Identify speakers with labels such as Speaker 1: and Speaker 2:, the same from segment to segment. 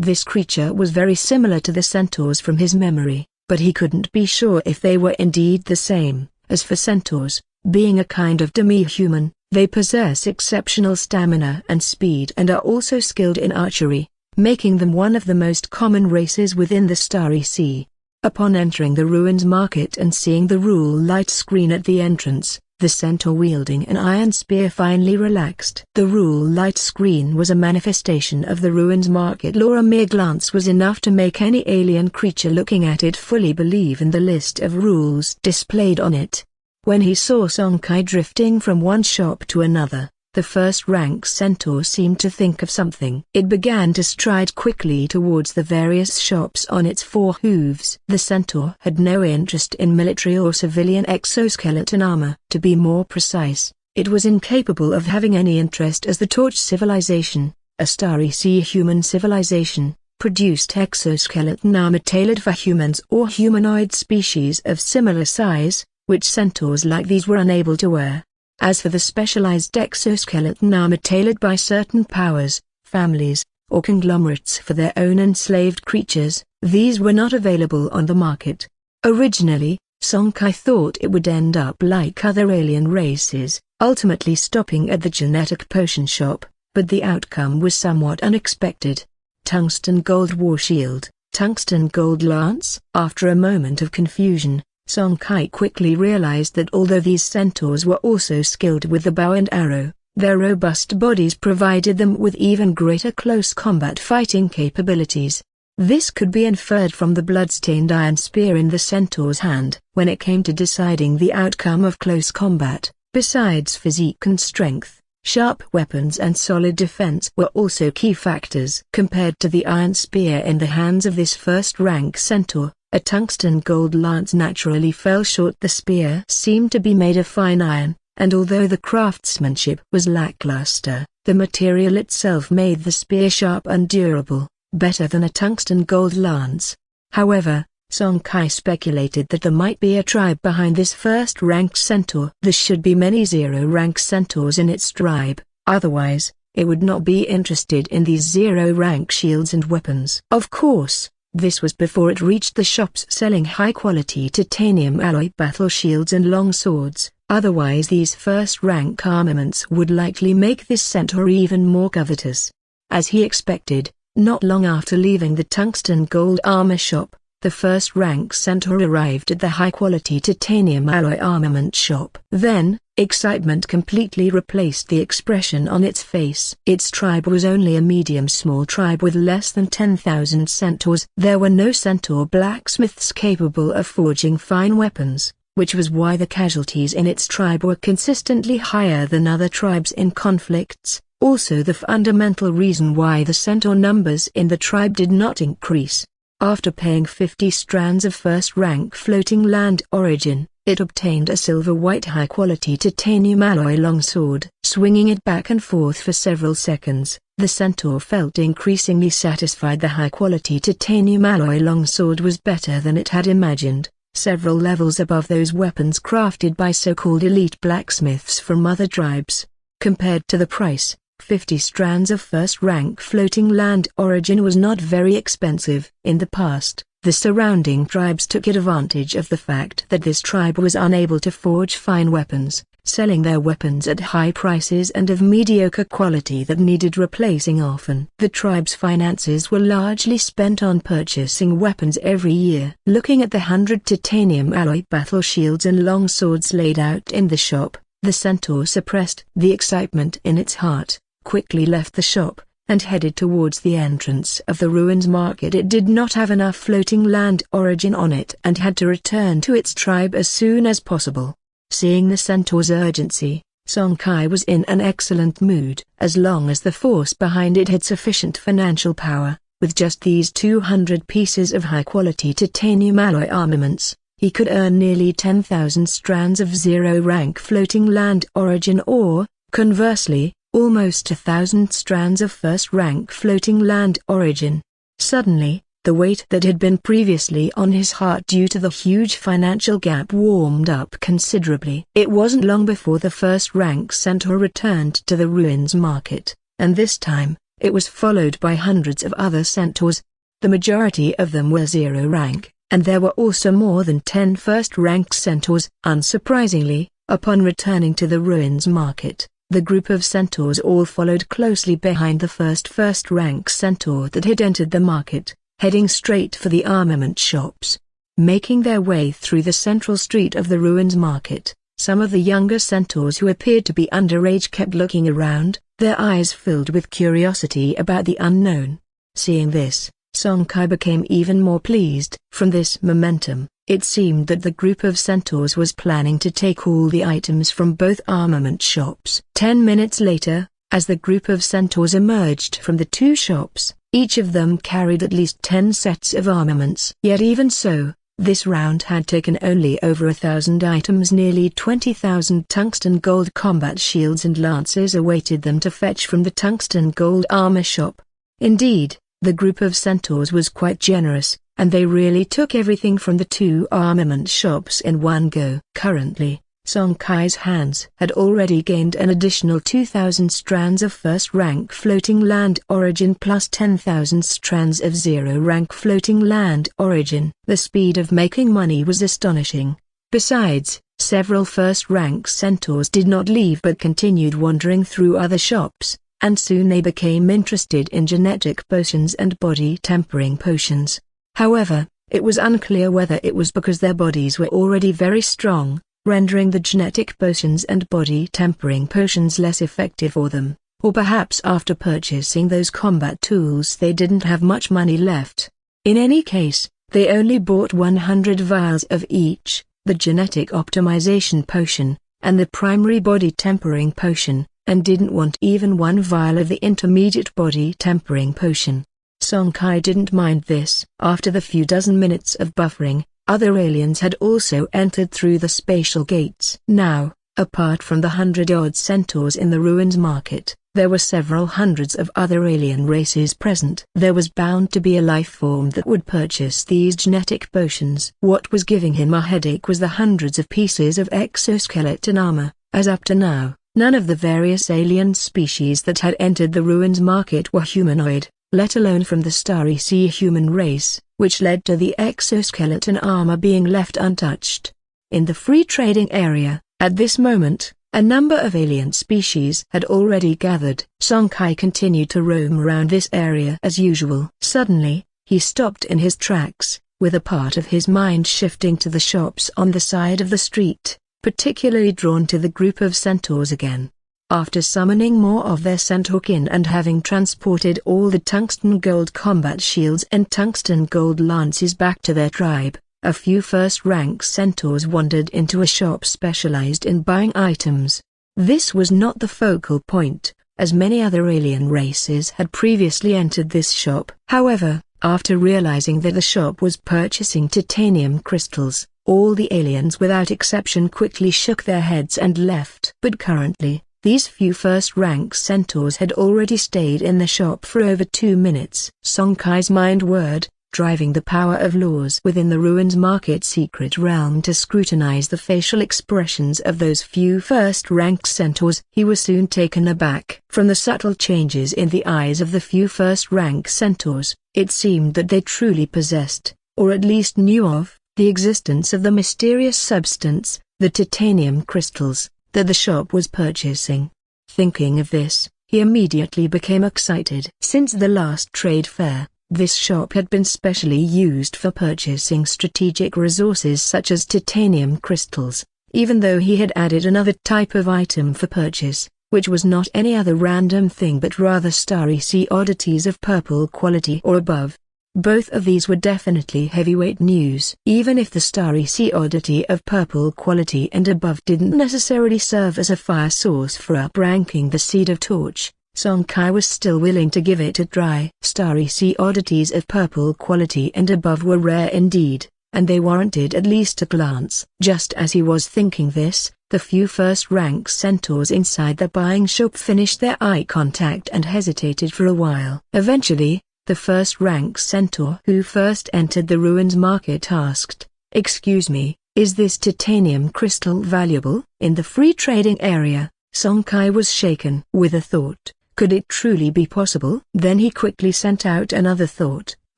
Speaker 1: This creature was very similar to the centaurs from his memory, but he couldn't be sure if they were indeed the same. As for centaurs, being a kind of demi-human, they possess exceptional stamina and speed and are also skilled in archery, making them one of the most common races within the Starry Sea. Upon entering the ruins market and seeing the rule light screen at the entrance, the centaur wielding an iron spear finally relaxed. The rule light screen was a manifestation of the ruins market lore. A mere glance was enough to make any alien creature looking at it fully believe in the list of rules displayed on it. When he saw Song Kai drifting from one shop to another, the first-rank centaur seemed to think of something. It began to stride quickly towards the various shops on its four hooves. The centaur had no interest in military or civilian exoskeleton armor. To be more precise, it was incapable of having any interest as the Torch civilization, a Starry Sea human civilization, produced exoskeleton armor tailored for humans or humanoid species of similar size, which centaurs like these were unable to wear. As for the specialized exoskeleton armor tailored by certain powers, families, or conglomerates for their own enslaved creatures, these were not available on the market. Originally, Song Kai thought it would end up like other alien races, ultimately stopping at the genetic potion shop, but the outcome was somewhat unexpected. Tungsten gold war shield, tungsten gold lance. After a moment of confusion, Song Kai quickly realized that although these centaurs were also skilled with the bow and arrow, their robust bodies provided them with even greater close combat fighting capabilities. This could be inferred from the blood-stained iron spear in the centaur's hand. When it came to deciding the outcome of close combat, besides physique and strength, sharp weapons and solid defense were also key factors. Compared to the iron spear in the hands of this first-rank centaur, a tungsten gold lance naturally fell short. The spear seemed to be made of fine iron, and although the craftsmanship was lackluster, the material itself made the spear sharp and durable, better than a tungsten gold lance. However, Song Kai speculated that there might be a tribe behind this first-rank centaur. There should be many zero-rank centaurs in its tribe, otherwise, it would not be interested in these zero-rank shields and weapons. Of course, this was before it reached the shops selling high-quality titanium alloy battle shields and long swords, otherwise these first-rank armaments would likely make this centaur even more covetous. As he expected, not long after leaving the tungsten gold armor shop, the first-rank centaur arrived at the high-quality titanium alloy armament shop. Then, excitement completely replaced the expression on its face. Its tribe was only a medium-small tribe with less than 10,000 centaurs. There were no centaur blacksmiths capable of forging fine weapons, which was why the casualties in its tribe were consistently higher than other tribes in conflicts, also the fundamental reason why the centaur numbers in the tribe did not increase. After paying 50 strands of first-rank floating land origin, it obtained a silver-white high-quality titanium alloy longsword. Swinging it back and forth for several seconds, the centaur felt increasingly satisfied. The high-quality titanium alloy longsword was better than it had imagined, several levels above those weapons crafted by so-called elite blacksmiths from other tribes. Compared to the price, 50 strands of first-rank floating land origin was not very expensive. In the past, the surrounding tribes took advantage of the fact that this tribe was unable to forge fine weapons, selling their weapons at high prices and of mediocre quality that needed replacing often. The tribe's finances were largely spent on purchasing weapons every year. Looking at the 100 titanium alloy battle shields and long swords laid out in the shop, the centaur suppressed the excitement in its heart, quickly left the shop, and headed towards the entrance of the ruins market. It did not have enough floating land origin on it and had to return to its tribe as soon as possible. Seeing the centaur's urgency, Song Kai was in an excellent mood. As long as the force behind it had sufficient financial power, with just these 200 pieces of high-quality titanium alloy armaments, he could earn nearly 10,000 strands of zero-rank floating land origin or, conversely, almost 1,000 strands of first-rank floating land origin. Suddenly, the weight that had been previously on his heart due to the huge financial gap warmed up considerably. It wasn't long before the first-rank centaur returned to the ruins market, and this time, It was followed by hundreds of other centaurs. The majority of them were 0 rank, and there were also more than 10 first-rank centaurs. Unsurprisingly, upon returning to the ruins market, the group of centaurs all followed closely behind the first-rank centaur that had entered the market, heading straight for the armament shops. Making their way through the central street of the ruins market, some of the younger centaurs who appeared to be underage kept looking around, their eyes filled with curiosity about the unknown. Seeing this, Song Kai became even more pleased. From this momentum, it seemed that the group of centaurs was planning to take all the items from both armament shops. 10 minutes later, as the group of centaurs emerged from the two shops, each of them carried at least 10 sets of armaments. Yet even so, this round had taken only over 1,000 items. Nearly 20,000 tungsten gold combat shields and lances awaited them to fetch from the tungsten gold armor shop. Indeed, the group of centaurs was quite generous, and they really took everything from the two armament shops in one go. Currently, Song Kai's hands had already gained an additional 2,000 strands of first-rank floating land origin plus 10,000 strands of 0-rank floating land origin. The speed of making money was astonishing. Besides, several first-rank centaurs did not leave but continued wandering through other shops, and soon they became interested in genetic potions and body tempering potions. However, it was unclear whether it was because their bodies were already very strong, rendering the genetic potions and body tempering potions less effective for them, or perhaps after purchasing those combat tools they didn't have much money left. In any case, they only bought 100 vials of each, the genetic optimization potion, and the primary body tempering potion, and didn't want even one vial of the intermediate body tempering potion. Song Kai didn't mind this. After the few dozen minutes of buffering, other aliens had also entered through the spatial gates. Now, apart from the 100-odd centaurs in the ruins market, there were several hundreds of other alien races present. There was bound to be a life form that would purchase these genetic potions. What was giving him a headache was the hundreds of pieces of exoskeleton armor, as up to now, none of the various alien species that had entered the ruins market were humanoid, let alone from the Starry Sea human race, which led to the exoskeleton armor being left untouched. In the free trading area, at this moment, a number of alien species had already gathered. Song Kai continued to roam around this area as usual. Suddenly, he stopped in his tracks, with a part of his mind shifting to the shops on the side of the street, particularly drawn to the group of centaurs again. After summoning more of their centaurkin and having transported all the tungsten gold combat shields and tungsten gold lances back to their tribe, a few first-rank centaurs wandered into a shop specialized in buying items. This was not the focal point, as many other alien races had previously entered this shop. However, after realizing that the shop was purchasing titanium crystals, all the aliens without exception quickly shook their heads and left. But currently, these few first-rank centaurs had already stayed in the shop for over 2 minutes. Song Kai's mind whirred, driving the power of laws within the ruins market secret realm to scrutinize the facial expressions of those few first-rank centaurs. He was soon taken aback. From the subtle changes in the eyes of the few first-rank centaurs, it seemed that they truly possessed, or at least knew of, the existence of the mysterious substance, the titanium crystals, that the shop was purchasing. Thinking of this, he immediately became excited. Since the last trade fair, this shop had been specially used for purchasing strategic resources such as titanium crystals, even though he had added another type of item for purchase, which was not any other random thing but rather Starry Sea oddities of purple quality or above. Both of these were definitely heavyweight news. Even if the Starry Sea oddity of purple quality and above didn't necessarily serve as a fire source for up-ranking the Seed of Torch, Song Kai was still willing to give it a try. Starry Sea oddities of purple quality and above were rare indeed, and they warranted at least a glance. Just as he was thinking this, the few first-rank centaurs inside the buying shop finished their eye contact and hesitated for a while. Eventually, the first-rank centaur who first entered the ruins market asked, "Excuse me, is this titanium crystal valuable?" In the free trading area, Song Kai was shaken with a thought. Could it truly be possible? Then he quickly sent out another thought,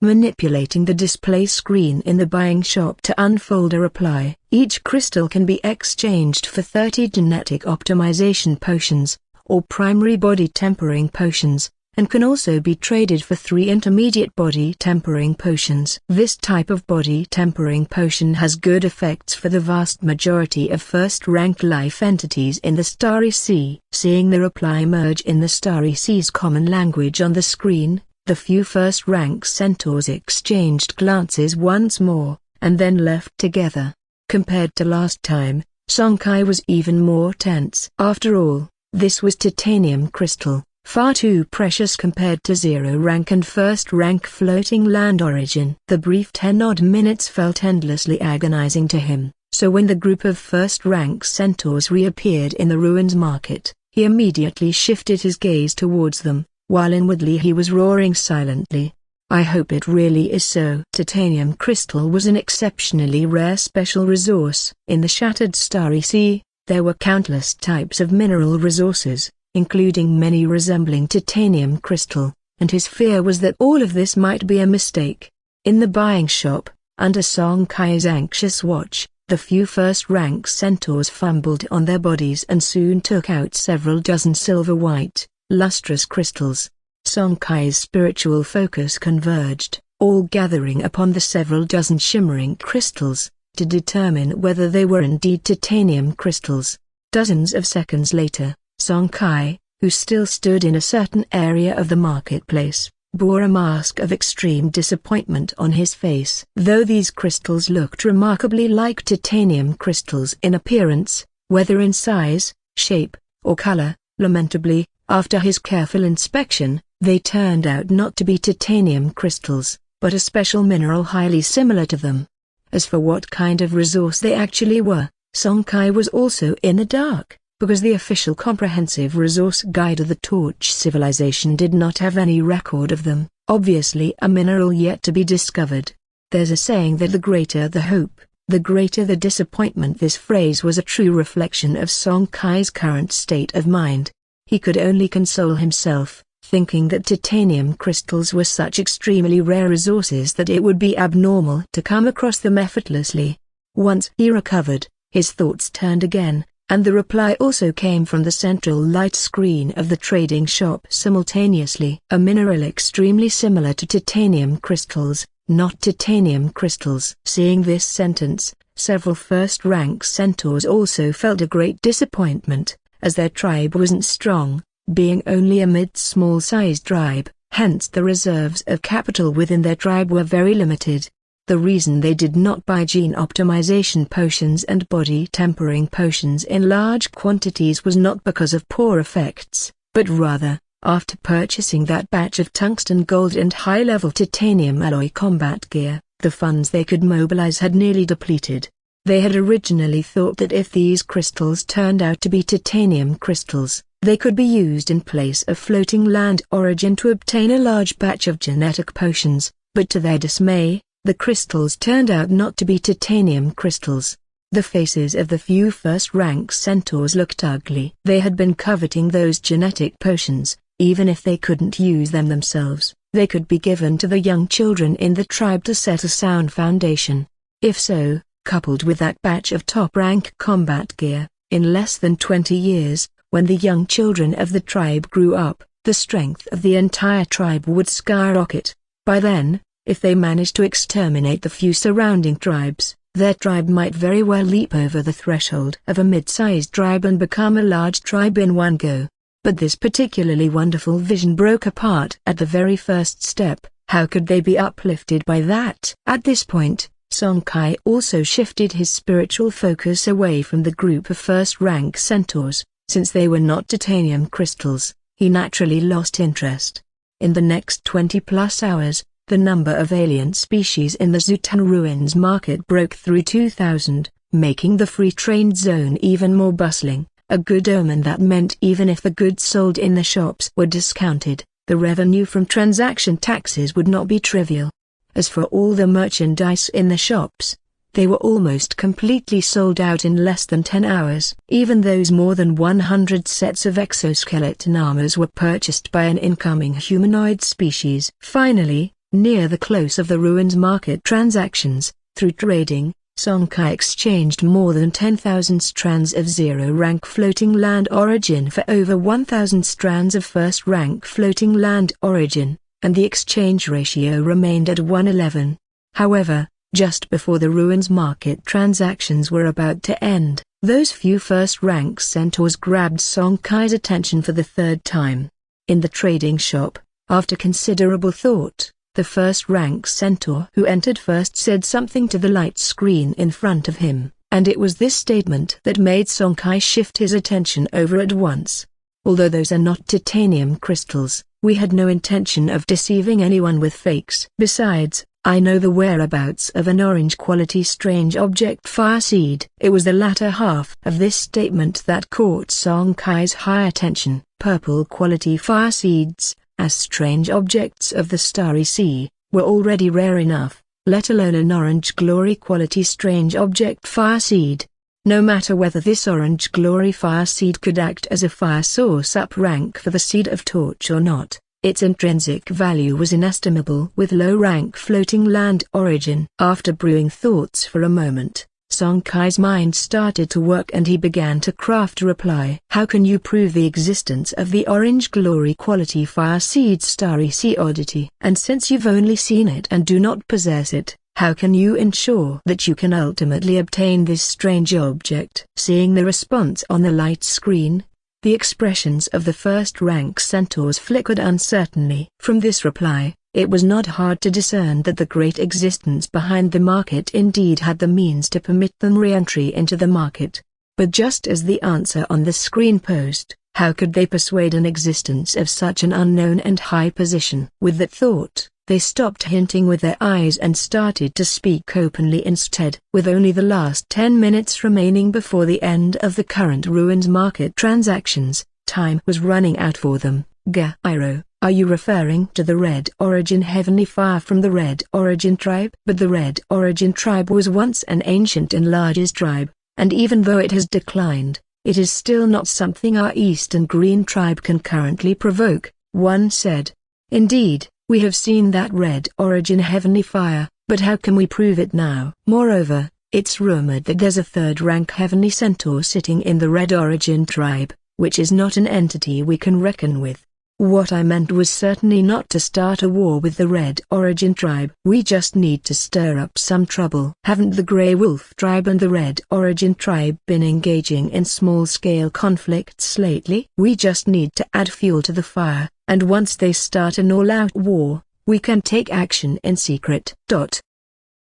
Speaker 1: manipulating the display screen in the buying shop to unfold a reply. Each crystal can be exchanged for 30 genetic optimization potions, or primary body tempering potions, and can also be traded for 3 intermediate body tempering potions. This type of body tempering potion has good effects for the vast majority of first-rank life entities in the Starry Sea. Seeing the reply emerge in the Starry Sea's common language on the screen, the few first-rank centaurs exchanged glances once more, and then left together. Compared to last time, Song Kai was even more tense. After all, this was titanium crystal, far too precious compared to zero-rank and first-rank floating land origin. The brief 10-odd minutes felt endlessly agonizing to him, so when the group of first-rank centaurs reappeared in the ruins market, he immediately shifted his gaze towards them, while inwardly he was roaring silently. I hope it really is so. Titanium crystal was an exceptionally rare special resource. In the shattered Starry Sea, there were countless types of mineral resources, including many resembling titanium crystal, and his fear was that all of this might be a mistake. In the buying shop, under Song Kai's anxious watch, the few first-rank centaurs fumbled on their bodies and soon took out several dozen silver-white, lustrous crystals. Song Kai's spiritual focus converged, all gathering upon the several dozen shimmering crystals, to determine whether they were indeed titanium crystals. Dozens of seconds later, Song Kai, who still stood in a certain area of the marketplace, bore a mask of extreme disappointment on his face. Though these crystals looked remarkably like titanium crystals in appearance, whether in size, shape, or color, lamentably, after his careful inspection, they turned out not to be titanium crystals, but a special mineral highly similar to them. As for what kind of resource they actually were, Song Kai was also in the dark, because the official comprehensive resource guide of the Torch Civilization did not have any record of them. Obviously a mineral yet to be discovered. There's a saying that the greater the hope, the greater the disappointment. This phrase was a true reflection of Song Kai's current state of mind. He could only console himself, thinking that titanium crystals were such extremely rare resources that it would be abnormal to come across them effortlessly. Once he recovered, his thoughts turned again, and the reply also came from the central light screen of the trading shop simultaneously. A mineral extremely similar to titanium crystals, not titanium crystals. Seeing this sentence, several first-rank centaurs also felt a great disappointment, as their tribe wasn't strong, being only a mid-small-sized tribe, hence the reserves of capital within their tribe were very limited. The reason they did not buy gene optimization potions and body tempering potions in large quantities was not because of poor effects, but rather, after purchasing that batch of tungsten gold and high-level titanium alloy combat gear, the funds they could mobilize had nearly depleted. They had originally thought that if these crystals turned out to be titanium crystals, they could be used in place of floating land origin to obtain a large batch of genetic potions, but to their dismay, the crystals turned out not to be titanium crystals. The faces of the few first-rank centaurs looked ugly. They had been coveting those genetic potions. Even if they couldn't use them themselves, they could be given to the young children in the tribe to set a sound foundation. If so, coupled with that batch of top-rank combat gear, in less than 20 years, when the young children of the tribe grew up, the strength of the entire tribe would skyrocket. By then, if they managed to exterminate the few surrounding tribes, their tribe might very well leap over the threshold of a mid-sized tribe and become a large tribe in one go. But this particularly wonderful vision broke apart at the very first step. How could they be uplifted by that? At this point, Song Kai also shifted his spiritual focus away from the group of first-rank centaurs. Since they were not titanium crystals, he naturally lost interest. In the next 20-plus hours, the number of alien species in the Zutan ruins market broke through 2,000, making the free trade zone even more bustling, a good omen that meant even if the goods sold in the shops were discounted, the revenue from transaction taxes would not be trivial. As for all the merchandise in the shops, They were almost completely sold out in less than 10 hours. Even those more than 100 sets of exoskeleton armors were purchased by an incoming humanoid species. Finally, near the close of the ruins market transactions, through trading, Song Kai exchanged more than 10,000 strands of zero-rank floating land origin for over 1,000 strands of first-rank floating land origin, and the exchange ratio remained at 1:11. However, just before the ruins market transactions were about to end, those few first-rank centaurs grabbed Song Kai's attention for the third time. In the trading shop, after considerable thought, the first-rank centaur who entered first said something to the light screen in front of him, and it was this statement that made Song Kai shift his attention over at once. Although those are not titanium crystals, we had no intention of deceiving anyone with fakes. Besides, I know the whereabouts of an orange-quality strange object fireseed. It was the latter half of this statement that caught Song Kai's high attention. Purple-quality fireseeds, as strange objects of the starry sea, were already rare enough, let alone an orange glory quality strange object fireseed. No matter whether this orange glory fireseed could act as a fire source up rank for the Seed of Torch or not, its intrinsic value was inestimable with low-rank floating land origin. After brewing thoughts for a moment, Song Kai's mind started to work and he began to craft a reply. How can you prove the existence of the orange glory quality fireseed starry sea oddity? And since you've only seen it and do not possess it, how can you ensure that you can ultimately obtain this strange object? Seeing the response on the light screen, the expressions of the first-rank centaurs flickered uncertainly. From this reply, it was not hard to discern that the great existence behind the market indeed had the means to permit them re-entry into the market. But just as the answer on the screen posed, how could they persuade an existence of such an unknown and high position? With that thought, they stopped hinting with their eyes and started to speak openly instead. With only the last 10 minutes remaining before the end of the current ruins market transactions, time was running out for them. Gyro, are you referring to the Red Origin Heavenly Fire from the Red Origin tribe? But the Red Origin tribe was once an ancient and largest tribe, and even though it has declined, it is still not something our Eastern Green tribe can currently provoke, one said. Indeed, we have seen that Red Origin Heavenly Fire, but how can we prove it now? Moreover, it's rumored that there's a third-rank Heavenly Centaur sitting in the Red Origin tribe, which is not an entity we can reckon with. What I meant was certainly not to start a war with the Red Origin tribe. We just need to stir up some trouble. Haven't the Grey Wolf tribe and the Red Origin tribe been engaging in small-scale conflicts lately? We just need to add fuel to the fire, and once they start an all-out war, we can take action in secret.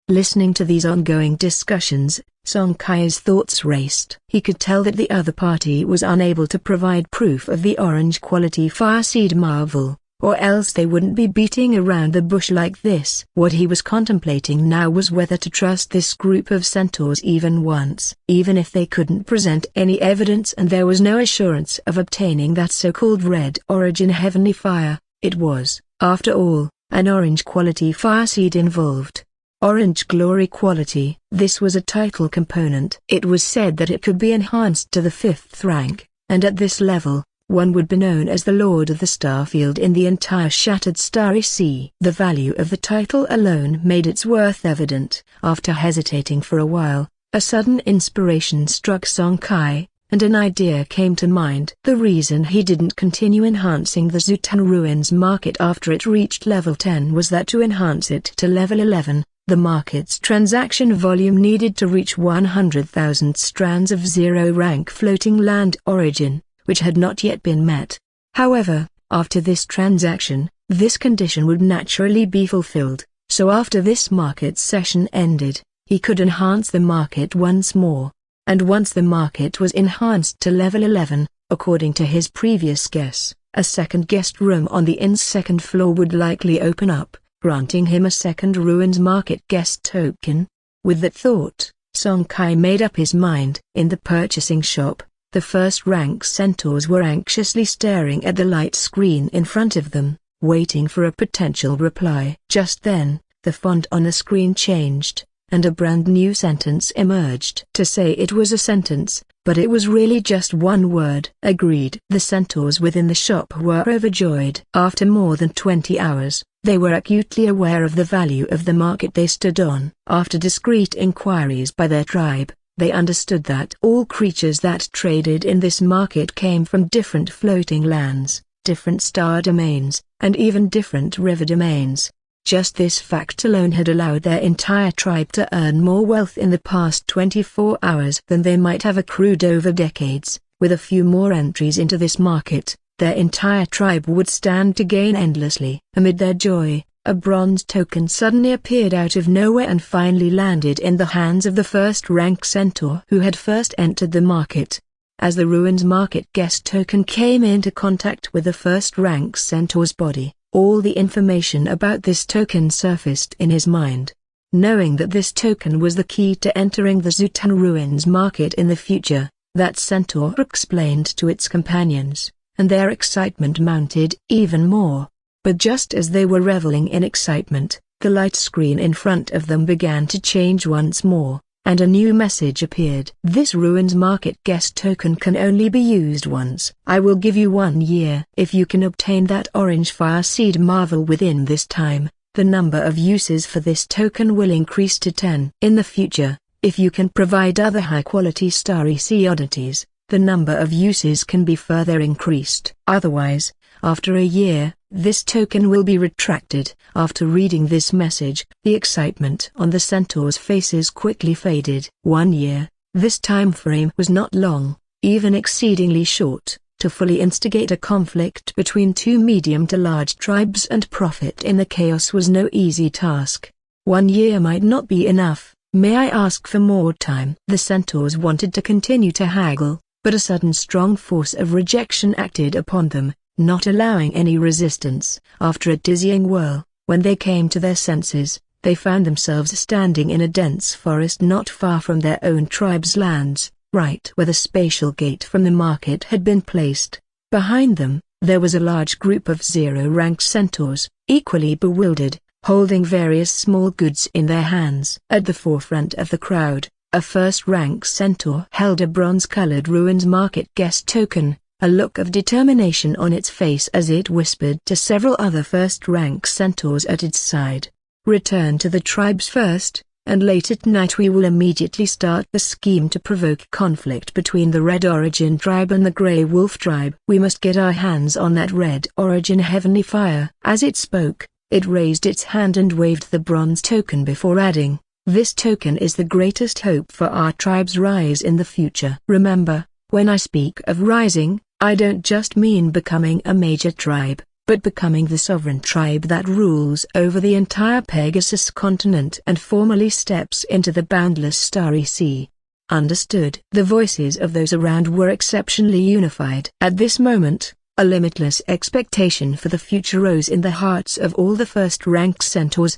Speaker 1: Listening to these ongoing discussions, Song Kai's thoughts raced. He could tell that the other party was unable to provide proof of the orange-quality fireseed marvel, or else they wouldn't be beating around the bush like this. What he was contemplating now was whether to trust this group of centaurs even once. Even if they couldn't present any evidence and there was no assurance of obtaining that so-called Red Origin Heavenly Fire, it was, after all, an orange-quality fireseed involved. Orange Glory Quality. This was a title component. It was said that it could be enhanced to the 5th rank, and at this level, one would be known as the Lord of the Starfield in the entire Shattered Starry Sea. The value of the title alone made its worth evident. After hesitating for a while, a sudden inspiration struck Song Kai, and an idea came to mind. The reason he didn't continue enhancing the Zutan Ruins market after it reached level 10 was that to enhance it to level 11, the market's transaction volume needed to reach 100,000 strands of zero-rank floating land origin, which had not yet been met. However, after this transaction, this condition would naturally be fulfilled, so after this market session ended, he could enhance the market once more. And once the market was enhanced to level 11, according to his previous guess, a second guest room on the inn's second floor would likely open up, granting him a second ruins market guest token. With that thought, Song Kai made up his mind. In the purchasing shop, the first-rank centaurs were anxiously staring at the light screen in front of them, waiting for a potential reply. Just then, the font on the screen changed, and a brand new sentence emerged. To say it was a sentence, but it was really just one word. Agreed. The centaurs within the shop were overjoyed. After more than 20 hours, they were acutely aware of the value of the market they stood on. After discreet inquiries by their tribe, they understood that all creatures that traded in this market came from different floating lands, different star domains, and even different river domains. Just this fact alone had allowed their entire tribe to earn more wealth in the past 24 hours than they might have accrued over decades. With a few more entries into this market, their entire tribe would stand to gain endlessly. Amid their joy, a bronze token suddenly appeared out of nowhere and finally landed in the hands of the first-rank centaur who had first entered the market. As the ruins market guest token came into contact with the first-rank centaur's body, all the information about this token surfaced in his mind. Knowing that this token was the key to entering the Zutan ruins market in the future, that centaur explained to its companions, and their excitement mounted even more. But just as they were reveling in excitement, the light screen in front of them began to change once more, and a new message appeared. This ruins market guest token can only be used once. I will give you 1 year. If you can obtain that orange fire seed marvel within this time, the number of uses for this token will increase to 10. In the future, if you can provide other high-quality starry sea oddities, the number of uses can be further increased. Otherwise, after a year, this token will be retracted. After reading this message, the excitement on the centaurs' faces quickly faded. 1 year, this time frame was not long, even exceedingly short, to fully instigate a conflict between two medium to large tribes and profit in the chaos was no easy task. 1 year might not be enough. May I ask for more time? The centaurs wanted to continue to haggle, but a sudden strong force of rejection acted upon them, not allowing any resistance. After a dizzying whirl, when they came to their senses, they found themselves standing in a dense forest not far from their own tribe's lands, right where the spatial gate from the market had been placed. Behind them, there was a large group of zero-rank centaurs, equally bewildered, holding various small goods in their hands. At the forefront of the crowd, a first-rank centaur held a bronze-colored ruins market guest token, a look of determination on its face as it whispered to several other first-rank centaurs at its side. Return to the tribes first, and late at night we will immediately start the scheme to provoke conflict between the Red Origin tribe and the Grey Wolf tribe. We must get our hands on that Red Origin heavenly fire. As it spoke, it raised its hand and waved the bronze token before adding, this token is the greatest hope for our tribe's rise in the future. Remember, when I speak of rising, I don't just mean becoming a major tribe, but becoming the sovereign tribe that rules over the entire Pegasus continent and formally steps into the boundless starry sea. Understood. The voices of those around were exceptionally unified. At this moment, a limitless expectation for the future rose in the hearts of all the first-rank centaurs.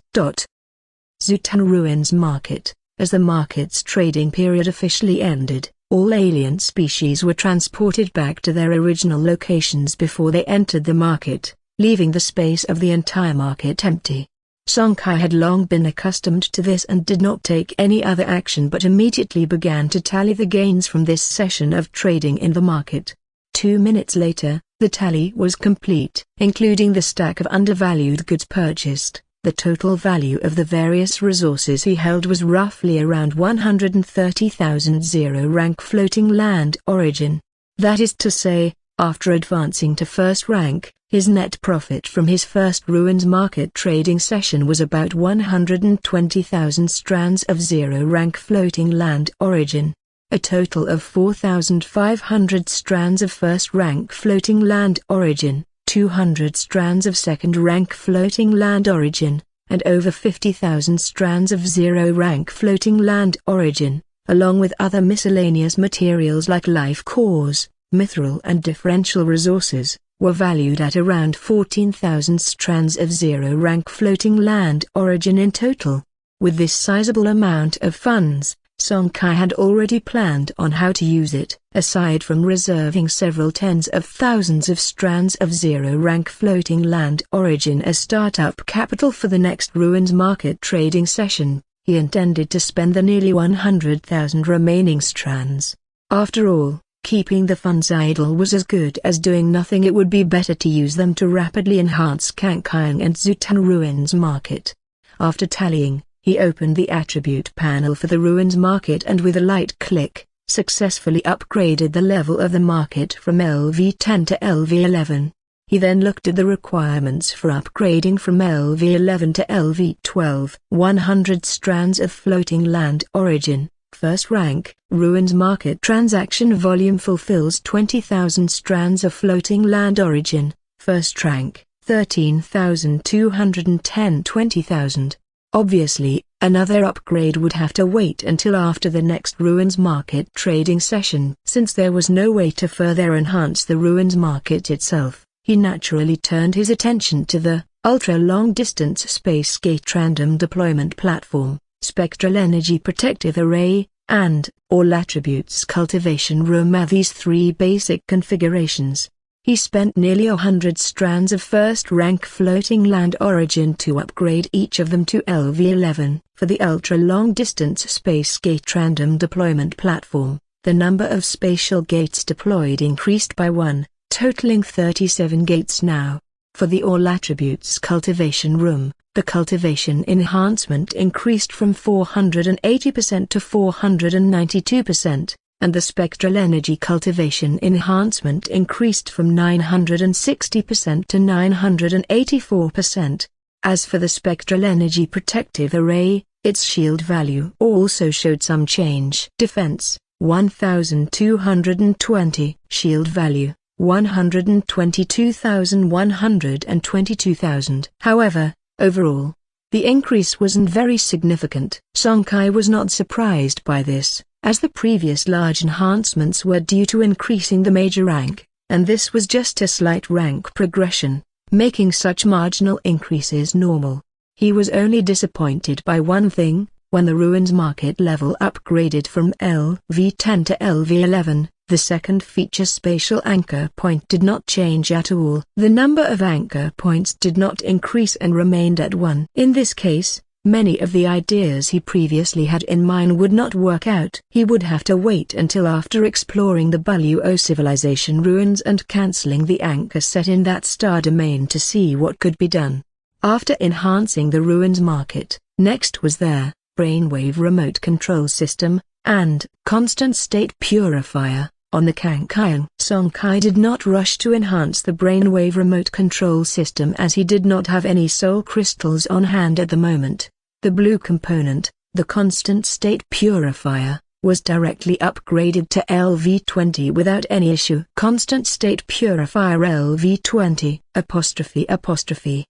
Speaker 1: Zutan Ruins Market. As the market's trading period officially ended, all alien species were transported back to their original locations before they entered the market, leaving the space of the entire market empty. Song Kai had long been accustomed to this and did not take any other action but immediately began to tally the gains from this session of trading in the market. 2 minutes later, the tally was complete. Including the stack of undervalued goods purchased, the total value of the various resources he held was roughly around 130,000 zero-rank floating land origin. That is to say, after advancing to first rank, his net profit from his first ruins market trading session was about 120,000 strands of zero-rank floating land origin. A total of 4,500 strands of first-rank floating land origin, 200 strands of second-rank floating land origin, and over 50,000 strands of zero-rank floating land origin, along with other miscellaneous materials like life cores, mithril and differential resources, were valued at around 14,000 strands of zero-rank floating land origin in total. With this sizable amount of funds, Song Kai had already planned on how to use it. Aside from reserving several tens of thousands of strands of zero-rank floating land origin as startup capital for the next ruins market trading session, he he intended to spend the nearly 100,000 remaining strands. After all, keeping the funds idle was as good as doing nothing. It would be better to use them to rapidly enhance Kangkang and Zutan Ruins Market. After tallying, he opened the attribute panel for the Ruins Market and with a light click, successfully upgraded the level of the market from LV10 to LV11. He then looked at the requirements for upgrading from LV11 to LV12. 100 strands of floating land origin, first rank. Ruins Market transaction volume fulfills 20,000 strands of floating land origin, first rank. 13,210. 20,000. Obviously, another upgrade would have to wait until after the next Ruins Market trading session. Since there was no way to further enhance the Ruins Market itself, he naturally turned his attention to the ultra-long-distance space gate random deployment platform, spectral energy protective array, and all attributes cultivation room. Are these three basic configurations. He spent nearly 100 strands of first-rank floating land origin to upgrade each of them to LV11. For the ultra-long-distance space gate random deployment platform, the number of spatial gates deployed increased by 1, totaling 37 gates now. For the all attributes cultivation room, the cultivation enhancement increased from 480% to 492%. And the spectral energy cultivation enhancement increased from 960% to 984%. As for the spectral energy protective array, its shield value also showed some change. Defense, 1,220. Shield value, 122,100 and 22,000. However, overall, the increase wasn't very significant. Song Kai was not surprised by this, as the previous large enhancements were due to increasing the major rank, and this was just a slight rank progression, making such marginal increases normal. He was only disappointed by one thing: when the Ruins Market level upgraded from LV10 to LV11, the second feature spatial anchor point did not change at all. The number of anchor points did not increase and remained at 1. In this case, many of the ideas he previously had in mind would not work out. He would have to wait until after exploring the Buluo civilization ruins and cancelling the anchor set in that star domain to see what could be done. After enhancing the Ruins Market, next was their brainwave remote control system and constant state purifier on the Kangkang. Song Kai did not rush to enhance the brainwave remote control system as he did not have any soul crystals on hand at the moment. The blue component, the constant state purifier, was directly upgraded to LV20 without any issue. Constant state purifier LV20, apostrophe apostrophe.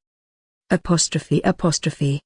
Speaker 1: Apostrophe apostrophe.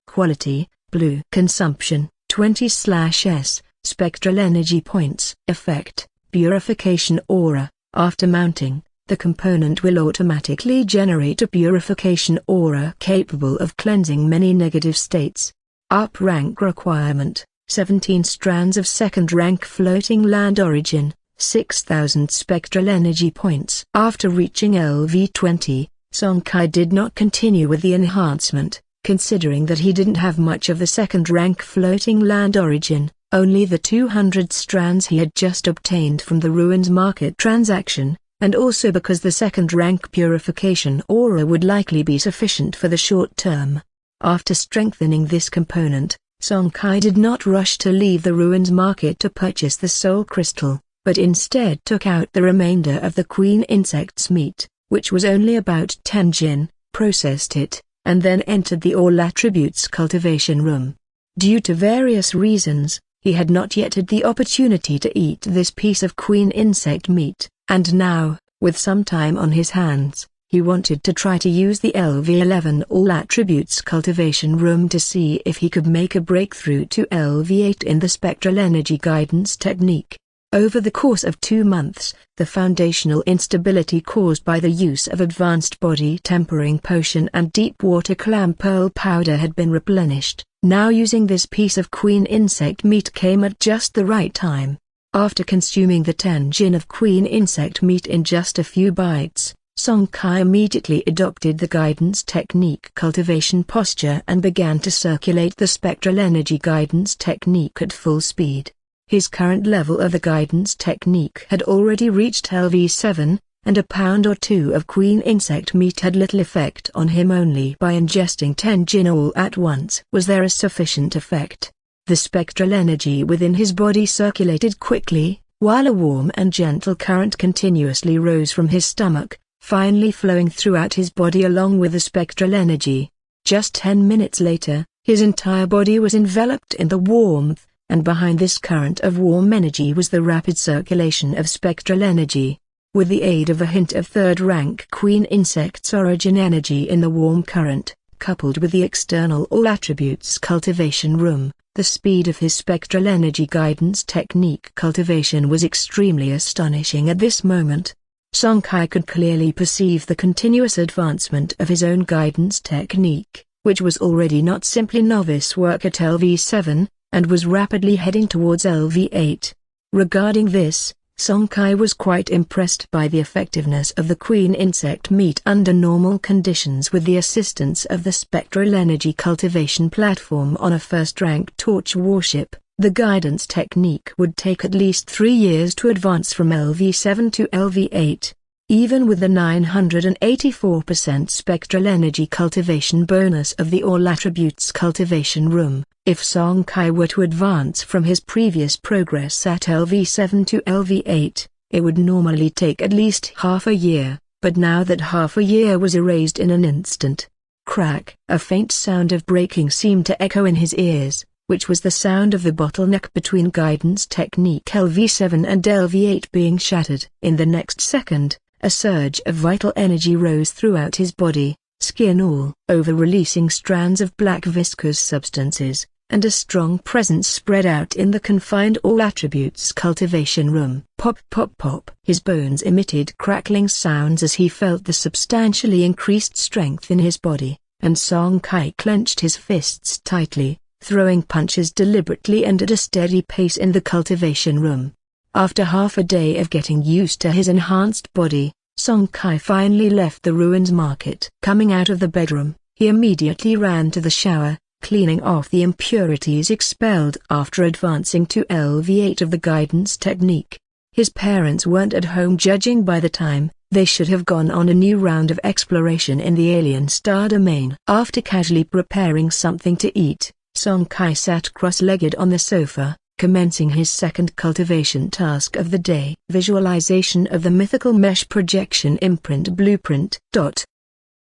Speaker 1: Quality, blue. Consumption, 20/S, spectral energy points. Effect, purification aura. After mounting, the component will automatically generate a purification aura capable of cleansing many negative states. Up rank requirement, 17 strands of second rank floating land origin, 6,000 spectral energy points. After reaching LV20, Song Kai did not continue with the enhancement, considering that he didn't have much of the second rank floating land origin, only the 200 strands he had just obtained from the Ruins Market transaction, and also because the second rank purification aura would likely be sufficient for the short term. After strengthening this component, Song Kai did not rush to leave the Ruins Market to purchase the soul crystal, but instead took out the remainder of the queen insect's meat, which was only about 10 jin, processed it, and then entered the all attributes cultivation room. Due to various reasons, he had not yet had the opportunity to eat this piece of queen insect meat, and now, with some time on his hands, he wanted to try to use the LV11 all attributes cultivation room to see if he could make a breakthrough to LV8 in the spectral energy guidance technique. Over the course of 2 months, the foundational instability caused by the use of advanced body tempering potion and deep water clam pearl powder had been replenished. Now using this piece of queen insect meat came at just the right time. After consuming the 10 jin of queen insect meat in just a few bites, Song Kai immediately adopted the guidance technique cultivation posture and began to circulate the spectral energy guidance technique at full speed. His current level of the guidance technique had already reached LV7, and a pound or two of queen insect meat had little effect on him. Only by ingesting 10 jin all at once was there a sufficient effect. The spectral energy within his body circulated quickly, while a warm and gentle current continuously rose from his stomach, finally flowing throughout his body along with the spectral energy. Just 10 minutes later, his entire body was enveloped in the warmth, and behind this current of warm energy was the rapid circulation of spectral energy. With the aid of a hint of third-rank queen insect's origin energy in the warm current, coupled with the external all attributes cultivation room, the speed of his spectral energy guidance technique cultivation was extremely astonishing at this moment. Song Kai could clearly perceive the continuous advancement of his own guidance technique, which was already not simply novice work at LV7, and was rapidly heading towards LV8. Regarding this, Song Kai was quite impressed by the effectiveness of the queen insect meat under normal conditions with the assistance of the spectral energy cultivation platform on a first-rank torch warship. The guidance technique would take at least 3 years to advance from LV7 to LV8. Even with the 984% spectral energy cultivation bonus of the all attributes cultivation room, if Song Kai were to advance from his previous progress at LV7 to LV8, it would normally take at least half a year, but now that half a year was erased in an instant. Crack! A faint sound of breaking seemed to echo in his ears, which was the sound of the bottleneck between guidance technique LV7 and LV8 being shattered. In the next second, a surge of vital energy rose throughout his body, skin all over, releasing strands of black viscous substances, and a strong presence spread out in the confined all attributes cultivation room. Pop pop pop. His bones emitted crackling sounds as he felt the substantially increased strength in his body, and Song Kai clenched his fists tightly, throwing punches deliberately and at a steady pace in the cultivation room. After half a day of getting used to his enhanced body, Song Kai finally left the ruins market. Coming out of the bedroom, he immediately ran to the shower, cleaning off the impurities expelled after advancing to LV8 of the guidance technique. His parents weren't at home. Judging by the time, they should have gone on a new round of exploration in the alien star domain. After casually preparing something to eat, Song Kai sat cross-legged on the sofa, commencing his second cultivation task of the day. Visualization of the mythical mesh projection imprint blueprint.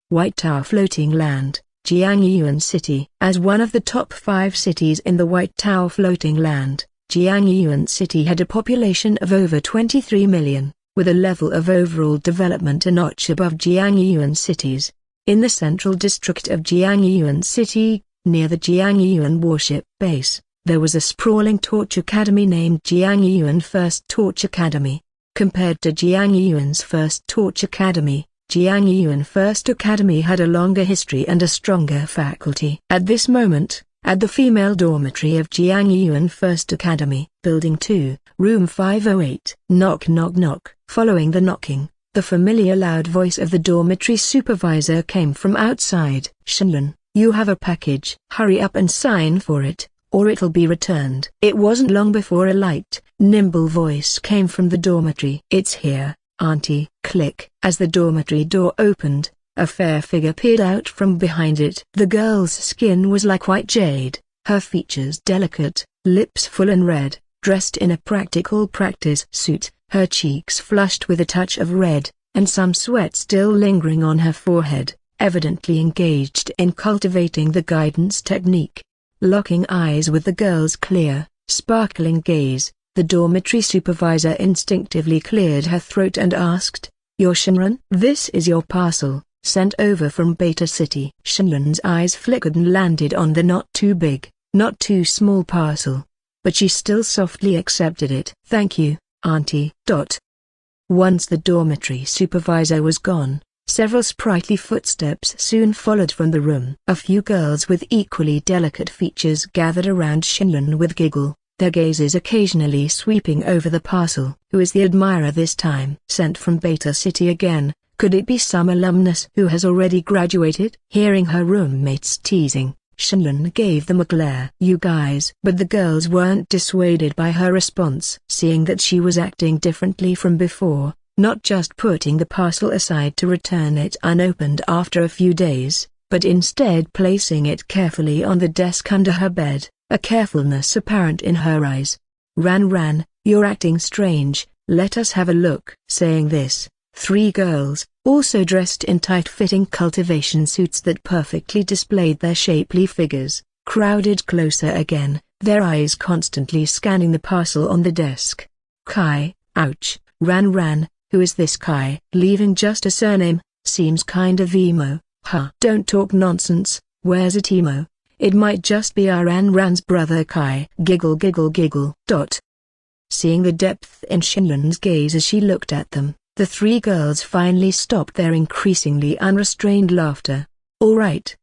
Speaker 1: White Tower floating land, Jiangyuan City. As one of the top 5 cities in the White Tower floating land, Jiangyuan City had a population of over 23 million, with a level of overall development a notch above Jiangyuan cities. In the central district of Jiangyuan City, near the Jiangyuan warship base, there was a sprawling torch academy named Jiangyuan First Torch Academy. Compared to Jiangyuan's First Torch Academy, Jiangyuan First Academy had a longer history and a stronger faculty. At this moment, at the female dormitory of Jiangyuan First Academy, Building 2, Room 508. Knock knock knock. Following the knocking, the familiar loud voice of the dormitory supervisor came from outside. Shenlun, you have a package. Hurry up and sign for it, or it'll be returned. It wasn't long before a light, nimble voice came from the dormitory. It's here, Auntie. Click. As the dormitory door opened, a fair figure peered out from behind it. The girl's skin was like white jade, her features delicate, lips full and red, dressed in a practical practice suit, her cheeks flushed with a touch of red, and some sweat still lingering on her forehead, evidently engaged in cultivating the guidance technique. Locking eyes with the girl's clear, sparkling gaze, the dormitory supervisor instinctively cleared her throat and asked, "You're Shenlun?" "This is your parcel, sent over from Beta City." Shenlun's eyes flickered and landed on the not too big, not too small parcel, but she still softly accepted it. "Thank you, Auntie." Once the dormitory supervisor was gone, several sprightly footsteps soon followed from the room. A few girls with equally delicate features gathered around Shenlun with giggle, their gazes occasionally sweeping over the parcel. "Who is the admirer this time?" "Sent from Beta City again, Could it be some alumnus who has already graduated? Hearing her roommates teasing, Shinlin gave them a glare. You guys. But the girls weren't dissuaded by her response. Seeing that she was acting differently from before, not just putting the parcel aside to return it unopened after a few days, but instead placing it carefully on the desk under her bed, a carefulness apparent in her eyes. Ran, you're acting strange, let us have a look. Saying this, 3 girls, also dressed in tight-fitting cultivation suits that perfectly displayed their shapely figures, crowded closer again, their eyes constantly scanning the parcel on the desk. Kai, ouch, Ran, who is this Kai? Leaving just a surname, seems kind of emo, huh? Don't talk nonsense, where's it emo? It might just be our Ran's brother Kai. Giggle. Seeing the depth in Shinlin's gaze as she looked at them, the 3 girls finally stopped their increasingly unrestrained laughter. Alright,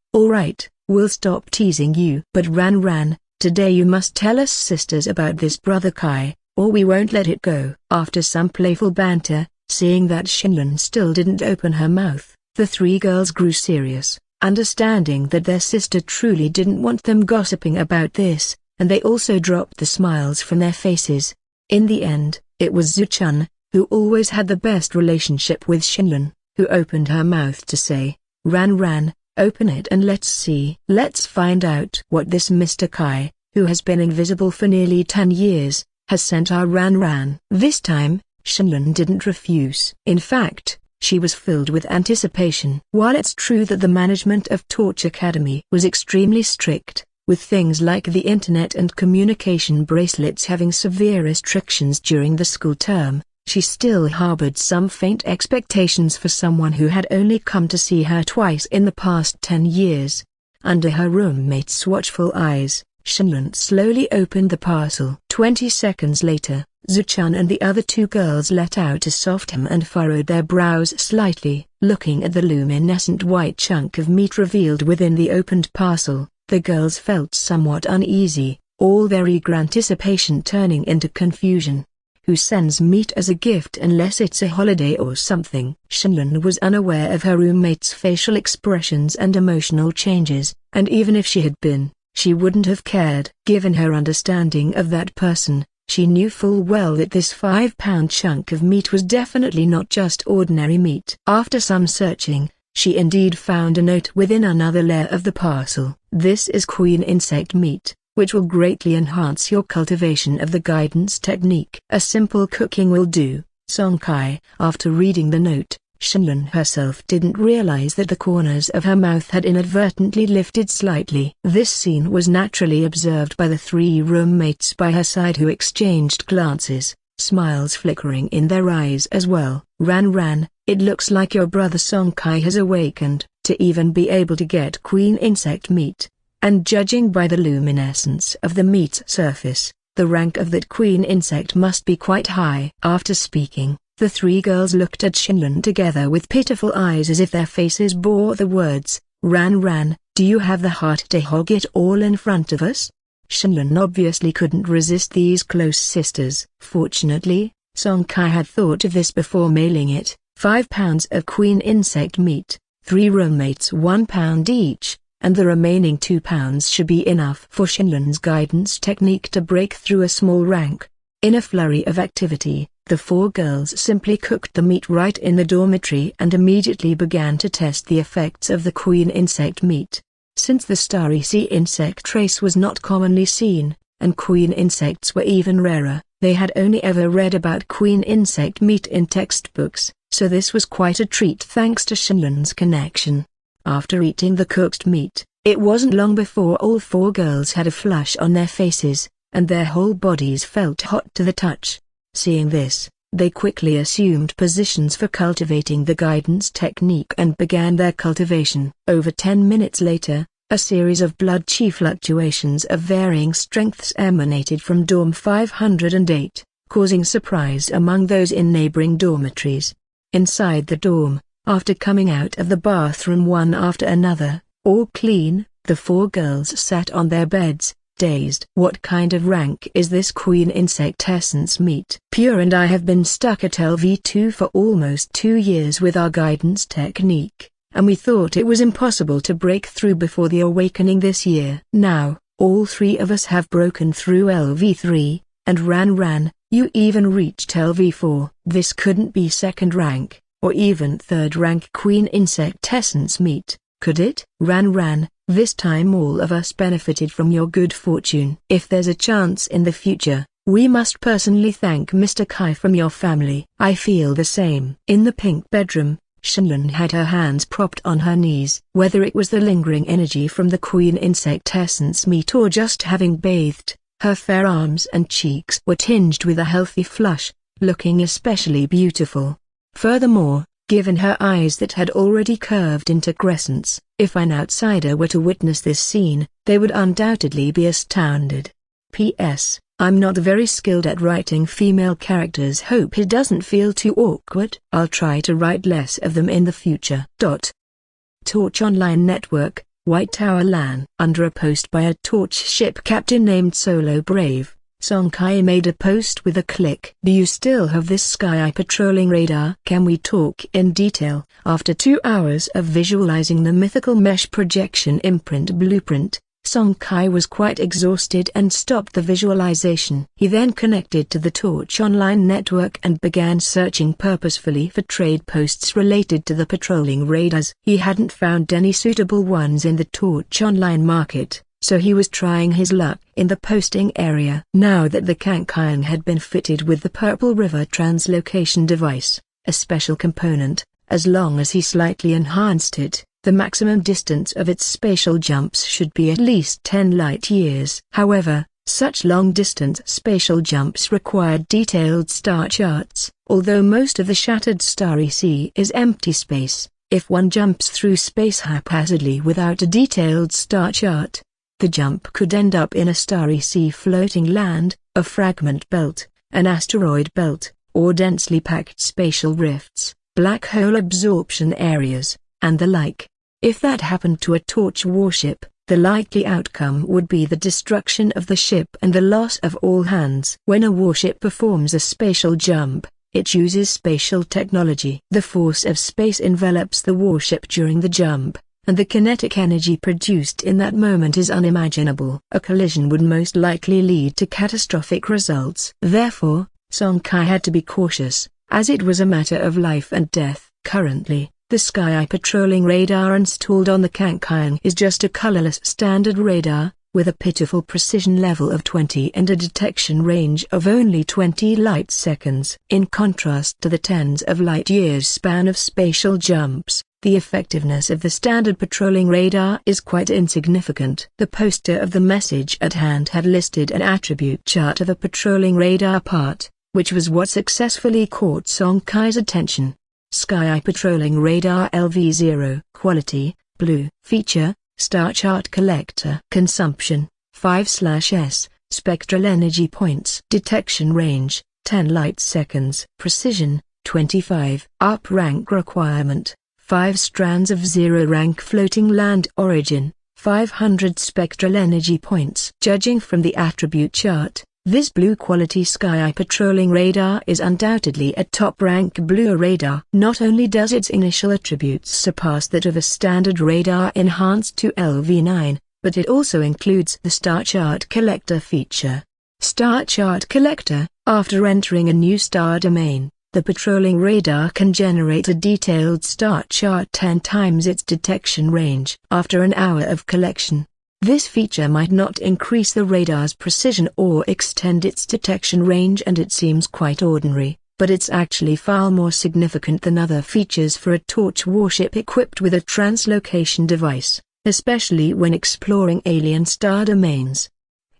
Speaker 1: we'll stop teasing you. But Ran, today you must tell us sisters about this brother Kai, or we won't let it go. After some playful banter, seeing that Shinlin still didn't open her mouth, the 3 girls grew serious, understanding that their sister truly didn't want them gossiping about this, and they also dropped the smiles from their faces. In the end, it was Zuchun, who always had the best relationship with Shinlin, who opened her mouth to say, Ran, open it and let's see. Let's find out what this Mr. Kai, who has been invisible for nearly 10 years, has sent our Ran. This time, Shinlin didn't refuse. In fact, she was filled with anticipation. While it's true that the management of Torch Academy was extremely strict, with things like the internet and communication bracelets having severe restrictions during the school term, she still harbored some faint expectations for someone who had only come to see her twice in the past 10 years. Under her roommate's watchful eyes, Shinlin slowly opened the parcel. 20 seconds later, Zuchun and the other 2 girls let out a soft hum and furrowed their brows slightly. Looking at the luminescent white chunk of meat revealed within the opened parcel, the girls felt somewhat uneasy, all their eager anticipation turning into confusion. Who sends meat as a gift unless it's a holiday or something? Shinlin was unaware of her roommate's facial expressions and emotional changes, and even if she had been, she wouldn't have cared. Given her understanding of that person, she knew full well that this 5-pound chunk of meat was definitely not just ordinary meat. After some searching, she indeed found a note within another layer of the parcel. This is queen insect meat, which will greatly enhance your cultivation of the guidance technique. A simple cooking will do, Song Kai. After reading the note, Shinlin herself didn't realize that the corners of her mouth had inadvertently lifted slightly. This scene was naturally observed by the 3 roommates by her side, who exchanged glances, smiles flickering in their eyes as well. Ran, it looks like your brother Song Kai has awakened to even be able to get queen insect meat. And judging by the luminescence of the meat's surface, the rank of that queen insect must be quite high. After speaking, the 3 girls looked at Shinlin together with pitiful eyes as if their faces bore the words, Ran, do you have the heart to hog it all in front of us? Shinlin obviously couldn't resist these close sisters. Fortunately, Song Kai had thought of this before mailing it. 5 pounds of queen insect meat, 3 roommates 1 pound each, and the remaining 2 pounds should be enough for Shinlin's guidance technique to break through a small rank. In a flurry of activity, the 4 girls simply cooked the meat right in the dormitory and immediately began to test the effects of the queen insect meat. Since the starry sea insect race was not commonly seen, and queen insects were even rarer, they had only ever read about queen insect meat in textbooks, so this was quite a treat thanks to Shinlin's connection. After eating the cooked meat, it wasn't long before all 4 girls had a flush on their faces, and their whole bodies felt hot to the touch. Seeing this, they quickly assumed positions for cultivating the guidance technique and began their cultivation. Over 10 minutes later, a series of blood chi fluctuations of varying strengths emanated from dorm 508, causing surprise among those in neighboring dormitories. Inside the dorm, after coming out of the bathroom one after another, all clean, the 4 girls sat on their beds, dazed. What kind of rank is this Queen Insect Essence meat? Pure and I have been stuck at LV2 for almost 2 years with our guidance technique, and we thought it was impossible to break through before the awakening this year. Now, all 3 of us have broken through LV3, and Ran, you even reached LV4. This couldn't be 2nd rank, or even 3rd rank Queen Insect Essence meat, could it? Ran, this time all of us benefited from your good fortune. If there's a chance in the future, we must personally thank Mr. Kai from your family. I feel the same. In the pink bedroom, Shenlong had her hands propped on her knees. Whether it was the lingering energy from the Queen Insect Essence meat or just having bathed, her fair arms and cheeks were tinged with a healthy flush, looking especially beautiful. Furthermore, given her eyes that had already curved into crescents, if an outsider were to witness this scene, they would undoubtedly be astounded. P.S. I'm not very skilled at writing female characters. Hope it doesn't feel too awkward. I'll try to write less of them in the future. Torch Online Network, White Tower LAN. Under a post by a Torch ship captain named Solo Brave, Song Kai made a post with a click. Do you still have this Sky Eye patrolling radar? Can we talk in detail? After 2 hours of visualizing the mythical mesh projection imprint blueprint, Song Kai was quite exhausted and stopped the visualization. He then connected to the Torch Online network and began searching purposefully for trade posts related to the patrolling radars. He hadn't found any suitable ones in the Torch Online market, so he was trying his luck in the posting area. Now that the Kankian had been fitted with the Purple River translocation device, a special component, as long as he slightly enhanced it, the maximum distance of its spatial jumps should be at least 10 light-years. However, such long-distance spatial jumps required detailed star charts. Although most of the shattered starry sea is empty space, if one jumps through space haphazardly without a detailed star chart, the jump could end up in a starry sea floating land, a fragment belt, an asteroid belt, or densely packed spatial rifts, black hole absorption areas, and the like. If that happened to a Torch warship, the likely outcome would be the destruction of the ship and the loss of all hands. When a warship performs a spatial jump, it uses spatial technology. The force of space envelops the warship during the jump, and the kinetic energy produced in that moment is unimaginable. A collision would most likely lead to catastrophic results. Therefore, Song Kai had to be cautious, as it was a matter of life and death. Currently, the Sky Eye patrolling radar installed on the Kankian is just a colorless standard radar, with a pitiful precision level of 20 and a detection range of only 20 light-seconds. In contrast to the tens of light-years span of spatial jumps, the effectiveness of the standard patrolling radar is quite insignificant. The poster of the message at hand had listed an attribute chart of the patrolling radar part, which was what successfully caught Song Kai's attention. Sky Eye patrolling radar LV0. Quality, blue. Feature, star chart collector. Consumption, 5/S. Spectral energy points. Detection range, 10 light-seconds. Precision, 25. Up rank requirement, 5 strands of 0 rank floating land origin, 500 spectral energy points. Judging from the attribute chart, this blue-quality Sky Eye patrolling radar is undoubtedly a top-rank blue radar. Not only does its initial attributes surpass that of a standard radar enhanced to LV9, but it also includes the Star Chart Collector feature. Star Chart Collector. After entering a new star domain, the patrolling radar can generate a detailed star chart 10 times its detection range. After an hour of collection, this feature might not increase the radar's precision or extend its detection range, and it seems quite ordinary, but it's actually far more significant than other features for a Torch warship equipped with a translocation device, especially when exploring alien star domains.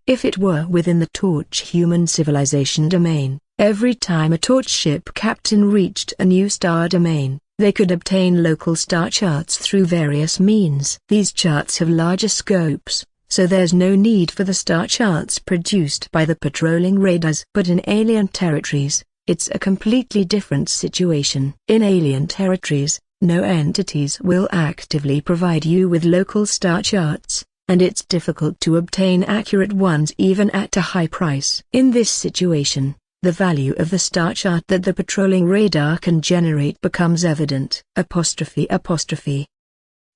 Speaker 1: If it were within the Torch human civilization domain, every time a Torch ship captain reached a new star domain, they could obtain local star charts through various means. These charts have larger scopes, so there's no need for the star charts produced by the patrolling radars. But in alien territories, it's a completely different situation. In alien territories, no entities will actively provide you with local star charts, and it's difficult to obtain accurate ones even at a high price. In this situation, the value of the star chart that the patrolling radar can generate becomes evident.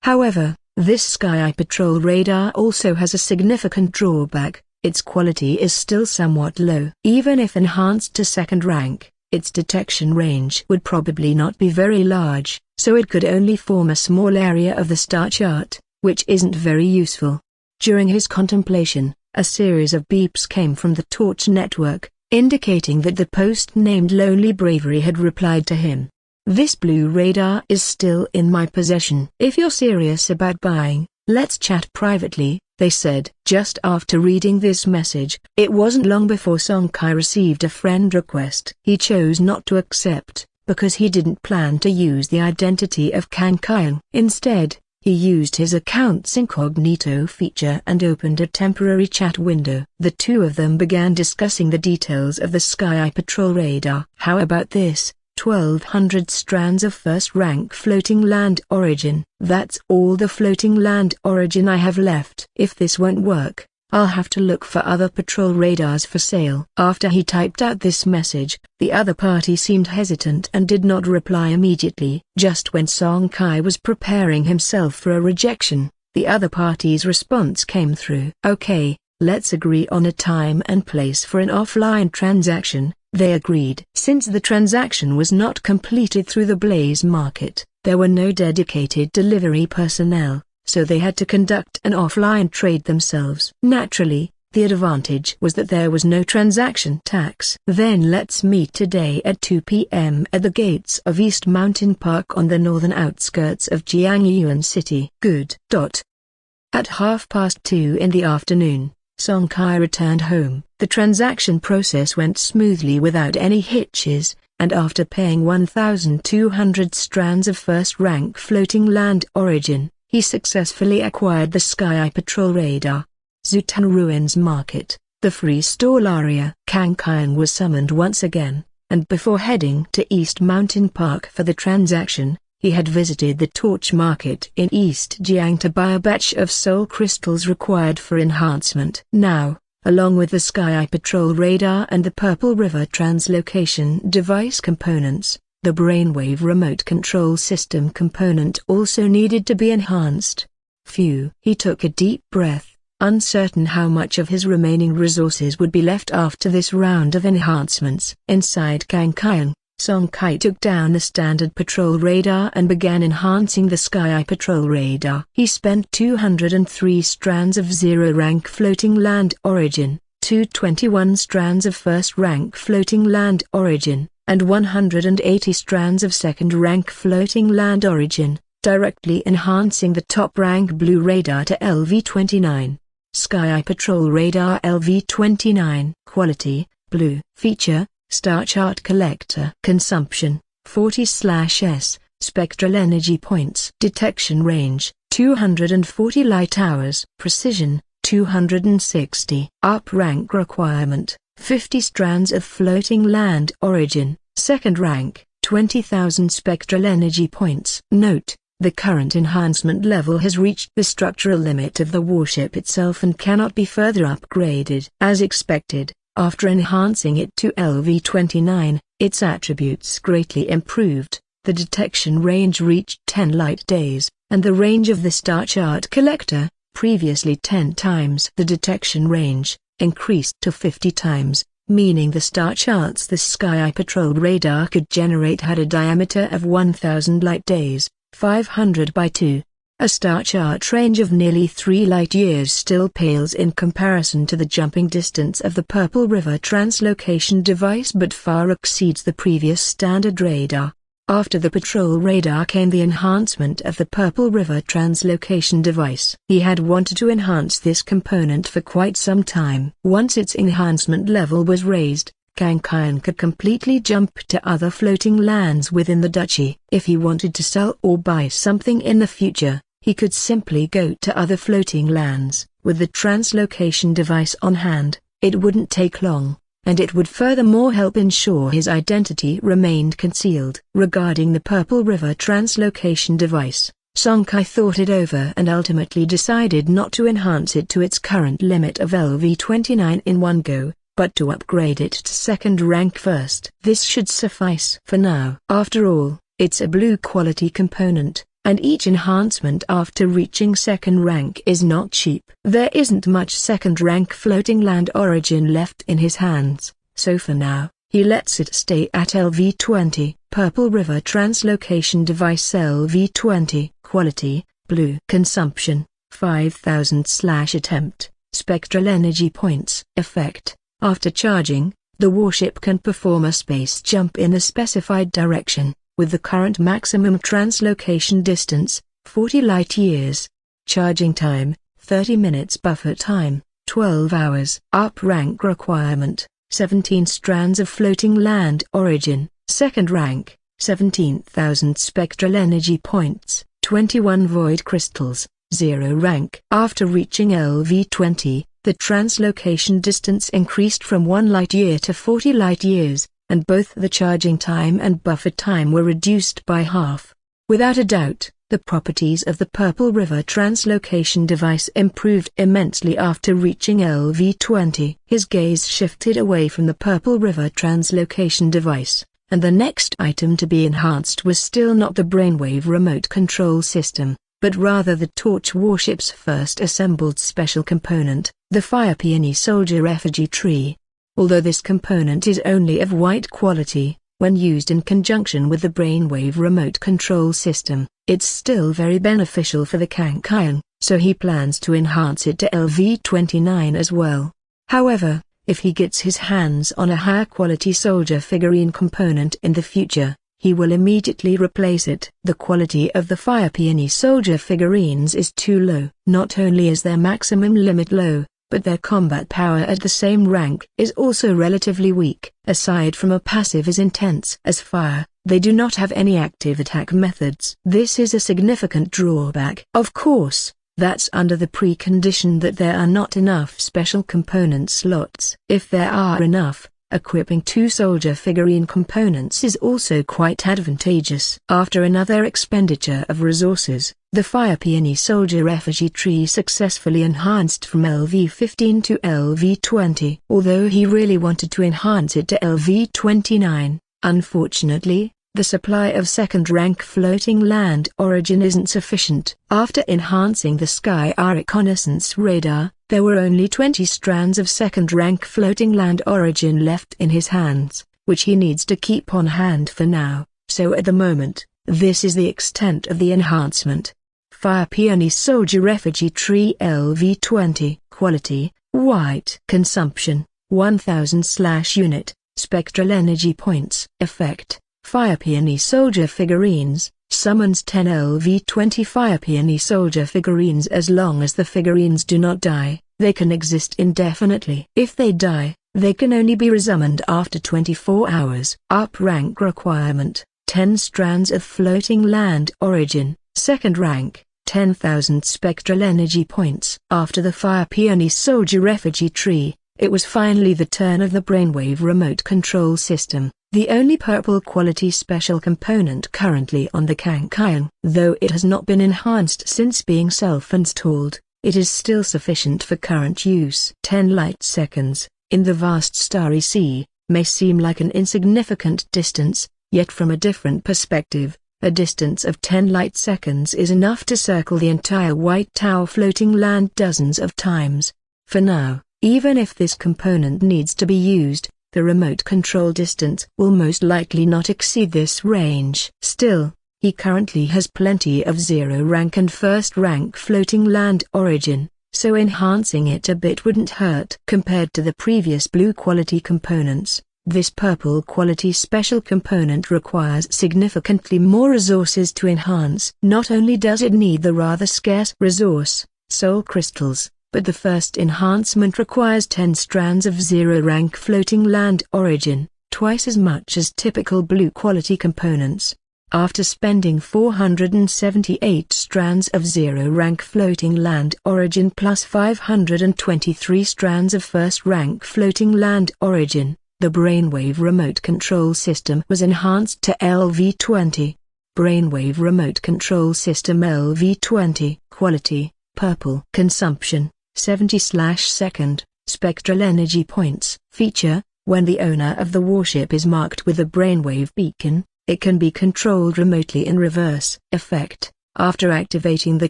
Speaker 1: However, this Sky Eye Patrol radar also has a significant drawback. Its quality is still somewhat low. Even if enhanced to second rank, its detection range would probably not be very large, so it could only form a small area of the star chart, which isn't very useful. During his contemplation, a series of beeps came from the Torch network, indicating that the post named Lonely Bravery had replied to him. This blue radar is still in my possession. If you're serious about buying, let's chat privately, they said. Just after reading this message, it wasn't long before Song Kai received a friend request. He chose not to accept, because he didn't plan to use the identity of Kang Kyung. Instead, he used his account's incognito feature and opened a temporary chat window. The two of them began discussing the details of the Sky Eye Patrol radar. How about this? 1,200 strands of first-rank floating land origin. That's all the floating land origin I have left. If this won't work, I'll have to look for other patrol radars for sale. After he typed out this message, the other party seemed hesitant and did not reply immediately. Just when Song Kai was preparing himself for a rejection, the other party's response came through. Okay, let's agree on a time and place for an offline transaction. They agreed. Since the transaction was not completed through the Blaze Market, there were no dedicated delivery personnel, so they had to conduct an offline trade themselves. Naturally, the advantage was that there was no transaction tax. Then let's meet today at 2 p.m. at the gates of East Mountain Park on the northern outskirts of Jiangyuan City. Good. At 2:30 in the afternoon, Song Kai returned home. The transaction process went smoothly without any hitches, and after paying 1,200 strands of first-rank floating land origin, he successfully acquired the Sky Eye Patrol radar. Zutan Ruins Market, the free stall area. Kang Kyung was summoned once again, and before heading to East Mountain Park for the transaction, he had visited the Torch Market in East Jiang to buy a batch of soul crystals required for enhancement. Now, along with the Sky Eye Patrol radar and the Purple River translocation device components, the Brainwave remote control system component also needed to be enhanced. Phew. He took a deep breath, uncertain how much of his remaining resources would be left after this round of enhancements. Inside Kang Kyung, Song Kai took down the standard patrol radar and began enhancing the Sky Eye Patrol radar. He spent 203 strands of zero-rank floating land origin, 221 strands of first-rank floating land origin, and 180 strands of second-rank floating land origin, directly enhancing the top-rank blue radar to LV-29. Sky Eye Patrol radar LV-29. Quality, blue. Feature, Star Chart Collector. Consumption, 40/s, Spectral Energy Points. Detection Range, 240 light hours. Precision, 260. Up rank requirement, 50 strands of floating land origin. Second rank, 20,000 Spectral Energy Points. Note: the current enhancement level has reached the structural limit of the warship itself and cannot be further upgraded. As expected, after enhancing it to LV-29, its attributes greatly improved. The detection range reached 10 light days, and the range of the Star Chart Collector, previously 10 times the detection range, increased to 50 times, meaning the star charts the Sky Eye Patrol radar could generate had a diameter of 1,000 light days, 500 by 2. A star chart range of nearly 3 light-years still pales in comparison to the jumping distance of the Purple River translocation device but far exceeds the previous standard radar. After the patrol radar came the enhancement of the Purple River translocation device. He had wanted to enhance this component for quite some time. Once its enhancement level was raised, Kang Kyung could completely jump to other floating lands within the duchy. If he wanted to sell or buy something in the future, he could simply go to other floating lands. With the translocation device on hand, it wouldn't take long, and it would furthermore help ensure his identity remained concealed. Regarding the Purple River translocation device, Song-Kai thought it over and ultimately decided not to enhance it to its current limit of LV-29 in one go, but to upgrade it to second rank first. This should suffice for now. After all, it's a blue quality component, and each enhancement after reaching second rank is not cheap. There isn't much second rank floating land origin left in his hands, so for now, he lets it stay at LV-20. Purple River Translocation Device LV-20. Quality, blue. Consumption, 5000/attempt. Spectral energy points. Effect, after charging, the warship can perform a space jump in a specified direction, with the current maximum translocation distance, 40 light-years. Charging time, 30 minutes. Buffer time, 12 hours. Up rank requirement, 17 strands of floating land origin. Second rank, 17,000 spectral energy points, 21 void crystals. 0 rank. After reaching LV-20, the translocation distance increased from 1 light-year to 40 light-years, and both the charging time and buffer time were reduced by half. Without a doubt, the properties of the Purple River Translocation device improved immensely after reaching LV-20. His gaze shifted away from the Purple River Translocation device, and the next item to be enhanced was still not the Brainwave remote control system, but rather the Torch warship's first assembled special component, the Fire Peony Soldier Effigy Tree. Although this component is only of white quality, when used in conjunction with the Brainwave remote control system, it's still very beneficial for the Kankion, so he plans to enhance it to LV-29 as well. However, if he gets his hands on a higher quality soldier figurine component in the future, he will immediately replace it. The quality of the Fire Peony soldier figurines is too low. Not only is their maximum limit low, but their combat power at the same rank is also relatively weak. Aside from a passive as intense as fire, they do not have any active attack methods. This is a significant drawback. Of course, that's under the precondition that there are not enough special component slots. If there are enough, equipping 2 soldier figurine components is also quite advantageous. After another expenditure of resources, the Fire Peony Soldier Effigy Tree successfully enhanced from LV-15 to LV-20. Although he really wanted to enhance it to LV-29, unfortunately, the supply of second-rank floating land origin isn't sufficient. After enhancing the Sky Reconnaissance Radar, there were only 20 strands of second-rank floating land origin left in his hands, which he needs to keep on hand for now, so at the moment, this is the extent of the enhancement. Fire Peony Soldier Effigy Tree LV-20. Quality, white. Consumption, 1000/unit. Spectral energy points. Effect, Fire Peony Soldier figurines, summons 10 LV-20 Fire Peony Soldier figurines. As long as the figurines do not die, they can exist indefinitely. If they die, they can only be resummoned after 24 hours. Up rank requirement, 10 strands of floating land origin. Second rank, 10,000 spectral energy points. After the Fire Peony Soldier Effigy Tree, it was finally the turn of the Brainwave remote control system, the only purple quality special component currently on the Kankion. Though it has not been enhanced since being self-installed, it is still sufficient for current use. 10 light seconds, in the vast starry sea, may seem like an insignificant distance, yet from a different perspective, a distance of 10 light seconds is enough to circle the entire White Tower floating land dozens of times. For now, even if this component needs to be used, the remote control distance will most likely not exceed this range. Still, he currently has plenty of 0 rank and 1st rank floating land origin, so enhancing it a bit wouldn't hurt. Compared to the previous blue quality components, this purple quality special component requires significantly more resources to enhance. Not only does it need the rather scarce resource, soul crystals, but the first enhancement requires 10 strands of 0 rank floating land origin, twice as much as typical blue quality components. After spending 478 strands of 0 rank floating land origin plus 523 strands of 1st rank floating land origin, the Brainwave remote control system was enhanced to LV-20. Brainwave Remote Control System LV-20. Quality, purple. Consumption, 70/second. Spectral energy points. Feature, when the owner of the warship is marked with a brainwave beacon, it can be controlled remotely in reverse. Effect, after activating the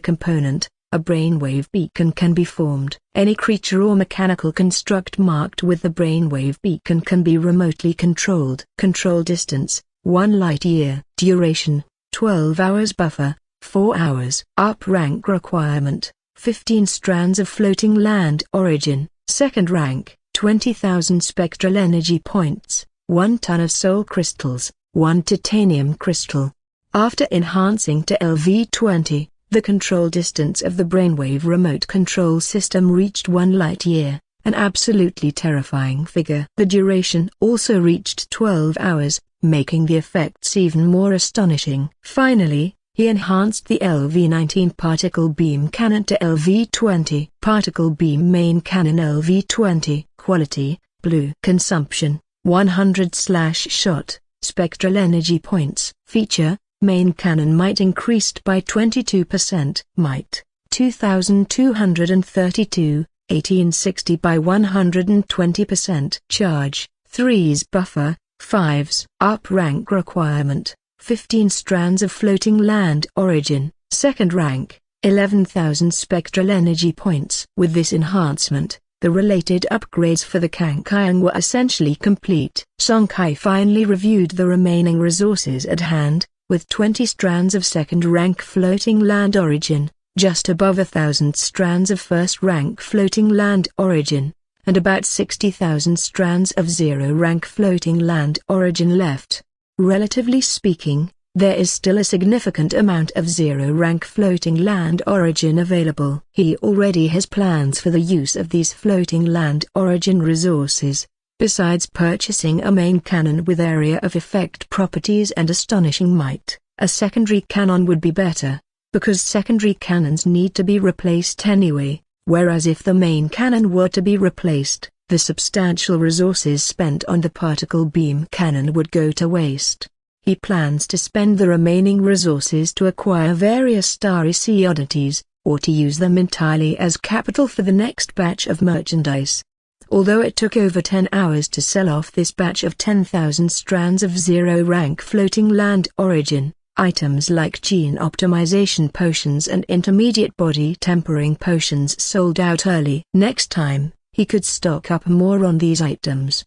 Speaker 1: component, a brainwave beacon can be formed. Any creature or mechanical construct marked with the brainwave beacon can be remotely controlled. Control distance, 1 light-year. Duration, 12 hours. Buffer, 4 hours. Up rank requirement, 15 strands of floating land origin. Second rank, 20,000 spectral energy points, 1 ton of soul crystals, 1 titanium crystal. After enhancing to LV-20, the control distance of the brainwave remote control system reached 1 light-year, an absolutely terrifying figure. The duration also reached 12 hours, making the effects even more astonishing. Finally, he enhanced the LV-19 particle beam cannon to LV-20. Particle beam main cannon LV-20. Quality, blue. Consumption, 100/shot. Spectral energy points. Feature, main cannon might increased by 22%. Might, 2232, 1860 by 120%. Charge, 3s. Buffer, 5s. Up rank requirement, 15 strands of floating land origin. Second rank, 11,000 spectral energy points. With this enhancement, the related upgrades for the Kangkayang were essentially complete. Song Kai finally reviewed the remaining resources at hand, with 20 strands of second-rank floating land origin, just above 1,000 strands of first-rank floating land origin, and about 60,000 strands of zero-rank floating land origin left. Relatively speaking, there is still a significant amount of zero-rank floating land origin available. He already has plans for the use of these floating land origin resources. Besides purchasing a main cannon with area of effect properties and astonishing might, a secondary cannon would be better, because secondary cannons need to be replaced anyway, whereas if the main cannon were to be replaced, the substantial resources spent on the particle beam cannon would go to waste. He plans to spend the remaining resources to acquire various Starry Sea oddities, or to use them entirely as capital for the next batch of merchandise. Although it took over 10 hours to sell off this batch of 10,000 strands of zero-rank floating land origin, items like gene optimization potions and intermediate body tempering potions sold out early. Next time, he could stock up more on these items.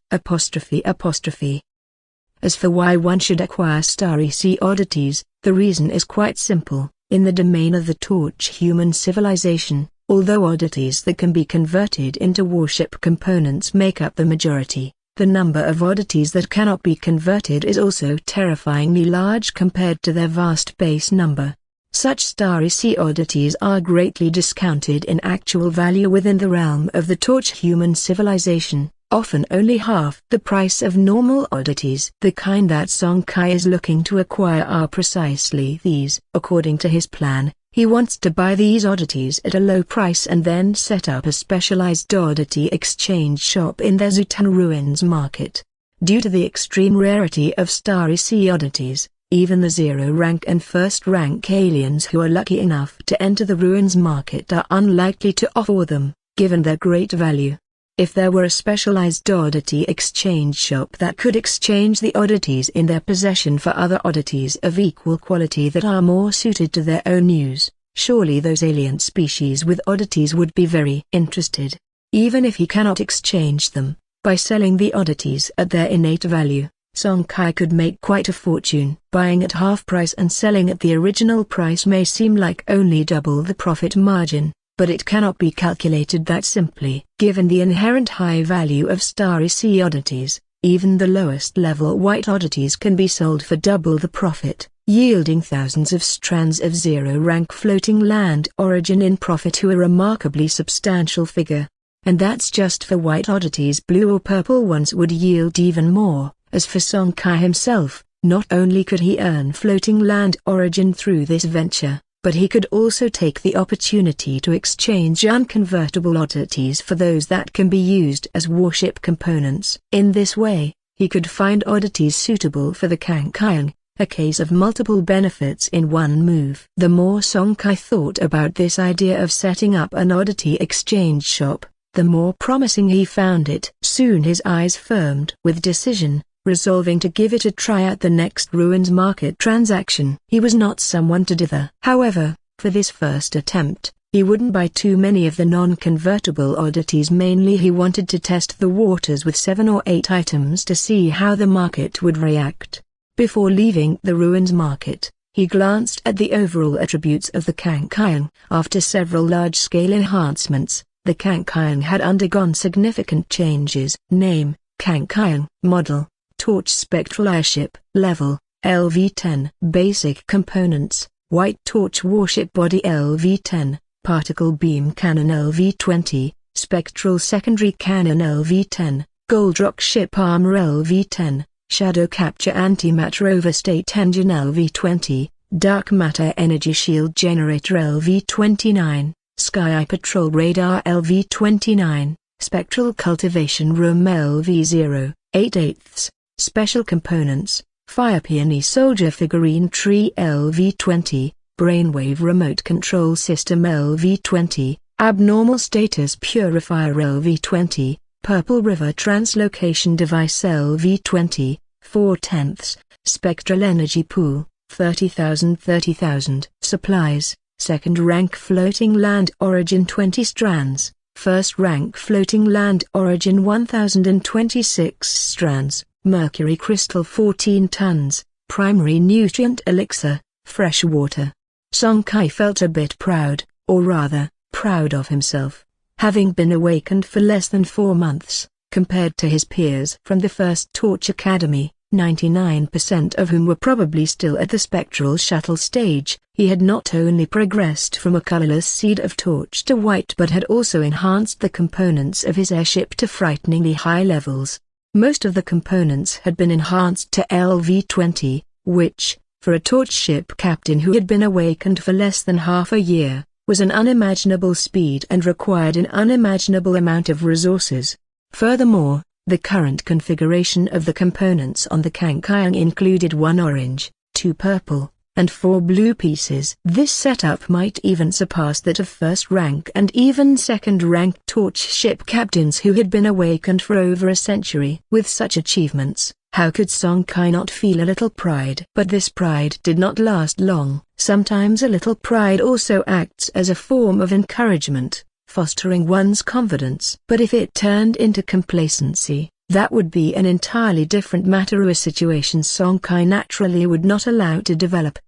Speaker 1: As for why one should acquire Starry Sea oddities, the reason is quite simple. In the domain of the Torch human civilization, although oddities that can be converted into warship components make up the majority, the number of oddities that cannot be converted is also terrifyingly large compared to their vast base number. Such Starry Sea oddities are greatly discounted in actual value within the realm of the Torch human civilization, often only half the price of normal oddities. The kind that Song Kai is looking to acquire are precisely these. According to his plan, he wants to buy these oddities at a low price and then set up a specialized oddity exchange shop in their Zutan Ruins market. Due to the extreme rarity of Starry Sea oddities, even the zero-rank and first-rank aliens who are lucky enough to enter the ruins market are unlikely to offer them, given their great value. If there were a specialized oddity exchange shop that could exchange the oddities in their possession for other oddities of equal quality that are more suited to their own use, surely those alien species with oddities would be very interested. Even if he cannot exchange them, by selling the oddities at their innate value, Song Kai could make quite a fortune. Buying at half price and selling at the original price may seem like only double the profit margin, but it cannot be calculated that simply. Given the inherent high value of Starry Sea oddities, even the lowest level white oddities can be sold for double the profit, yielding thousands of strands of zero-rank floating land origin in profit to a remarkably substantial figure. And that's just for white oddities. Blue or purple ones would yield even more. As for Song Kai himself, not only could he earn floating land origin through this venture, but he could also take the opportunity to exchange unconvertible oddities for those that can be used as warship components. In this way, he could find oddities suitable for the Kangkayang, a case of multiple benefits in one move. The more Song Kai thought about this idea of setting up an oddity exchange shop, the more promising he found it. Soon his eyes firmed with decision, resolving to give it a try at the next Ruins Market transaction. He was not someone to dither. However, for this first attempt, he wouldn't buy too many of the non-convertible oddities. Mainly he wanted to test the waters with 7 or 8 items to see how the market would react. Before leaving the Ruins Market, he glanced at the overall attributes of the Kangkayang. After several large-scale enhancements, the Kangkayang had undergone significant changes. Name: Kangkayang. Model: Torch Spectral Airship. Level: LV-10. Basic components: White Torch Warship Body LV-10, Particle Beam Cannon LV-20, Spectral Secondary Cannon LV-10, Gold Rock Ship Armor LV-10, Shadow Capture Antimatter Overstate Engine LV-20, Dark Matter Energy Shield Generator LV-29, Sky Eye Patrol Radar LV-29, Spectral Cultivation Room LV-0, 8/8, Special Components: Fire Peony Soldier Figurine Tree LV-20, Brainwave Remote Control System LV-20, Abnormal Status Purifier LV-20, Purple River Translocation Device LV-20, 4/10, Spectral Energy Pool, 30,000. Supplies: Second Rank Floating Land Origin 20 strands, First Rank Floating Land Origin 1026 strands, Mercury Crystal 14 tons, Primary Nutrient Elixir, Fresh Water. Song Kai felt a bit proud, or rather, proud of himself. Having been awakened for less than 4 months, compared to his peers from the first Torch Academy, 99% of whom were probably still at the spectral shuttle stage, he had not only progressed from a colorless seed of torch to white but had also enhanced the components of his airship to frighteningly high levels. Most of the components had been enhanced to LV-20, which, for a torch ship captain who had been awakened for less than half a year, was an unimaginable speed and required an unimaginable amount of resources. Furthermore, the current configuration of the components on the Kangkayang included 1 orange, 2 purple, and 4 blue pieces. This setup might even surpass that of first-rank and even second-rank torch ship captains who had been awakened for over a century. With such achievements, how could Song Kai not feel a little pride? But this pride did not last long. Sometimes a little pride also acts as a form of encouragement, fostering one's confidence. But if it turned into complacency, that would be an entirely different matter, a situation Song Kai naturally would not allow to develop.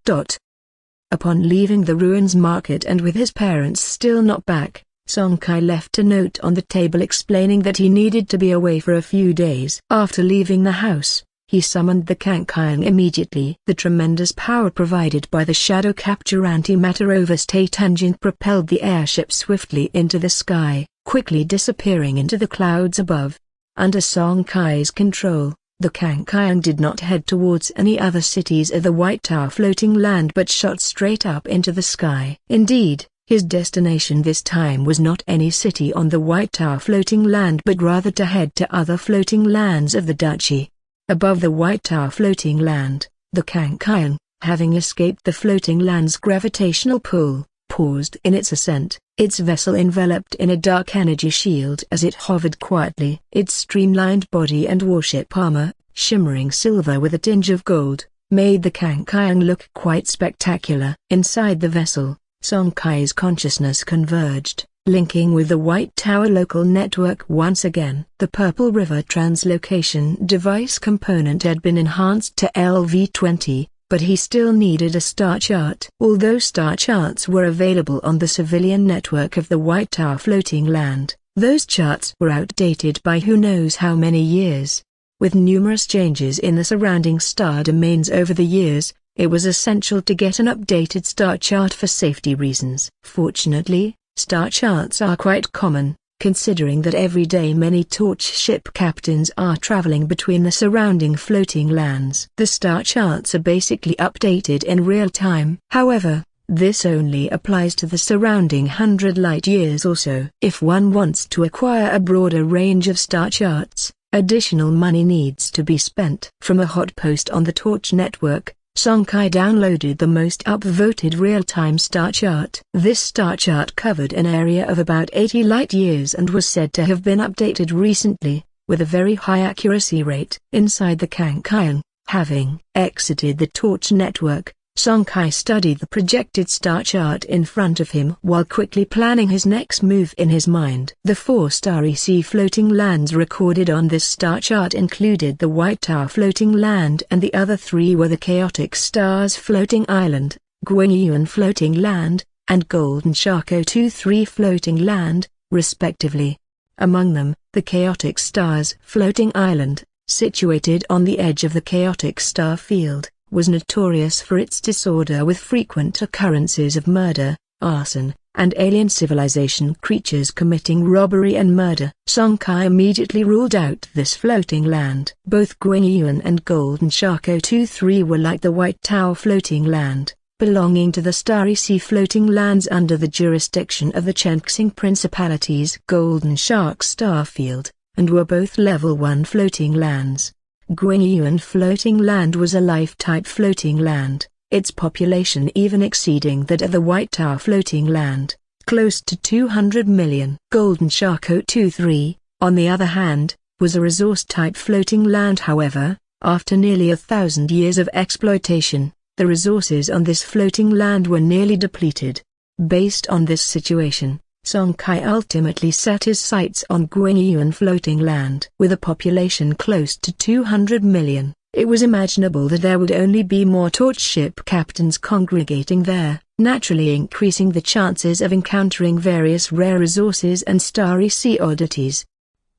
Speaker 1: Upon leaving the Ruins Market and with his parents still not back, Song Kai left a note on the table explaining that he needed to be away for a few days. After leaving the house, he summoned the Kangkayang immediately. The tremendous power provided by the Shadow Capture Antimatter Overstate Engine propelled the airship swiftly into the sky, quickly disappearing into the clouds above. Under Song Kai's control, the Kangkayang did not head towards any other cities of the White Tower floating land but shot straight up into the sky. Indeed, his destination this time was not any city on the White Tower floating land but rather to head to other floating lands of the duchy. Above the White Tower floating land, the Kangkayang, having escaped the floating land's gravitational pull, paused in its ascent, its vessel enveloped in a dark energy shield as it hovered quietly. Its streamlined body and warship armor, shimmering silver with a tinge of gold, made the Kangkayang look quite spectacular. Inside the vessel, Song Kai's consciousness converged, linking with the White Tower local network once again. The Purple River Translocation Device component had been enhanced to LV-20, but he still needed a star chart. Although star charts were available on the civilian network of the White Tower floating land, those charts were outdated by who knows how many years. With numerous changes in the surrounding star domains over the years, it was essential to get an updated star chart for safety reasons. Fortunately, star charts are quite common, considering that every day many torch ship captains are traveling between the surrounding floating lands. The star charts are basically updated in real time. However, this only applies to the surrounding 100 light years or so. If one wants to acquire a broader range of star charts, additional money needs to be spent. From a hot post on the Torch network, Song Kai downloaded the most upvoted real-time star chart. This star chart covered an area of about 80 light-years and was said to have been updated recently, with a very high accuracy rate. Inside the Kangkayang, having exited the torch network, Song Kai studied the projected star chart in front of him while quickly planning his next move in his mind. The 4 starry sea floating lands recorded on this star chart included the White Tower floating land, and the other 3 were the Chaotic Stars floating island, Guangyuan floating land, and Golden Shark 023 floating land, respectively. Among them, the Chaotic Stars floating island, situated on the edge of the chaotic star field, was notorious for its disorder with frequent occurrences of murder, arson, and alien civilization creatures committing robbery and murder. Song Kai immediately ruled out this floating land. Both Guangyuan and Golden Shark 023 were like the White Tower floating land, belonging to the Starry Sea floating lands under the jurisdiction of the Chenxing Principality's Golden Shark star field, and were both level 1 floating lands. Guangyuan floating land was a life-type floating land, its population even exceeding that of the White Tower floating land, close to 200 million. Golden Shark 023, on the other hand, was a resource-type floating land. However, after nearly 1,000 years of exploitation, the resources on this floating land were nearly depleted. Based on this situation, Song Kai ultimately set his sights on Guangyuan floating land. With a population close to 200 million, it was imaginable that there would only be more torch ship captains congregating there, naturally increasing the chances of encountering various rare resources and starry sea oddities.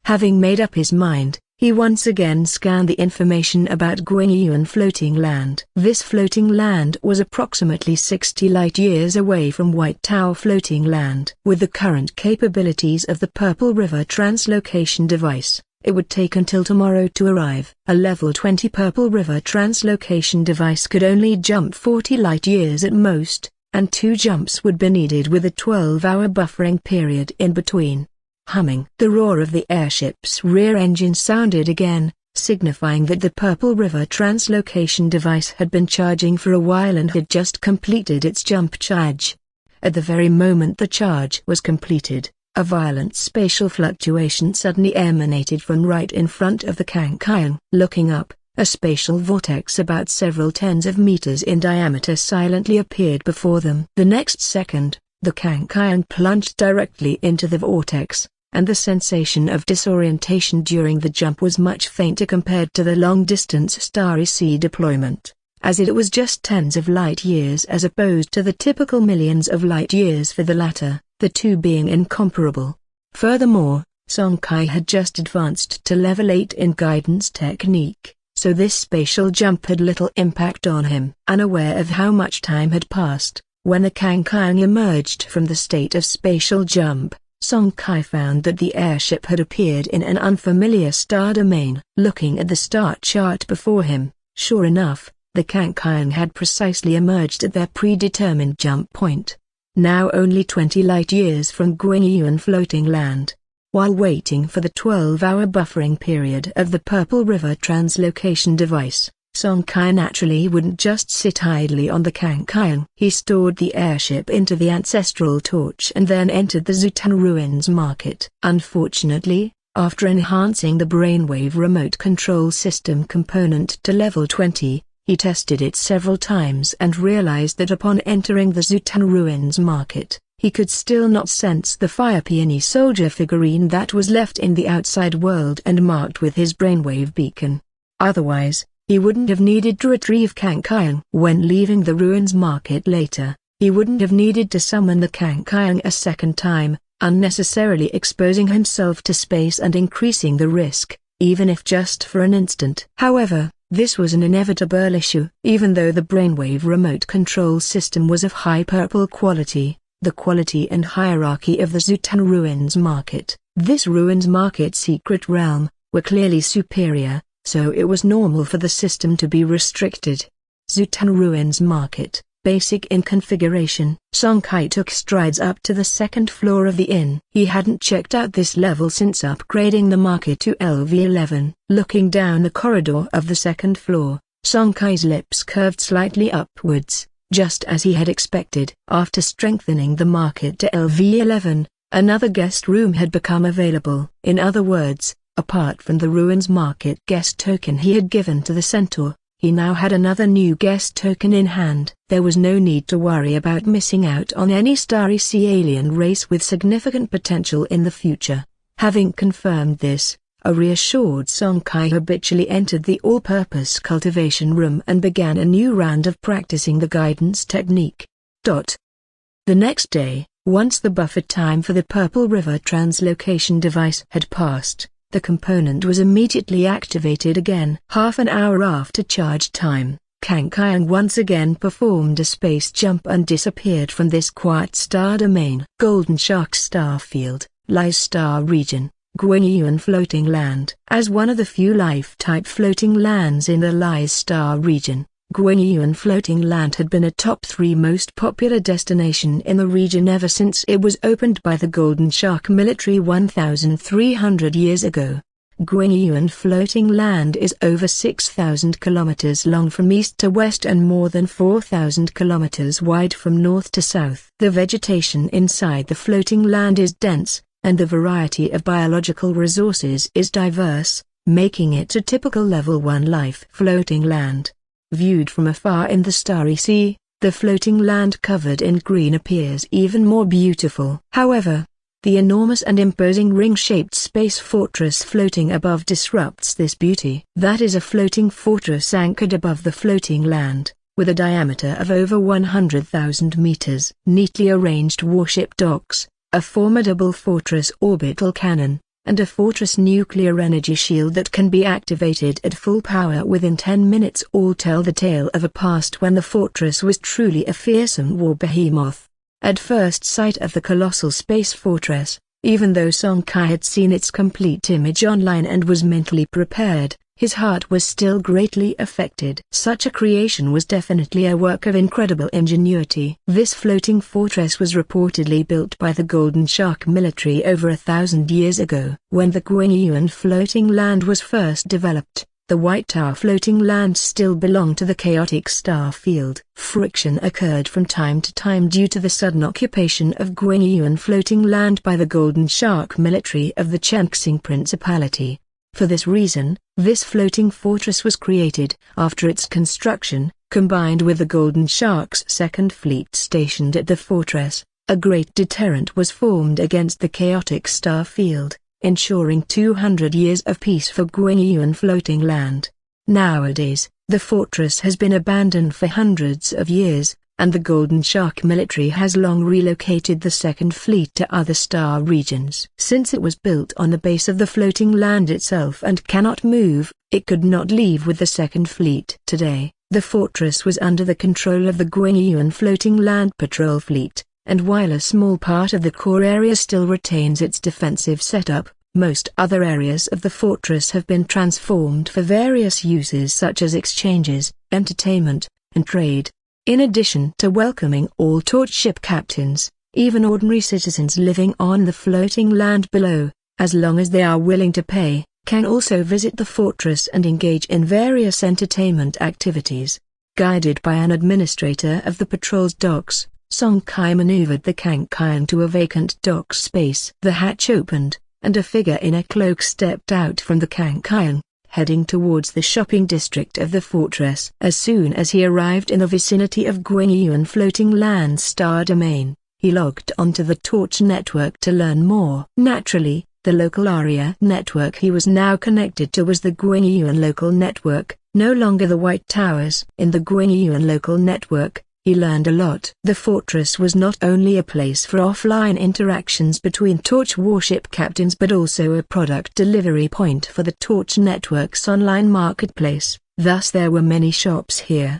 Speaker 1: Having made up his mind, he once again scanned the information about Guangyuan floating land. This floating land was approximately 60 light-years away from White Tower floating land. With the current capabilities of the Purple River translocation device, it would take until tomorrow to arrive. A level 20 Purple River translocation device could only jump 40 light-years at most, and 2 jumps would be needed with a 12-hour buffering period in between. Humming. The roar of the airship's rear engine sounded again, signifying that the Purple River translocation device had been charging for a while and had just completed its jump charge. At the very moment the charge was completed, a violent spatial fluctuation suddenly emanated from right in front of the Kangkayang. Looking up, a spatial vortex about several tens of meters in diameter silently appeared before them. The next second, the Kangkayang plunged directly into the vortex, and the sensation of disorientation during the jump was much fainter compared to the long-distance Starry Sea deployment, as it was just tens of light-years as opposed to the typical millions of light-years for the latter, the two being incomparable. Furthermore, Song Kai had just advanced to level 8 in guidance technique, so this spatial jump had little impact on him. Unaware of how much time had passed, when the Kangkayang emerged from the state of spatial jump, Song Kai found that the airship had appeared in an unfamiliar star domain. Looking at the star chart before him, sure enough, the Kangkayang had precisely emerged at their predetermined jump point, now only 20 light-years from Guangyuan floating land. While waiting for the 12-hour buffering period of the Purple River translocation device, Song Kai naturally wouldn't just sit idly on the Kangkayang. He stored the airship into the ancestral torch and then entered the Zutan Ruins market. Unfortunately, after enhancing the brainwave remote control system component to level 20, he tested it several times and realized that upon entering the Zutan Ruins market, he could still not sense the Fire Peony soldier figurine that was left in the outside world and marked with his brainwave beacon. Otherwise, he wouldn't have needed to retrieve Kangkayang. When leaving the ruins market later, he wouldn't have needed to summon the Kangkayang a second time, unnecessarily exposing himself to space and increasing the risk, even if just for an instant. However, this was an inevitable issue. Even though the brainwave remote control system was of high purple quality, the quality and hierarchy of the Zutan Ruins market, this ruins market secret realm, were clearly superior, so it was normal for the system to be restricted. Zutan Ruins market, basic in configuration. Song Kai took strides up to the second floor of the inn. He hadn't checked out this level since upgrading the market to LV11. Looking down the corridor of the second floor, Song Kai's lips curved slightly upwards, just as he had expected. After strengthening the market to LV11, another guest room had become available. In other words, apart from the ruins market guest token he had given to the centaur, he now had another new guest token in hand. There was no need to worry about missing out on any starry sea alien race with significant potential in the future. Having confirmed this, a reassured Song Kai habitually entered the all-purpose cultivation room and began a new round of practicing the guidance technique. The next day, once the buffer time for the Purple River translocation device had passed, the component was immediately activated again. Half an hour after charge time, Kang Kyung once again performed a space jump and disappeared from this quiet star domain. Golden Shark Star Field, Lies Star Region, Guangyuan Floating Land. As one of the few life-type floating lands in the Lies Star Region, Guangyuan Floating Land had been a top 3 most popular destination in the region ever since it was opened by the Golden Shark military 1,300 years ago. Guangyuan Floating Land is over 6,000 kilometers long from east to west and more than 4,000 kilometers wide from north to south. The vegetation inside the floating land is dense, and the variety of biological resources is diverse, making it a typical Level 1 life floating land. Viewed from afar in the starry sea, the floating land covered in green appears even more beautiful. However, the enormous and imposing ring-shaped space fortress floating above disrupts this beauty. That is a floating fortress anchored above the floating land, with a diameter of over 100,000 meters. Neatly arranged warship docks, a formidable fortress orbital cannon, and a fortress nuclear energy shield that can be activated at full power within 10 minutes all tell the tale of a past when the fortress was truly a fearsome war behemoth. At first sight of the colossal space fortress, even though Song Kai had seen its complete image online and was mentally prepared, his heart was still greatly affected. Such a creation was definitely a work of incredible ingenuity. This floating fortress was reportedly built by the Golden Shark military over 1,000 years ago. When the Guangyuan floating land was first developed, the White Tower floating land still belonged to the chaotic star field. Friction occurred from time to time due to the sudden occupation of Guangyuan floating land by the Golden Shark military of the Chenxing Principality. For this reason, this floating fortress was created. After its construction, combined with the Golden Shark's second fleet stationed at the fortress, a great deterrent was formed against the chaotic star field, ensuring 200 years of peace for Guangyuan floating land. Nowadays, the fortress has been abandoned for hundreds of years, and the Golden Shark military has long relocated the second fleet to other star regions. Since it was built on the base of the floating land itself and cannot move, it could not leave with the second fleet. Today, the fortress was under the control of the Guangyuan floating land patrol fleet, and while a small part of the core area still retains its defensive setup, most other areas of the fortress have been transformed for various uses such as exchanges, entertainment, and trade. In addition to welcoming all torch ship captains, even ordinary citizens living on the floating land below, as long as they are willing to pay, can also visit the fortress and engage in various entertainment activities. Guided by an administrator of the patrol's docks, Song Kai maneuvered the Kang Kyung to a vacant dock space. The hatch opened, and a figure in a cloak stepped out from the Kang Kyung, heading towards the shopping district of the fortress. As soon as he arrived in the vicinity of Guangyuan floating land star domain, he logged onto the Torch network to learn more. Naturally, the local ARIA network he was now connected to was the Guangyuan local network, no longer the White Towers. In the Guangyuan local network, he learned a lot. The fortress was not only a place for offline interactions between Torch warship captains but also a product delivery point for the Torch network's online marketplace, thus there were many shops here.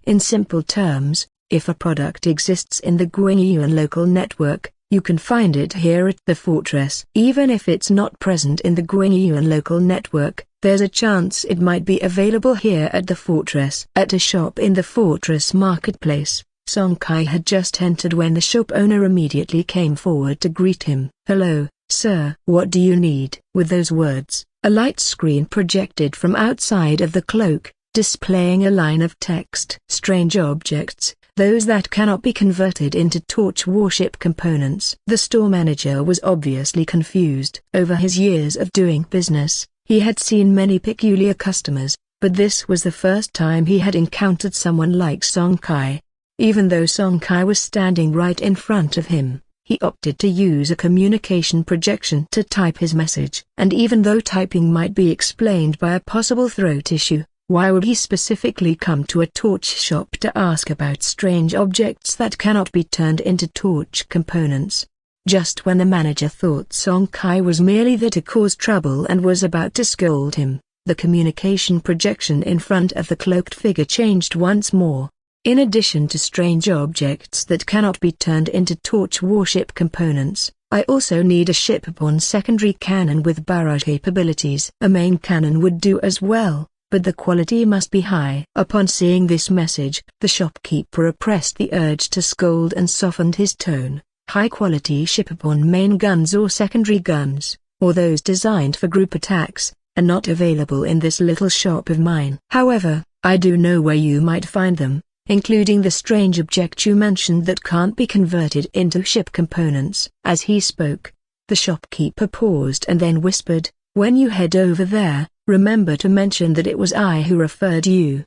Speaker 1: In simple terms, if a product exists in the Guangyuan local network, you can find it here at the fortress. Even if it's not present in the Guangyuan local network, there's a chance it might be available here at the fortress. At a shop in the fortress marketplace, Song Kai had just entered when the shop owner immediately came forward to greet him. "Hello, sir. What do you need?" With those words, a light screen projected from outside of the cloak, displaying a line of text. Strange objects, those that cannot be converted into torch warship components. The store manager was obviously confused. Over his years of doing business, he had seen many peculiar customers, but this was the first time he had encountered someone like Song Kai. Even though Song Kai was standing right in front of him, he opted to use a communication projection to type his message. And even though typing might be explained by a possible throat issue, why would he specifically come to a torch shop to ask about strange objects that cannot be turned into torch components? Just when the manager thought Song Kai was merely there to cause trouble and was about to scold him, the communication projection in front of the cloaked figure changed once more. In addition to strange objects that cannot be turned into torch warship components, I also need a shipborne secondary cannon with barrage capabilities. A main cannon would do as well, but the quality must be high. Upon seeing this message, the shopkeeper repressed the urge to scold and softened his tone. High-quality shipborne main guns or secondary guns, or those designed for group attacks, are not available in this little shop of mine. However, I do know where you might find them, including the strange object you mentioned that can't be converted into ship components. As he spoke, the shopkeeper paused and then whispered, "When you head over there, remember to mention that it was I who referred you."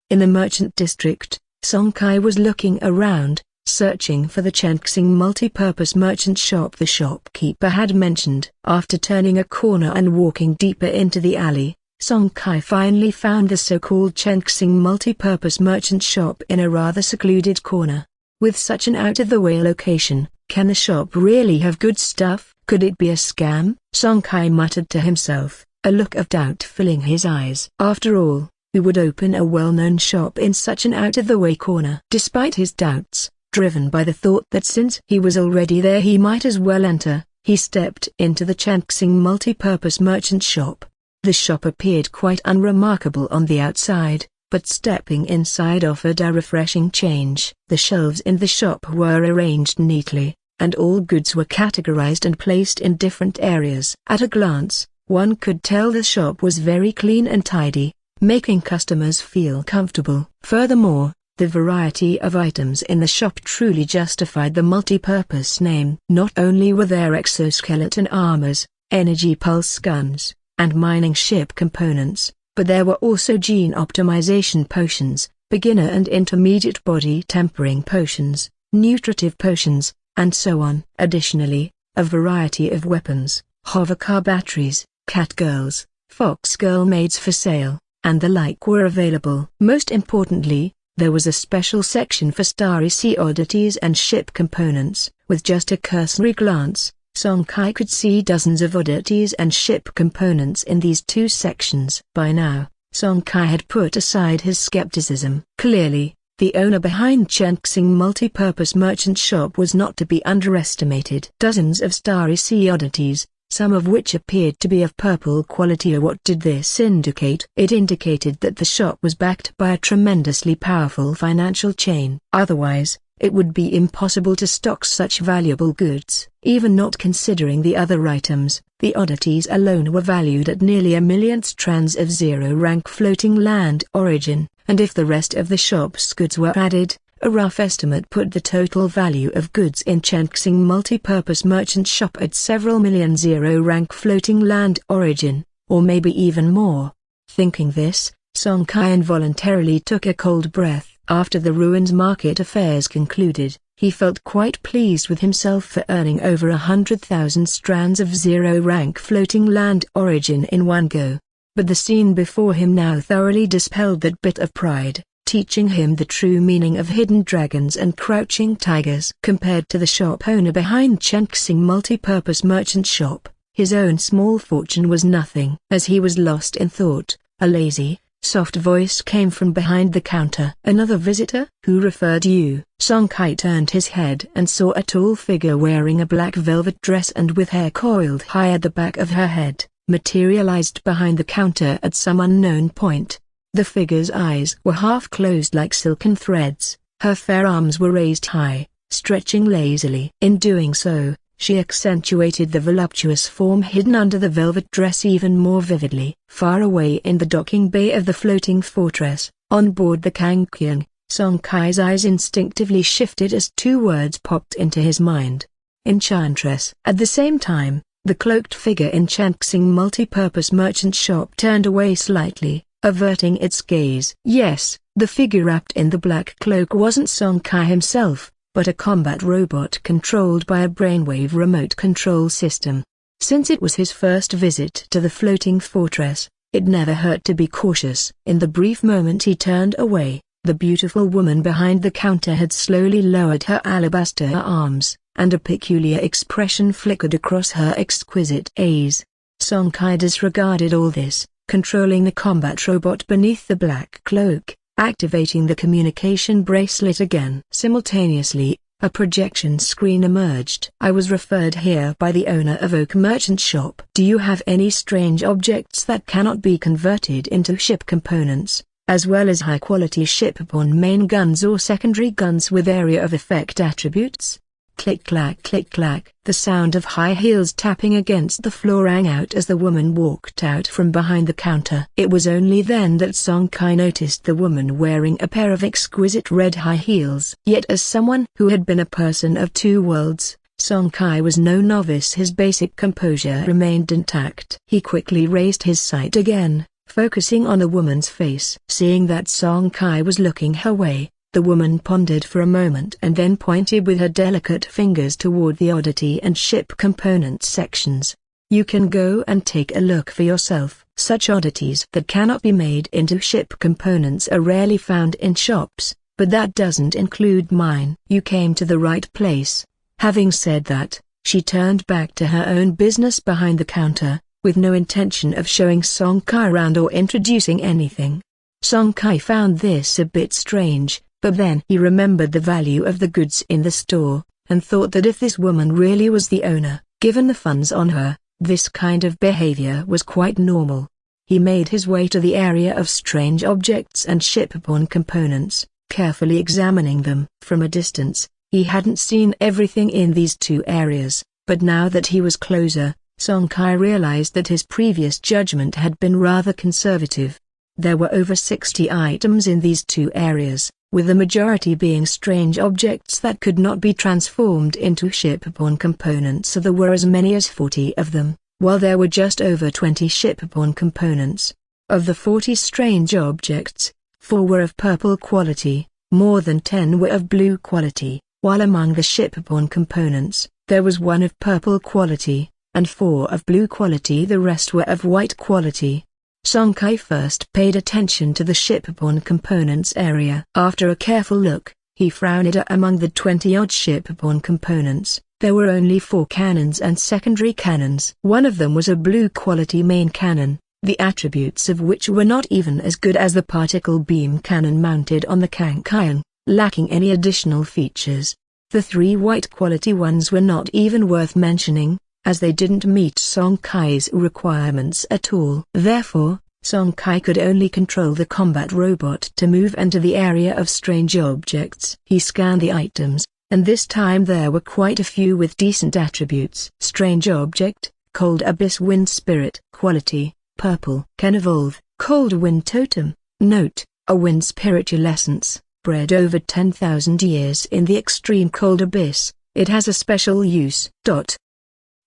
Speaker 1: In the merchant district, Song Kai was looking around, searching for the Chenxing multi-purpose merchant shop the shopkeeper had mentioned. After turning a corner and walking deeper into the alley, Song Kai finally found the so-called Chenxing multi-purpose merchant shop in a rather secluded corner. With such an out-of-the-way location, can the shop really have good stuff? Could it be a scam? Song Kai muttered to himself, a look of doubt filling his eyes. After all, who would open a well-known shop in such an out-of-the-way corner? Despite his doubts, driven by the thought that since he was already there he might as well enter, he stepped into the Chenxing multi-purpose merchant shop. The shop appeared quite unremarkable on the outside, but stepping inside offered a refreshing change. The shelves in the shop were arranged neatly, and all goods were categorized and placed in different areas. At a glance, one could tell the shop was very clean and tidy, making customers feel comfortable. Furthermore, the variety of items in the shop truly justified the multi-purpose name. Not only were there exoskeleton armors, energy pulse guns, and mining ship components, but there were also gene optimization potions, beginner and intermediate body tempering potions, nutritive potions, and so on. Additionally, a variety of weapons, hovercar batteries, cat girls, fox girl maids for sale, and the like were available. Most importantly, there was a special section for Starry Sea oddities and ship components. With just a cursory glance, Song Kai could see dozens of oddities and ship components in these two sections. By now, Song Kai had put aside his skepticism. Clearly, the owner behind Chenxing multi-purpose merchant shop was not to be underestimated. Dozens of Starry Sea oddities, some of which appeared to be of purple quality. What did this indicate? It indicated that the shop was backed by a tremendously powerful financial chain. Otherwise, it would be impossible to stock such valuable goods. Even not considering the other items, the oddities alone were valued at nearly 1 million strands of zero-rank floating land origin, and if the rest of the shop's goods were added, a rough estimate put the total value of goods in Chenxing multi-purpose merchant shop at several million zero-rank floating land origin, or maybe even more. Thinking this, Song Kai involuntarily took a cold breath. After the ruins market affairs concluded, he felt quite pleased with himself for earning over 100,000 strands of zero-rank floating land origin in one go. But the scene before him now thoroughly dispelled that bit of pride, teaching him the true meaning of hidden dragons and crouching tigers. Compared to the shop owner behind Chenxing multi-purpose merchant shop, his own small fortune was nothing. As he was lost in thought, a lazy, soft voice came from behind the counter. "Another visitor? Who referred you?" Song Kai turned his head and saw a tall figure wearing a black velvet dress and with hair coiled high at the back of her head, materialized behind the counter at some unknown point. The figure's eyes were half closed like silken threads, her fair arms were raised high, stretching lazily. In doing so, she accentuated the voluptuous form hidden under the velvet dress even more vividly. Far away in the docking bay of the floating fortress, on board the Kangkyung, Song Kai's eyes instinctively shifted as two words popped into his mind. Enchantress. At the same time, the cloaked figure in Chanxing multi-purpose merchant shop turned away slightly, averting its gaze. Yes, the figure wrapped in the black cloak wasn't Song Kai himself, but a combat robot controlled by a brainwave remote control system. Since it was his first visit to the floating fortress, it never hurt to be cautious. In the brief moment he turned away, the beautiful woman behind the counter had slowly lowered her alabaster arms, and a peculiar expression flickered across her exquisite gaze. Song Kai disregarded all this, controlling the combat robot beneath the black cloak, activating the communication bracelet again. Simultaneously, a projection screen emerged. I was referred here by the owner of Oak Merchant Shop. Do you have any strange objects that cannot be converted into ship components, as well as high-quality ship-borne main guns or secondary guns with area of effect attributes? Click-clack click-clack. The sound of high heels tapping against the floor rang out as the woman walked out from behind the counter. It was only then that Song Kai noticed the woman wearing a pair of exquisite red high heels. Yet as someone who had been a person of two worlds, Song Kai was no novice. His basic composure remained intact. He quickly raised his sight again, focusing on the woman's face. Seeing that Song Kai was looking her way, the woman pondered for a moment and then pointed with her delicate fingers toward the oddity and ship components sections. You can go and take a look for yourself. Such oddities that cannot be made into ship components are rarely found in shops, but that doesn't include mine. You came to the right place. Having said that, she turned back to her own business behind the counter, with no intention of showing Song Kai around or introducing anything. Song Kai found this a bit strange. But then he remembered the value of the goods in the store, and thought that if this woman really was the owner, given the funds on her, this kind of behavior was quite normal. He made his way to the area of strange objects and ship-borne components, carefully examining them. From a distance, he hadn't seen everything in these two areas, but now that he was closer, Song Kai realized that his previous judgment had been rather conservative. There were over 60 items in these two areas, with the majority being strange objects that could not be transformed into ship-borne components. So there were as many as 40 of them, while there were just over 20 ship-borne components. Of the 40 strange objects, 4 were of purple quality, more than 10 were of blue quality, while among the ship-borne components, there was 1 of purple quality, and 4 of blue quality. The rest were of white quality. Song Kai first paid attention to the ship-borne components area. After a careful look, he frowned at among the 20-odd ship-borne components, there were only 4 cannons and secondary cannons. One of them was a blue-quality main cannon, the attributes of which were not even as good as the particle beam cannon mounted on the Kangkyung, lacking any additional features. The 3 white-quality ones were not even worth mentioning, as they didn't meet Song Kai's requirements at all. Therefore, Song Kai could only control the combat robot to move into the area of strange objects. He scanned the items, and this time there were quite a few with decent attributes. Strange object, Cold Abyss Wind Spirit. Quality, purple. Can evolve, Cold Wind Totem. Note, a wind spiritual essence, bred over 10,000 years in the extreme cold abyss. It has a special use.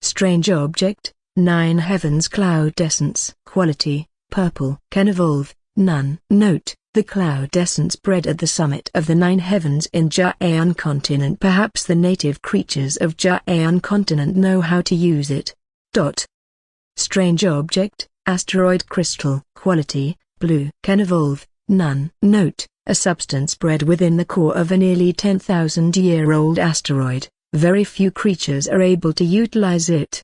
Speaker 1: Strange object, 9 Heavens Cloud Essence. Quality, purple. Can evolve, none. Note, the cloud essence bred at the summit of the 9 heavens in Ja'an continent. Perhaps the native creatures of Ja'an continent know how to use it. Strange object, asteroid crystal. Quality, blue. Can evolve, none. Note, a substance bred within the core of a nearly 10,000-year-old asteroid. Very few creatures are able to utilize it.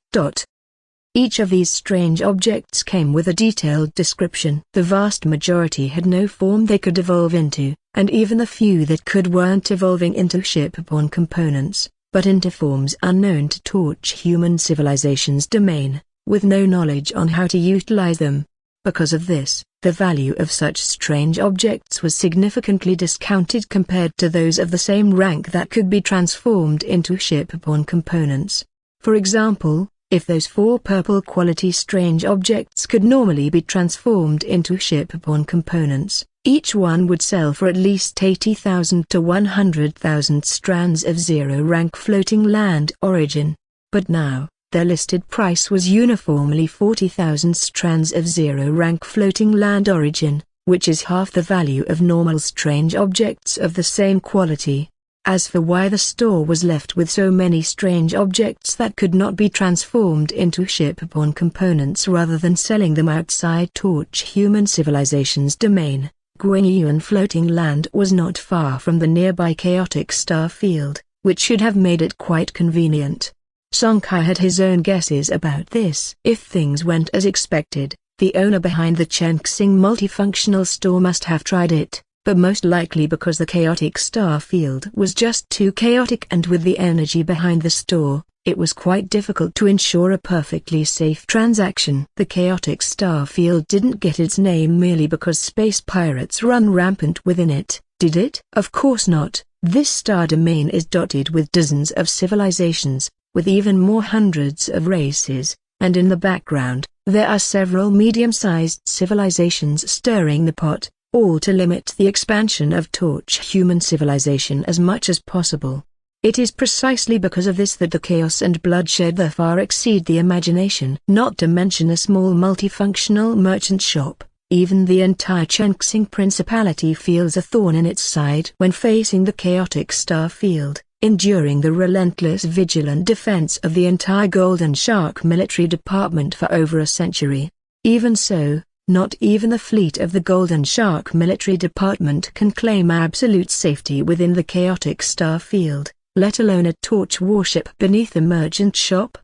Speaker 1: Each of these strange objects came with a detailed description. The vast majority had no form they could evolve into, and even the few that could weren't evolving into ship-borne components, but into forms unknown to Torch human civilization's domain, with no knowledge on how to utilize them. Because of this, the value of such strange objects was significantly discounted compared to those of the same rank that could be transformed into ship-borne components. For example, if those 4 purple quality strange objects could normally be transformed into shipborne components, each one would sell for at least 80,000 to 100,000 strands of 0-rank floating land origin. But now, their listed price was uniformly 40,000 strands of 0-rank floating land origin, which is half the value of normal strange objects of the same quality. As for why the store was left with so many strange objects that could not be transformed into shipborne components rather than selling them outside Torch human civilization's domain, Guinyuan floating land was not far from the nearby chaotic star field, which should have made it quite convenient. Song Kai had his own guesses about this. If things went as expected, the owner behind the Chengxing multifunctional store must have tried it, but most likely because the chaotic star field was just too chaotic, and with the energy behind the store, it was quite difficult to ensure a perfectly safe transaction. The chaotic star field didn't get its name merely because space pirates run rampant within it, did it? Of course not. This star domain is dotted with dozens of civilizations, with even more hundreds of races, and in the background, there are several medium-sized civilizations stirring the pot, all to limit the expansion of Torch human civilization as much as possible. It is precisely because of this that the chaos and bloodshed there far exceed the imagination. Not to mention a small multifunctional merchant shop, even the entire Chengxing Principality feels a thorn in its side when facing the chaotic star field, enduring the relentless vigilant defense of the entire Golden Shark military department for over a century. Even so, not even the fleet of the Golden Shark military department can claim absolute safety within the chaotic star field, let alone a Torch warship beneath a merchant shop.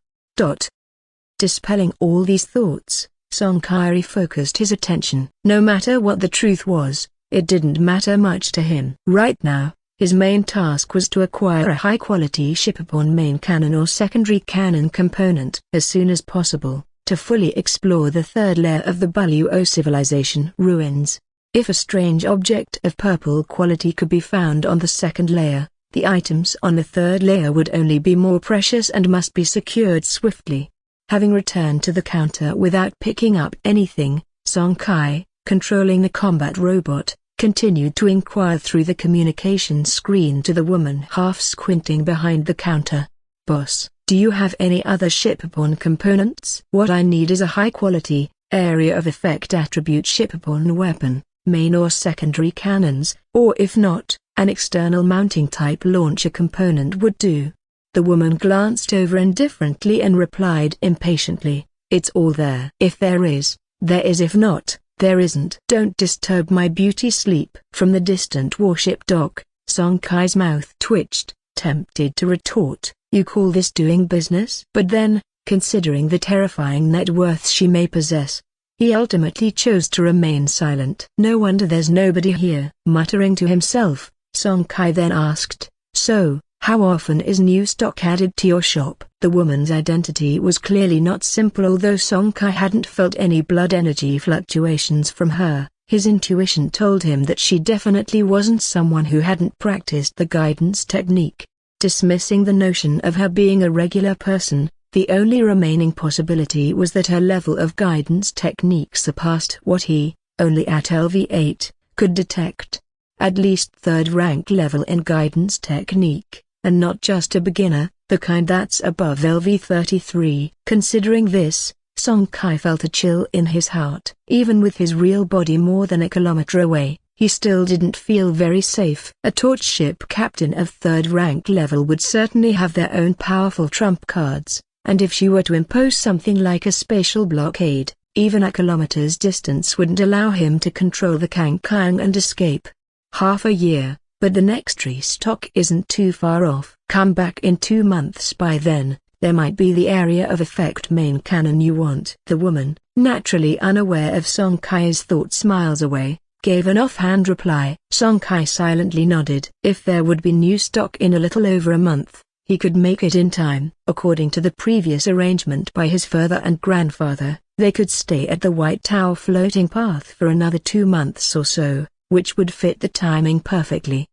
Speaker 1: Dispelling all these thoughts, Song Kai refocused his attention. No matter what the truth was, it didn't matter much to him. Right now, his main task was to acquire a high-quality shipborne main cannon or secondary cannon component as soon as possible, to fully explore the 3rd layer of the Buluo civilization ruins. If a strange object of purple quality could be found on the 2nd layer, the items on the 3rd layer would only be more precious and must be secured swiftly. Having returned to the counter without picking up anything, Song Kai, controlling the combat robot, continued to inquire through the communication screen to the woman half squinting behind the counter. "Boss, do you have any other shipborne components?" "What I need is a high-quality, area of effect attribute shipborne weapon, main or secondary cannons, or if not, an external mounting type launcher component would do." The woman glanced over indifferently and replied impatiently, "It's all there. If there is, there is. If not, there isn't." "Don't disturb my beauty sleep." From the distant warship dock, Song Kai's mouth twitched, tempted to retort, "You call this doing business?" But then, considering the terrifying net worth she may possess, he ultimately chose to remain silent. "No wonder there's nobody here." Muttering to himself, Song Kai then asked, "So, how often is new stock added to your shop?" The woman's identity was clearly not simple. Although Song Kai hadn't felt any blood energy fluctuations from her, his intuition told him that she definitely wasn't someone who hadn't practiced the guidance technique. Dismissing the notion of her being a regular person, the only remaining possibility was that her level of guidance technique surpassed what he, only at LV8, could detect. At least 3rd rank level in guidance technique, and not just a beginner, the kind that's above LV33. Considering this, Song Kai felt a chill in his heart. Even with his real body more than a kilometer away, he still didn't feel very safe. A torch ship captain of 3rd rank level would certainly have their own powerful trump cards, and if she were to impose something like a spatial blockade, even a kilometer's distance wouldn't allow him to control the Kangkang and escape. Half a year, but the next restock isn't too far off. Come back in 2 months. By then, there might be the area of effect main cannon you want. The woman, naturally unaware of Song Kai's thoughts miles away, gave an offhand reply. Song Kai silently nodded. If there would be new stock in a little over a month, he could make it in time. According to the previous arrangement by his father and grandfather, they could stay at the White Tower floating path for another 2 months or so, which would fit the timing perfectly.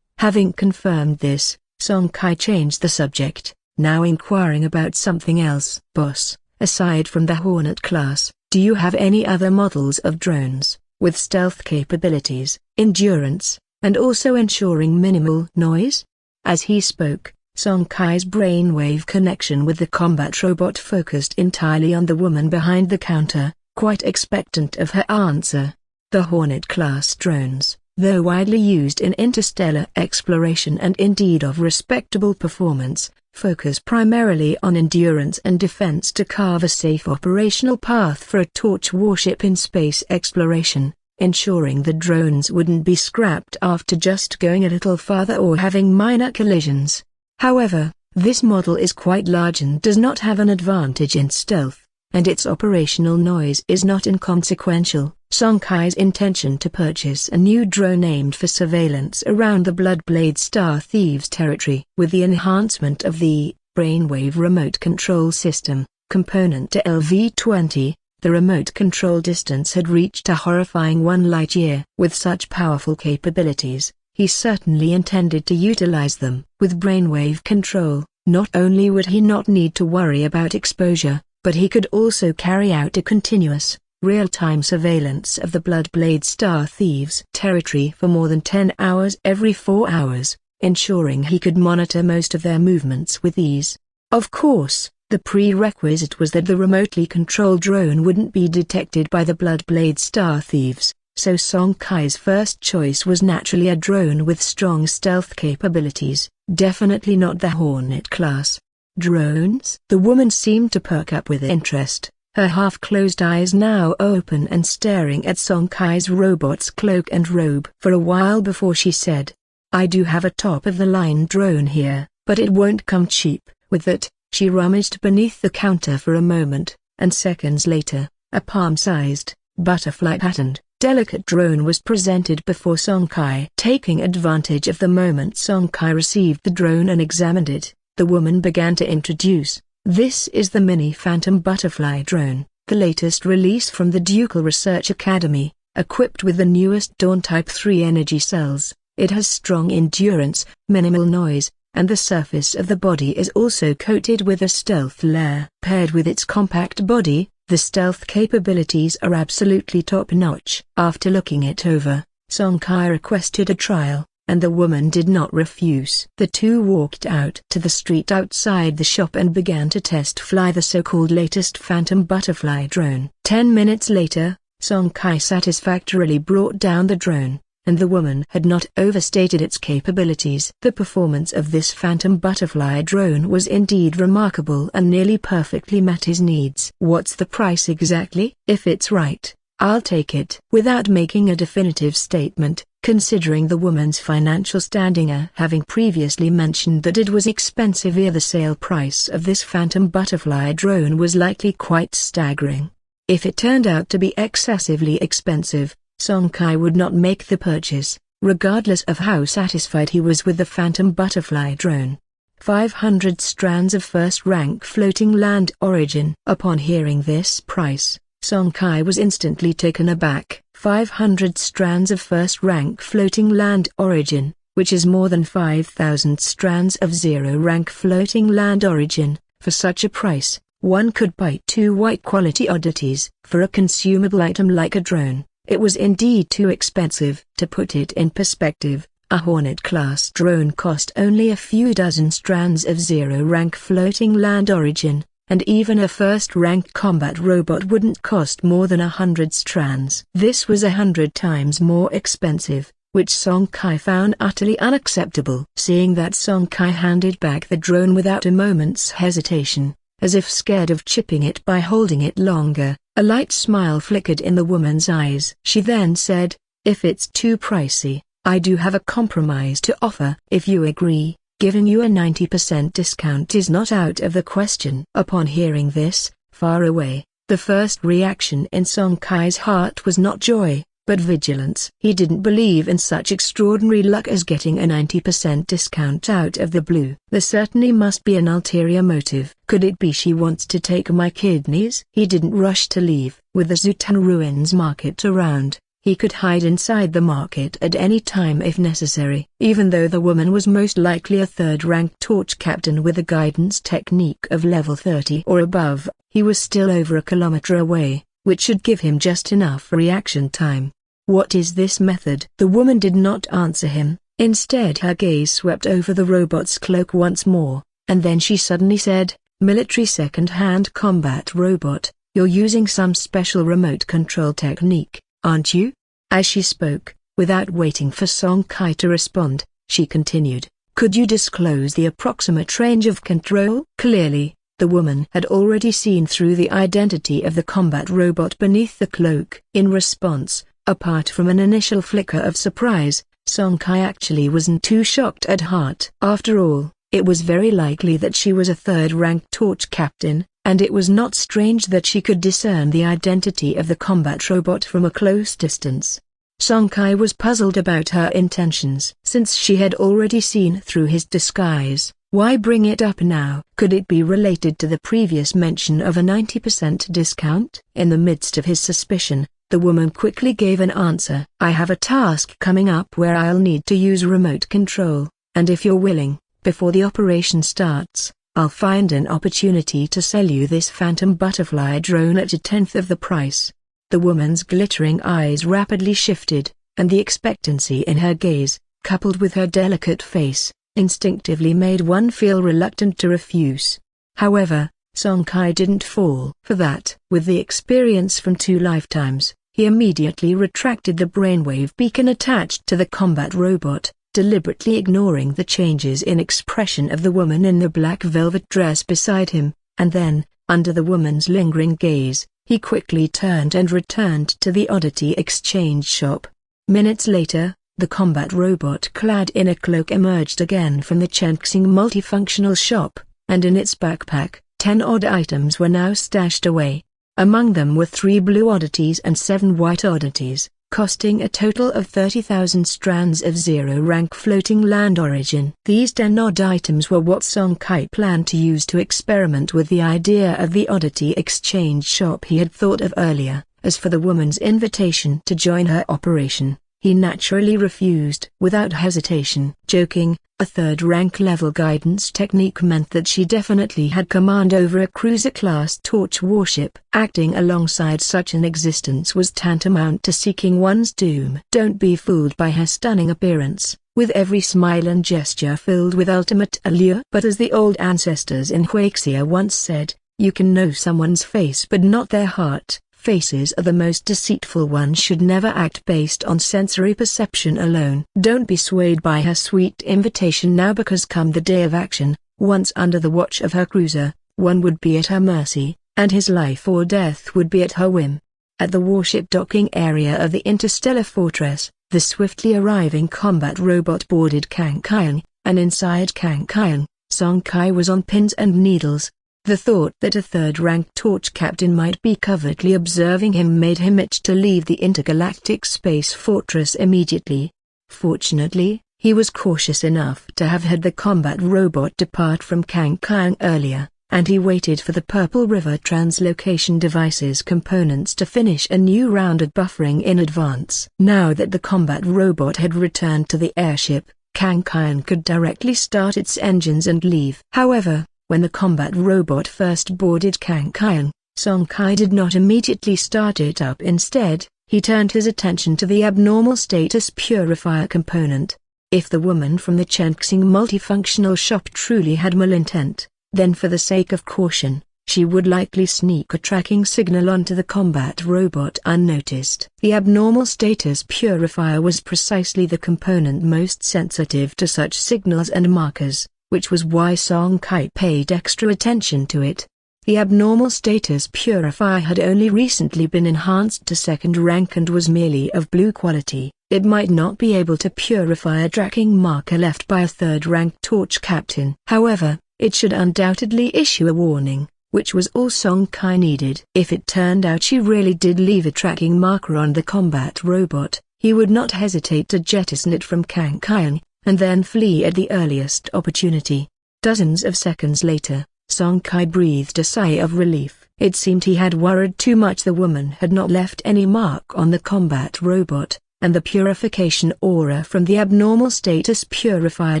Speaker 1: Having confirmed this, Song Kai changed the subject. now inquiring about something else. "Boss, aside from the Hornet class, do you have any other models of drones, with stealth capabilities, endurance, and also ensuring minimal noise?" As he spoke, Song Kai's brainwave connection with the combat robot focused entirely on the woman behind the counter, quite expectant of her answer. The Hornet-class drones, though widely used in interstellar exploration and indeed of respectable performance, focus primarily on endurance and defense to carve a safe operational path for a torch warship in space exploration, ensuring the drones wouldn't be scrapped after just going a little farther or having minor collisions. However, this model is quite large and does not have an advantage in stealth, and its operational noise is not inconsequential. Song Kai's intention to purchase a new drone aimed for surveillance around the Bloodblade Star Thieves territory. With the enhancement of the brainwave remote control system component to LV-20, the remote control distance had reached a horrifying 1 light-year. With such powerful capabilities, he certainly intended to utilize them. With brainwave control, not only would he not need to worry about exposure, but he could also carry out a continuous, real-time surveillance of the Bloodblade Star Thieves territory for more than 10 hours every 4 hours, ensuring he could monitor most of their movements with ease. Of course, the prerequisite was that the remotely controlled drone wouldn't be detected by the Bloodblade Star Thieves, so Song Kai's first choice was naturally a drone with strong stealth capabilities, definitely not the Hornet class. "Drones?" The woman seemed to perk up with interest, her half-closed eyes now open and staring at Song Kai's robot's cloak and robe for a while before she said, "I do have a top-of-the-line drone here, but it won't come cheap." With that, she rummaged beneath the counter for a moment, and seconds later, a palm-sized, butterfly-patterned, delicate drone was presented before Song Kai. Taking advantage of the moment Song Kai received the drone and examined it, the woman began to introduce, "This is the Mini Phantom Butterfly drone, the latest release from the Ducal Research Academy, equipped with the newest Dawn Type 3 energy cells. It has strong endurance, minimal noise, and the surface of the body is also coated with a stealth layer. Paired with its compact body, the stealth capabilities are absolutely top-notch." After looking it over, Song Kai requested a trial, and the woman did not refuse. The two walked out to the street outside the shop and began to test-fly the so-called latest Phantom Butterfly drone. 10 minutes later, Song Kai satisfactorily brought down the drone, and the woman had not overstated its capabilities. The performance of this Phantom Butterfly drone was indeed remarkable and nearly perfectly met his needs. "What's the price exactly?" "If it's right, I'll take it." Without making a definitive statement, considering the woman's financial standing, having previously mentioned that it was expensive, the sale price of this Phantom Butterfly drone was likely quite staggering. If it turned out to be excessively expensive, Song Kai would not make the purchase, regardless of how satisfied he was with the Phantom Butterfly drone. 500 strands of first-rank floating land origin. Upon hearing this price, Song Kai was instantly taken aback. 500 strands of first-rank floating land origin, which is more than 5,000 strands of zero-rank floating land origin. For such a price, one could buy 2 white-quality oddities. For a consumable item like a drone, it was indeed too expensive. To put it in perspective, a Hornet-class drone cost only a few dozen strands of zero-rank floating land origin, and even a first-rank combat robot wouldn't cost more than 100 strands. This was 100 times more expensive, which Song Kai found utterly unacceptable. Seeing that, Song Kai handed back the drone without a moment's hesitation, as if scared of chipping it by holding it longer. A light smile flickered in the woman's eyes. She then said, "If it's too pricey, I do have a compromise to offer. If you agree, giving you a 90% discount is not out of the question." Upon hearing this, far away, the first reaction in Song Kai's heart was not joy, but vigilance. He didn't believe in such extraordinary luck as getting a 90% discount out of the blue. There certainly must be an ulterior motive. Could it be she wants to take my kidneys? He didn't rush to leave. With the Zutan ruins market around, He could hide inside the market at any time if necessary. Even though the woman was most likely a third-rank torch captain with a guidance technique of level 30 or above, he was still over a kilometer away, which should give him just enough reaction time. What is this method? The woman did not answer him. Instead her gaze swept over the robot's cloak once more, and then she suddenly said, "Military second-hand combat robot, you're using some special remote control technique, aren't you?" As she spoke, without waiting for Song Kai to respond, she continued, "Could you disclose the approximate range of control?" Clearly, the woman had already seen through the identity of the combat robot beneath the cloak. In response, apart from an initial flicker of surprise, Song Kai actually wasn't too shocked at heart. After all, it was very likely that she was a third-rank torch captain, and it was not strange that she could discern the identity of the combat robot from a close distance. Song Kai was puzzled about her intentions. Since she had already seen through his disguise, why bring it up now? Could it be related to the previous mention of a 90% discount? In the midst of his suspicion, the woman quickly gave an answer. "I have a task coming up where I'll need to use remote control, and if you're willing, before the operation starts, I'll find an opportunity to sell you this phantom butterfly drone at a tenth of the price." The woman's glittering eyes rapidly shifted, and the expectancy in her gaze, coupled with her delicate face, instinctively made one feel reluctant to refuse. However, Song Kai didn't fall for that. With the experience from 2 lifetimes, he immediately retracted the brainwave beacon attached to the combat robot, deliberately ignoring the changes in expression of the woman in the black velvet dress beside him, and then, under the woman's lingering gaze, he quickly turned and returned to the oddity exchange shop. Minutes later, the combat robot clad in a cloak emerged again from the Chenxing multifunctional shop, and in its backpack, 10 odd items were now stashed away. Among them were 3 blue oddities and 7 white oddities, costing a total of 30,000 strands of zero-rank floating land origin. These 10 odd items were what Song Kai planned to use to experiment with the idea of the oddity exchange shop he had thought of earlier. As for the woman's invitation to join her operation, he naturally refused. Without hesitation, joking, a third-rank level guidance technique meant that she definitely had command over a cruiser-class torch warship. Acting alongside such an existence was tantamount to seeking one's doom. Don't be fooled by her stunning appearance, with every smile and gesture filled with ultimate allure. But as the old ancestors in Huaxia once said, you can know someone's face but not their heart. Faces are the most deceitful. One should never act based on sensory perception alone. Don't be swayed by her sweet invitation now, because come the day of action, once under the watch of her cruiser, one would be at her mercy, and his life or death would be at her whim. At the warship docking area of the interstellar fortress, the swiftly arriving combat robot boarded Kang Kyung, and inside Kang Kyung, Song Kai was on pins and needles. The thought that a third-rank torch captain might be covertly observing him made him itch to leave the intergalactic space fortress immediately. Fortunately, he was cautious enough to have had the combat robot depart from Kang Kyung earlier, and he waited for the Purple River translocation device's components to finish a new round of buffering in advance. Now that the combat robot had returned to the airship, Kang Kyung could directly start its engines and leave. However, when the combat robot first boarded Kang Kyung, Song Kai did not immediately start it up. Instead, he turned his attention to the abnormal status purifier component. If the woman from the Chenxing multifunctional shop truly had malintent, then for the sake of caution, she would likely sneak a tracking signal onto the combat robot unnoticed. The abnormal status purifier was precisely the component most sensitive to such signals and markers, which was why Song Kai paid extra attention to it. The abnormal status purifier had only recently been enhanced to second rank and was merely of blue quality. It might not be able to purify a tracking marker left by a third-rank torch captain. However, it should undoubtedly issue a warning, which was all Song Kai needed. If it turned out she really did leave a tracking marker on the combat robot, he would not hesitate to jettison it from Kang Kyung, and then flee at the earliest opportunity. Dozens of seconds later, Song Kai breathed a sigh of relief. It seemed he had worried too much. The woman had not left any mark on the combat robot, and the purification aura from the abnormal status purifier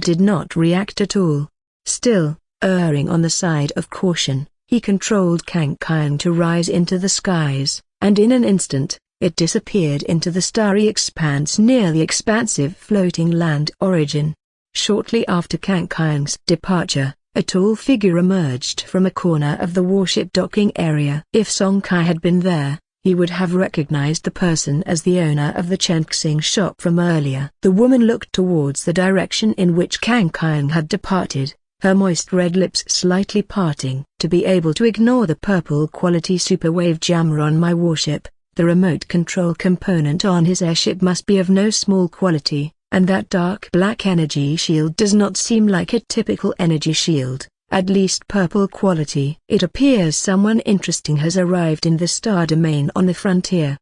Speaker 1: did not react at all. Still, erring on the side of caution, he controlled Kang Kyung to rise into the skies, and in an instant, it disappeared into the starry expanse near the expansive floating land origin. Shortly after Kang Kyung's departure, a tall figure emerged from a corner of the warship docking area. If Song Kai had been there, he would have recognized the person as the owner of the Chenxing shop from earlier. The woman looked towards the direction in which Kang Kyung had departed, her moist red lips slightly parting. To be able to ignore the purple quality superwave jammer on my warship, the remote control component on his airship must be of no small quality, and that dark black energy shield does not seem like a typical energy shield, at least purple quality. It appears someone interesting has arrived in the star domain on the frontier.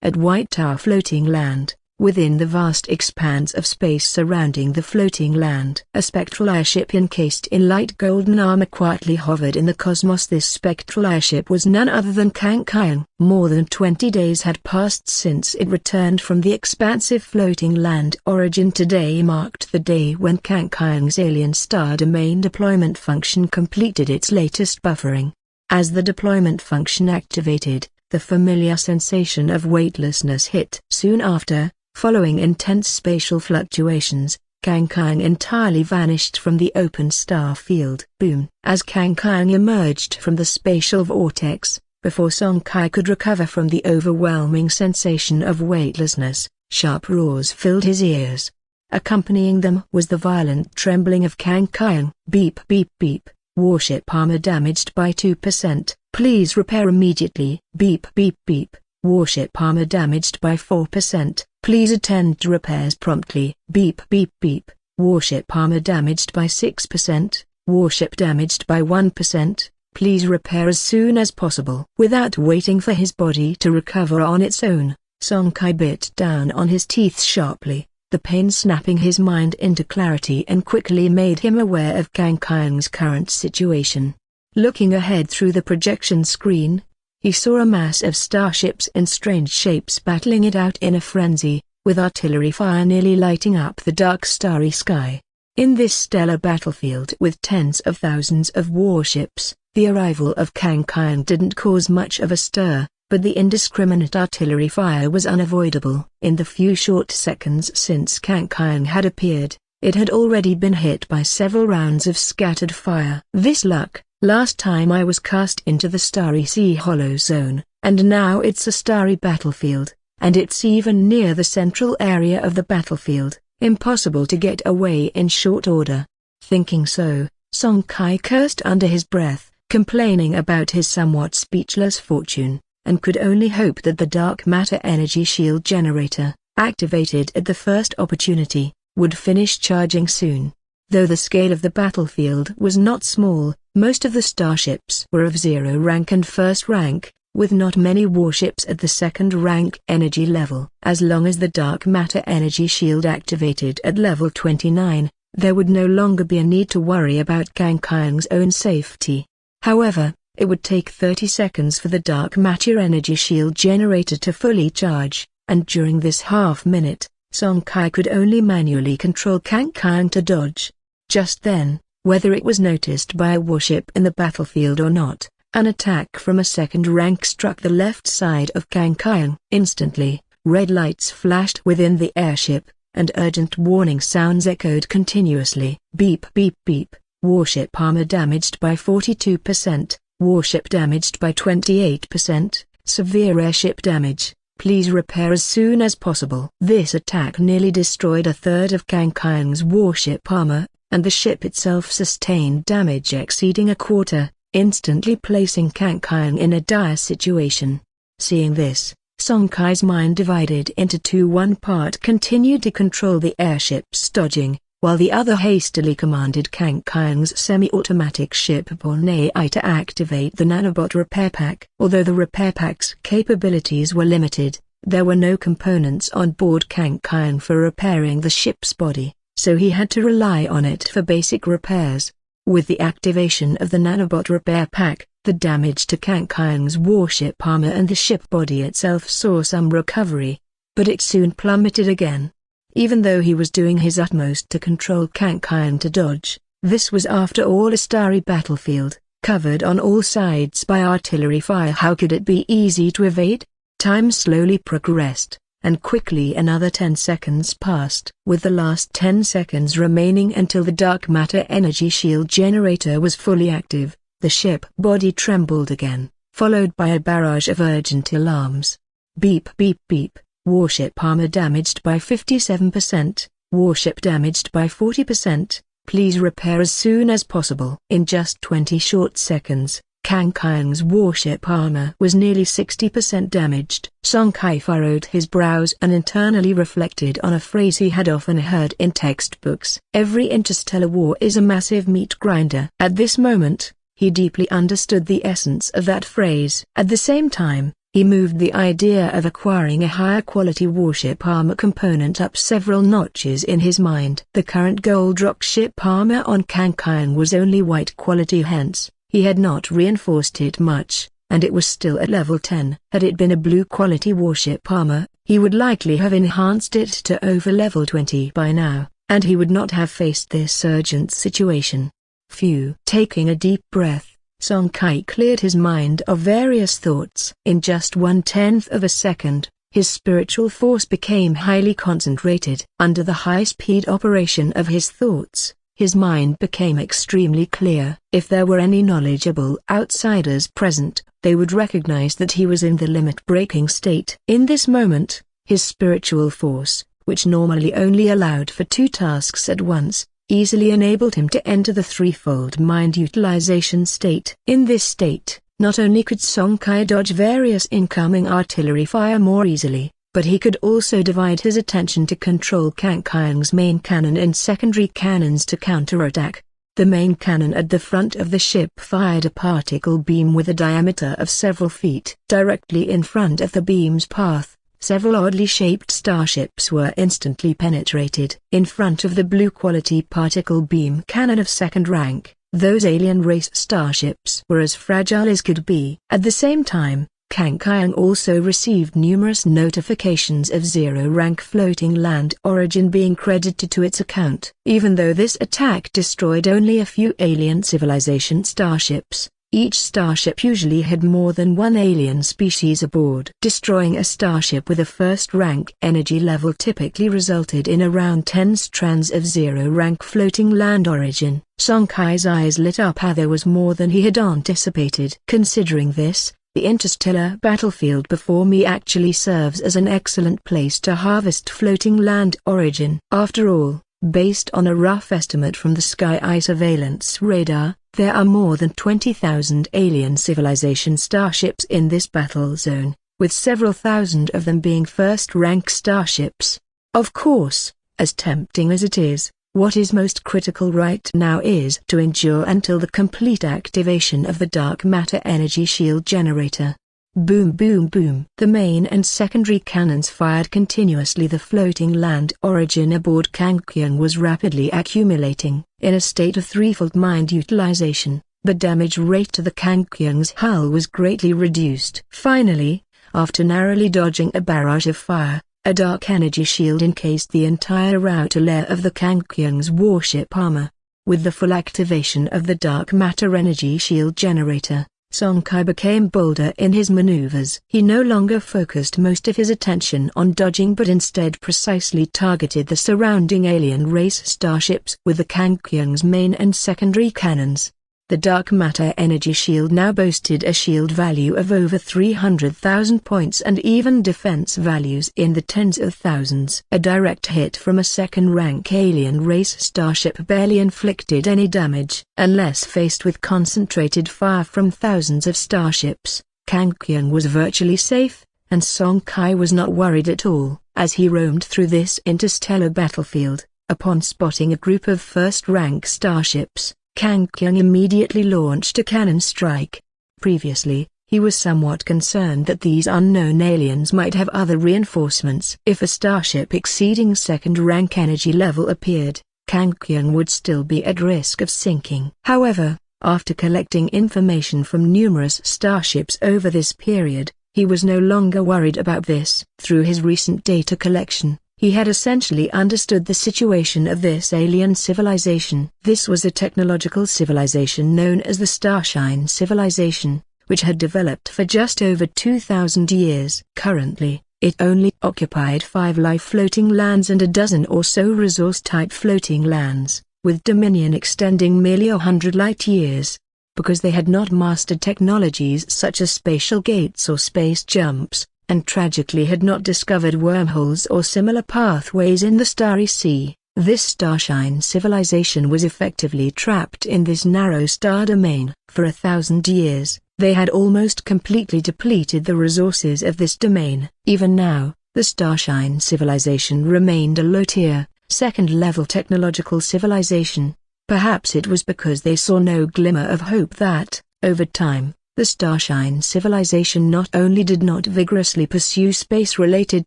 Speaker 1: At White Tower floating land, within the vast expanse of space surrounding the floating land, a spectral airship encased in light golden armor quietly hovered in the cosmos. This spectral airship was none other than Kang Kyung. More than 20 days had passed since it returned from the expansive floating land origin. Today marked the day when Kang Kyung's alien star domain deployment function completed its latest buffering. As the deployment function activated, the familiar sensation of weightlessness hit. Soon after, following intense spatial fluctuations, Kang Kyung entirely vanished from the open star field. Boom! As Kang Kyung emerged from the spatial vortex, before Song Kai could recover from the overwhelming sensation of weightlessness, sharp roars filled his ears. Accompanying them was the violent trembling of Kang Kyung. Beep beep beep, warship armor damaged by 2%, please repair immediately. Beep beep beep, warship armor damaged by 4%. Please attend to repairs promptly. Beep beep beep, warship armor damaged by 6%, warship damaged by 1%, please repair as soon as possible. Without waiting for his body to recover on its own, Song Kai bit down on his teeth sharply, the pain snapping his mind into clarity and quickly made him aware of Kang Kyung's current situation. Looking ahead through the projection screen, he saw a mass of starships in strange shapes battling it out in a frenzy, with artillery fire nearly lighting up the dark starry sky. In this stellar battlefield with tens of thousands of warships, the arrival of Kang Kyung didn't cause much of a stir, but the indiscriminate artillery fire was unavoidable. In the few short seconds since Kang Kyung had appeared, it had already been hit by several rounds of scattered fire. This luck. Last time I was cast into the starry sea hollow zone, and now it's a starry battlefield, and it's even near the central area of the battlefield, impossible to get away in short order. Thinking so, Song Kai cursed under his breath, complaining about his somewhat speechless fortune, and could only hope that the dark matter energy shield generator, activated at the first opportunity, would finish charging soon. Though the scale of the battlefield was not small, most of the starships were of 0 rank and 1st rank, with not many warships at the 2nd rank energy level. As long as the dark matter energy shield activated at level 29, there would no longer be a need to worry about Kang Kyung's own safety. However, it would take 30 seconds for the dark matter energy shield generator to fully charge, and during this half-minute, Song Kai could only manually control Kang Kyung to dodge. Just then, whether it was noticed by a warship in the battlefield or not, an attack from a 2nd rank struck the left side of Kang Kyung. Instantly, red lights flashed within the airship, and urgent warning sounds echoed continuously. Beep beep beep, warship armor damaged by 42%, warship damaged by 28%, severe airship damage, please repair as soon as possible. This attack nearly destroyed a third of Kang Kyung's warship armor, and the ship itself sustained damage exceeding a quarter, instantly placing Kang Kyung in a dire situation. Seeing this, Song Kai's mind divided into two. One part continued to control the airship's dodging, while the other hastily commanded Kang Kyung's semi-automatic shipborne AI to activate the nanobot repair pack. Although the repair pack's capabilities were limited, there were no components on board Kang Kyung for repairing the ship's body, so he had to rely on it for basic repairs. With the activation of the nanobot repair pack, the damage to Kang Kyung's warship armor and the ship body itself saw some recovery. But it soon plummeted again. Even though he was doing his utmost to control Kang Kyung to dodge, this was after all a starry battlefield, covered on all sides by artillery fire. How could it be easy to evade? Time slowly progressed, and quickly another 10 seconds passed. With the last 10 seconds remaining until the dark matter energy shield generator was fully active, the ship body trembled again, followed by a barrage of urgent alarms. Beep beep beep, warship armor damaged by 57%, warship damaged by 40%, please repair as soon as possible. In just 20 short seconds, Kang Kyung's warship armor was nearly 60% damaged. Song Kai furrowed his brows and internally reflected on a phrase he had often heard in textbooks. Every interstellar war is a massive meat grinder. At this moment, he deeply understood the essence of that phrase. At the same time, he moved the idea of acquiring a higher quality warship armor component up several notches in his mind. The current Gold Rock ship armor on Kang Kyung was only white quality, hence he had not reinforced it much, and it was still at level 10. Had it been a blue quality warship armor, he would likely have enhanced it to over level 20 by now, and he would not have faced this urgent situation. Phew. Taking a deep breath, Song Kai cleared his mind of various thoughts. In just 1/10 of a second, his spiritual force became highly concentrated. Under the high-speed operation of his thoughts, his mind became extremely clear. If there were any knowledgeable outsiders present, they would recognize that he was in the limit-breaking state. In this moment, his spiritual force, which normally only allowed for 2 tasks at once, easily enabled him to enter the threefold mind utilization state. In this state, not only could Song Kai dodge various incoming artillery fire more easily, but he could also divide his attention to control Kang Kyung's main cannon and secondary cannons to counterattack. The main cannon at the front of the ship fired a particle beam with a diameter of several feet. Directly in front of the beam's path, several oddly shaped starships were instantly penetrated. In front of the blue quality particle beam cannon of second rank, those alien race starships were as fragile as could be. At the same time, Kang Kyung also received numerous notifications of zero-rank floating land origin being credited to its account. Even though this attack destroyed only a few alien civilization starships, each starship usually had more than one alien species aboard. Destroying a starship with a first-rank energy level typically resulted in around 10 strands of zero-rank floating land origin. Song Kai's eyes lit up. There was more than he had anticipated. Considering this, the interstellar battlefield before me actually serves as an excellent place to harvest floating land origin. After all, based on a rough estimate from the Sky Eye Surveillance Radar, there are more than 20,000 alien civilization starships in this battle zone, with several thousand of them being first-rank starships. Of course, as tempting as it is, what is most critical right now is to endure until the complete activation of the dark matter energy shield generator. Boom boom boom. The main and secondary cannons fired continuously. The floating land origin aboard Kang Kyung was rapidly accumulating. In a state of threefold mind utilization, the damage rate to the Kang Kyung's hull was greatly reduced. Finally, after narrowly dodging a barrage of fire, a dark energy shield encased the entire outer layer of the Kang Kyung's warship armor. With the full activation of the dark matter energy shield generator, Song Kai became bolder in his maneuvers. He no longer focused most of his attention on dodging but instead precisely targeted the surrounding alien race starships with the Kang Kyung's main and secondary cannons. The dark matter energy shield now boasted a shield value of over 300,000 points and even defense values in the tens of thousands. A direct hit from a second-rank alien race starship barely inflicted any damage. Unless faced with concentrated fire from thousands of starships, Kang Kyung was virtually safe, and Song Kai was not worried at all. As he roamed through this interstellar battlefield, upon spotting a group of first-rank starships, Kang Kyung immediately launched a cannon strike. Previously, he was somewhat concerned that these unknown aliens might have other reinforcements. If a starship exceeding second-rank energy level appeared, Kang Kyung would still be at risk of sinking. However, after collecting information from numerous starships over this period, he was no longer worried about this. Through his recent data collection, he had essentially understood the situation of this alien civilization. This was a technological civilization known as the Starshine Civilization, which had developed for just over 2,000 years. Currently, it only occupied 5 live floating lands and a dozen or so resource-type floating lands, with dominion extending merely 100 light-years. Because they had not mastered technologies such as spatial gates or space jumps, and tragically had not discovered wormholes or similar pathways in the Starry Sea, this Starshine civilization was effectively trapped in this narrow star domain. For 1,000 years, they had almost completely depleted the resources of this domain. Even now, the Starshine civilization remained a low-tier, second-level technological civilization. Perhaps it was because they saw no glimmer of hope that, over time, the Starshine civilization not only did not vigorously pursue space-related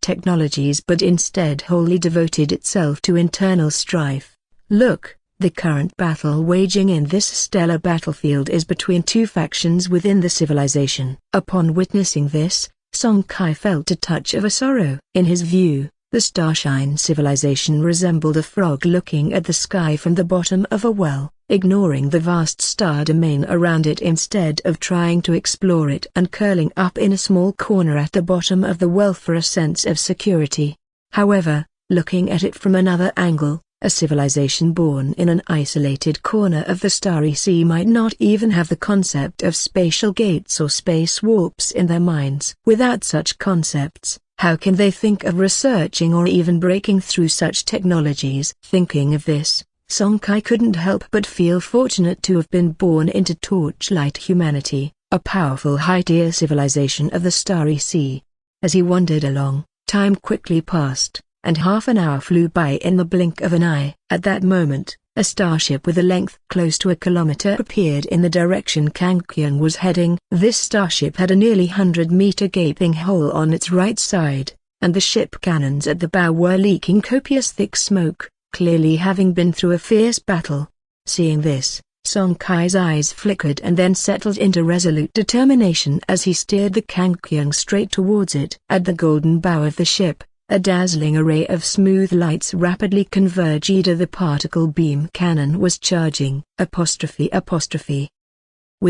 Speaker 1: technologies but instead wholly devoted itself to internal strife. Look, the current battle waging in this stellar battlefield is between 2 factions within the civilization. Upon witnessing this, Song Kai felt a touch of a sorrow. In his view, the Starshine civilization resembled a frog looking at the sky from the bottom of a well, ignoring the vast star domain around it instead of trying to explore it and curling up in a small corner at the bottom of the well for a sense of security. However, looking at it from another angle, a civilization born in an isolated corner of the Starry Sea might not even have the concept of spatial gates or space warps in their minds. Without such concepts, how can they think of researching or even breaking through such technologies? Thinking of this, Song Kai couldn't help but feel fortunate to have been born into Torchlight Humanity, a powerful high-tier civilization of the Starry Sea. As he wandered along, time quickly passed, and half an hour flew by in the blink of an eye. At that moment, a starship with a length close to a kilometer appeared in the direction Kang Kyung was heading. This starship had a nearly 100-meter gaping hole on its right side, and the ship cannons at the bow were leaking copious thick smoke, clearly having been through a fierce battle. Seeing this, Song Kai's eyes flickered and then settled into resolute determination as he steered the Kang Kyung straight towards it. At the golden bow of the ship, a dazzling array of smooth lights rapidly converged. The particle beam cannon was charging. With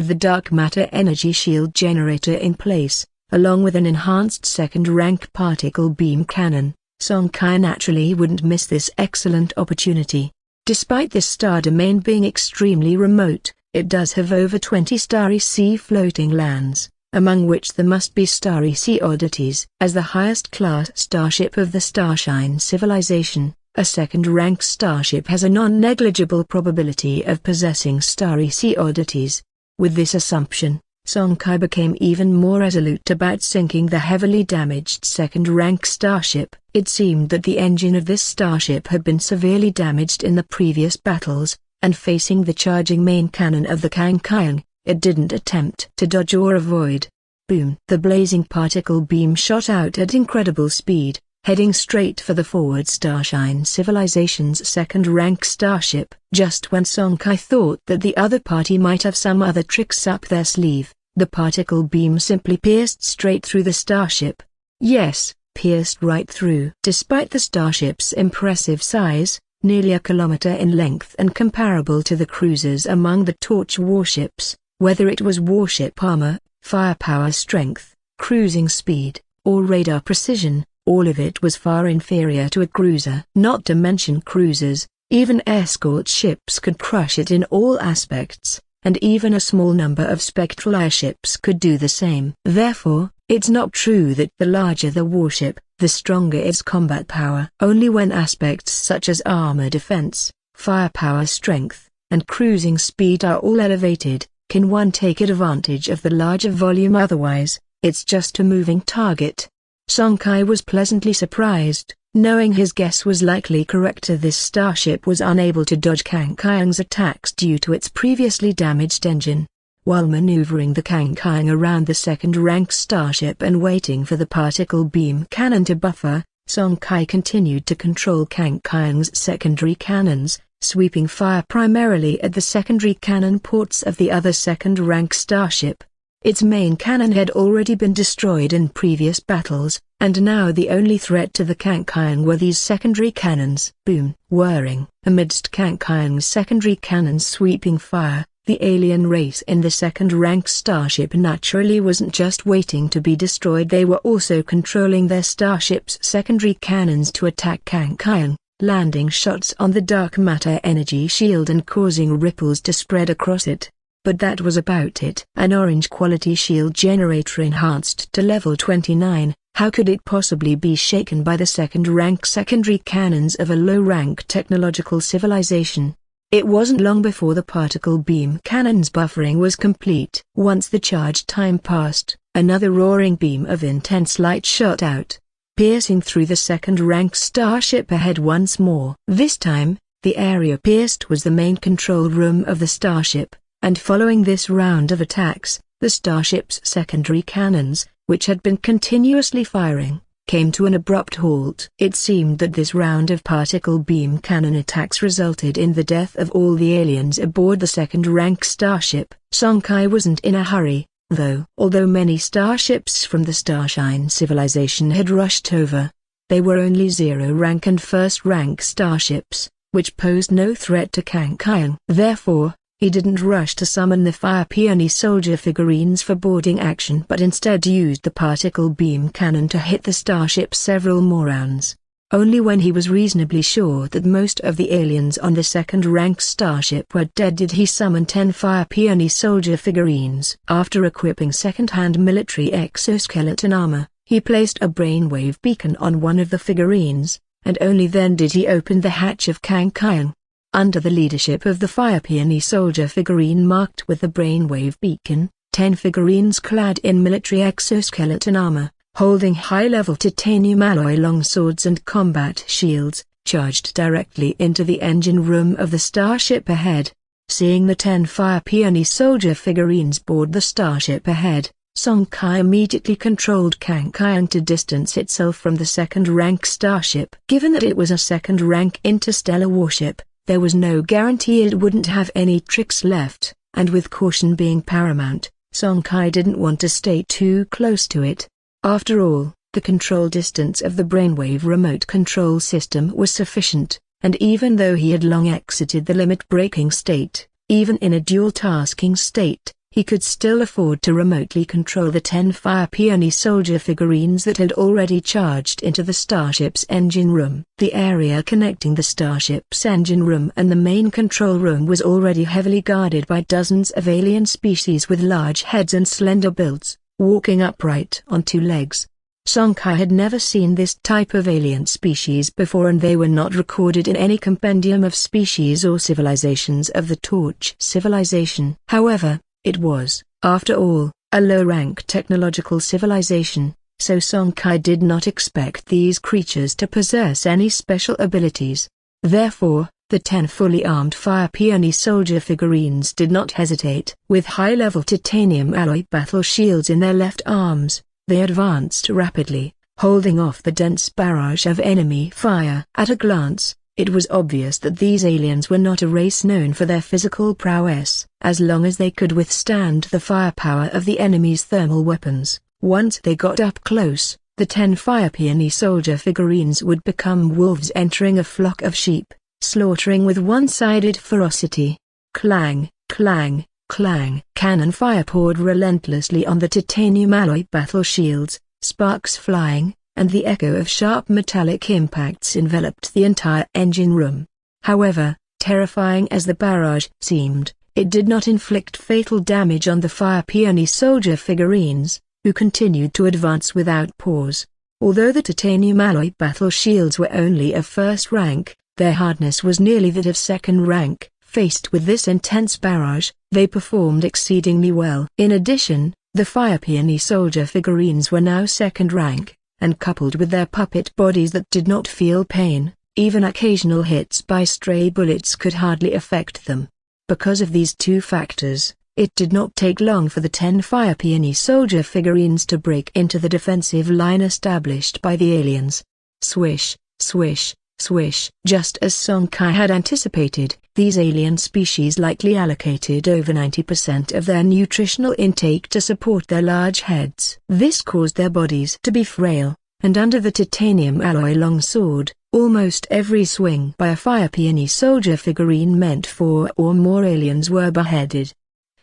Speaker 1: the dark matter energy shield generator in place, along with an enhanced second-rank particle beam cannon, Song Kai naturally wouldn't miss this excellent opportunity. Despite this star domain being extremely remote, it does have over 20 Starry Sea floating lands, among which there must be Starry Sea oddities. As the highest-class starship of the Starshine civilization, a second-rank starship has a non-negligible probability of possessing Starry Sea oddities. With this assumption, Song Kai became even more resolute about sinking the heavily damaged second-rank starship. It seemed that the engine of this starship had been severely damaged in the previous battles, and facing the charging main cannon of the Kang Kyung, it didn't attempt to dodge or avoid. Boom! The blazing particle beam shot out at incredible speed, heading straight for the forward Starshine civilization's second-rank starship. Just when Song Kai thought that the other party might have some other tricks up their sleeve, the particle beam simply pierced straight through the starship. Yes, pierced right through. Despite the starship's impressive size, nearly a kilometer in length and comparable to the cruisers among the Torch warships, whether it was warship armor, firepower strength, cruising speed, or radar precision, all of it was far inferior to a cruiser. Not to mention cruisers, even escort ships could crush it in all aspects, and even a small number of spectral airships could do the same. Therefore, it's not true that the larger the warship, the stronger its combat power. Only when aspects such as armor defense, firepower strength, and cruising speed are all elevated, can one take advantage of the larger volume. Otherwise, it's just a moving target. Song Kai was pleasantly surprised, knowing his guess was likely correct. This starship was unable to dodge Kang Kyung's attacks due to its previously damaged engine. While maneuvering the Kang Kyung around the second-rank starship and waiting for the particle beam cannon to buffer, Song Kai continued to control Kang Kyung's secondary cannons, sweeping fire primarily at the secondary cannon ports of the other second-rank starship. Its main cannon had already been destroyed in previous battles, and now the only threat to the Kankian were these secondary cannons. Boom! Whirring. Amidst Kankian's secondary cannons sweeping fire, the alien race in the second-rank starship naturally wasn't just waiting to be destroyed, they were also controlling their starship's secondary cannons to attack Kankian, landing shots on the dark matter energy shield and causing ripples to spread across it. But that was about it. An orange quality shield generator enhanced to level 29, how could it possibly be shaken by the second-rank secondary cannons of a low-rank technological civilization? It wasn't long before the particle beam cannon's buffering was complete. Once the charge time passed, another roaring beam of intense light shot out, piercing through the second-rank starship ahead once more. This time, the area pierced was the main control room of the starship, and following this round of attacks, the starship's secondary cannons, which had been continuously firing, came to an abrupt halt. It seemed that this round of particle beam cannon attacks resulted in the death of all the aliens aboard the second-rank starship. Sonkai wasn't in a hurry, though. Although many starships from the Starshine civilization had rushed over, they were only zero-rank and first-rank starships, which posed no threat to Kankian. Therefore, he didn't rush to summon the Fire Peony soldier figurines for boarding action, but instead used the particle beam cannon to hit the starship several more rounds. Only when he was reasonably sure that most of the aliens on the second-rank starship were dead did he summon 10 Fire Peony soldier figurines. After equipping second-hand military exoskeleton armor, he placed a brainwave beacon on one of the figurines, and only then did he open the hatch of Kankian. Under the leadership of the Fire Peony soldier figurine marked with the brainwave beacon, 10 figurines clad in military exoskeleton armor, holding high-level titanium alloy longswords and combat shields, charged directly into the engine room of the starship ahead. Seeing the 10 Fire Peony soldier figurines board the starship ahead, Sonkai immediately controlled Kankian to distance itself from the second-rank starship. Given that it was a second-rank interstellar warship, there was no guarantee it wouldn't have any tricks left, and with caution being paramount, Sonkai didn't want to stay too close to it. After all, the control distance of the brainwave remote control system was sufficient, and even though he had long exited the limit-breaking state, even in a dual-tasking state, he could still afford to remotely control the 10 Fire Peony soldier figurines that had already charged into the starship's engine room. The area connecting the starship's engine room and the main control room was already heavily guarded by dozens of alien species with large heads and slender builds, walking upright on two legs. Sonkai had never seen this type of alien species before, and they were not recorded in any compendium of species or civilizations of the Torch civilization. However, it was, after all, a low-rank technological civilization, so Sonkai did not expect these creatures to possess any special abilities. Therefore, the 10 fully armed Fire Peony soldier figurines did not hesitate. With high-level titanium alloy battle shields in their left arms, they advanced rapidly, holding off the dense barrage of enemy fire. At a glance, it was obvious that these aliens were not a race known for their physical prowess. As long as they could withstand the firepower of the enemy's thermal weapons, once they got up close, the 10 Fire Peony soldier figurines would become wolves entering a flock of sheep, slaughtering with one-sided ferocity. Clang, clang, clang. Cannon fire poured relentlessly on the titanium alloy battle shields, sparks flying, and the echo of sharp metallic impacts enveloped the entire engine room. However, terrifying as the barrage seemed, it did not inflict fatal damage on the Fire Peony soldier figurines, who continued to advance without pause. Although the titanium alloy battle shields were only of first rank, their hardness was nearly that of second rank. Faced with this intense barrage, they performed exceedingly well. In addition, the Fire Peony soldier figurines were now second rank, and coupled with their puppet bodies that did not feel pain, even occasional hits by stray bullets could hardly affect them. Because of these two factors, it did not take long for the 10 Fire Peony soldier figurines to break into the defensive line established by the aliens. Swish, swish, Swish. Just as Song Kai had anticipated, these alien species likely allocated over 90% of their nutritional intake to support their large heads. This caused their bodies to be frail, and under the titanium alloy longsword, almost every swing by a fire peony soldier figurine meant 4 or more aliens were beheaded.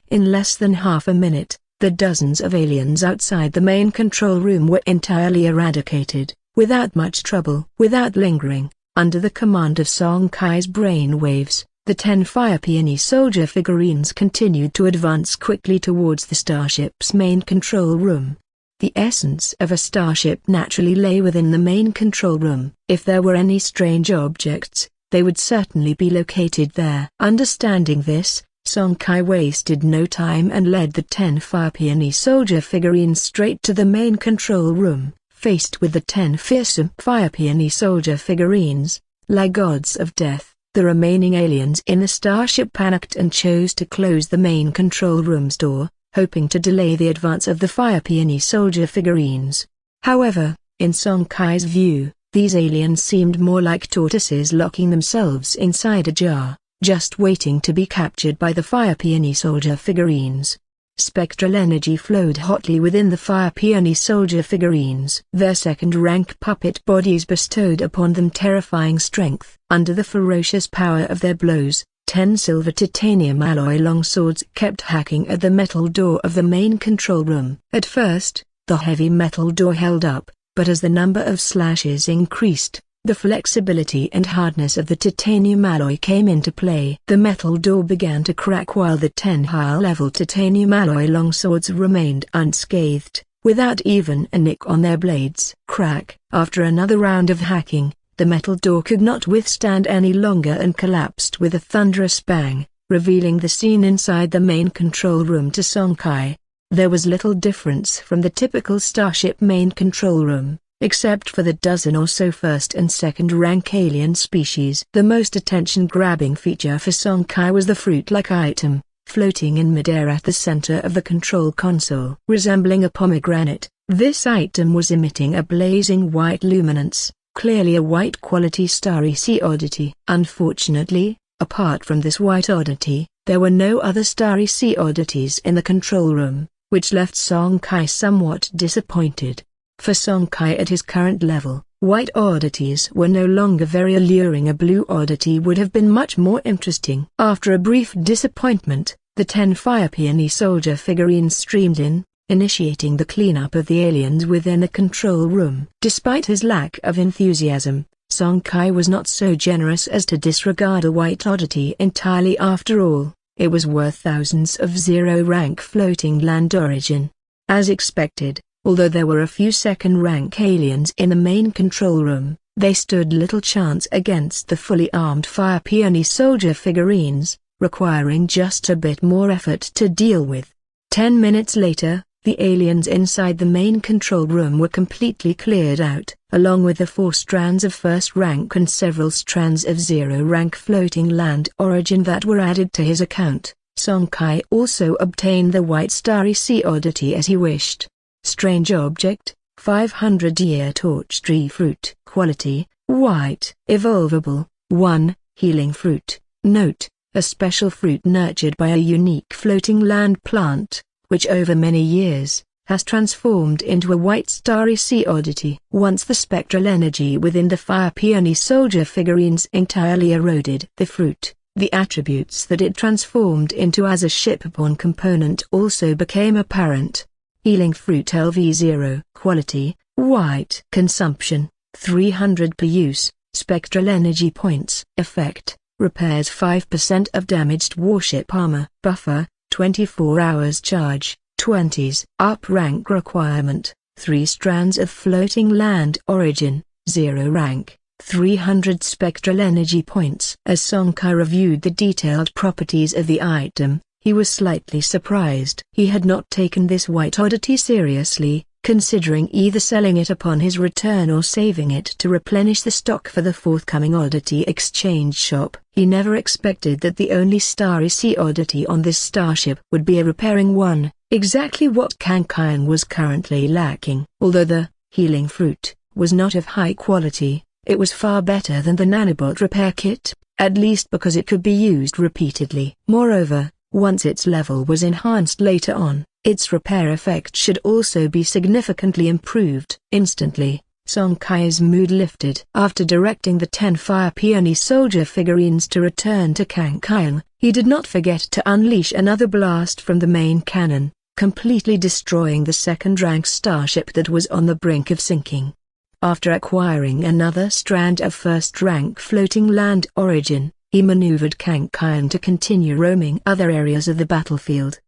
Speaker 1: In less than half a minute, the dozens of aliens outside the main control room were entirely eradicated, without much trouble. Without lingering, under the command of Song Kai's brainwaves, the 10 fire peony soldier figurines continued to advance quickly towards the starship's main control room. The essence of a starship naturally lay within the main control room. If there were any strange objects, they would certainly be located there. Understanding this, Song Kai wasted no time and led the 10 fire peony soldier figurines straight to the main control room. Faced with the 10 fearsome fire peony soldier figurines, like gods of death, the remaining aliens in the starship panicked and chose to close the main control room's door, hoping to delay the advance of the fire peony soldier figurines. However, in Song Kai's view, these aliens seemed more like tortoises locking themselves inside a jar, just waiting to be captured by the fire peony soldier figurines. Spectral energy flowed hotly within the fire peony soldier figurines. Their second-rank puppet bodies bestowed upon them terrifying strength. Under the ferocious power of their blows, 10 silver titanium alloy longswords kept hacking at the metal door of the main control room. At first, the heavy metal door held up, but as the number of slashes increased, the flexibility and hardness of the titanium alloy came into play. The metal door began to crack while the 10 high-level titanium alloy longswords remained unscathed, without even a nick on their blades. Crack. After another round of hacking, the metal door could not withstand any longer and collapsed with a thunderous bang, revealing the scene inside the main control room to Song Kai. There was little difference from the typical starship main control room, except for the dozen or so first and second rank alien species. The most attention-grabbing feature for Song Kai was the fruit-like item, floating in midair at the center of the control console. Resembling a pomegranate, this item was emitting a blazing white luminance, clearly a white-quality starry sea oddity. Unfortunately, apart from this white oddity, there were no other starry sea oddities in the control room, which left Song Kai somewhat disappointed. For Song Kai at his current level, white oddities were no longer very alluring. A blue oddity would have been much more interesting. After a brief disappointment, the 10 fire peony soldier figurines streamed in, initiating the cleanup of the aliens within the control room. Despite his lack of enthusiasm, Song Kai was not so generous as to disregard a white oddity entirely. After all, it was worth thousands of zero-rank floating land origin. As expected, although there were a few second-rank aliens in the main control room, they stood little chance against the fully armed fire peony soldier figurines, requiring just a bit more effort to deal with. 10 minutes later, the aliens inside the main control room were completely cleared out, along with the 4 strands of first rank and several strands of zero-rank floating land origin that were added to his account. Song Kai also obtained the white starry sea oddity as he wished. Strange object, 500-year torch tree fruit. Quality, white. Evolvable, 1, healing fruit. Note, a special fruit nurtured by a unique floating land plant, which over many years, has transformed into a white starry sea oddity. Once the spectral energy within the fire peony soldier figurines entirely eroded the fruit, the attributes that it transformed into as a ship-borne component also became apparent. Healing fruit LV0. Quality, white. Consumption, 300 per use. Spectral energy points. Effect, repairs 5% of damaged warship armor. Buffer, 24 hours. Charge, 20s. Up rank requirement, 3 strands of floating land origin, 0 rank, 300 spectral energy points. As Song Kai reviewed the detailed properties of the item, he was slightly surprised. He had not taken this white oddity seriously, considering either selling it upon his return or saving it to replenish the stock for the forthcoming oddity exchange shop. He never expected that the only starry sea oddity on this starship would be a repairing one, exactly what Kankian was currently lacking. Although the healing fruit was not of high quality, It was far better than the nanobot repair kit, at least because it could be used repeatedly. Moreover, once its level was enhanced later on, its repair effect should also be significantly improved. Instantly, Song Kai's mood lifted. After directing the 10 Fire Peony soldier figurines to return to Kang Kyung, he did not forget to unleash another blast from the main cannon, completely destroying the second-rank starship that was on the brink of sinking. After acquiring another strand of first-rank floating land origin, he maneuvered Kang Kyung to continue roaming other areas of the battlefield.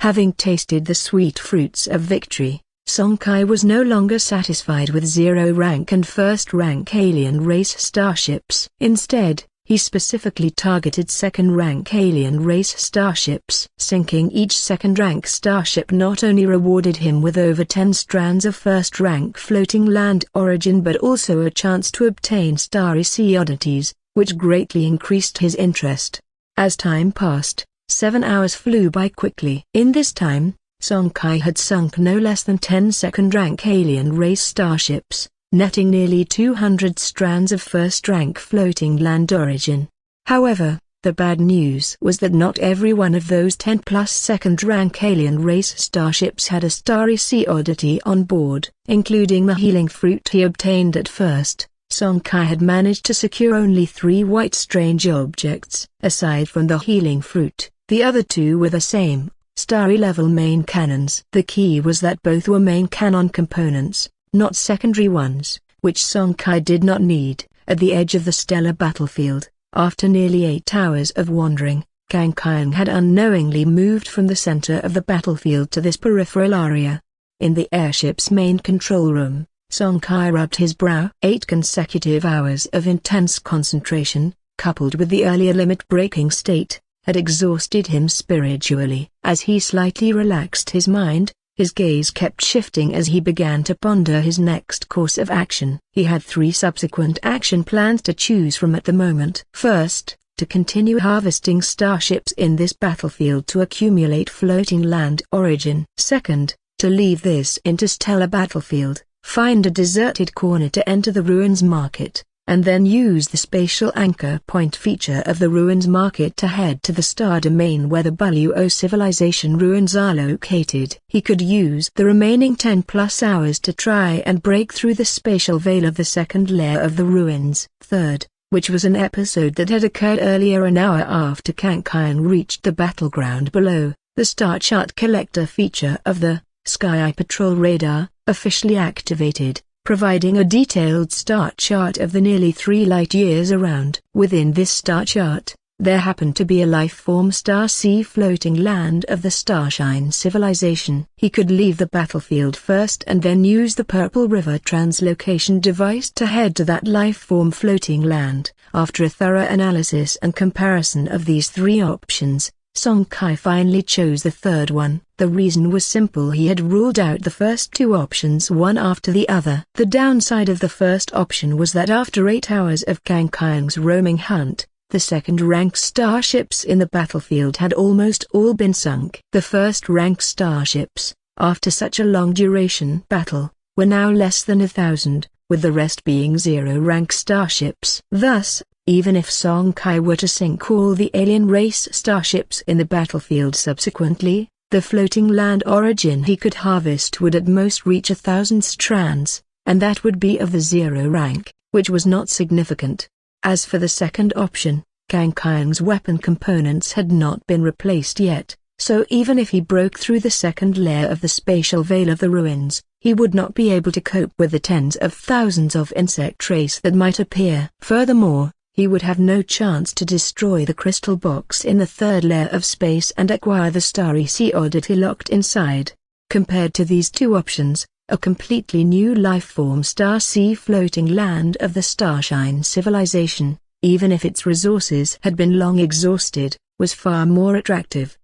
Speaker 1: Having tasted the sweet fruits of victory, Song Kai was no longer satisfied with zero-rank and first-rank alien race starships. Instead, he specifically targeted second-rank alien race starships. Sinking each second-rank starship not only rewarded him with over 10 strands of first-rank floating land origin but also a chance to obtain starry sea oddities, which greatly increased his interest. As time passed, 7 hours flew by quickly. In this time, Song Kai had sunk no less than 10 second-rank alien race starships, netting nearly 200 strands of first-rank floating land origin. However, the bad news was that not every one of those 10-plus second-rank alien race starships had a starry sea oddity on board, including the healing fruit he obtained at first. Song Kai had managed to secure only 3 white strange objects. Aside from the healing fruit, the other 2 were the same, starry-level main cannons. The key was that both were main cannon components, not secondary ones, which Song Kai did not need. At the edge of the stellar battlefield, after nearly 8 hours of wandering, Kang Kyung had unknowingly moved from the center of the battlefield to this peripheral area. In the airship's main control room, Song Kai rubbed his brow. 8 consecutive hours of intense concentration, coupled with the earlier limit-breaking state, had exhausted him spiritually. As he slightly relaxed his mind, his gaze kept shifting as he began to ponder his next course of action. He had 3 subsequent action plans to choose from at the moment. First, to continue harvesting starships in this battlefield to accumulate floating land origin. Second, to leave this interstellar battlefield, find a deserted corner to enter the ruins market, and then use the spatial anchor point feature of the ruins market to head to the star domain where the Buluo civilization ruins are located. He could use the remaining 10+ hours to try and break through the spatial veil of the second layer of the ruins. Third, which was an episode that had occurred earlier an hour after Kang Kyung reached the battleground below, the star chart collector feature of the Sky Eye Patrol radar, officially activated, providing a detailed star chart of the nearly 3 light-years around. Within this star chart, there happened to be a life-form star sea floating land of the Starshine civilization. He could leave the battlefield first and then use the Purple River translocation device to head to that life-form floating land. After a thorough analysis and comparison of these 3 options, Song Kai finally chose the third one. The reason was simple: he had ruled out the first 2 options one after the other. The downside of the first option was that after 8 hours of Kang Kyung's roaming hunt, the second-rank starships in the battlefield had almost all been sunk. The first-rank starships, after such a long-duration battle, were now less than 1,000, with the rest being zero-rank starships. Thus, even if Song Kai were to sink all the alien race starships in the battlefield subsequently, the floating land origin he could harvest would at most reach 1,000 strands, and that would be of the 0 rank, which was not significant. As for the second option, Kang Kyung's weapon components had not been replaced yet, so even if he broke through the second layer of the spatial veil of the ruins, he would not be able to cope with the tens of thousands of insect trace that might appear. Furthermore, he would have no chance to destroy the crystal box in the third layer of space and acquire the starry sea oddity locked inside. Compared to these 2 options, a completely new life-form star sea floating land of the Starshine civilization, even if its resources had been long exhausted, was far more attractive.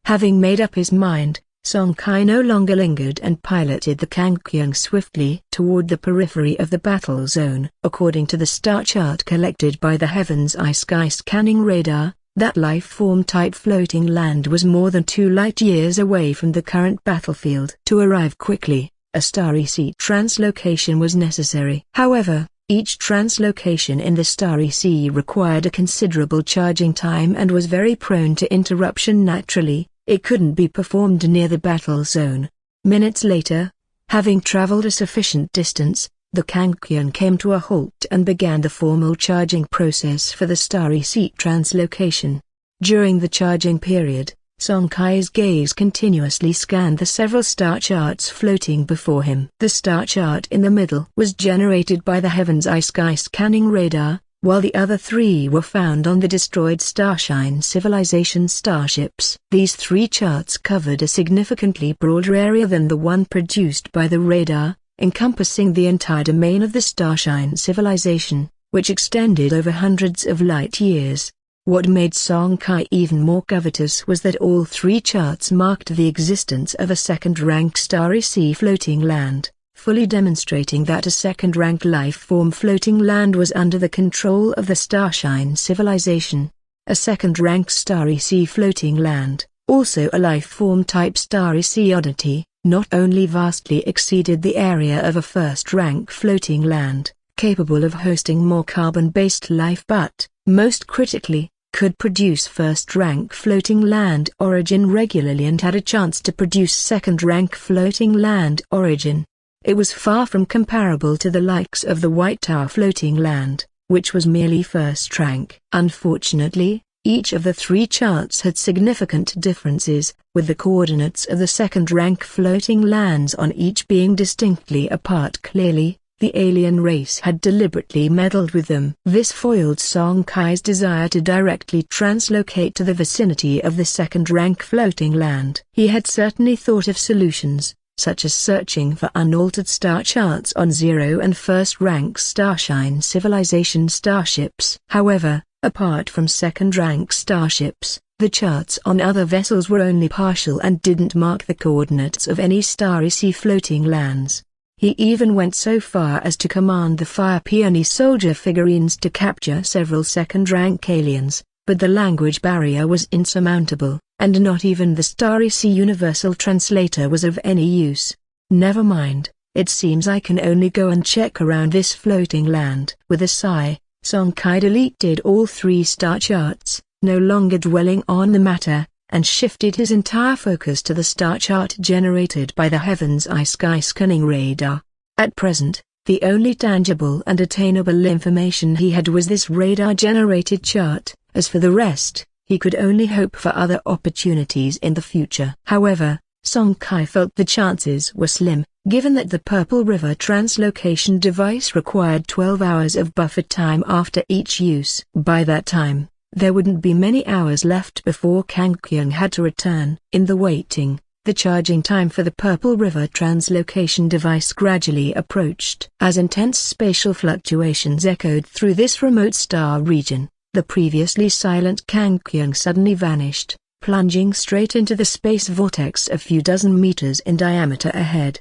Speaker 1: Having made up his mind, Song Kai no longer lingered and piloted the Kang Kyung swiftly toward the periphery of the battle zone. According to the star chart collected by the Heaven's Eye Sky Scanning Radar, that life-form type floating land was more than 2 light-years away from the current battlefield. To arrive quickly, a starry sea translocation was necessary. However, Each translocation in the Starry Sea required a considerable charging time and was very prone to interruption naturally. It couldn't be performed near the battle zone. Minutes later, having traveled a sufficient distance, the Kangkyun came to a halt and began the formal charging process for the Starry Sea translocation. During the charging period, Song Kai's gaze continuously scanned the several star charts floating before him. The star chart in the middle was generated by the Heaven's Eye Sky scanning radar, while the other three were found on the destroyed Starshine civilization starships. These three charts covered a significantly broader area than the one produced by the radar, encompassing the entire domain of the Starshine civilization, which extended over hundreds of light years. What made Song Kai even more covetous was that all three charts marked the existence of a second-rank Starry Sea floating land, fully demonstrating that a second-rank life-form floating land was under the control of the Starshine civilization. A second-rank Starry Sea floating land, also a life-form type Starry Sea oddity, not only vastly exceeded the area of a first-rank floating land, capable of hosting more carbon-based life but, most critically, could produce first-rank floating land origin regularly and had a chance to produce second-rank floating land origin. It was far from comparable to the likes of the White Tower floating land, which was merely first rank. Unfortunately, each of the three charts had significant differences, with the coordinates of the second-rank floating lands on each being distinctly apart. Clearly, the alien race had deliberately meddled with them. This foiled Song Kai's desire to directly translocate to the vicinity of the second-rank floating land. He had certainly thought of solutions, such as searching for unaltered star charts on zero and first-rank Starshine civilization starships. However, apart from second-rank starships, the charts on other vessels were only partial and didn't mark the coordinates of any Starry Sea floating lands. He even went so far as to command the Fire Peony soldier figurines to capture several second-rank aliens, but the language barrier was insurmountable, and not even the Starry Sea Universal Translator was of any use. Never mind, it seems I can only go and check around this floating land. With a sigh, Song Kai deleted all three star charts, no longer dwelling on the matter, and shifted his entire focus to the star chart generated by the Heaven's Eye Sky scanning radar. At present, the only tangible and attainable information he had was this radar-generated chart. As for the rest, he could only hope for other opportunities in the future. However, Song Kai felt the chances were slim, given that the Purple River translocation device required 12 hours of buffer time after each use. By that time, there wouldn't be many hours left before Kangkyun had to return. In the waiting, the charging time for the Purple River translocation device gradually approached. As intense spatial fluctuations echoed through this remote star region, the previously silent Kangkyun suddenly vanished, plunging straight into the space vortex a few dozen meters in diameter ahead.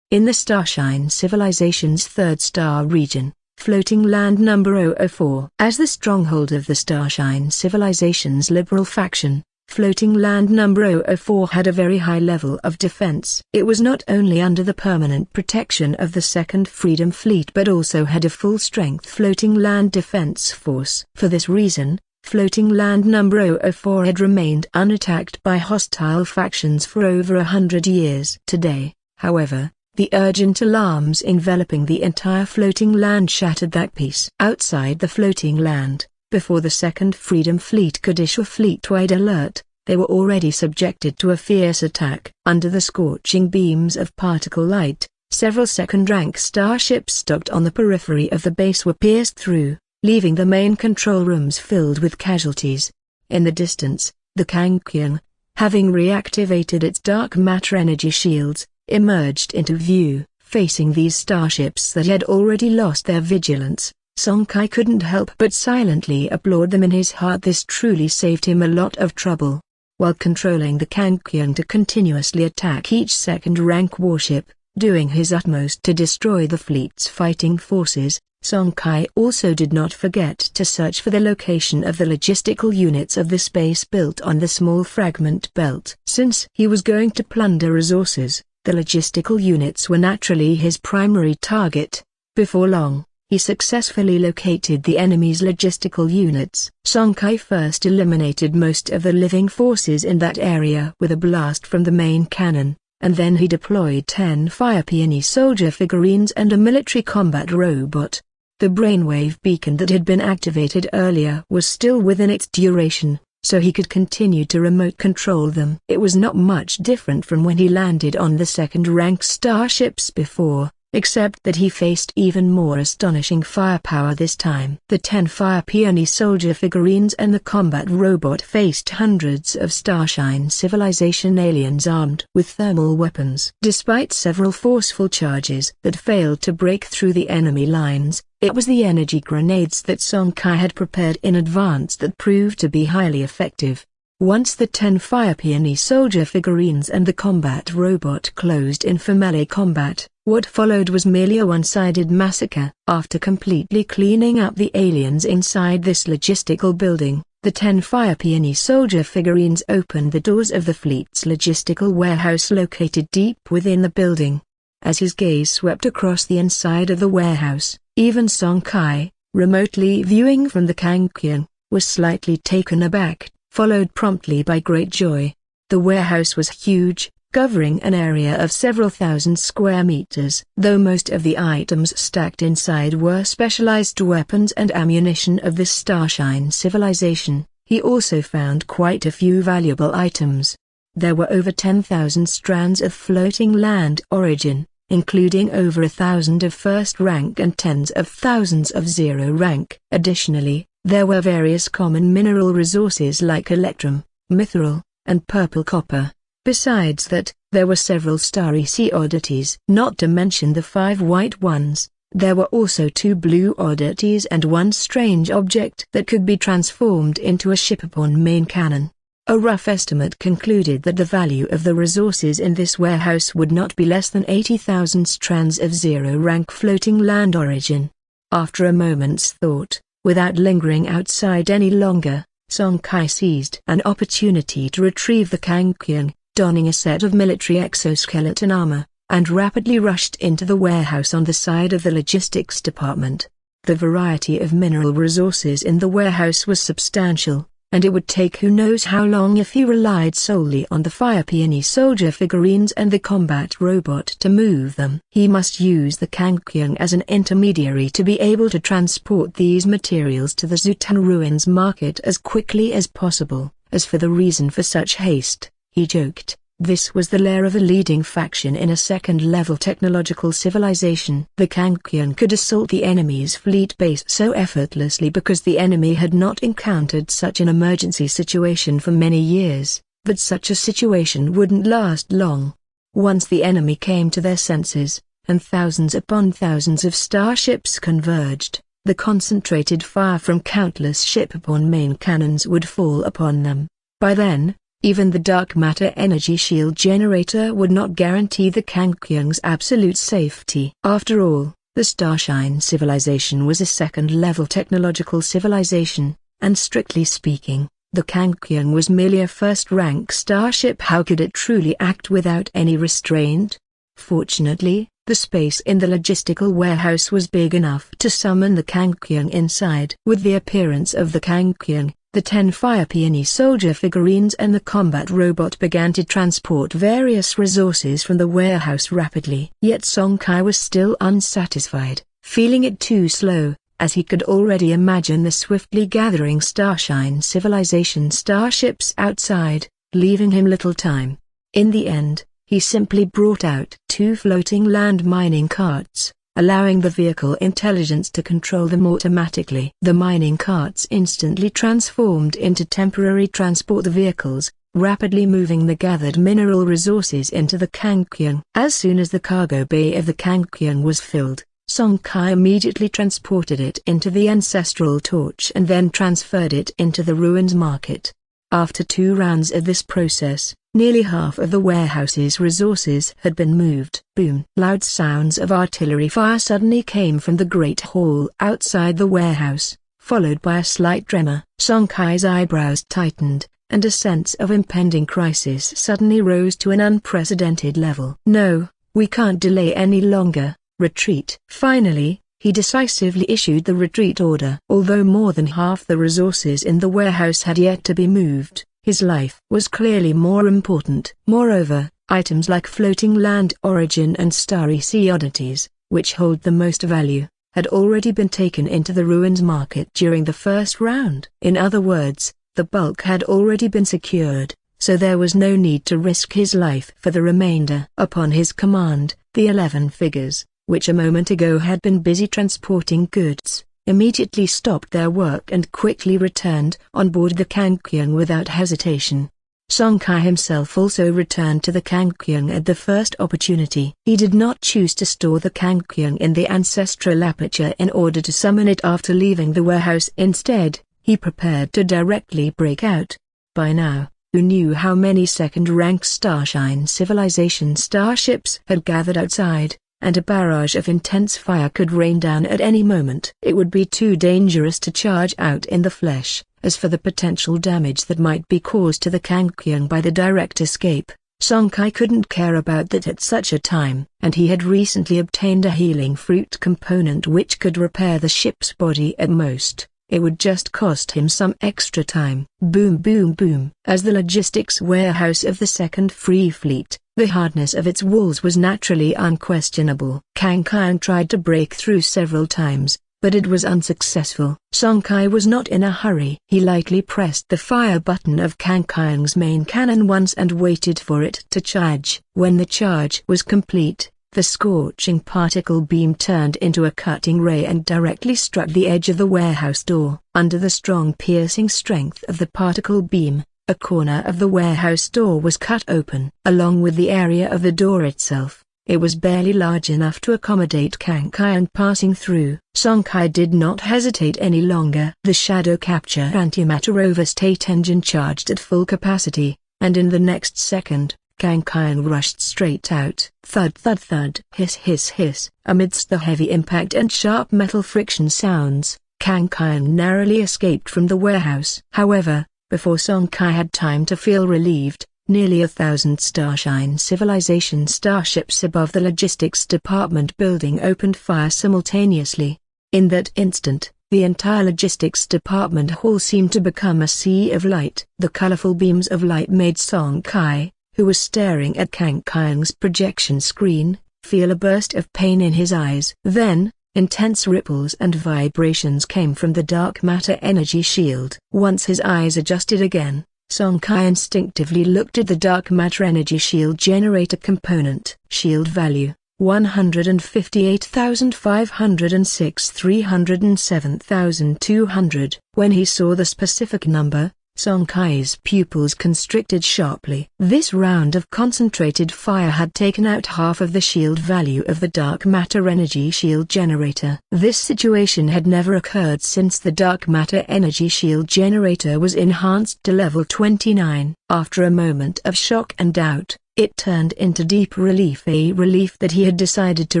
Speaker 1: In the Starshine civilization's third star region, floating land number 004. As the stronghold of the Starshine civilization's liberal faction, floating land number 004 had a very high level of defense. It was not only under the permanent protection of the Second Freedom Fleet but also had a full-strength floating land defense force. For this reason, floating land number 004 had remained unattacked by hostile factions for over 100 years. Today, however, the urgent alarms enveloping the entire floating land shattered that peace. Outside the floating land, before the Second Freedom Fleet could issue a fleet-wide alert, they were already subjected to a fierce attack. Under the scorching beams of particle light, several second-rank starships docked on the periphery of the base were pierced through, leaving the main control rooms filled with casualties. In the distance, the Kangkyun, having reactivated its dark matter energy shields, emerged into view. Facing these starships that had already lost their vigilance, Song Kai couldn't help but silently applaud them in his heart. This truly saved him a lot of trouble. While controlling the Kangkyun to continuously attack each second-rank warship, doing his utmost to destroy the fleet's fighting forces, Song Kai also did not forget to search for the location of the logistical units of the space built on the small fragment belt. Since he was going to plunder resources, the logistical units were naturally his primary target, Before long, he successfully located the enemy's logistical units. Song Kai first eliminated most of the living forces in that area with a blast from the main cannon, and then he deployed 10 fire peony soldier figurines and a military combat robot. The brainwave beacon that had been activated earlier was still within its duration, so he could continue to remote control them. It was not much different from when he landed on the second-rank starships before, except that he faced even more astonishing firepower this time. The 10 fire peony soldier figurines and the combat robot faced hundreds of Starshine civilization aliens armed with thermal weapons. Despite several forceful charges that failed to break through the enemy lines, it was the energy grenades that Song Kai had prepared in advance that proved to be highly effective. Once the 10 fire peony soldier figurines and the combat robot closed in for melee combat, what followed was merely a one-sided massacre. After completely cleaning up the aliens inside this logistical building, the 10 fire peony soldier figurines opened the doors of the fleet's logistical warehouse located deep within the building. As his gaze swept across the inside of the warehouse, even Song Kai, remotely viewing from the Kangkyung, was slightly taken aback, followed promptly by great joy. The warehouse was huge, covering an area of several thousand square meters. Though most of the items stacked inside were specialized weapons and ammunition of this Starshine civilization, he also found quite a few valuable items. There were over 10,000 strands of floating land origin, including over 1,000 of first rank and tens of thousands of zero rank. Additionally, there were various common mineral resources like electrum, mithril, and purple copper. Besides that, there were several starry sea oddities. Not to mention the 5 white ones, there were also 2 blue oddities and 1 strange object that could be transformed into a shipborne main cannon. A rough estimate concluded that the value of the resources in this warehouse would not be less than 80,000 strands of zero-rank floating land origin. After a moment's thought, without lingering outside any longer, Song Kai seized an opportunity to retrieve the Kangkyung, donning a set of military exoskeleton armor, and rapidly rushed into the warehouse on the side of the logistics department. The variety of mineral resources in the warehouse was substantial, and it would take who knows how long if he relied solely on the fire peony soldier figurines and the combat robot to move them. He must use the Kangkyung as an intermediary to be able to transport these materials to the Zutan Ruins market as quickly as possible. As for the reason for such haste, he joked, this was the lair of a leading faction in a second-level technological civilization. The Kangkyung could assault the enemy's fleet base so effortlessly because the enemy had not encountered such an emergency situation for many years, but such a situation wouldn't last long. Once the enemy came to their senses, and thousands upon thousands of starships converged, the concentrated fire from countless shipborne main cannons would fall upon them. By then, even the dark matter energy shield generator would not guarantee the Kangkyung's absolute safety. After all, the Starshine civilization was a second-level technological civilization, and strictly speaking, the Kangkyung was merely a first-rank starship. How could it truly act without any restraint? Fortunately, the space in the logistical warehouse was big enough to summon the Kangkyung inside. With the appearance of the Kangkyung, the 10 fire peony soldier figurines and the combat robot began to transport various resources from the warehouse rapidly. Yet Song Kai was still unsatisfied, feeling it too slow, as he could already imagine the swiftly gathering Starshine civilization starships outside, leaving him little time. In the end, he simply brought out 2 floating land mining carts, allowing the vehicle intelligence to control them automatically. The mining carts instantly transformed into temporary transport vehicles, rapidly moving the gathered mineral resources into the Kangkyung. As soon as the cargo bay of the Kangkyung was filled, Song Kai immediately transported it into the ancestral torch and then transferred it into the ruins market. After 2 rounds of this process, nearly half of the warehouse's resources had been moved. Boom! Loud sounds of artillery fire suddenly came from the great hall outside the warehouse, followed by a slight tremor. Song Kai's eyebrows tightened, and a sense of impending crisis suddenly rose to an unprecedented level. No, we can't delay any longer, retreat. Finally, he decisively issued the retreat order. Although more than half the resources in the warehouse had yet to be moved, his life was clearly more important. Moreover, items like floating land origin and starry sea oddities, which hold the most value, had already been taken into the ruins market during the first round. In other words, the bulk had already been secured, so there was no need to risk his life for the remainder. Upon his command, the 11 figures, which a moment ago had been busy transporting goods, immediately stopped their work and quickly returned on board the Kangkyung without hesitation. Song Kai himself also returned to the Kangkyung at the first opportunity. He did not choose to store the Kangkyung in the ancestral aperture in order to summon it after leaving the warehouse. Instead, he prepared to directly break out. By now, who knew how many second-rank Starshine civilization starships had gathered outside, and a barrage of intense fire could rain down at any moment. It would be too dangerous to charge out in the flesh. As for the potential damage that might be caused to the Kangkyung by the direct escape, Song Kai couldn't care about that at such a time. And he had recently obtained a healing fruit component which could repair the ship's body at most. It would just cost him some extra time. Boom boom boom. As the logistics warehouse of the Second Free Fleet, the hardness of its walls was naturally unquestionable. Kangkyung tried to break through several times, but it was unsuccessful. Song Kai was not in a hurry. He lightly pressed the fire button of Kangkyung's main cannon once and waited for it to charge. When the charge was complete, the scorching particle beam turned into a cutting ray and directly struck the edge of the warehouse door. Under the strong piercing strength of the particle beam, a corner of the warehouse door was cut open. Along with the area of the door itself, it was barely large enough to accommodate Kangkyung passing through. Song Kai did not hesitate any longer. The shadow capture antimatter overstate engine charged at full capacity, and in the next second, Kangkyung rushed straight out. Thud thud thud. Hiss hiss hiss. Amidst the heavy impact and sharp metal friction sounds, Kangkyung narrowly escaped from the warehouse. However, before Song Kai had time to feel relieved, nearly 1,000 Starshine civilization starships above the logistics department building opened fire simultaneously. In that instant, the entire logistics department hall seemed to become a sea of light. The colorful beams of light made Song Kai, who was staring at Kangkyung's projection screen, feel a burst of pain in his eyes. Then, intense ripples and vibrations came from the dark matter energy shield. Once his eyes adjusted again, Song Kai instinctively looked at the dark matter energy shield generator component. Shield value, 158,506 307,200. When he saw the specific number, Song Kai's pupils constricted sharply. This round of concentrated fire had taken out half of the shield value of the dark matter energy shield generator. This situation had never occurred since the dark matter energy shield generator was enhanced to level 29. After a moment of shock and doubt, it turned into deep relief, a relief that he had decided to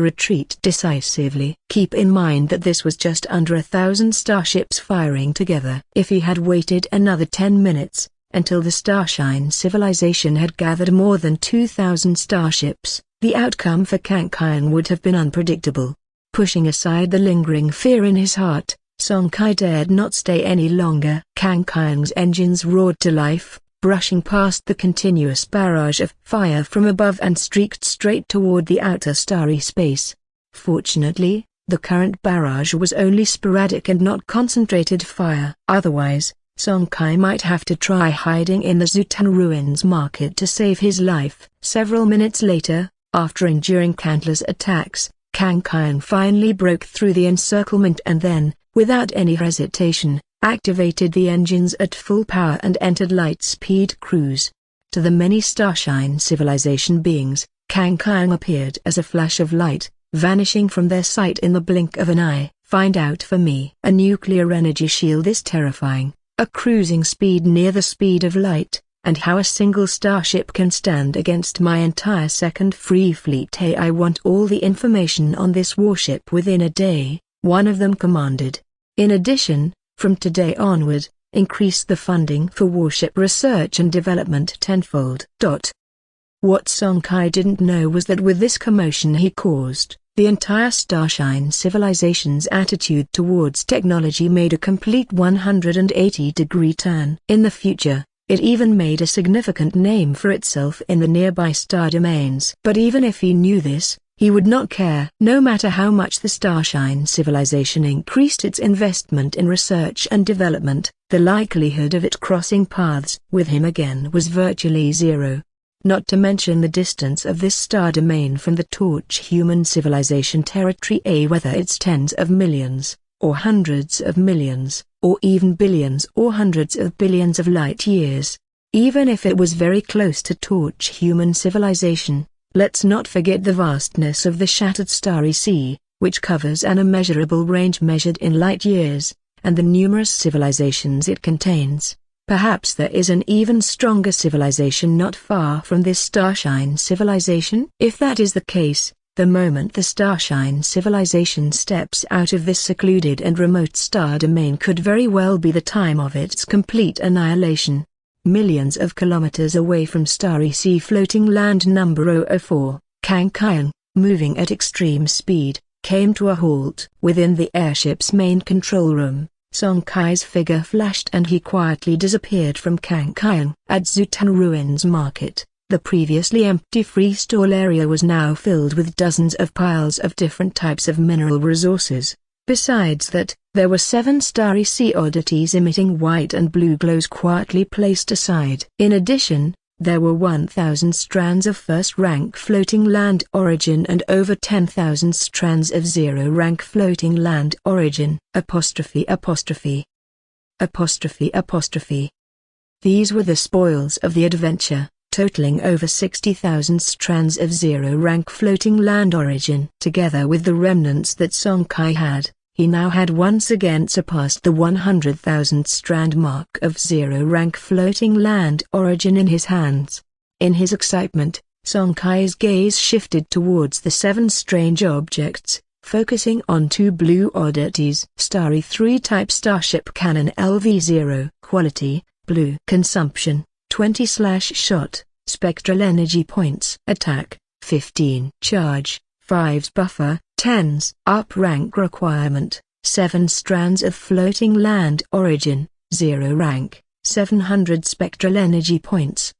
Speaker 1: retreat decisively. Keep in mind that this was just under 1,000 starships firing together. If he had waited another 10 minutes, until the Starshine civilization had gathered more than 2,000 starships, the outcome for Kangkyung would have been unpredictable. Pushing aside the lingering fear in his heart, Song Kai dared not stay any longer. Kangkyung's engines roared to life, brushing past the continuous barrage of fire from above and streaked straight toward the outer starry space. Fortunately, the current barrage was only sporadic and not concentrated fire. Otherwise, Song Kai might have to try hiding in the Zutan ruins market to save his life. Several minutes later, after enduring countless attacks, Kangkyung finally broke through the encirclement and then, without any hesitation, activated the engines at full power and entered light-speed cruise. To the many Starshine civilization beings, Kangkyung appeared as a flash of light, vanishing from their sight in the blink of an eye. Find out for me. A nuclear energy shield is terrifying, a cruising speed near the speed of light, and how a single starship can stand against my entire Second Free Fleet. Hey, I want all the information on this warship within a day, one of them commanded. In addition, from today onward, increase the funding for warship research and development tenfold. What Song Kai didn't know was that with this commotion he caused, The entire Starshine civilization's attitude towards technology made a complete 180-degree turn. In the future, it even made a significant name for itself in the nearby star domains. But even if he knew this, he would not care. No matter how much the Starshine civilization increased its investment in research and development, the likelihood of it crossing paths with him again was virtually zero. Not to mention the distance of this star domain from the Torch human civilization territory, whether it's tens of millions, or hundreds of millions, or even billions or hundreds of billions of light years. Even if it was very close to Torch human civilization, let's not forget the vastness of the shattered starry sea, which covers an immeasurable range measured in light years, and the numerous civilizations it contains. Perhaps there is an even stronger civilization not far from this Starshine civilization? If that is the case, the moment the Starshine civilization steps out of this secluded and remote star domain could very well be the time of its complete annihilation. Millions of kilometers away from Starry Sea floating land number 004, Kang Kyung, moving at extreme speed, came to a halt. Within the airship's main control room, Song Kai's figure flashed and he quietly disappeared from Kang Kyung. At Zutan Ruins Market, the previously empty free stall area was now filled with dozens of piles of different types of mineral resources. Besides that, there were 7 Starry Sea oddities emitting white and blue glows quietly placed aside. In addition, there were 1,000 strands of first-rank floating land origin and over 10,000 strands of zero-rank floating land origin. These were the spoils of the adventure, totaling over 60,000 strands of zero-rank floating land origin. Together with the remnants that Song Kai had, he now had once again surpassed the 100,000 strand mark of zero-rank floating land origin in his hands. In his excitement, Song Kai's gaze shifted towards the 7 strange objects, focusing on 2 blue oddities. Starry 3-type starship cannon LV-0. Quality, blue. Consumption, 20/shot. Spectral energy points. Attack, 15. Charge, 5. Buffer, 10s. Up rank requirement, 7 strands of floating land origin, 0 rank, 700 spectral energy points.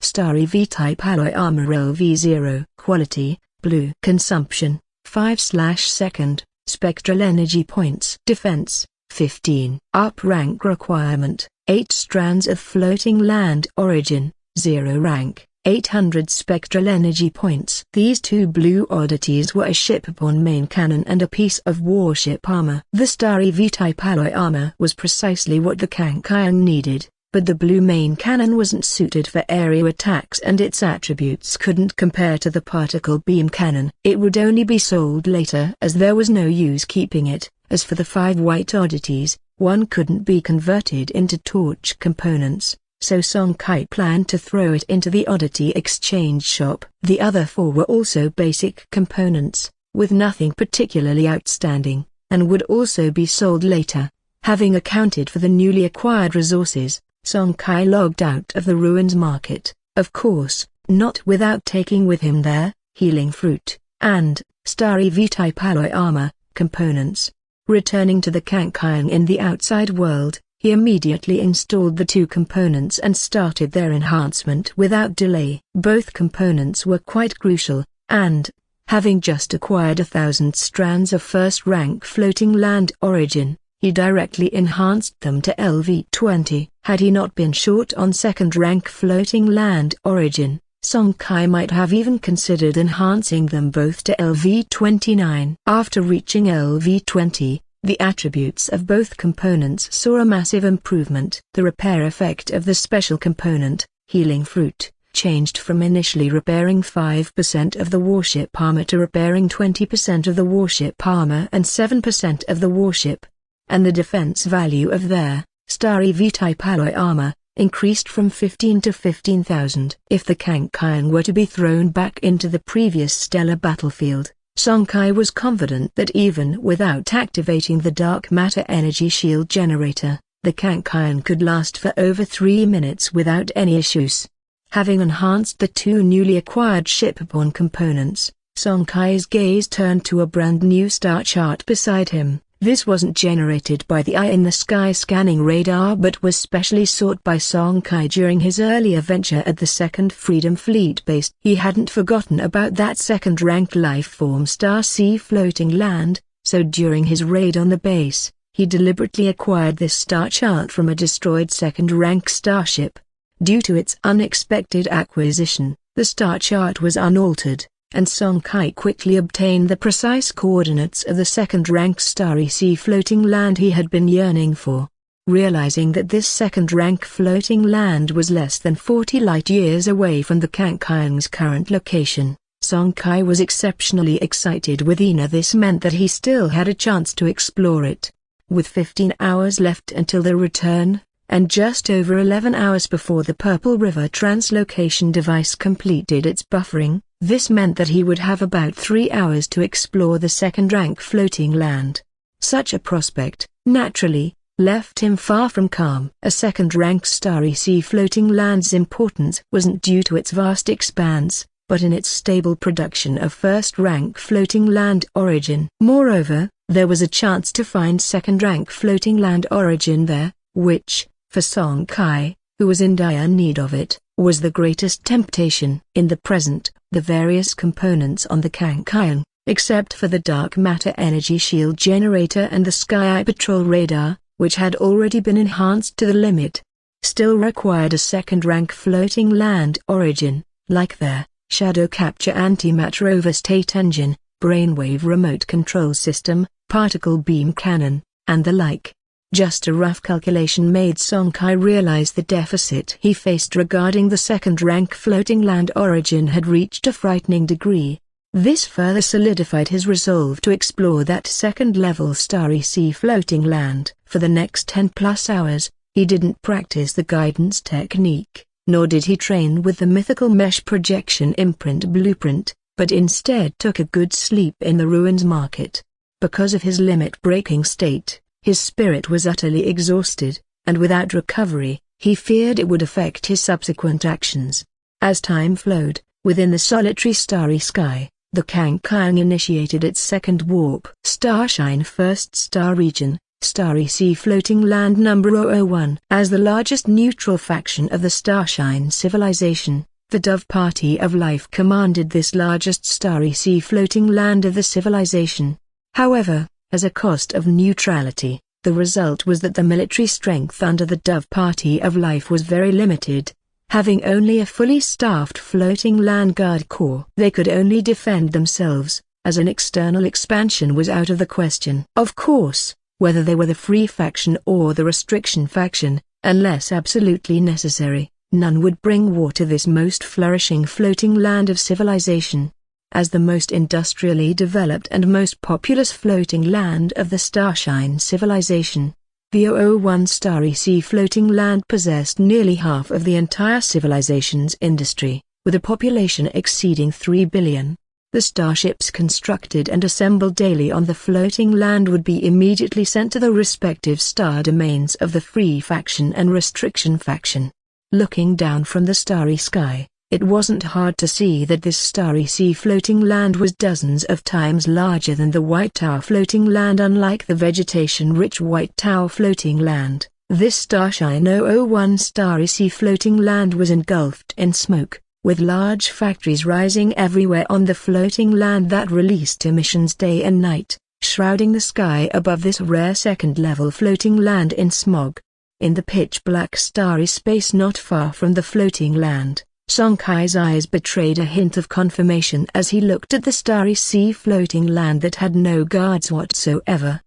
Speaker 1: Starry V-type alloy armor LV-0. Quality, blue. Consumption, 5/second. Spectral energy points. Defense, 15. Up rank requirement, 8 strands of floating land origin, 0 rank, 800 spectral energy points. These 2 blue oddities were a shipborne main cannon and a piece of warship armor. The Starry V-type alloy armor was precisely what the Kang Kyung needed, but the blue main cannon wasn't suited for area attacks and its attributes couldn't compare to the particle beam cannon. It would only be sold later as there was no use keeping it. As for the 5 white oddities, one couldn't be converted into torch components, so Song Kai planned to throw it into the oddity exchange shop. The other 4 were also basic components, with nothing particularly outstanding, and would also be sold later. Having accounted for the newly acquired resources, Song Kai logged out of the ruins market, of course, not without taking with him their healing fruit, and Starry V-type alloy armor components. Returning to the Kang Kyung in the outside world, he immediately installed the 2 components and started their enhancement without delay. Both components were quite crucial, and, having just acquired 1,000 strands of first-rank floating land origin, he directly enhanced them to LV-20. Had he not been short on second-rank floating land origin, Song Kai might have even considered enhancing them both to LV-29. After reaching LV-20, the attributes of both components saw a massive improvement. The repair effect of the special component, Healing Fruit, changed from initially repairing 5% of the warship armor to repairing 20% of the warship armor and 7% of the warship, and the defense value of their Starry V-type alloy armor increased from 15 to 15,000. If the Kang Kyung were to be thrown back into the previous stellar battlefield, Song Kai was confident that even without activating the dark matter energy shield generator, the Kang Kyung could last for over 3 minutes without any issues. Having enhanced the 2 newly acquired shipborne components, Song Kai's gaze turned to a brand new star chart beside him. This wasn't generated by the eye-in-the-sky scanning radar but was specially sought by Song Kai during his earlier venture at the Second Freedom Fleet base. He hadn't forgotten about that second-rank life-form Star Sea floating land, so during his raid on the base, he deliberately acquired this star chart from a destroyed second-rank starship. Due to its unexpected acquisition, the star chart was unaltered, and Song Kai quickly obtained the precise coordinates of the second-rank Starry Sea floating land he had been yearning for. Realizing that this second-rank floating land was less than 40 light-years away from the Kangkang's current location, Song Kai was exceptionally excited within. This meant that he still had a chance to explore it. With 15 hours left until the return, and just over 11 hours before the Purple River translocation device completed its buffering, this meant that he would have about 3 hours to explore the second-rank floating land. Such a prospect, naturally, left him far from calm. A second-rank Starry Sea floating land's importance wasn't due to its vast expanse, but in its stable production of first-rank floating land origin. Moreover, there was a chance to find second-rank floating land origin there, which, for Song Kai, who was in dire need of it, was the greatest temptation. In the present, the various components on the Kangkang, except for the dark matter energy shield generator and the Sky Patrol radar, which had already been enhanced to the limit, still required a second-rank floating land origin, like their shadow capture antimatter overstate engine, brainwave remote control system, particle beam cannon, and the like. Just a rough calculation made Song Kai realize the deficit he faced regarding the second-rank floating land origin had reached a frightening degree. This further solidified his resolve to explore that second-level Starry Sea floating land. For the next 10+ hours, he didn't practice the guidance technique, nor did he train with the mythical mesh projection imprint blueprint, but instead took a good sleep in the ruins market. Because of his limit-breaking state, his spirit was utterly exhausted, and without recovery, he feared it would affect his subsequent actions. As time flowed, within the solitary starry sky, the Kangkang initiated its second warp. Starshine First Star Region, Starry Sea Floating Land Number 001. As the largest neutral faction of the Starshine civilization, the Dove Party of Life commanded this largest Starry Sea floating land of the civilization. However, as a cost of neutrality, the result was that the military strength under the Dove Party of Life was very limited. Having only a fully staffed floating land guard corps, they could only defend themselves, as an external expansion was out of the question. Of course, whether they were the Free faction or the Restriction faction, unless absolutely necessary, none would bring war to this most flourishing floating land of civilization. As the most industrially developed and most populous floating land of the Starshine civilization, the 001 Starry Sea floating land possessed nearly half of the entire civilization's industry, with a population exceeding 3 billion. The starships constructed and assembled daily on the floating land would be immediately sent to the respective star domains of the Free faction and Restriction faction. Looking down from the starry sky, it wasn't hard to see that this Starry Sea floating land was dozens of times larger than the White Tower floating land. Unlike the vegetation-rich White Tower floating land, this Starshine 001 Starry Sea floating land was engulfed in smoke, with large factories rising everywhere on the floating land that released emissions day and night, shrouding the sky above this rare second-level floating land in smog. In the pitch-black starry space not far from the floating land, Song Kai's eyes betrayed a hint of confirmation as he looked at the Starry Sea floating land that had no guards whatsoever.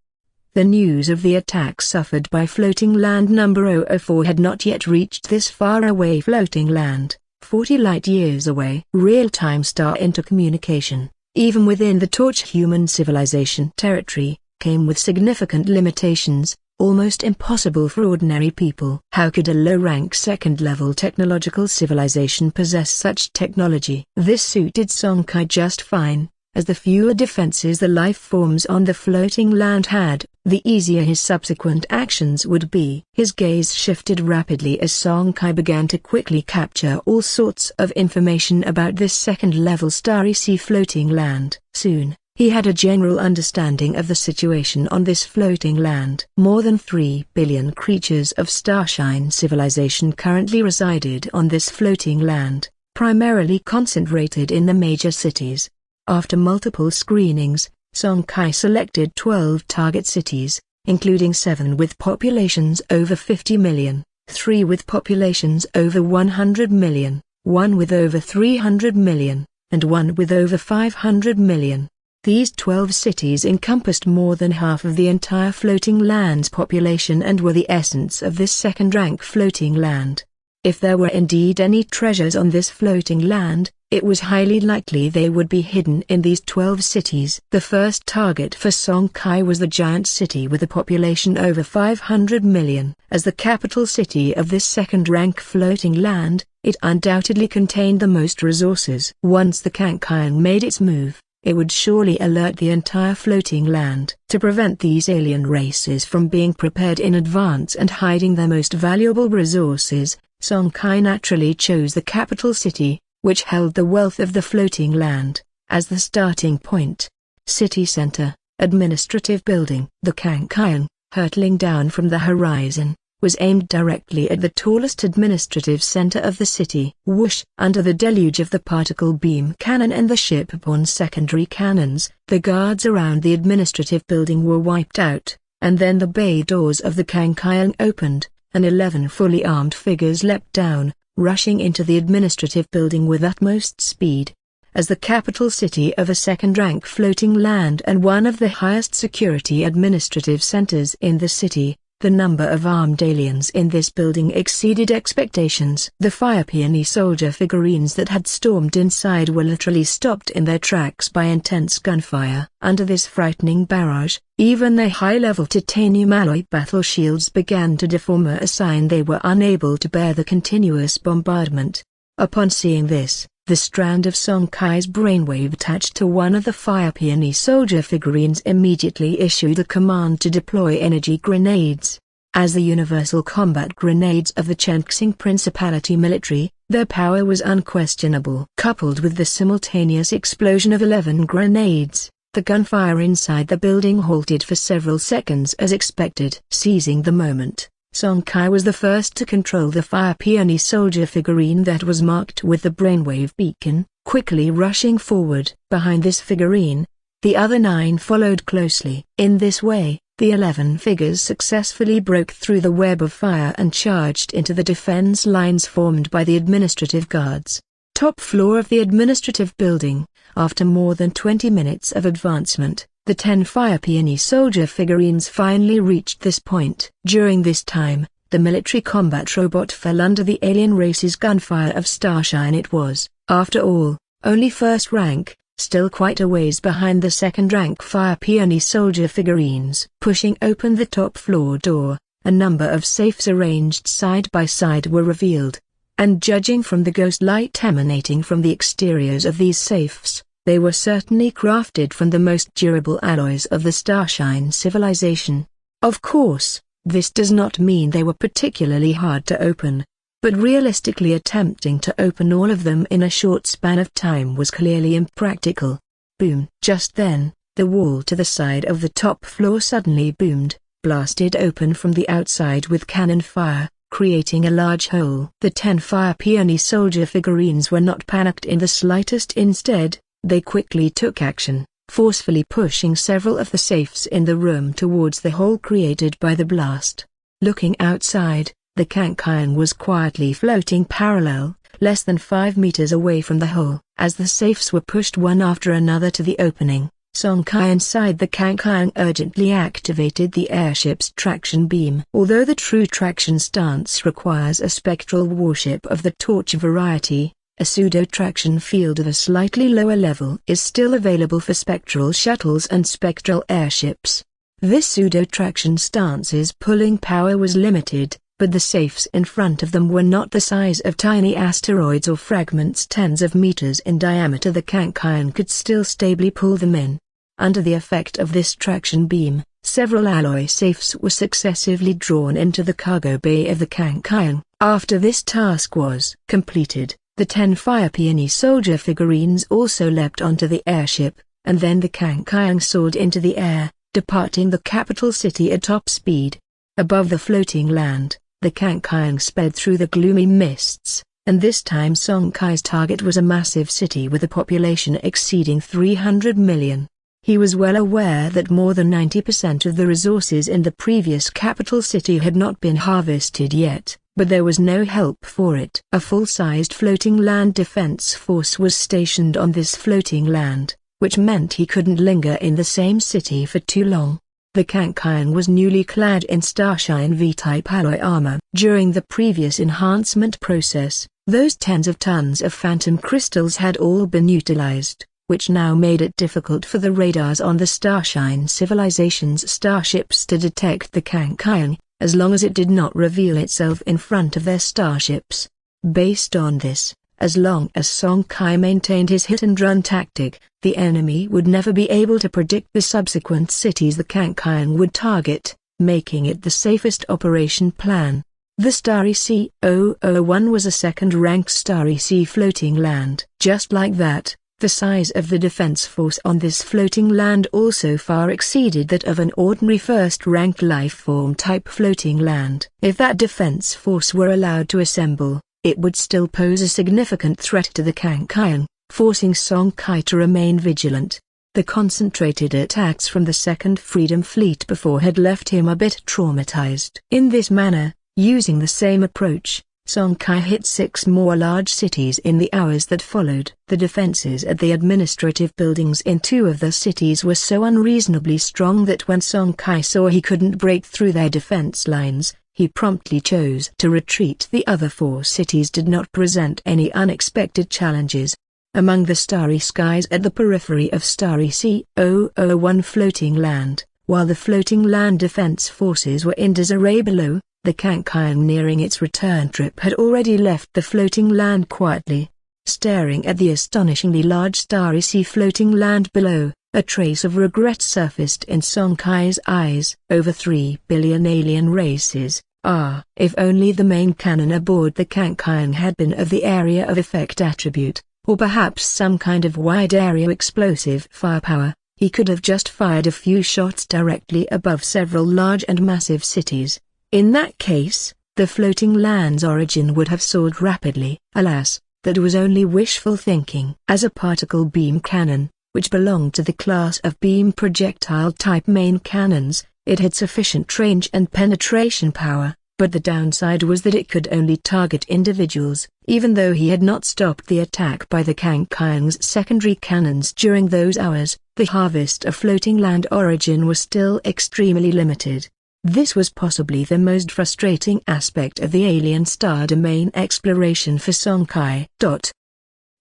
Speaker 1: The news of the attack suffered by floating land number 004 had not yet reached this far-away floating land, 40 light-years away. Real-time star intercommunication, even within the Torch human civilization territory, came with significant limitations, almost impossible for ordinary people. How could a low-rank second-level technological civilization possess such technology? This suited Song Kai just fine, as the fewer defenses the life forms on the floating land had, the easier his subsequent actions would be. His gaze shifted rapidly as Song Kai began to quickly capture all sorts of information about this second-level starry sea floating land. Soon, he had a general understanding of the situation on this floating land. More than 3 billion creatures of Starshine civilization currently resided on this floating land, primarily concentrated in the major cities. After multiple screenings, Song Kai selected 12 target cities, including 7 with populations over 50 million, 3 with populations over 100 million, 1 with over 300 million, and 1 with over 500 million. These 12 cities encompassed more than half of the entire floating land's population and were the essence of this second-rank floating land. If there were indeed any treasures on this floating land, it was highly likely they would be hidden in these 12 cities. The first target for Song Kai was the giant city with a population over 500 million. As the capital city of this second-rank floating land, it undoubtedly contained the most resources. Once the Kankian made its move, it would surely alert the entire floating land. To prevent these alien races from being prepared in advance and hiding their most valuable resources, Song Kai naturally chose the capital city, which held the wealth of the floating land, as the starting point. City Center, Administrative Building. The Kankian, hurtling down from the horizon, was aimed directly at the tallest administrative center of the city. Whoosh! Under the deluge of the particle beam cannon and the ship-borne secondary cannons, the guards around the administrative building were wiped out, and then the bay doors of the Kankian opened, and 11 fully armed figures leapt down, rushing into the administrative building with utmost speed. As the capital city of a second-rank floating land and one of the highest security administrative centers in the city, the number of armed aliens in this building exceeded expectations. The Fire Peony soldier figurines that had stormed inside were literally stopped in their tracks by intense gunfire. Under this frightening barrage, even their high-level titanium alloy battle shields began to deform, a sign they were unable to bear the continuous bombardment. Upon seeing this, the strand of Song Kai's brainwave attached to one of the Fire Peony soldier figurines immediately issued a command to deploy energy grenades. As the universal combat grenades of the Chenxing Principality military, their power was unquestionable. Coupled with the simultaneous explosion of 11 grenades, the gunfire inside the building halted for several seconds as expected. Seizing the moment, Song Kai was the first to control the Fire Peony soldier figurine that was marked with the brainwave beacon, quickly rushing forward. Behind this figurine, the other 9 followed closely. In this way, the 11 figures successfully broke through the web of fire and charged into the defense lines formed by the administrative guards. Top floor of the administrative building. After more than 20 minutes of advancement, the 10 Fire Peony soldier figurines finally reached this point. During this time, the military combat robot fell under the alien race's gunfire of Starshine. It was, after all, only first rank, still quite a ways behind the second-rank Fire Peony soldier figurines. Pushing open the top floor door, a number of safes arranged side by side were revealed, and judging from the ghost light emanating from the exteriors of these safes, they were certainly crafted from the most durable alloys of the Starshine civilization. Of course, this does not mean they were particularly hard to open, but realistically attempting to open all of them in a short span of time was clearly impractical. Boom! Just then, the wall to the side of the top floor suddenly boomed, blasted open from the outside with cannon fire, creating a large hole. The 10 Fire Peony soldier figurines were not panicked in the slightest. Instead, they quickly took action, forcefully pushing several of the safes in the room towards the hole created by the blast. Looking outside, the Kankian was quietly floating parallel, less than 5 meters away from the hole. As the safes were pushed one after another to the opening, Song Kai inside the Kankian urgently activated the airship's traction beam. Although the true traction stance requires a spectral warship of the torch variety, a pseudo-traction field of a slightly lower level is still available for spectral shuttles and spectral airships. This pseudo-traction stance's pulling power was limited, but the safes in front of them were not the size of tiny asteroids or fragments tens of meters in diameter. The Kankian could still stably pull them in. Under the effect of this traction beam, several alloy safes were successively drawn into the cargo bay of the Kangkang. After this task was completed, the 10 Fire Peony soldier figurines also leapt onto the airship, and then the Kangkang soared into the air, departing the capital city at top speed. Above the floating land, the Kangkang sped through the gloomy mists, and this time Song Kai's target was a massive city with a population exceeding 300 million. He was well aware that more than 90% of the resources in the previous capital city had not been harvested yet, but there was no help for it. A full-sized floating land defense force was stationed on this floating land, which meant he couldn't linger in the same city for too long. The Kangkang was newly clad in Starshine V-type alloy armor. During the previous enhancement process, those tens of tons of phantom crystals had all been utilized, which now made it difficult for the radars on the Starshine civilization's starships to detect the Kangkang, as long as it did not reveal itself in front of their starships. Based on this, as long as Song Kai maintained his hit-and-run tactic, the enemy would never be able to predict the subsequent cities the Kangkang would target, making it the safest operation plan. The Starry Sea 001 was a second-rank Starry Sea floating land. Just like that, the size of the defense force on this floating land also far exceeded that of an ordinary first-rank life-form type floating land. If that defense force were allowed to assemble, it would still pose a significant threat to the Kangkang, forcing Song Kai to remain vigilant. The concentrated attacks from the Second Freedom Fleet before had left him a bit traumatized. In this manner, using the same approach, Song Kai hit 6 more large cities in the hours that followed. The defenses at the administrative buildings in 2 of the cities were so unreasonably strong that when Song Kai saw he couldn't break through their defense lines, he promptly chose to retreat. The other 4 cities did not present any unexpected challenges. Among the starry skies at the periphery of Starry Sea 001 floating land, while the floating land defense forces were in disarray below, the Kangkang nearing its return trip had already left the floating land quietly. Staring at the astonishingly large Starry Sea floating land below, a trace of regret surfaced in Song Kai's eyes. Over 3 billion alien races. If only the main cannon aboard the Kangkang had been of the area of effect attribute, or perhaps some kind of wide-area explosive firepower, he could have just fired a few shots directly above several large and massive cities. In that case, the floating land's origin would have soared rapidly. Alas, that was only wishful thinking. As a particle beam cannon, which belonged to the class of beam projectile-type main cannons, it had sufficient range and penetration power, but the downside was that it could only target individuals. Even though he had not stopped the attack by the Kangkang's secondary cannons during those hours, the harvest of floating land origin was still extremely limited. This was possibly the most frustrating aspect of the alien star domain exploration for Song Kai.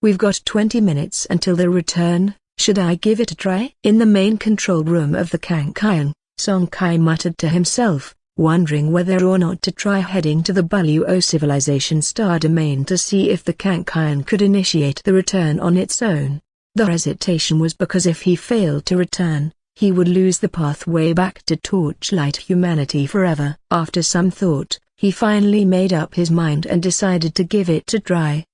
Speaker 1: We've got 20 minutes until the return, should I give it a try? In the main control room of the Kangkang, Song Kai muttered to himself, wondering whether or not to try heading to the Buluo civilization star domain to see if the Kangkang could initiate the return on its own. The hesitation was because if he failed to return, he would lose the pathway back to Torchlight humanity forever. After some thought, he finally made up his mind and decided to give it a try.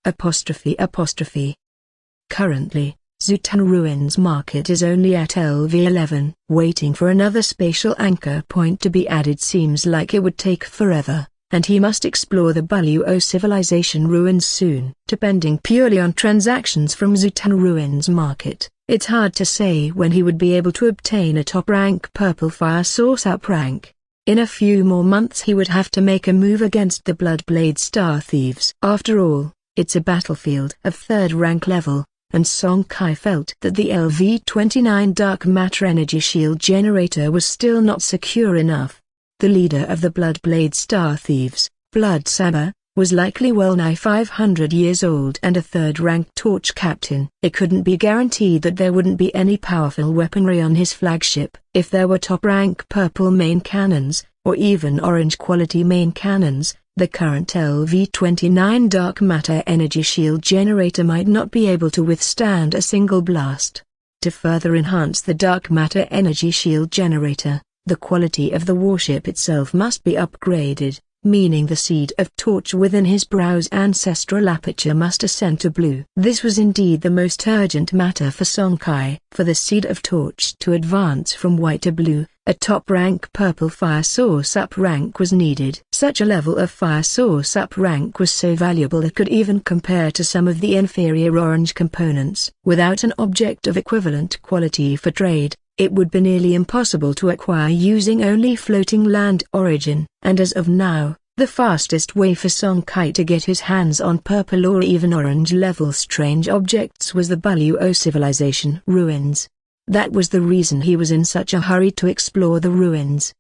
Speaker 1: Currently, Zutan Ruins Market is only at LV11. Waiting for another spatial anchor point to be added seems like it would take forever, and he must explore the Buluo civilization ruins soon. Depending purely on transactions from Zutan Ruins Market, it's hard to say when he would be able to obtain a top-rank Purple Fire Source up rank. In a few more months he would have to make a move against the Bloodblade Star Thieves. After all, it's a battlefield of 3rd rank level, and Song Kai felt that the LV-29 Dark Matter Energy Shield Generator was still not secure enough. The leader of the Bloodblade Star Thieves, Blood Saber, was likely well nigh 500 years old and a 3rd-rank torch captain. It couldn't be guaranteed that there wouldn't be any powerful weaponry on his flagship. If there were top-rank purple main cannons, or even orange-quality main cannons, the current LV-29 Dark Matter Energy Shield Generator might not be able to withstand a single blast. To further enhance the dark matter energy shield generator, the quality of the warship itself must be upgraded, meaning the seed of torch within his brow's ancestral aperture must ascend to blue. This was indeed the most urgent matter for Song Kai. For the seed of torch to advance from white to blue, a top-rank purple fire source up rank was needed. Such a level of fire source up rank was so valuable it could even compare to some of the inferior orange components. Without an object of equivalent quality for trade, it would be nearly impossible to acquire using only floating land origin. And as of now, the fastest way for Song Kai to get his hands on purple or even orange level strange objects was the Buluo civilization ruins. That was the reason he was in such a hurry to explore the ruins.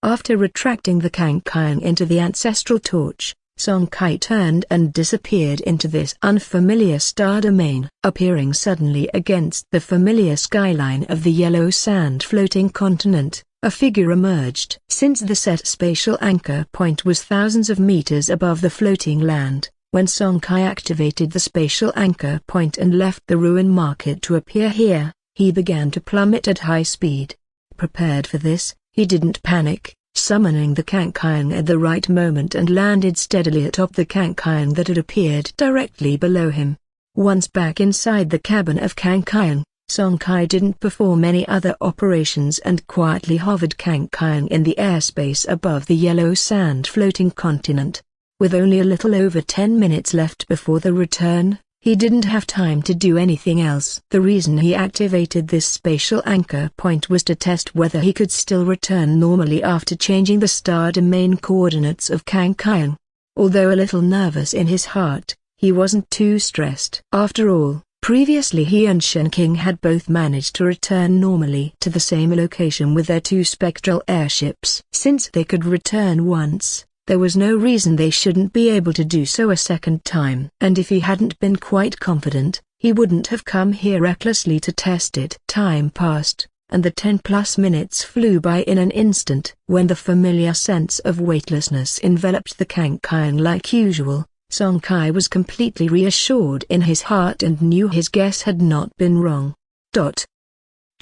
Speaker 1: After retracting the Kangkang into the ancestral torch, Song Kai turned and disappeared into this unfamiliar star domain. Appearing suddenly against the familiar skyline of the yellow sand floating continent, a figure emerged. Since the set spatial anchor point was thousands of meters above the floating land, when Song Kai activated the spatial anchor point and left the ruin market to appear here, he began to plummet at high speed. Prepared for this, he didn't panic, summoning the Kangkang at the right moment and landed steadily atop the Kangkang that had appeared directly below him. Once back inside the cabin of Kangkang, Song Kai didn't perform any other operations and quietly hovered Kangkang in the airspace above the yellow sand floating continent. With only a little over 10 minutes left before the return, he didn't have time to do anything else. The reason he activated this spatial anchor point was to test whether he could still return normally after changing the star domain coordinates of Kangkang. Although a little nervous in his heart, he wasn't too stressed. After all, previously he and Shen King had both managed to return normally to the same location with their two spectral airships. Since they could return once, there was no reason they shouldn't be able to do so a second time. And if he hadn't been quite confident, he wouldn't have come here recklessly to test it. Time passed, and the 10+ minutes flew by in an instant. When the familiar sense of weightlessness enveloped the Kangkang like usual, Song Kai was completely reassured in his heart and knew his guess had not been wrong.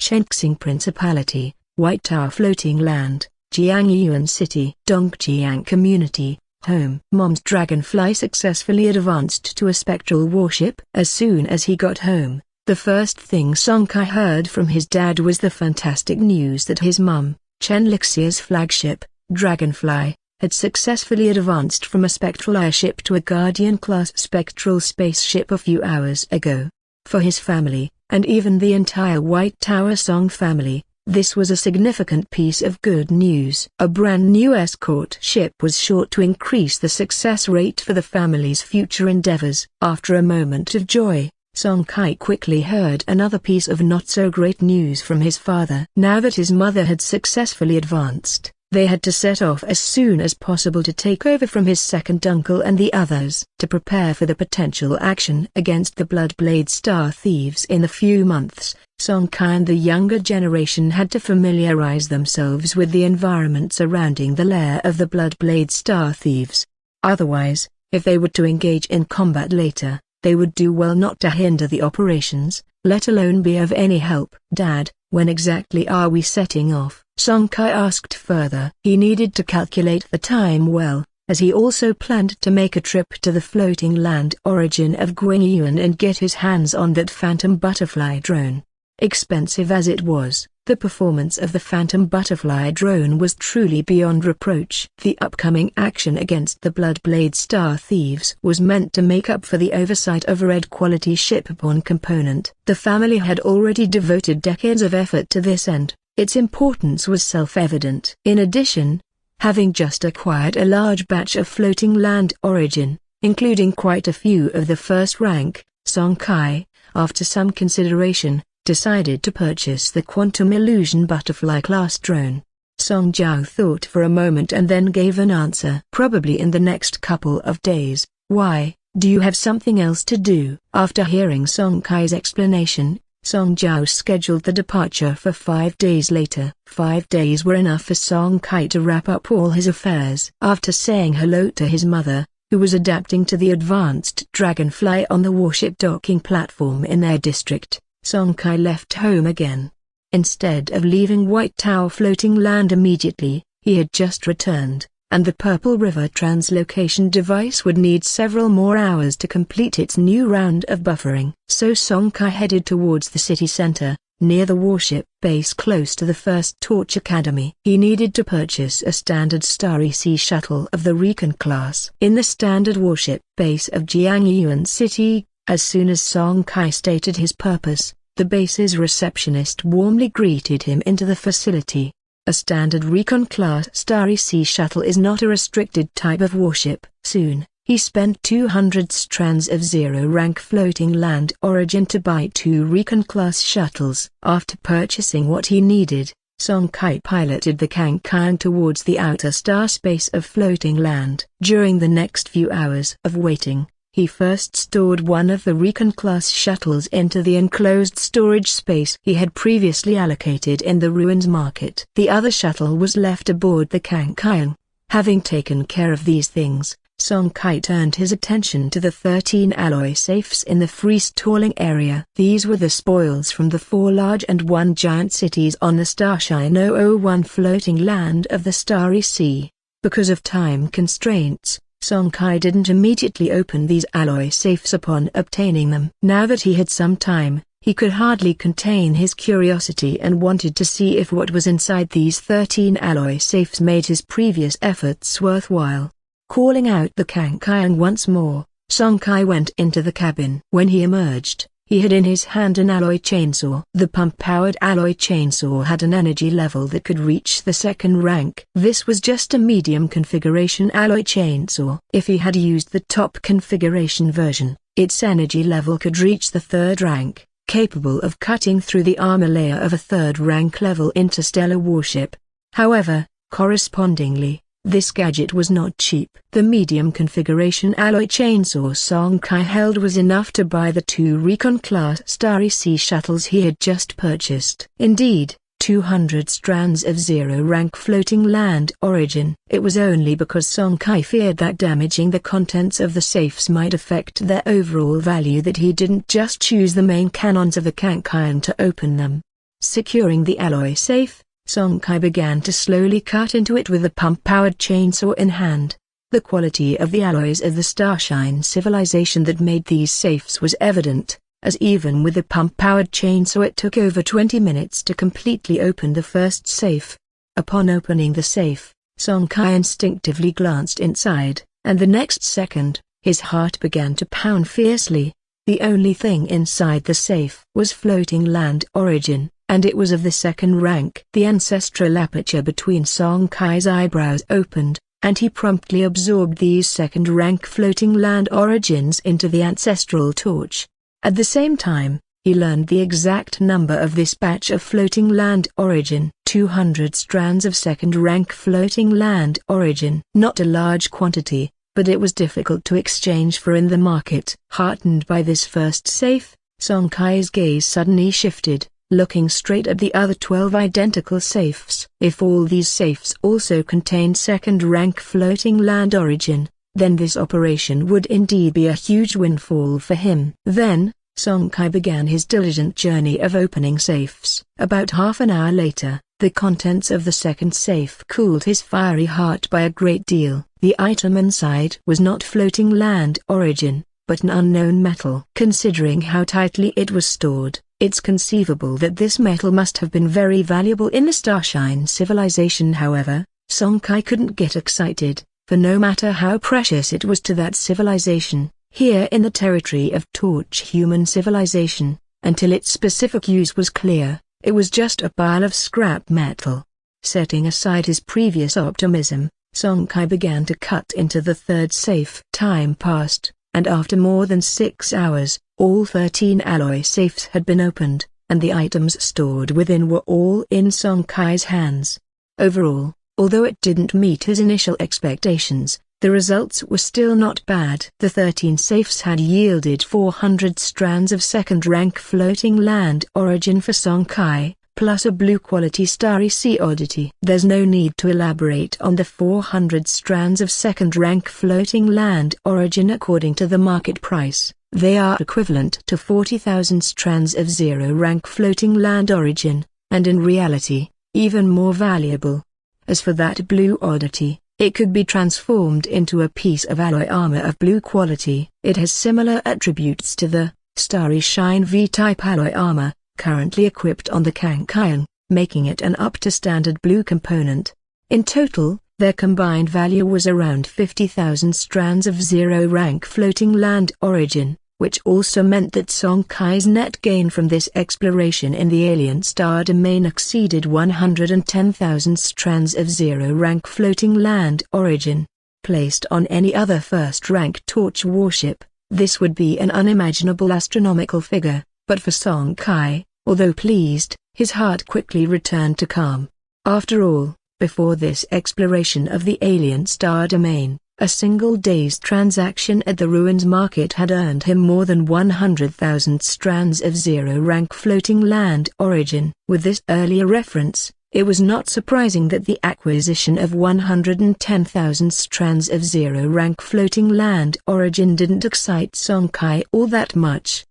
Speaker 1: Chengxing Principality, White Tower Floating Land, Jiangyuan City, Dongjiang Community, home. Mom's dragonfly successfully advanced to a spectral warship. As soon as he got home, the first thing Song Kai heard from his dad was the fantastic news that his mum, Chen Lixia's flagship, Dragonfly, had successfully advanced from a spectral airship to a Guardian-class spectral spaceship a few hours ago. For his family, and even the entire White Tower Song family, this was a significant piece of good news. A brand new escort ship was sure to increase the success rate for the family's future endeavors. After a moment of joy, Song Kai quickly heard another piece of not-so-great news from his father. Now that his mother had successfully advanced, they had to set off as soon as possible to take over from his second uncle and the others. To prepare for the potential action against the Bloodblade Star Thieves in the few months, Song Kai and the younger generation had to familiarize themselves with the environment surrounding the lair of the Bloodblade Star Thieves. Otherwise, if they were to engage in combat later, they would do well not to hinder the operations, let alone be of any help. Dad, when exactly are we setting off? Song Kai asked further. He needed to calculate the time well, as he also planned to make a trip to the floating land origin of Guangyuan and get his hands on that Phantom Butterfly drone. Expensive as it was, the performance of the Phantom Butterfly drone was truly beyond reproach. The upcoming action against the Bloodblade Star Thieves was meant to make up for the oversight of a red-quality shipborne component. The family had already devoted decades of effort to this end. Its importance was self-evident. In addition, having just acquired a large batch of floating land origin, including quite a few of the first rank, Song Kai, after some consideration, decided to purchase the Quantum Illusion Butterfly-class drone. Song Jiao thought for a moment and then gave an answer. Probably in the next couple of days. Why, do you have something else to do? After hearing Song Kai's explanation, Song Jiao scheduled the departure for 5 days later. 5 days were enough for Song Kai to wrap up all his affairs. After saying hello to his mother, who was adapting to the advanced Dragonfly on the warship docking platform in their district, Song Kai left home again. Instead of leaving White Tower floating land immediately, he had just returned, and the Purple River translocation device would need several more hours to complete its new round of buffering. So Song Kai headed towards the city center, near the warship base close to the First Torch Academy. He needed to purchase a standard Starry Sea shuttle of the Recon class. In the standard warship base of Jiangyuan City, as soon as Song Kai stated his purpose, the base's receptionist warmly greeted him into the facility. A standard Recon class Starry Sea shuttle is not a restricted type of warship. Soon, he spent 200 strands of zero-rank floating land origin to buy 2 Recon class shuttles. After purchasing what he needed, Song Kai piloted the Kangkang towards the outer star space of floating land. During the next few hours of waiting, he first stored one of the Recon-class shuttles into the enclosed storage space he had previously allocated in the ruins market. The other shuttle was left aboard the Kangkang. Having taken care of these things, Song Kai turned his attention to the 13 alloy safes in the free-stalling area. These were the spoils from the 4 large and 1 giant cities on the Starshine 001 floating land of the Starry Sea. Because of time constraints, Song Kai didn't immediately open these alloy safes upon obtaining them. Now that he had some time, he could hardly contain his curiosity and wanted to see if what was inside these 13 alloy safes made his previous efforts worthwhile. Calling out the Kangkang once more, Song Kai went into the cabin. When he emerged, he had in his hand an alloy chainsaw. The pump-powered alloy chainsaw had an energy level that could reach the 2nd rank. This was just a medium configuration alloy chainsaw. If he had used the top configuration version, its energy level could reach the 3rd rank, capable of cutting through the armor layer of a 3rd rank level interstellar warship. However, correspondingly, this gadget was not cheap. The medium configuration alloy chainsaw Song Kai held was enough to buy the 2 Recon-class Starry Sea shuttles he had just purchased. Indeed, 200 strands of zero-rank floating land origin. It was only because Song Kai feared that damaging the contents of the safes might affect their overall value that he didn't just choose the main cannons of the Kangkang to open them. Securing the alloy safe, Song Kai began to slowly cut into it with a pump-powered chainsaw in hand. The quality of the alloys of the Starshine civilization that made these safes was evident, as even with the pump-powered chainsaw it took over 20 minutes to completely open the first safe. Upon opening the safe, Song Kai instinctively glanced inside, and the next second, his heart began to pound fiercely. The only thing inside the safe was floating land origin, and it was of the 2nd rank. The ancestral aperture between Song Kai's eyebrows opened, and he promptly absorbed these 2nd rank floating land origins into the ancestral torch. At the same time, he learned the exact number of this batch of floating land origin. 200 strands of 2nd rank floating land origin. Not a large quantity, but it was difficult to exchange for in the market. Heartened by this first safe, Song Kai's gaze suddenly shifted, looking straight at the other 12 identical safes. If all these safes also contained 2nd rank floating land origin, then this operation would indeed be a huge windfall for him. Then, Song Kai began his diligent journey of opening safes. About half an hour later, the contents of the 2nd safe cooled his fiery heart by a great deal. The item inside was not floating land origin, but an unknown metal. Considering how tightly it was stored, it's conceivable that this metal must have been very valuable in the Starshine civilization. However, Song Kai couldn't get excited, for no matter how precious it was to that civilization, here in the territory of Torch human civilization, until its specific use was clear, it was just a pile of scrap metal. Setting aside his previous optimism, Song Kai began to cut into the 3rd safe. Time passed, and after more than 6 hours, all 13 alloy safes had been opened, and the items stored within were all in Song Kai's hands. Overall, although it didn't meet his initial expectations, the results were still not bad. The 13 safes had yielded 400 strands of 2nd rank floating land origin for Song Kai, plus a blue-quality Starry Sea oddity. There's no need to elaborate on the 400 strands of 2nd rank floating land origin according to the market price. They are equivalent to 40,000 strands of zero-rank floating land origin, and in reality, even more valuable. As for that blue oddity, it could be transformed into a piece of alloy armor of blue quality. It has similar attributes to the Starry Shine V-type alloy armor, currently equipped on the Kankian, making it an up-to-standard blue component. In total, their combined value was around 50,000 strands of zero-rank floating land origin, which also meant that Song Kai's net gain from this exploration in the alien star domain exceeded 110,000 strands of zero-rank floating land origin. Placed on any other first-rank torch warship, this would be an unimaginable astronomical figure, but for Song Kai, although pleased, his heart quickly returned to calm. After all, before this exploration of the alien star domain, a single day's transaction at the ruins market had earned him more than 100,000 strands of zero-rank floating land origin. With this earlier reference, it was not surprising that the acquisition of 110,000 strands of zero-rank floating land origin didn't excite Song Kai all that much.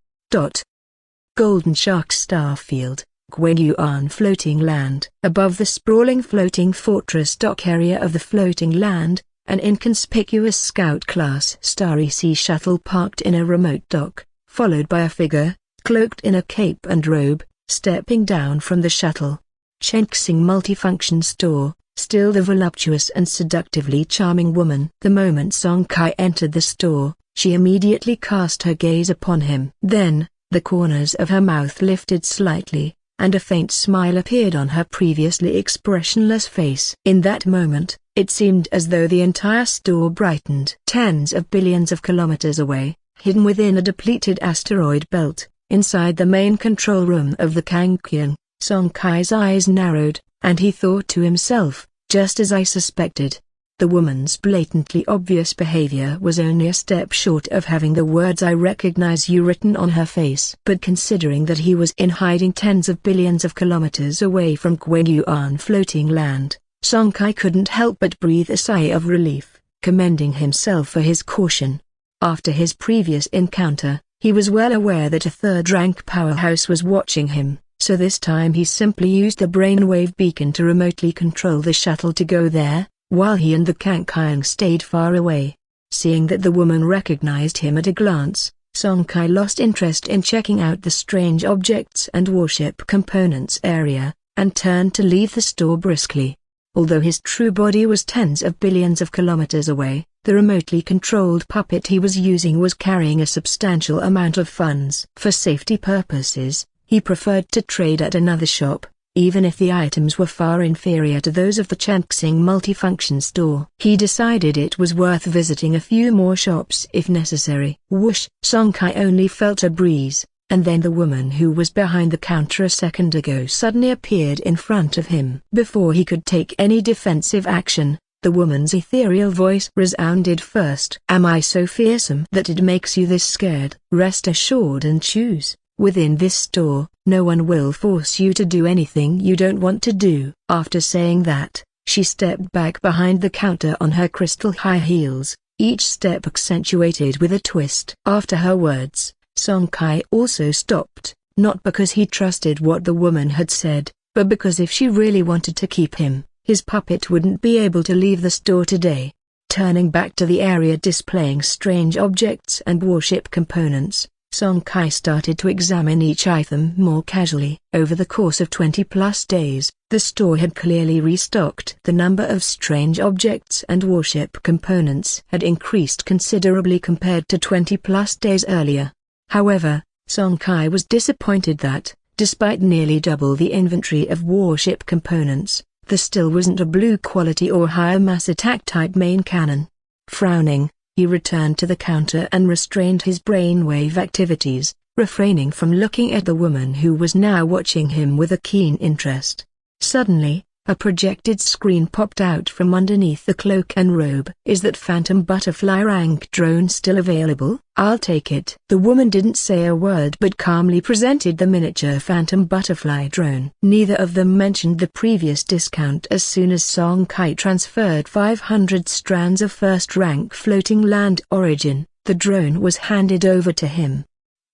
Speaker 1: Golden Shark Starfield, Guiyuan Floating Land. Above the sprawling floating fortress dock area of the floating land, an inconspicuous Scout-class Starry Sea shuttle parked in a remote dock, followed by a figure, cloaked in a cape and robe, stepping down from the shuttle. Chengxing Multifunction Store, still the voluptuous and seductively charming woman. The moment Song Kai entered the store, she immediately cast her gaze upon him. Then, the corners of her mouth lifted slightly, and a faint smile appeared on her previously expressionless face. In that moment, it seemed as though the entire store brightened. Tens of billions of kilometers away, hidden within a depleted asteroid belt, inside the main control room of the Kankian, Song Kai's eyes narrowed, and he thought to himself, just as I suspected. The woman's blatantly obvious behavior was only a step short of having the words "I recognize you" written on her face. But considering that he was in hiding tens of billions of kilometers away from Guiyuan Floating Land, Song Kai couldn't help but breathe a sigh of relief, commending himself for his caution. After his previous encounter, he was well aware that a third-rank powerhouse was watching him, so this time he simply used the brainwave beacon to remotely control the shuttle to go there, while he and the Kankian stayed far away. Seeing that the woman recognized him at a glance, Song Kai lost interest in checking out the strange objects and warship components area, and turned to leave the store briskly. Although his true body was tens of billions of kilometers away, the remotely controlled puppet he was using was carrying a substantial amount of funds. For safety purposes, he preferred to trade at another shop, even if the items were far inferior to those of the Chengxing Multifunction Store. He decided it was worth visiting a few more shops if necessary. Whoosh! Song Kai only felt a breeze, and then the woman who was behind the counter a second ago suddenly appeared in front of him. Before he could take any defensive action, the woman's ethereal voice resounded first. "Am I so fearsome that it makes you this scared? Rest assured and choose. Within this store, no one will force you to do anything you don't want to do." After saying that, she stepped back behind the counter on her crystal high heels, each step accentuated with a twist. After her words, Song Kai also stopped, not because he trusted what the woman had said, but because if she really wanted to keep him, his puppet wouldn't be able to leave the store today. Turning back to the area displaying strange objects and warship components, Song Kai started to examine each item more casually. Over the course of 20+ days, the store had clearly restocked. The number of strange objects and warship components had increased considerably compared to 20+ days earlier. However, Song Kai was disappointed that, despite nearly double the inventory of warship components, there still wasn't a blue quality or higher mass attack type main cannon. Frowning, he returned to the counter and restrained his brainwave activities, refraining from looking at the woman who was now watching him with a keen interest. Suddenly, a projected screen popped out from underneath the cloak and robe. "Is that Phantom Butterfly rank drone still available? I'll take it." The woman didn't say a word but calmly presented the miniature Phantom Butterfly drone. Neither of them mentioned the previous discount. As soon as Song Kai transferred 500 strands of first-rank floating land origin, the drone was handed over to him.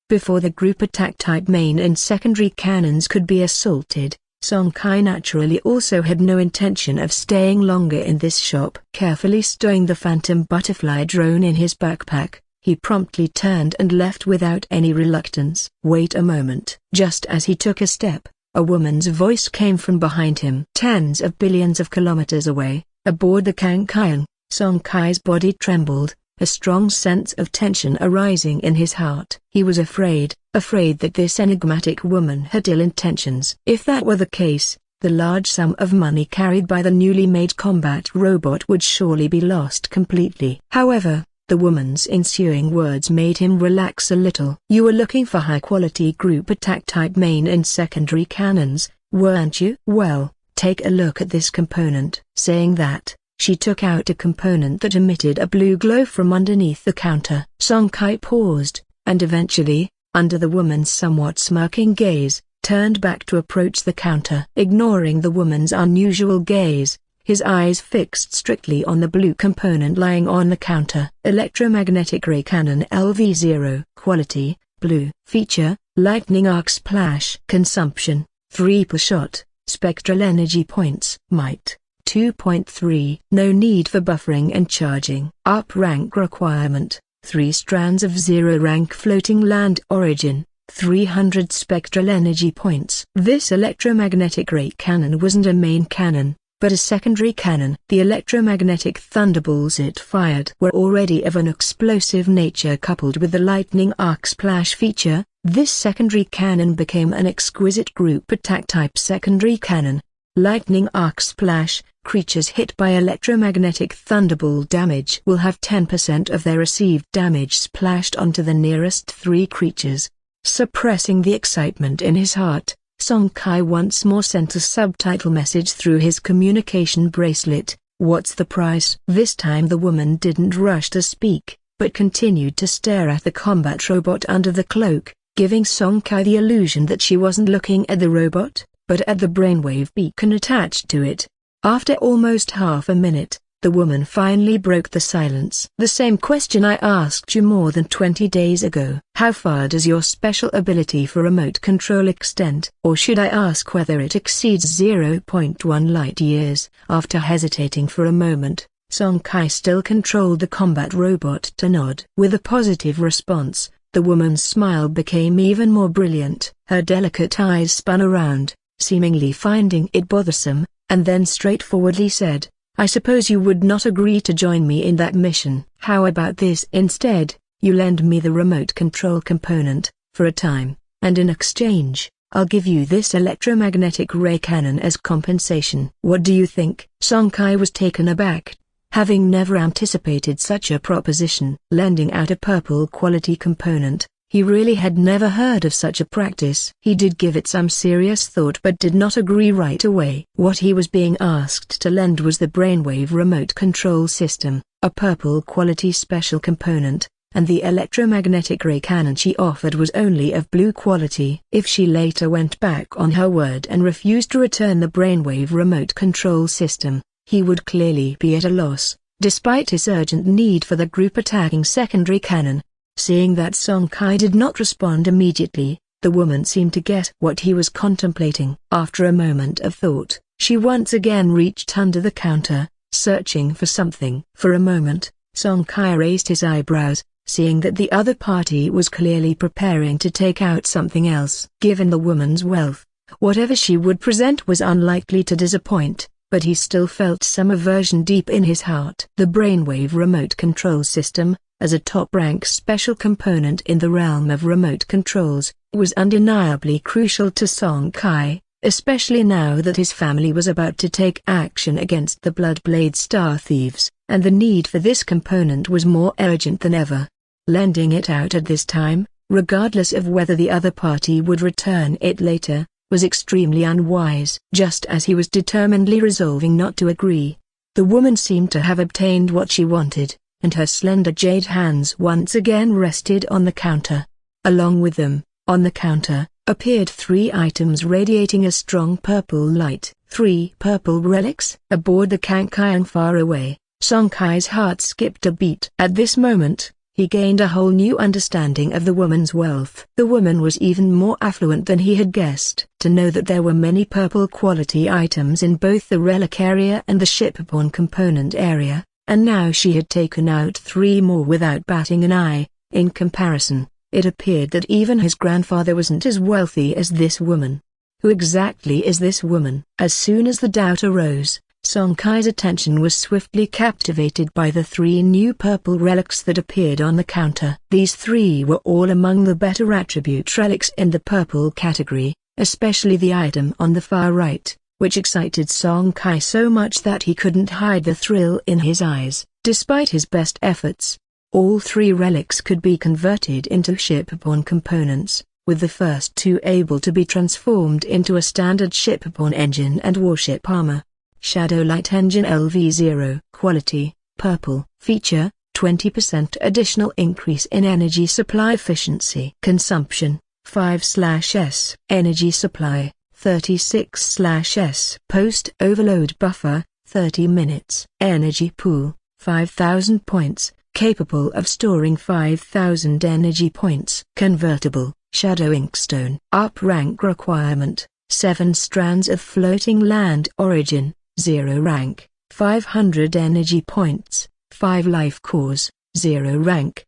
Speaker 1: Before the group attack type main and secondary cannons could be assaulted, Song Kai naturally also had no intention of staying longer in this shop. Carefully stowing the Phantom Butterfly drone in his backpack, he promptly turned and left without any reluctance. Wait a moment. Just as he took a step, a woman's voice came from behind him. Tens of billions of kilometers away, aboard the Kankian, Song Kai's body trembled, a strong sense of tension arising in his heart. He was afraid that this enigmatic woman had ill intentions. If that were the case, the large sum of money carried by the newly made combat robot would surely be lost completely. However, the woman's ensuing words made him relax a little. You were looking for high-quality group attack type main and secondary cannons, weren't you? Well, take a look at this component. Saying that, she took out a component that emitted a blue glow from underneath the counter. Song Kai paused, and eventually, under the woman's somewhat smirking gaze, turned back to approach the counter. Ignoring the woman's unusual gaze, his eyes fixed strictly on the blue component lying on the counter. Electromagnetic Ray Cannon LV0. Quality, blue. Feature, lightning arc splash. Consumption, 3 per shot. Spectral energy points. Might, 2.3. No need for buffering and charging. Up rank requirement, 3 strands of 0 rank floating land origin, 300 spectral energy points. This electromagnetic ray cannon wasn't a main cannon, but a secondary cannon. The electromagnetic thunderbolts it fired were already of an explosive nature. Coupled with the lightning arc splash feature, this secondary cannon became an exquisite group attack type secondary cannon. Lightning arc splash. Creatures hit by electromagnetic thunderbolt damage will have 10% of their received damage splashed onto the nearest 3 creatures. Suppressing the excitement in his heart, Song Kai once more sent a subtitle message through his communication bracelet. What's the price? This time the woman didn't rush to speak, but continued to stare at the combat robot under the cloak, giving Song Kai the illusion that she wasn't looking at the robot, but at the brainwave beacon attached to it. After almost half a minute, the woman finally broke the silence. The same question I asked you more than 20 days ago. How far does your special ability for remote control extend? Or should I ask whether it exceeds 0.1 light years? After hesitating for a moment, Song Kai still controlled the combat robot to nod. With a positive response, the woman's smile became even more brilliant. Her delicate eyes spun around, seemingly finding it bothersome, and then straightforwardly said, I suppose you would not agree to join me in that mission. How about this instead? You lend me the remote control component, for a time, and in exchange, I'll give you this electromagnetic ray cannon as compensation. What do you think? Song Kai was taken aback, having never anticipated such a proposition. Lending out a purple quality component, he really had never heard of such a practice. He did give it some serious thought but did not agree right away. What he was being asked to lend was the brainwave remote control system, a purple quality special component, and the electromagnetic ray cannon she offered was only of blue quality. If she later went back on her word and refused to return the brainwave remote control system, he would clearly be at a loss, despite his urgent need for the group attacking secondary cannon. Seeing that Song Kai did not respond immediately, the woman seemed to guess what he was contemplating. After a moment of thought, she once again reached under the counter, searching for something. For a moment, Song Kai raised his eyebrows, seeing that the other party was clearly preparing to take out something else. Given the woman's wealth, whatever she would present was unlikely to disappoint, but he still felt some aversion deep in his heart. The brainwave remote control system, as a top-rank special component in the realm of remote controls, was undeniably crucial to Song Kai, especially now that his family was about to take action against the Bloodblade Star Thieves, and the need for this component was more urgent than ever. Lending it out at this time, regardless of whether the other party would return it later, was extremely unwise. Just as he was determinedly resolving not to agree, the woman seemed to have obtained what she wanted, and her slender jade hands once again rested on the counter. Along with them, on the counter, appeared 3 items radiating a strong purple light. 3 purple relics. Aboard the Kankian far away, Song Kai's heart skipped a beat. At this moment, he gained a whole new understanding of the woman's wealth. The woman was even more affluent than he had guessed. To know that there were many purple quality items in both the relic area and the shipborne component area, and now she had taken out 3 more without batting an eye. In comparison, it appeared that even his grandfather wasn't as wealthy as this woman. Who exactly is this woman? As soon as the doubt arose, Song Kai's attention was swiftly captivated by the 3 new purple relics that appeared on the counter. These 3 were all among the better attribute relics in the purple category, especially the item on the far right, which excited Song Kai so much that he couldn't hide the thrill in his eyes. Despite his best efforts, all 3 relics could be converted into shipborne components, with the first 2 able to be transformed into a standard shipborne engine and warship armor. Shadow Light Engine LV0. Quality, purple. Feature, 20% additional increase in energy supply efficiency. Consumption, 5/S. Energy supply, 36/S. Post-overload buffer, 30 minutes. Energy pool, 5,000 points, capable of storing 5,000 energy points. Convertible, Shadow Inkstone. Up rank requirement, 7 strands of floating land origin, 0 rank, 500 energy points, 5 life cores, 0 rank.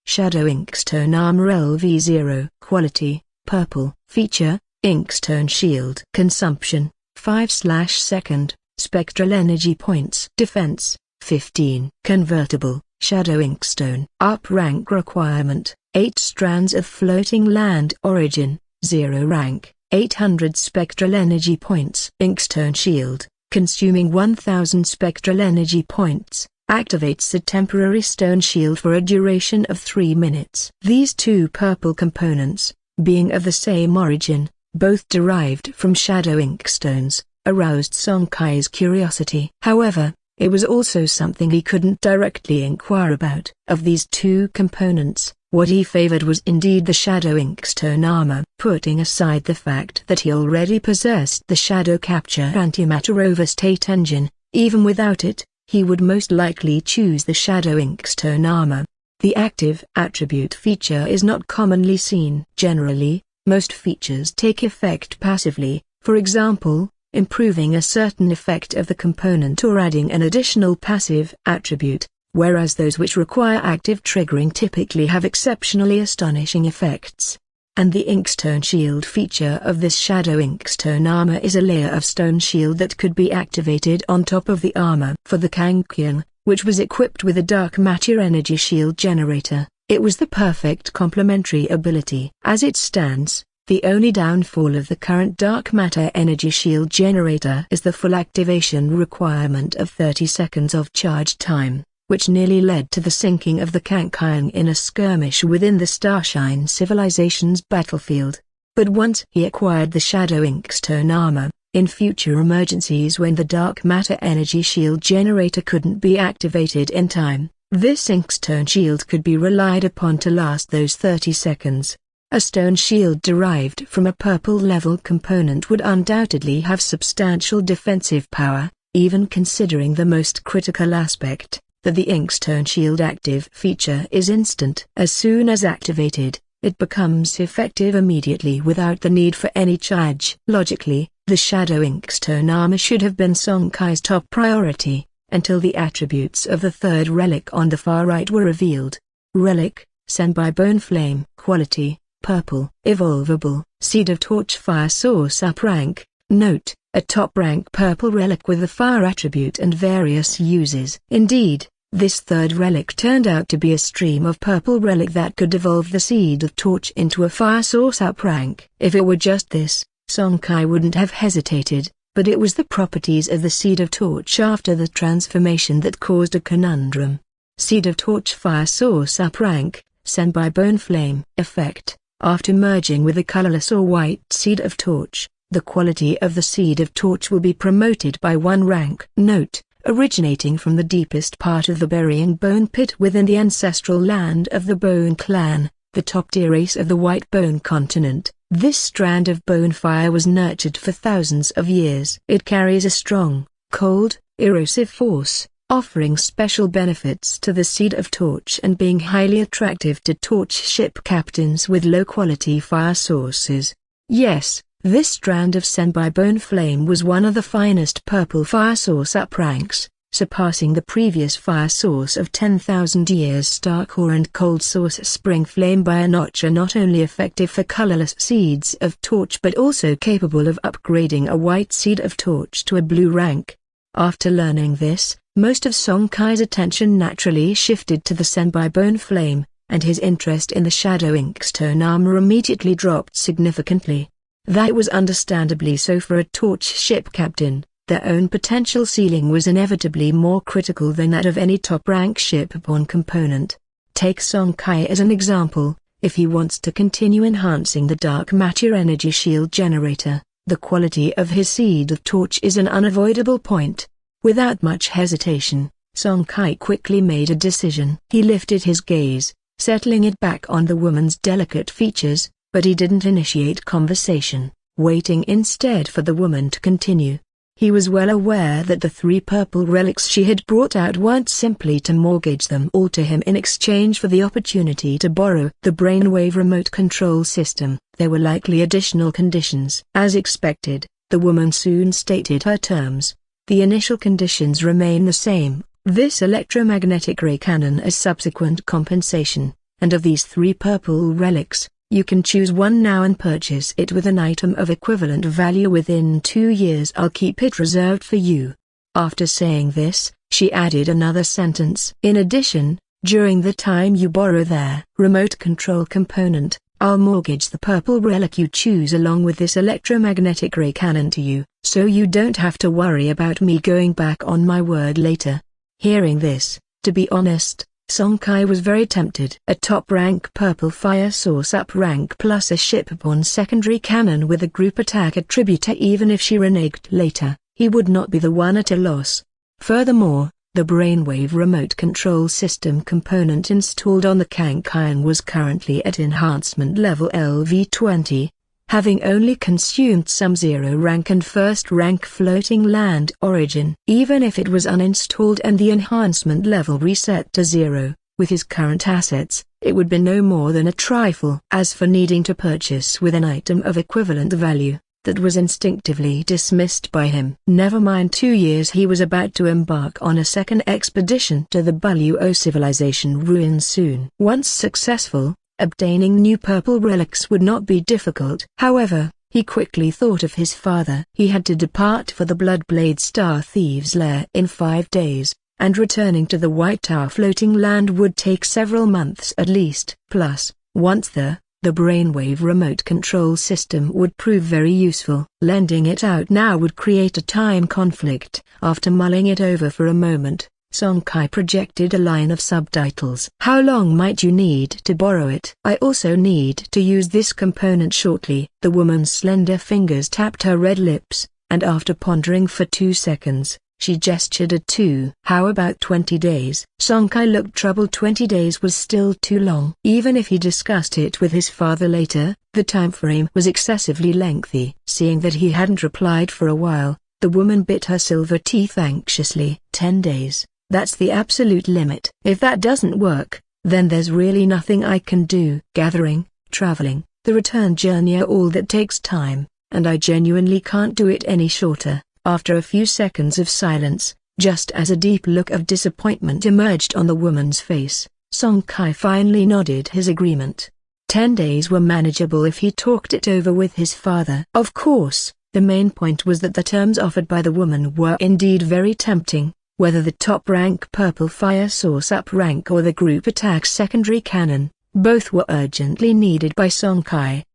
Speaker 1: Shadow Inkstone Armor LV0. Quality, purple. Feature, Inkstone Shield. Consumption, 5/second, spectral energy points. Defense, 15. Convertible, Shadow Inkstone. Up rank requirement, 8 strands of floating land origin, 0 rank, 800 spectral energy points. Inkstone Shield, consuming 1000 spectral energy points, activates a temporary stone shield for a duration of 3 minutes. These 2 purple components, being of the same origin, both derived from Shadow Inkstones, aroused Song Kai's curiosity. However, it was also something he couldn't directly inquire about. Of these 2 components, what he favored was indeed the Shadow Inkstone armor. Putting aside the fact that he already possessed the Shadow Capture Antimatter Overstate engine, even without it, he would most likely choose the Shadow Inkstone armor. The active attribute feature is not commonly seen. Generally, most features take effect passively, for example, improving a certain effect of the component or adding an additional passive attribute, whereas those which require active triggering typically have exceptionally astonishing effects. And the Inkstone Shield feature of this Shadow Inkstone armor is a layer of stone shield that could be activated on top of the armor. For the Kangqian, which was equipped with a dark matter energy shield generator, it was the perfect complementary ability. As it stands, the only downfall of the current dark matter energy shield generator is the full activation requirement of 30 seconds of charge time, which nearly led to the sinking of the Kangqian in a skirmish within the Starshine civilization's battlefield. But once he acquired the Shadow Inkstone armor, in future emergencies when the dark matter energy shield generator couldn't be activated in time, this Inkstone shield could be relied upon to last those 30 seconds. A stone shield derived from a purple-level component would undoubtedly have substantial defensive power, even considering the most critical aspect, that the Inkstone Shield active feature is instant. As soon as activated, it becomes effective immediately without the need for any charge. Logically, the Shadow Inkstone armor should have been Song Kai's top priority, until the attributes of the 3rd relic on the far right were revealed. Relic, Senbai Bone Flame. Quality, purple. Evolvable, Seed of Torch Fire Source. Up rank. Note, a top-rank purple relic with the fire attribute and various uses. Indeed, this 3rd relic turned out to be a stream of purple relic that could evolve the Seed of Torch into a fire source. Up rank. If it were just this, Song Kai wouldn't have hesitated, but it was the properties of the Seed of Torch after the transformation that caused a conundrum. Seed of Torch Fire Source. Up rank. Senbai Bone Flame. Effect. After merging with a colorless or white Seed of Torch, the quality of the Seed of Torch will be promoted by 1 rank. Note, originating from the deepest part of the burying bone pit within the ancestral land of the Bone Clan, the top-tier race of the White Bone continent, this strand of bone fire was nurtured for thousands of years. It carries a strong, cold, erosive force, offering special benefits to the Seed of Torch and being highly attractive to torch ship captains with low-quality fire sources. Yes, this strand of Senbei Bone Flame was one of the finest purple fire source upranks, surpassing the previous fire source of 10,000 years Star Core and Cold Source Spring Flame by a notch. Are not only effective for colorless seeds of torch but also capable of upgrading a white seed of torch to a blue rank. After learning this, most of Song Kai's attention naturally shifted to the Senbei Bone Flame, and his interest in the Shadow Inkstone armor immediately dropped significantly. That was understandably so for a torch ship captain. Their own potential ceiling was inevitably more critical than that of any top-rank shipborne component. Take Song Kai as an example. If he wants to continue enhancing the dark matter energy shield generator, the quality of his seed of torch is an unavoidable point. Without much hesitation, Song Kai quickly made a decision. He lifted his gaze, settling it back on the woman's delicate features, but he didn't initiate conversation, waiting instead for the woman to continue. He was well aware that the 3 purple relics she had brought out weren't simply to mortgage them all to him in exchange for the opportunity to borrow the brainwave remote control system. There were likely additional conditions. As expected, the woman soon stated her terms. The initial conditions remain the same: this electromagnetic ray cannon as subsequent compensation, and of these 3 purple relics, you can choose one now and purchase it with an item of equivalent value within 2 years. I'll keep it reserved for you. After saying this, she added another sentence. In addition, during the time you borrow their remote control component, I'll mortgage the purple relic you choose along with this electromagnetic ray cannon to you, so you don't have to worry about me going back on my word later. Hearing this, to be honest, Song Kai was very tempted. A top-rank purple fire source up rank plus a shipborne secondary cannon with a group attack attributor. Even if she reneged later, he would not be the one at a loss. Furthermore, the brainwave remote control system component installed on the Kankian was currently at enhancement level LV20, having only consumed some 0 rank and 1st rank floating land origin. Even if it was uninstalled and the enhancement level reset to 0, with his current assets, it would be no more than a trifle. As for needing to purchase with an item of equivalent value, that was instinctively dismissed by him. Never mind 2 years. He was about to embark on a second expedition to the Buluo civilization ruins soon. Once successful, obtaining new purple relics would not be difficult. However, he quickly thought of his father. He had to depart for the Bloodblade Star Thieves' Lair in 5 days, and returning to the White Tower floating land would take several months at least. Plus, once there, the brainwave remote control system would prove very useful. Lending it out now would create a time conflict. After mulling it over for a moment, Song Kai projected a line of subtitles. How long might you need to borrow it? I also need to use this component shortly. The woman's slender fingers tapped her red lips, and after pondering for 2 seconds, she gestured at 2. How about 20 days? Song Kai looked troubled. 20 days was still too long. Even if he discussed it with his father later, the time frame was excessively lengthy. Seeing that he hadn't replied for a while, the woman bit her silver teeth anxiously. 10 days. That's the absolute limit. If that doesn't work, then there's really nothing I can do. Gathering, traveling, the return journey are all that takes time, and I genuinely can't do it any shorter. After a few seconds of silence, just as a deep look of disappointment emerged on the woman's face, Song Kai finally nodded his agreement. 10 days were manageable if he talked it over with his father. Of course, the main point was that the terms offered by the woman were indeed very tempting. Whether the top-rank purple fire source up rank or the group attack secondary cannon, both were urgently needed by Song Kai.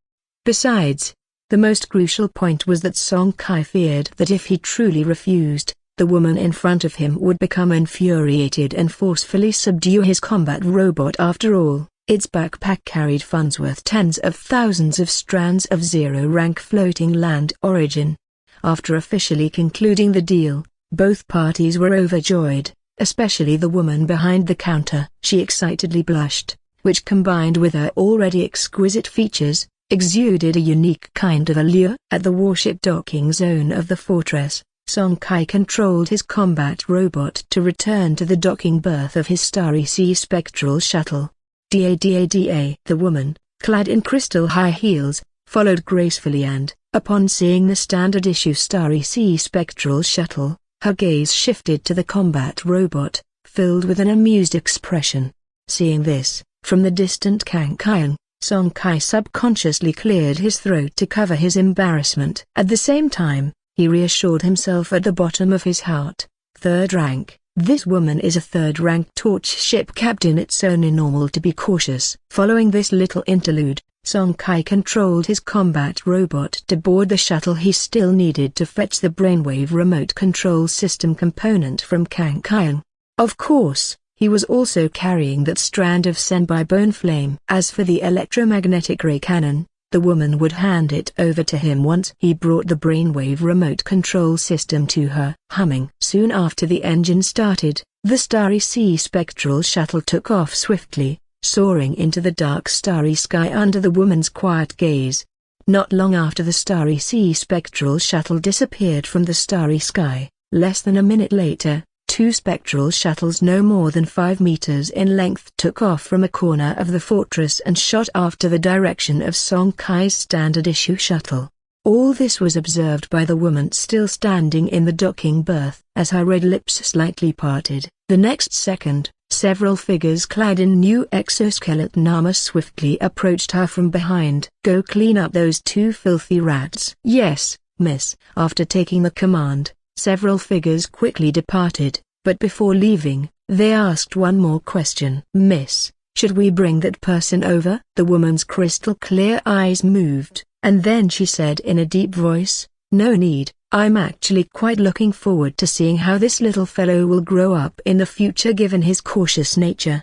Speaker 1: Besides, the most crucial point was that Song Kai feared that if he truly refused, the woman in front of him would become infuriated and forcefully subdue his combat robot. After all, its backpack carried funds worth tens of thousands of strands of 0 rank floating land origin. After officially concluding the deal, both parties were overjoyed, especially the woman behind the counter. She excitedly blushed, which combined with her already exquisite features, exuded a unique kind of allure. At the warship docking zone of the fortress, Song Kai controlled his combat robot to return to the docking berth of his Starry Sea Spectral Shuttle. Da. The woman, clad in crystal high heels, followed gracefully and, upon seeing the standard issue Starry Sea Spectral Shuttle, her gaze shifted to the combat robot, filled with an amused expression. Seeing this, from the distant Kang-Kyung, Song Kai subconsciously cleared his throat to cover his embarrassment. At the same time, he reassured himself at the bottom of his heart. Third rank. This woman is a third-rank torch ship captain. It's only normal to be cautious. Following this little interlude, Song Kai controlled his combat robot to board the shuttle. He still needed to fetch the brainwave remote control system component from Kang-Kyung. Of course, he was also carrying that strand of Senbei bone flame. As for the electromagnetic ray cannon, the woman would hand it over to him once he brought the brainwave remote control system to her. Humming. Soon after the engine started, the Starry Sea Spectral Shuttle took off swiftly, soaring into the dark starry sky under the woman's quiet gaze. Not long after the Starry Sea Spectral Shuttle disappeared from the starry sky, less than a minute later, two spectral shuttles no more than 5 meters in length took off from a corner of the fortress and shot after the direction of Song Kai's standard issue shuttle. All this was observed by the woman still standing in the docking berth. As her red lips slightly parted, the next second, several figures clad in new exoskeleton armor swiftly approached her from behind. "Go clean up those two filthy rats." "Yes, miss." After taking the command, several figures quickly departed, but before leaving, they asked one more question. "Miss, should we bring that person over?" The woman's crystal clear eyes moved, and then she said in a deep voice, "No need, I'm actually quite looking forward to seeing how this little fellow will grow up in the future given his cautious nature."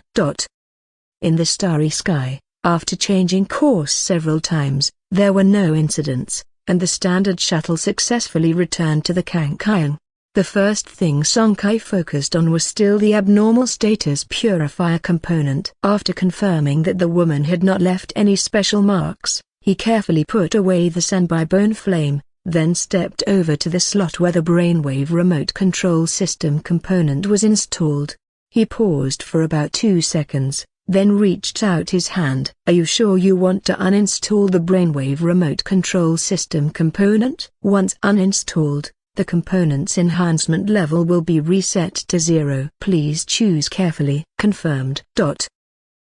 Speaker 1: In the starry sky, after changing course several times, there were no incidents, and the standard shuttle successfully returned to the Kang-Kyung. The first thing Song Kai focused on was still the abnormal status purifier component. After confirming that the woman had not left any special marks, he carefully put away the Senbei bone flame, then stepped over to the slot where the brainwave remote control system component was installed. He paused for about 2 seconds, then reached out his hand. "Are you sure you want to uninstall the brainwave remote control system component?" "Once uninstalled, the component's enhancement level will be reset to 0. Please choose carefully." "Confirmed."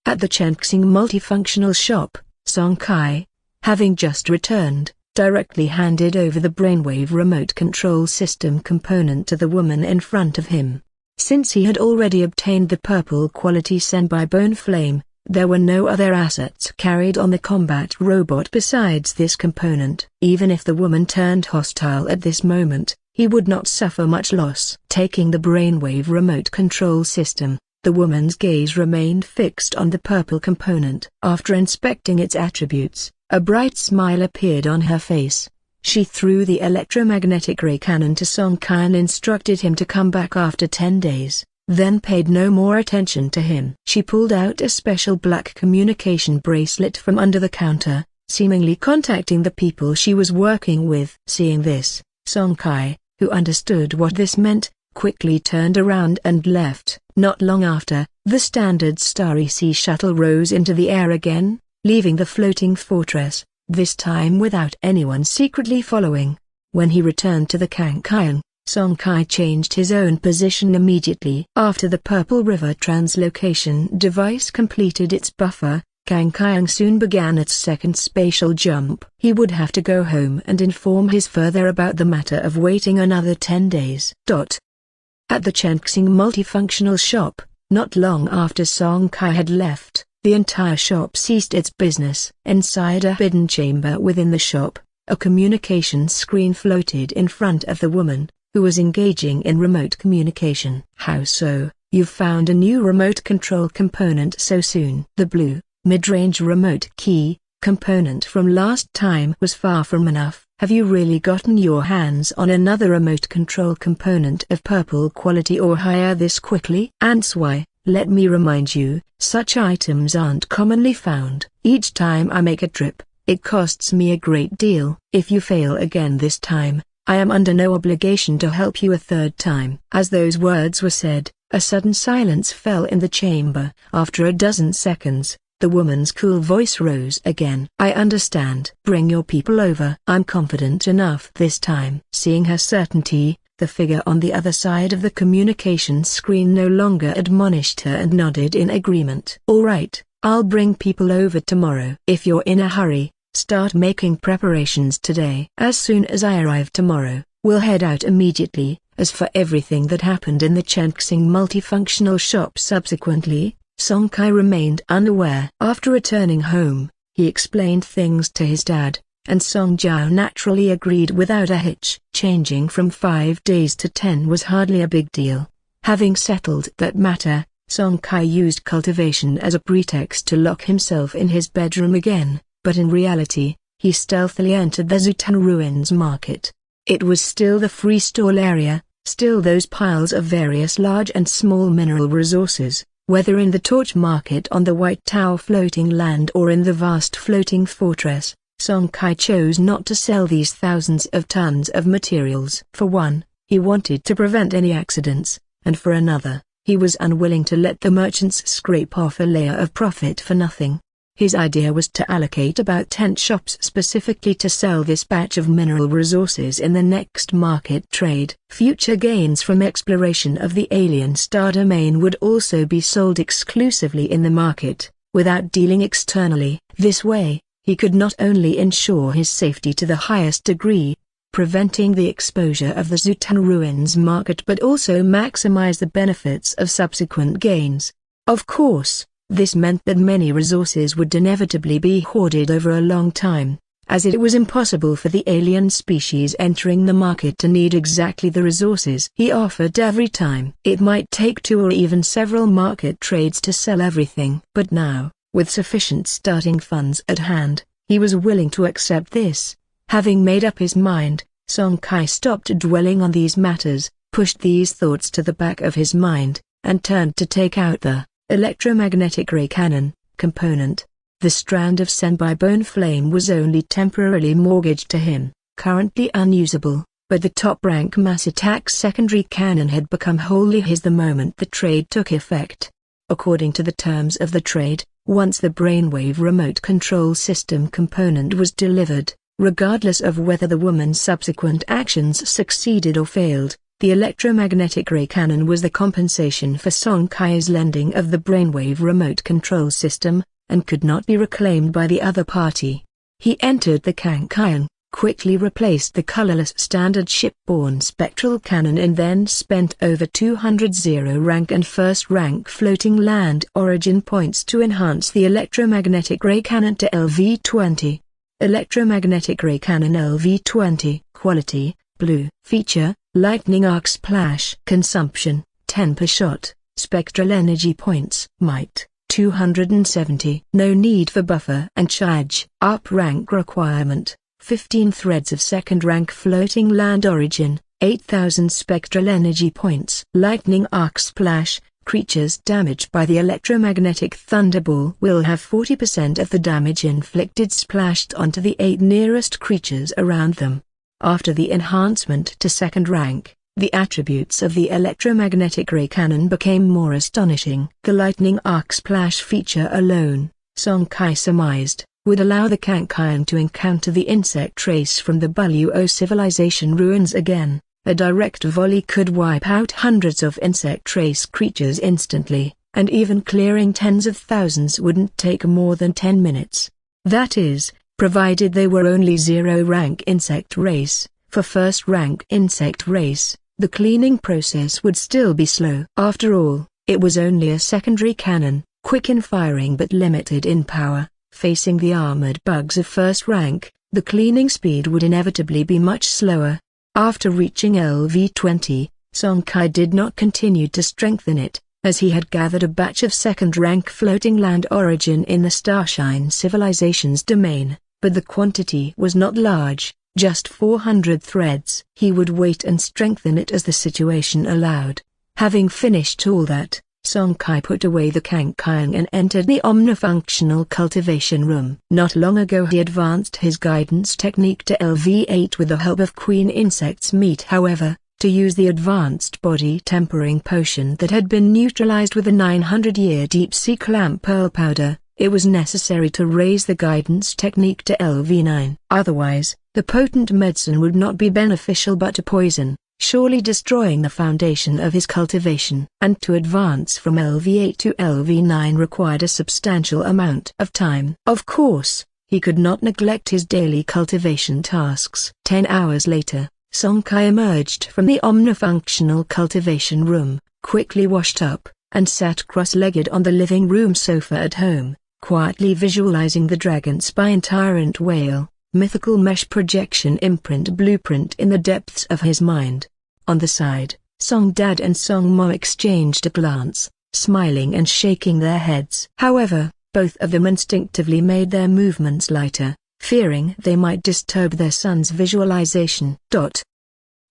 Speaker 1: At the Chenxing multifunctional shop, Song Kai, having just returned, directly handed over the brainwave remote control system component to the woman in front of him. Since he had already obtained the purple quality Senbei bone flame, there were no other assets carried on the combat robot besides this component. Even if the woman turned hostile at this moment, he would not suffer much loss. Taking the brainwave remote control system, the woman's gaze remained fixed on the purple component. After inspecting its attributes, a bright smile appeared on her face. She threw the electromagnetic ray cannon to Song Kai and instructed him to come back after 10 days. Then paid no more attention to him. She pulled out a special black communication bracelet from under the counter, seemingly contacting the people she was working with. Seeing this, Song Kai, who understood what this meant, quickly turned around and left. Not long after, the standard Starry Sea shuttle rose into the air again, leaving the floating fortress, this time without anyone secretly following. When he returned to the Kang-Kyung, Song Kai changed his own position immediately. After the Purple River translocation device completed its buffer, Kang-Kyung soon began its second spatial jump. He would have to go home and inform his father about the matter of waiting another 10 days. At the Chenxing multifunctional shop, not long after Song Kai had left, the entire shop ceased its business. Inside a hidden chamber within the shop, a communication screen floated in front of the woman, who was engaging in remote communication. "How so? You've found a new remote control component so soon?" The blue, mid-range remote key component from last time was far from enough. "Have you really gotten your hands on another remote control component of purple quality or higher this quickly?" "Answer, let me remind you, such items aren't commonly found. Each time I make a trip, it costs me a great deal. If you fail again this time, I am under no obligation to help you a third time." As those words were said, a sudden silence fell in the chamber. After a dozen seconds, the woman's cool voice rose again. "I understand. Bring your people over. I'm confident enough this time." Seeing her certainty, the figure on the other side of the communication screen no longer admonished her and nodded in agreement. "All right, I'll bring people over tomorrow. If you're in a hurry, start making preparations today. As soon as I arrive tomorrow, we'll head out immediately." As for everything that happened in the Chenxing multifunctional shop subsequently, Song Kai remained unaware. After returning home, he explained things to his dad, and Song Jiao naturally agreed without a hitch. Changing from 5 days to 10 was hardly a big deal. Having settled that matter, Song Kai used cultivation as a pretext to lock himself in his bedroom again, but in reality, he stealthily entered the Zutan Ruins market. It was still the free stall area, still those piles of various large and small mineral resources, whether in the torch market on the White Tower floating land or in the vast floating fortress. Song Kai chose not to sell these thousands of tons of materials. For one, he wanted to prevent any accidents, and for another, he was unwilling to let the merchants scrape off a layer of profit for nothing. His idea was to allocate about 10 shops specifically to sell this batch of mineral resources in the next market trade. Future gains from exploration of the alien star domain would also be sold exclusively in the market, without dealing externally. This way, he could not only ensure his safety to the highest degree, preventing the exposure of the Zutan Ruins market, but also maximize the benefits of subsequent gains. Of course, this meant that many resources would inevitably be hoarded over a long time, as it was impossible for the alien species entering the market to need exactly the resources he offered every time. It might take 2 or even several market trades to sell everything. But now, with sufficient starting funds at hand, he was willing to accept this. Having made up his mind, Song Kai stopped dwelling on these matters, pushed these thoughts to the back of his mind, and turned to take out the electromagnetic ray cannon component. The strand of Senbai bone flame was only temporarily mortgaged to him, currently unusable, but the top-rank mass attack secondary cannon had become wholly his the moment the trade took effect. According to the terms of the trade, once the brainwave remote control system component was delivered, regardless of whether the woman's subsequent actions succeeded or failed, the electromagnetic ray cannon was the compensation for Song Kai's lending of the brainwave remote control system, and could not be reclaimed by the other party. He entered the Kankian, quickly replaced the colorless standard shipborne spectral cannon, and then spent over 200 zero-rank and first-rank floating land origin points to enhance the electromagnetic ray cannon to LV-20. Electromagnetic ray cannon LV-20. Quality, blue. Feature, lightning arc splash. Consumption, 10 per shot. Spectral energy points. Might, 270. No need for buffer and charge. Up rank requirement, 15 threads of second-rank floating land origin, 8,000 spectral energy points. Lightning arc splash. Creatures damaged by the electromagnetic thunderball will have 40% of the damage inflicted splashed onto the 8 nearest creatures around them. After the enhancement to second rank, the attributes of the electromagnetic ray cannon became more astonishing. The lightning arc splash feature alone, Song Kai surmised, would allow the Kankian to encounter the insect race from the Buluo civilization ruins again. A direct volley could wipe out hundreds of insect race creatures instantly, and even clearing tens of thousands wouldn't take more than 10 minutes. That is, provided they were only zero-rank insect race. For first-rank insect race, the cleaning process would still be slow. After all, it was only a secondary cannon, quick in firing but limited in power. Facing the armored bugs of first rank, the cleaning speed would inevitably be much slower. After reaching LV-20, Song Kai did not continue to strengthen it, as he had gathered a batch of second-rank floating land origin in the Starshine civilization's domain, but the quantity was not large, just 400 threads. He would wait and strengthen it as the situation allowed. Having finished all that, Song Kai put away the Kankyang and entered the omnifunctional cultivation room. Not long ago he advanced his guidance technique to LV8 with the help of Queen Insect's meat. However, to use the advanced body tempering potion that had been neutralized with the 900-year deep-sea clam pearl powder, it was necessary to raise the guidance technique to LV9. Otherwise, the potent medicine would not be beneficial but a poison, surely destroying the foundation of his cultivation. And to advance from LV8 to LV9 required a substantial amount of time. Of course, he could not neglect his daily cultivation tasks. 10 hours later, Song Kai emerged from the omnifunctional cultivation room, quickly washed up, and sat cross-legged on the living room sofa at home, quietly visualizing the dragon spine tyrant whale, mythical mesh projection imprint blueprint in the depths of his mind. On the side, Song Dad and Song Mom exchanged a glance, smiling and shaking their heads. However, both of them instinctively made their movements lighter, fearing they might disturb their son's visualization.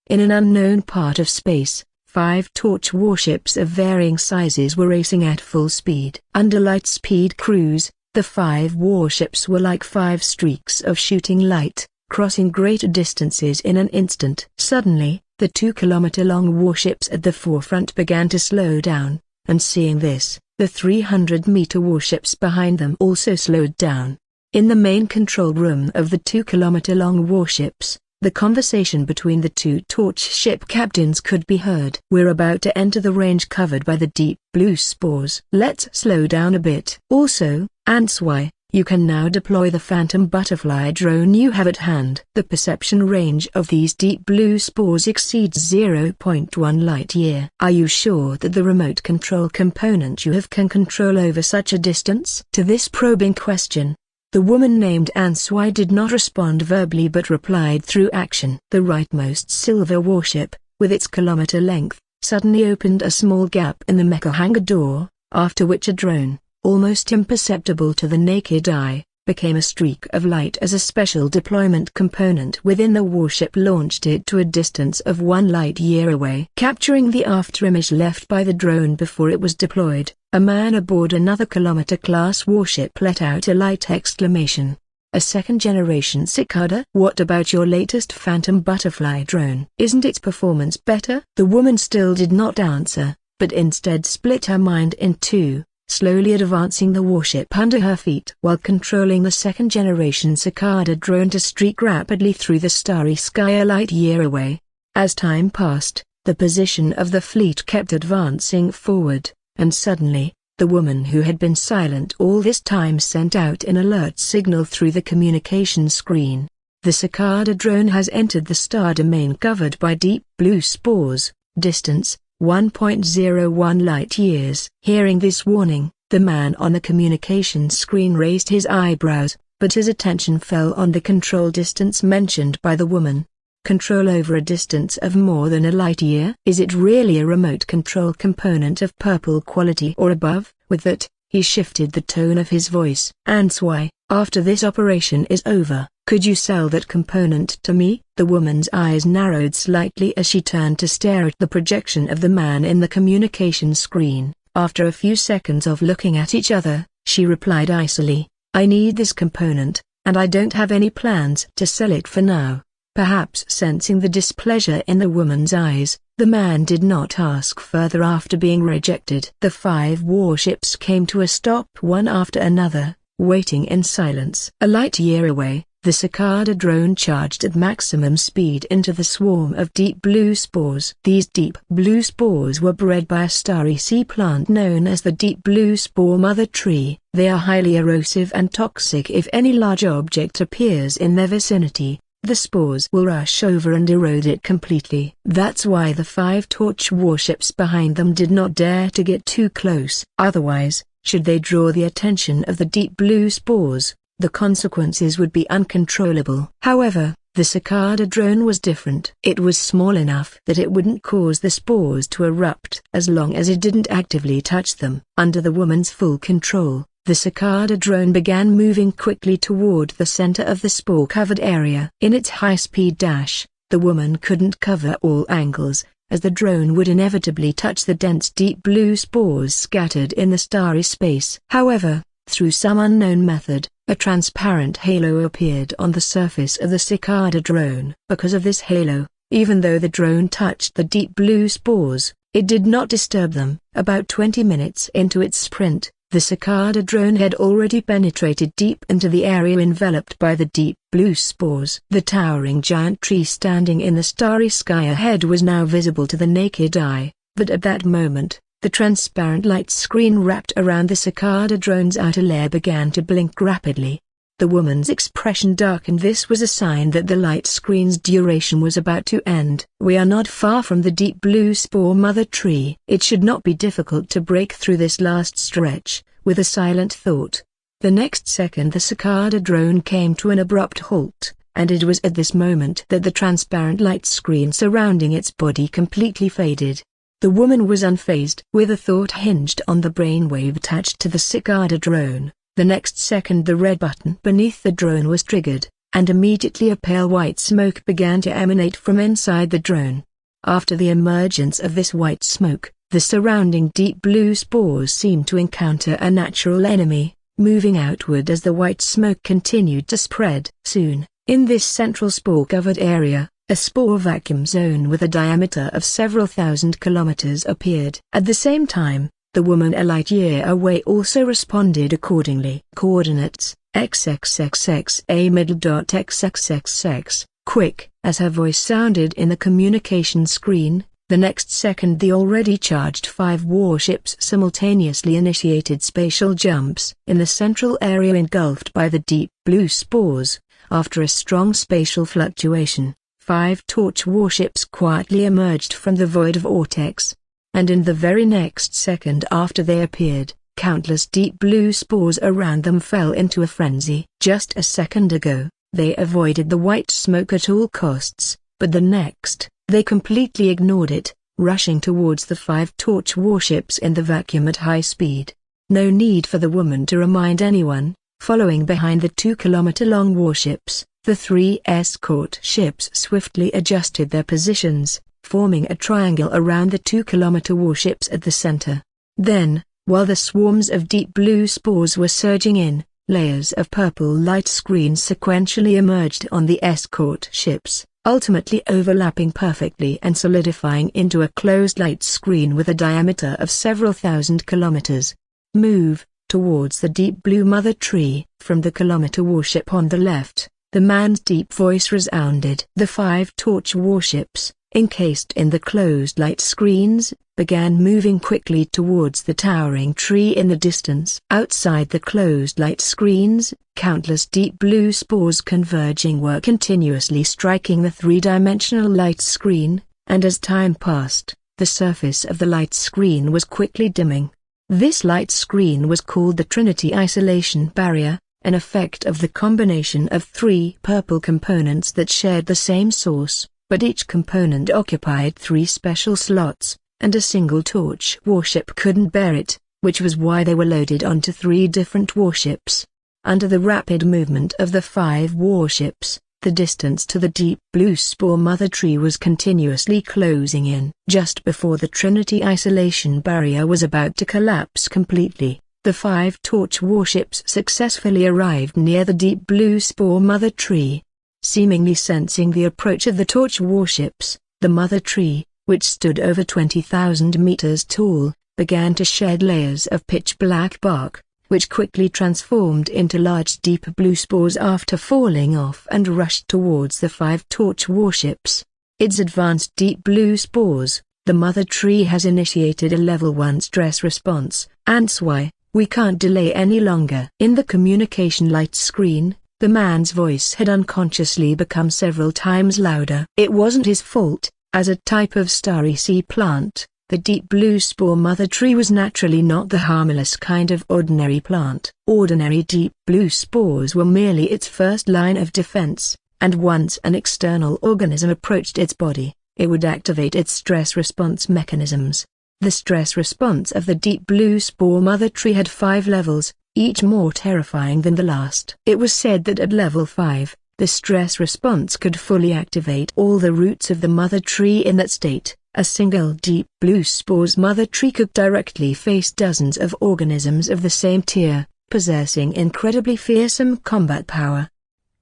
Speaker 1: In an unknown part of space, 5 torch warships of varying sizes were racing at full speed. Under light-speed cruise, the 5 warships were like 5 streaks of shooting light, crossing great distances in an instant. Suddenly, the 2-kilometer-long warships at the forefront began to slow down, and seeing this, the 300-meter warships behind them also slowed down. In the main control room of the 2-kilometer-long warships, the conversation between the 2 torch ship captains could be heard. "We're about to enter the range covered by the deep blue spores. Let's slow down a bit. Also, Answai, you can now deploy the Phantom Butterfly drone you have at hand." The perception range of these deep blue spores exceeds 0.1 light-year. "Are you sure that the remote control component you have can control over such a distance?" To this probing question, the woman named Answai did not respond verbally but replied through action. The rightmost silver warship, with its kilometer length, suddenly opened a small gap in the mecha hangar door, after which a drone, almost imperceptible to the naked eye, became a streak of light as a special deployment component within the warship launched it to a distance of 1 light-year away. Capturing the afterimage left by the drone before it was deployed, a man aboard another kilometer-class warship let out a light exclamation. "A second-generation Cicada? What about your latest Phantom Butterfly drone? Isn't its performance better?" The woman still did not answer, but instead split her mind in two, slowly advancing the warship under her feet while controlling the second-generation Cicada drone to streak rapidly through the starry sky a light-year away. As time passed, the position of the fleet kept advancing forward, and suddenly, the woman who had been silent all this time sent out an alert signal through the communication screen. "The Cicada drone has entered the star domain covered by deep blue spores, distance 1.01 light-years." Hearing this warning, the man on the communication screen raised his eyebrows, but his attention fell on the control distance mentioned by the woman. Control over a distance of more than a light-year? Is it really a remote control component of purple quality or above? With that, he shifted the tone of his voice. "Answai, after this operation is over, could you sell that component to me?" The woman's eyes narrowed slightly as she turned to stare at the projection of the man in the communication screen. After a few seconds of looking at each other, she replied icily, "I need this component, and I don't have any plans to sell it for now." Perhaps sensing the displeasure in the woman's eyes, the man did not ask further after being rejected. The 5 warships came to a stop one after another, waiting in silence. A light-year away, the Cicada drone charged at maximum speed into the swarm of deep blue spores. These deep blue spores were bred by a starry sea plant known as the deep blue spore mother tree. They are highly erosive and toxic. If any large object appears in their vicinity, the spores will rush over and erode it completely. That's why the 5 torch warships behind them did not dare to get too close. Otherwise, should they draw the attention of the deep blue spores, the consequences would be uncontrollable. However, the Cicada drone was different. It was small enough that it wouldn't cause the spores to erupt as long as it didn't actively touch them. Under the woman's full control, the Cicada drone began moving quickly toward the center of the spore-covered area. In its high-speed dash, the woman couldn't cover all angles, as the drone would inevitably touch the dense deep blue spores scattered in the starry space. However, through some unknown method, a transparent halo appeared on the surface of the cicada drone. Because of this halo, even though the drone touched the deep blue spores, it did not disturb them. About 20 minutes into its sprint, the cicada drone had already penetrated deep into the area enveloped by the deep blue spores. The towering giant tree standing in the starry sky ahead was now visible to the naked eye, but at that moment, the transparent light screen wrapped around the cicada drone's outer layer began to blink rapidly. The woman's expression darkened. This was a sign that the light screen's duration was about to end. We are not far from the deep blue spore mother tree. It should not be difficult to break through this last stretch, with a silent thought. The next second the cicada drone came to an abrupt halt, and it was at this moment that the transparent light screen surrounding its body completely faded. The woman was unfazed. With a thought hinged on the brainwave attached to the cicada drone, the next second the red button beneath the drone was triggered, and immediately a pale white smoke began to emanate from inside the drone. After the emergence of this white smoke, the surrounding deep blue spores seemed to encounter a natural enemy, moving outward as the white smoke continued to spread. Soon, in this central spore-covered area, a spore vacuum zone with a diameter of several thousand kilometers appeared. At the same time, the woman a light year away also responded accordingly. Coordinates, XXXXA middle.XXXX, quick. As her voice sounded in the communication screen, the next second the already charged 5 warships simultaneously initiated spatial jumps. In the central area engulfed by the deep blue spores, after a strong spatial fluctuation, 5 torch warships quietly emerged from the void of vortex. And in the very next second after they appeared, countless deep blue spores around them fell into a frenzy. Just a second ago, they avoided the white smoke at all costs, but the next, they completely ignored it, rushing towards the 5 torch warships in the vacuum at high speed. No need for the woman to remind anyone, following behind the 2-kilometer-long warships, the 3 escort ships swiftly adjusted their positions, forming a triangle around the 2-kilometer warships at the center. Then, while the swarms of deep blue spores were surging in, layers of purple light screens sequentially emerged on the escort ships, ultimately overlapping perfectly and solidifying into a closed light screen with a diameter of several thousand kilometers. Move towards the deep blue mother tree. From the kilometer warship on the left, the man's deep voice resounded. The 5 torch warships, encased in the closed light screens, began moving quickly towards the towering tree in the distance. Outside the closed light screens, countless deep blue spores converging were continuously striking the 3-dimensional light screen, and as time passed, the surface of the light screen was quickly dimming. This light screen was called the Trinity Isolation Barrier, an effect of the combination of 3 purple components that shared the same source, but each component occupied 3 special slots, and a single torch warship couldn't bear it, which was why they were loaded onto 3 different warships. Under the rapid movement of the 5 warships, the distance to the deep blue spore mother tree was continuously closing in. Just before the Trinity Isolation Barrier was about to collapse completely, the 5 torch warships successfully arrived near the deep blue spore mother tree. Seemingly sensing the approach of the torch warships, the mother tree, which stood over 20,000 meters tall, began to shed layers of pitch-black bark, which quickly transformed into large deep blue spores after falling off and rushed towards the 5 torch warships. Its advanced deep blue spores, the mother tree has initiated a level 1 stress response, and why, we can't delay any longer. In the communication light screen, the man's voice had unconsciously become several times louder. It wasn't his fault. As a type of starry sea plant, the deep blue spore mother tree was naturally not the harmless kind of ordinary plant. Ordinary deep blue spores were merely its first line of defense, and once an external organism approached its body, it would activate its stress response mechanisms. The stress response of the deep blue spore mother tree had 5 levels, each more terrifying than the last. It was said that at level 5, the stress response could fully activate all the roots of the mother tree in that state. A single deep blue spore's mother tree could directly face dozens of organisms of the same tier, possessing incredibly fearsome combat power.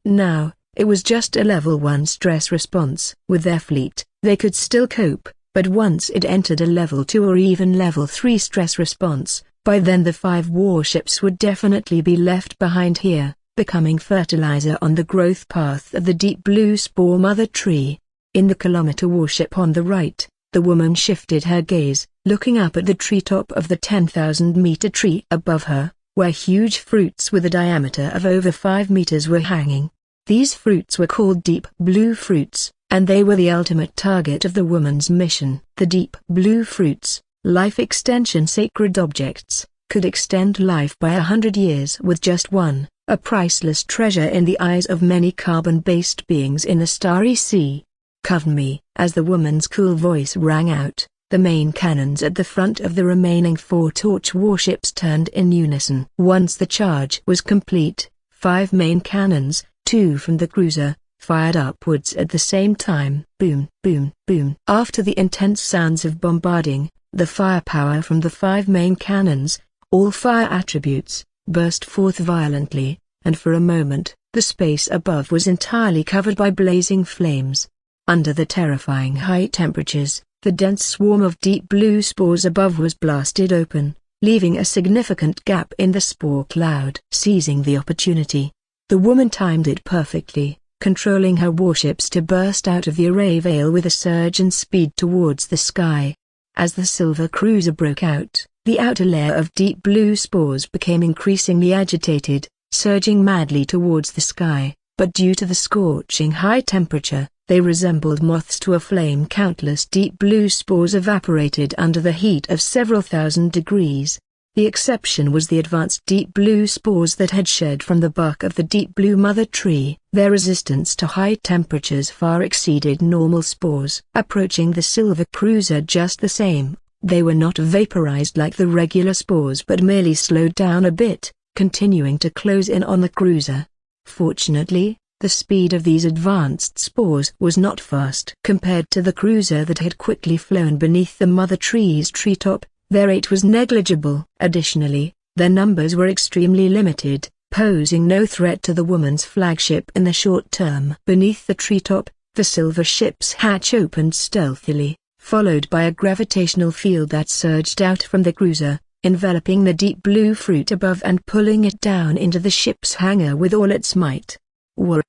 Speaker 1: Now, it was just a level 1 stress response. With their fleet, they could still cope, but once it entered a level 2 or even level 3 stress response, by then the 5 warships would definitely be left behind here, becoming fertilizer on the growth path of the deep blue spore mother tree. In the kilometer warship on the right, the woman shifted her gaze, looking up at the treetop of the 10,000-meter tree above her, where huge fruits with a diameter of over 5 meters were hanging. These fruits were called deep blue fruits, and they were the ultimate target of the woman's mission. The deep blue fruits, life extension sacred objects, could extend life by 100 years with just one, a priceless treasure in the eyes of many carbon-based beings in the starry sea. Cover me. As the woman's cool voice rang out, the main cannons at the front of the remaining 4 torch warships turned in unison. Once the charge was complete, 5 main cannons, 2 from the cruiser, fired upwards at the same time. Boom, boom, boom. After the intense sounds of bombarding, the firepower from the 5 main cannons, all fire attributes, burst forth violently, and for a moment, the space above was entirely covered by blazing flames. Under the terrifying high temperatures, the dense swarm of deep blue spores above was blasted open, leaving a significant gap in the spore cloud. Seizing the opportunity, the woman timed it perfectly, controlling her warships to burst out of the array veil with a surge and speed towards the sky. As the silver cruiser broke out, the outer layer of deep blue spores became increasingly agitated, surging madly towards the sky, but due to the scorching high temperature, they resembled moths to a flame. Countless deep blue spores evaporated under the heat of several thousand degrees. The exception was the advanced deep blue spores that had shed from the bark of the deep blue mother tree. Their resistance to high temperatures far exceeded normal spores. Approaching the silver cruiser just the same, they were not vaporized like the regular spores but merely slowed down a bit, continuing to close in on the cruiser. Fortunately, the speed of these advanced spores was not fast compared to the cruiser that had quickly flown beneath the mother tree's treetop. Their rate was negligible. Additionally, their numbers were extremely limited, posing no threat to the woman's flagship in the short term. Beneath the treetop, the silver ship's hatch opened stealthily, followed by a gravitational field that surged out from the cruiser, enveloping the deep blue fruit above and pulling it down into the ship's hangar with all its might.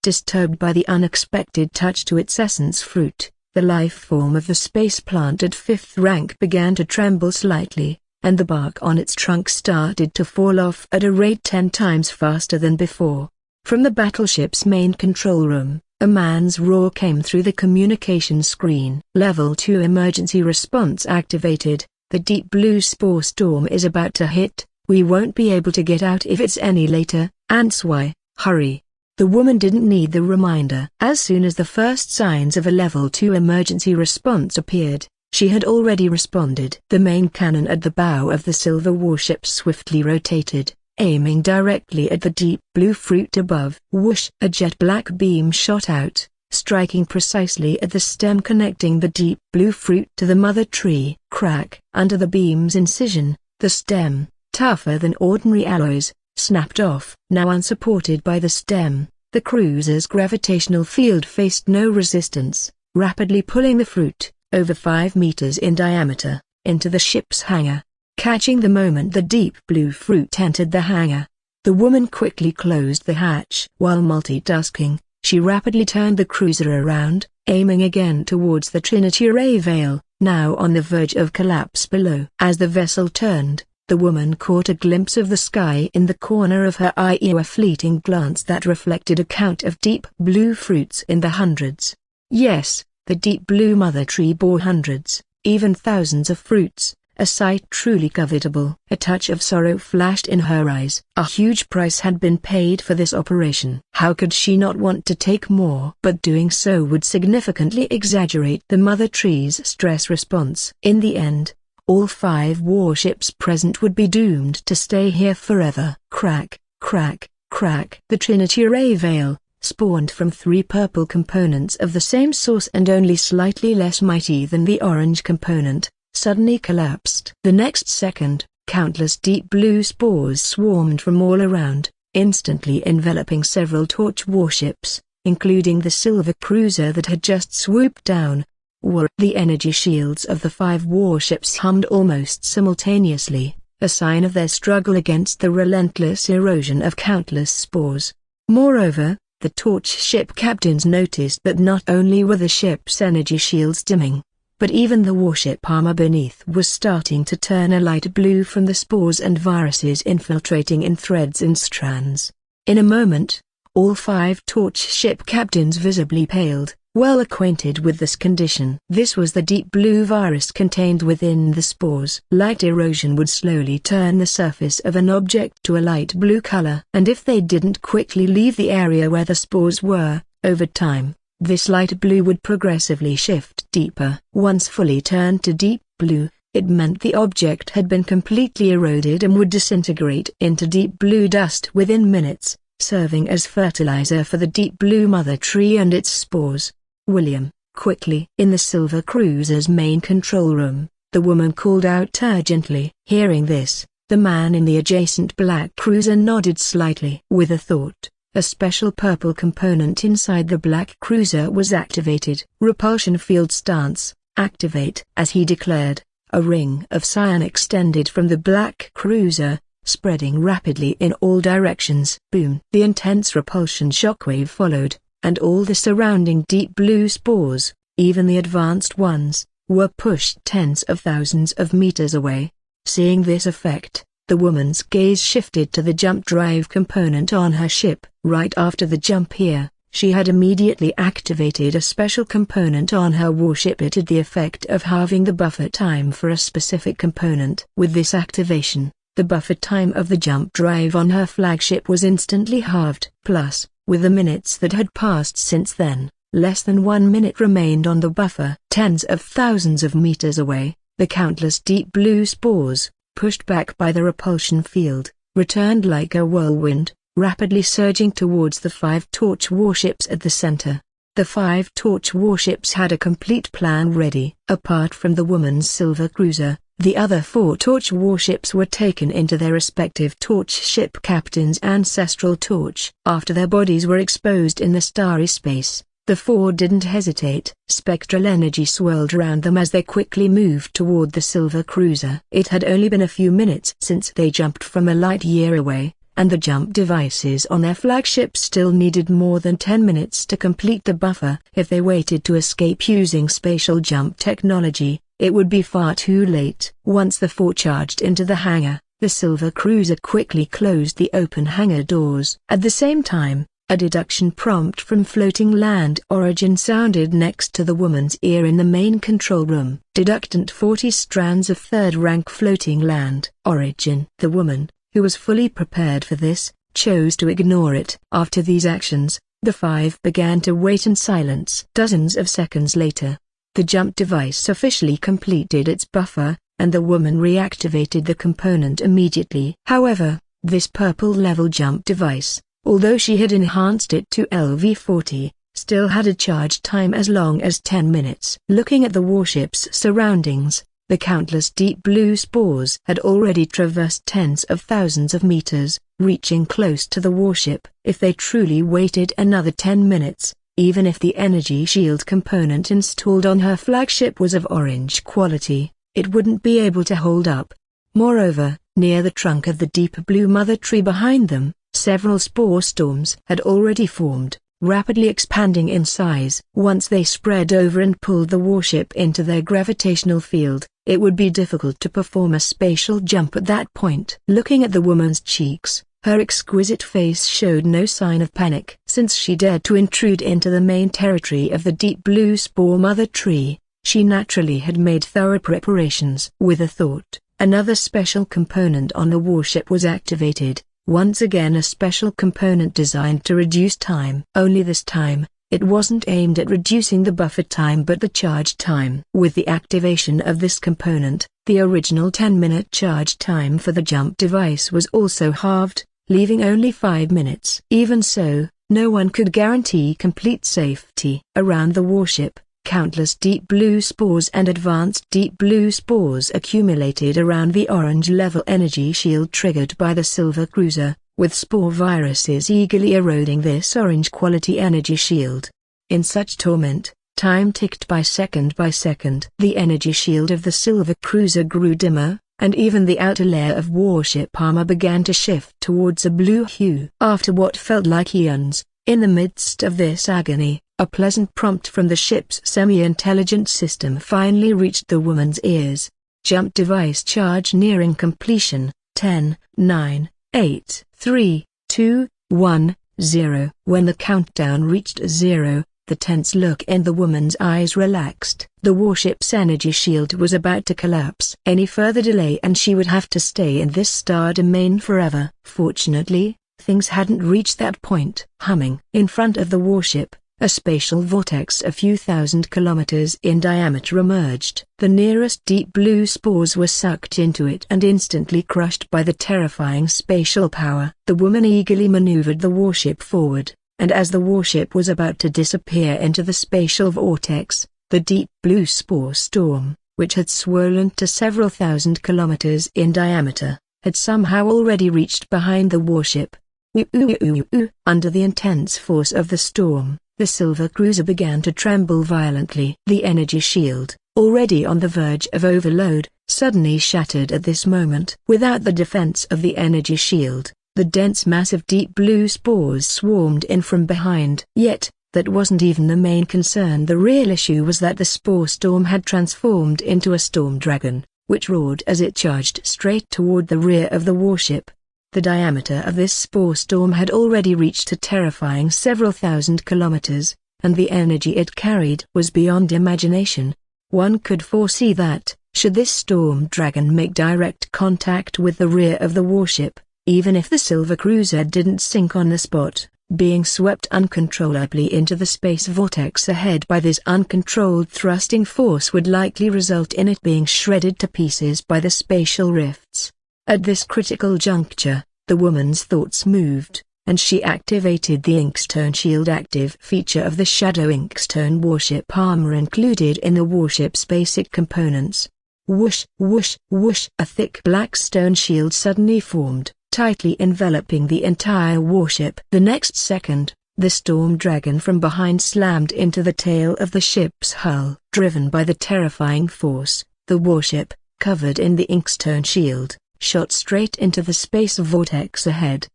Speaker 1: Disturbed by the unexpected touch to its essence fruit, the life form of the space plant at 5th rank began to tremble slightly, and the bark on its trunk started to fall off at a rate 10 times faster than before. From the battleship's main control room, a man's roar came through the communication screen. Level 2 emergency response activated. The deep blue spore storm is about to hit. We won't be able to get out if it's any later. Answai, hurry. The woman didn't need the reminder. As soon as the first signs of a level 2 emergency response appeared, she had already responded. The main cannon at the bow of the silver warship swiftly rotated, aiming directly at the deep blue fruit above. Whoosh! A jet black beam shot out, striking precisely at the stem connecting the deep blue fruit to the mother tree. Crack! Under the beam's incision, the stem, tougher than ordinary alloys, snapped off. Now unsupported by the stem, the cruiser's gravitational field faced no resistance, rapidly pulling the fruit, over 5 meters in diameter, into the ship's hangar. Catching the moment the deep blue fruit entered the hangar, the woman quickly closed the hatch. While multitasking, she rapidly turned the cruiser around, aiming again towards the Trinity Array Veil, now on the verge of collapse below. As the vessel turned, the woman caught a glimpse of the sky in the corner of her eye, a fleeting glance that reflected a count of deep blue fruits in the hundreds. Yes, the deep blue mother tree bore hundreds, even thousands of fruits, a sight truly covetable. A touch of sorrow flashed in her eyes. A huge price had been paid for this operation. How could she not want to take more? But doing so would significantly exaggerate the mother tree's stress response. In the end, all 5 warships present would be doomed to stay here forever. Crack, crack, crack. The Trinity Array Veil, spawned from 3 purple components of the same source and only slightly less mighty than the orange component, suddenly collapsed. The next second, countless deep blue spores swarmed from all around, instantly enveloping several torch warships, including the silver cruiser that had just swooped down. The energy shields of the 5 warships hummed almost simultaneously, a sign of their struggle against the relentless erosion of countless spores. Moreover, the torch ship captains noticed that not only were the ship's energy shields dimming, but even the warship armor beneath was starting to turn a light blue from the spores and viruses infiltrating in threads and strands. In a moment, all 5 torch ship captains visibly paled, well acquainted with this condition. This was the deep blue virus contained within the spores. Light erosion would slowly turn the surface of an object to a light blue color. And if they didn't quickly leave the area where the spores were, over time, this light blue would progressively shift deeper. Once fully turned to deep blue, it meant the object had been completely eroded and would disintegrate into deep blue dust within minutes, serving as fertilizer for the deep blue mother tree and its spores. William, quickly. In the silver cruiser's main control room, the woman called out urgently. Hearing this, the man in the adjacent black cruiser nodded slightly. With a thought, a special purple component inside the black cruiser was activated. Repulsion field stance, activate. As he declared, a ring of cyan extended from the black cruiser, spreading rapidly in all directions. Boom! The intense repulsion shockwave followed, and all the surrounding deep blue spores, even the advanced ones, were pushed tens of thousands of meters away. Seeing this effect, the woman's gaze shifted to the jump drive component on her ship. Right after the jump here, she had immediately activated a special component on her warship. It had the effect of halving the buffer time for a specific component. With this activation, the buffer time of the jump drive on her flagship was instantly halved. Plus, with the minutes that had passed since then, less than 1 minute remained on the buffer. Tens of thousands of meters away, the countless deep blue spores, pushed back by the repulsion field, returned like a whirlwind, rapidly surging towards the 5 torch warships at the center. The 5 torch warships had a complete plan ready. Apart from the woman's silver cruiser, the other 4 torch warships were taken into their respective torch ship captain's ancestral torch. After their bodies were exposed in the starry space, the 4 didn't hesitate. Spectral energy swirled around them as they quickly moved toward the silver cruiser. It had only been a few minutes since they jumped from a light year away, and the jump devices on their flagship still needed more than 10 minutes to complete the buffer. If they waited to escape using spatial jump technology, it would be far too late. Once the 4 charged into the hangar, the silver cruiser quickly closed the open hangar doors. At the same time, a deduction prompt from floating land origin sounded next to the woman's ear in the main control room. Deductant 40 strands of 3rd rank floating land origin. The woman, who was fully prepared for this, chose to ignore it. After these actions, the 5 began to wait in silence. Dozens of seconds later, the jump device officially completed its buffer, and the woman reactivated the component immediately. However, this purple-level jump device, although she had enhanced it to LV40, still had a charge time as long as 10 minutes. Looking at the warship's surroundings, the countless deep blue spores had already traversed tens of thousands of meters, reaching close to the warship. If they truly waited another 10 minutes, even if the energy shield component installed on her flagship was of orange quality, it wouldn't be able to hold up. Moreover, near the trunk of the deep blue mother tree behind them, several spore storms had already formed, rapidly expanding in size. Once they spread over and pulled the warship into their gravitational field, it would be difficult to perform a spatial jump at that point. Looking at the woman's cheeks, her exquisite face showed no sign of panic. Since she dared to intrude into the main territory of the deep blue spore mother tree, she naturally had made thorough preparations. With a thought, another special component on the warship was activated. Once again, a special component designed to reduce time. Only this time, it wasn't aimed at reducing the buffer time but the charge time. With the activation of this component, the original 10-minute charge time for the jump device was also halved, leaving only 5 minutes. Even so, no one could guarantee complete safety. Around the warship, countless deep blue spores and advanced deep blue spores accumulated around the orange-level energy shield triggered by the Silver Cruiser, with spore viruses eagerly eroding this orange-quality energy shield. In such torment, time ticked by second. The energy shield of the Silver Cruiser grew dimmer, and even the outer layer of warship armor began to shift towards a blue hue. After what felt like eons, in the midst of this agony, a pleasant prompt from the ship's semi-intelligent system finally reached the woman's ears. Jump device charge nearing completion. 10, 9, 8, 3, 2, 1, 0. When the countdown reached 0, the tense look in the woman's eyes relaxed. The warship's energy shield was about to collapse. Any further delay and she would have to stay in this star domain forever. Fortunately, things hadn't reached that point. Humming in front of the warship, a spatial vortex a few thousand kilometers in diameter emerged. The nearest deep blue spores were sucked into it and instantly crushed by the terrifying spatial power. The woman eagerly maneuvered the warship forward, and as the warship was about to disappear into the spatial vortex, the deep blue spore storm, which had swollen to several thousand kilometers in diameter, had somehow already reached behind the warship. Under the intense force of the storm, the Silver Cruiser began to tremble violently. The energy shield, already on the verge of overload, suddenly shattered at this moment. Without the defense of the energy shield, the dense mass of deep blue spores swarmed in from behind. Yet, that wasn't even the main concern. The real issue was that the spore storm had transformed into a storm dragon, which roared as it charged straight toward the rear of the warship. The diameter of this spore storm had already reached a terrifying several thousand kilometers, and the energy it carried was beyond imagination. One could foresee that, should this storm dragon make direct contact with the rear of the warship, even if the Silver Cruiser didn't sink on the spot, being swept uncontrollably into the space vortex ahead by this uncontrolled thrusting force would likely result in it being shredded to pieces by the spatial rifts. At this critical juncture, the woman's thoughts moved, and she activated the Inkstone Shield active feature of the Shadow Inkstone warship armor included in the warship's basic components. Whoosh, whoosh, whoosh! A thick black stone shield suddenly formed, tightly enveloping the entire warship. The next second, the storm dragon from behind slammed into the tail of the ship's hull. Driven by the terrifying force, the warship, covered in the Inkstone Shield, shot straight into the space vortex ahead.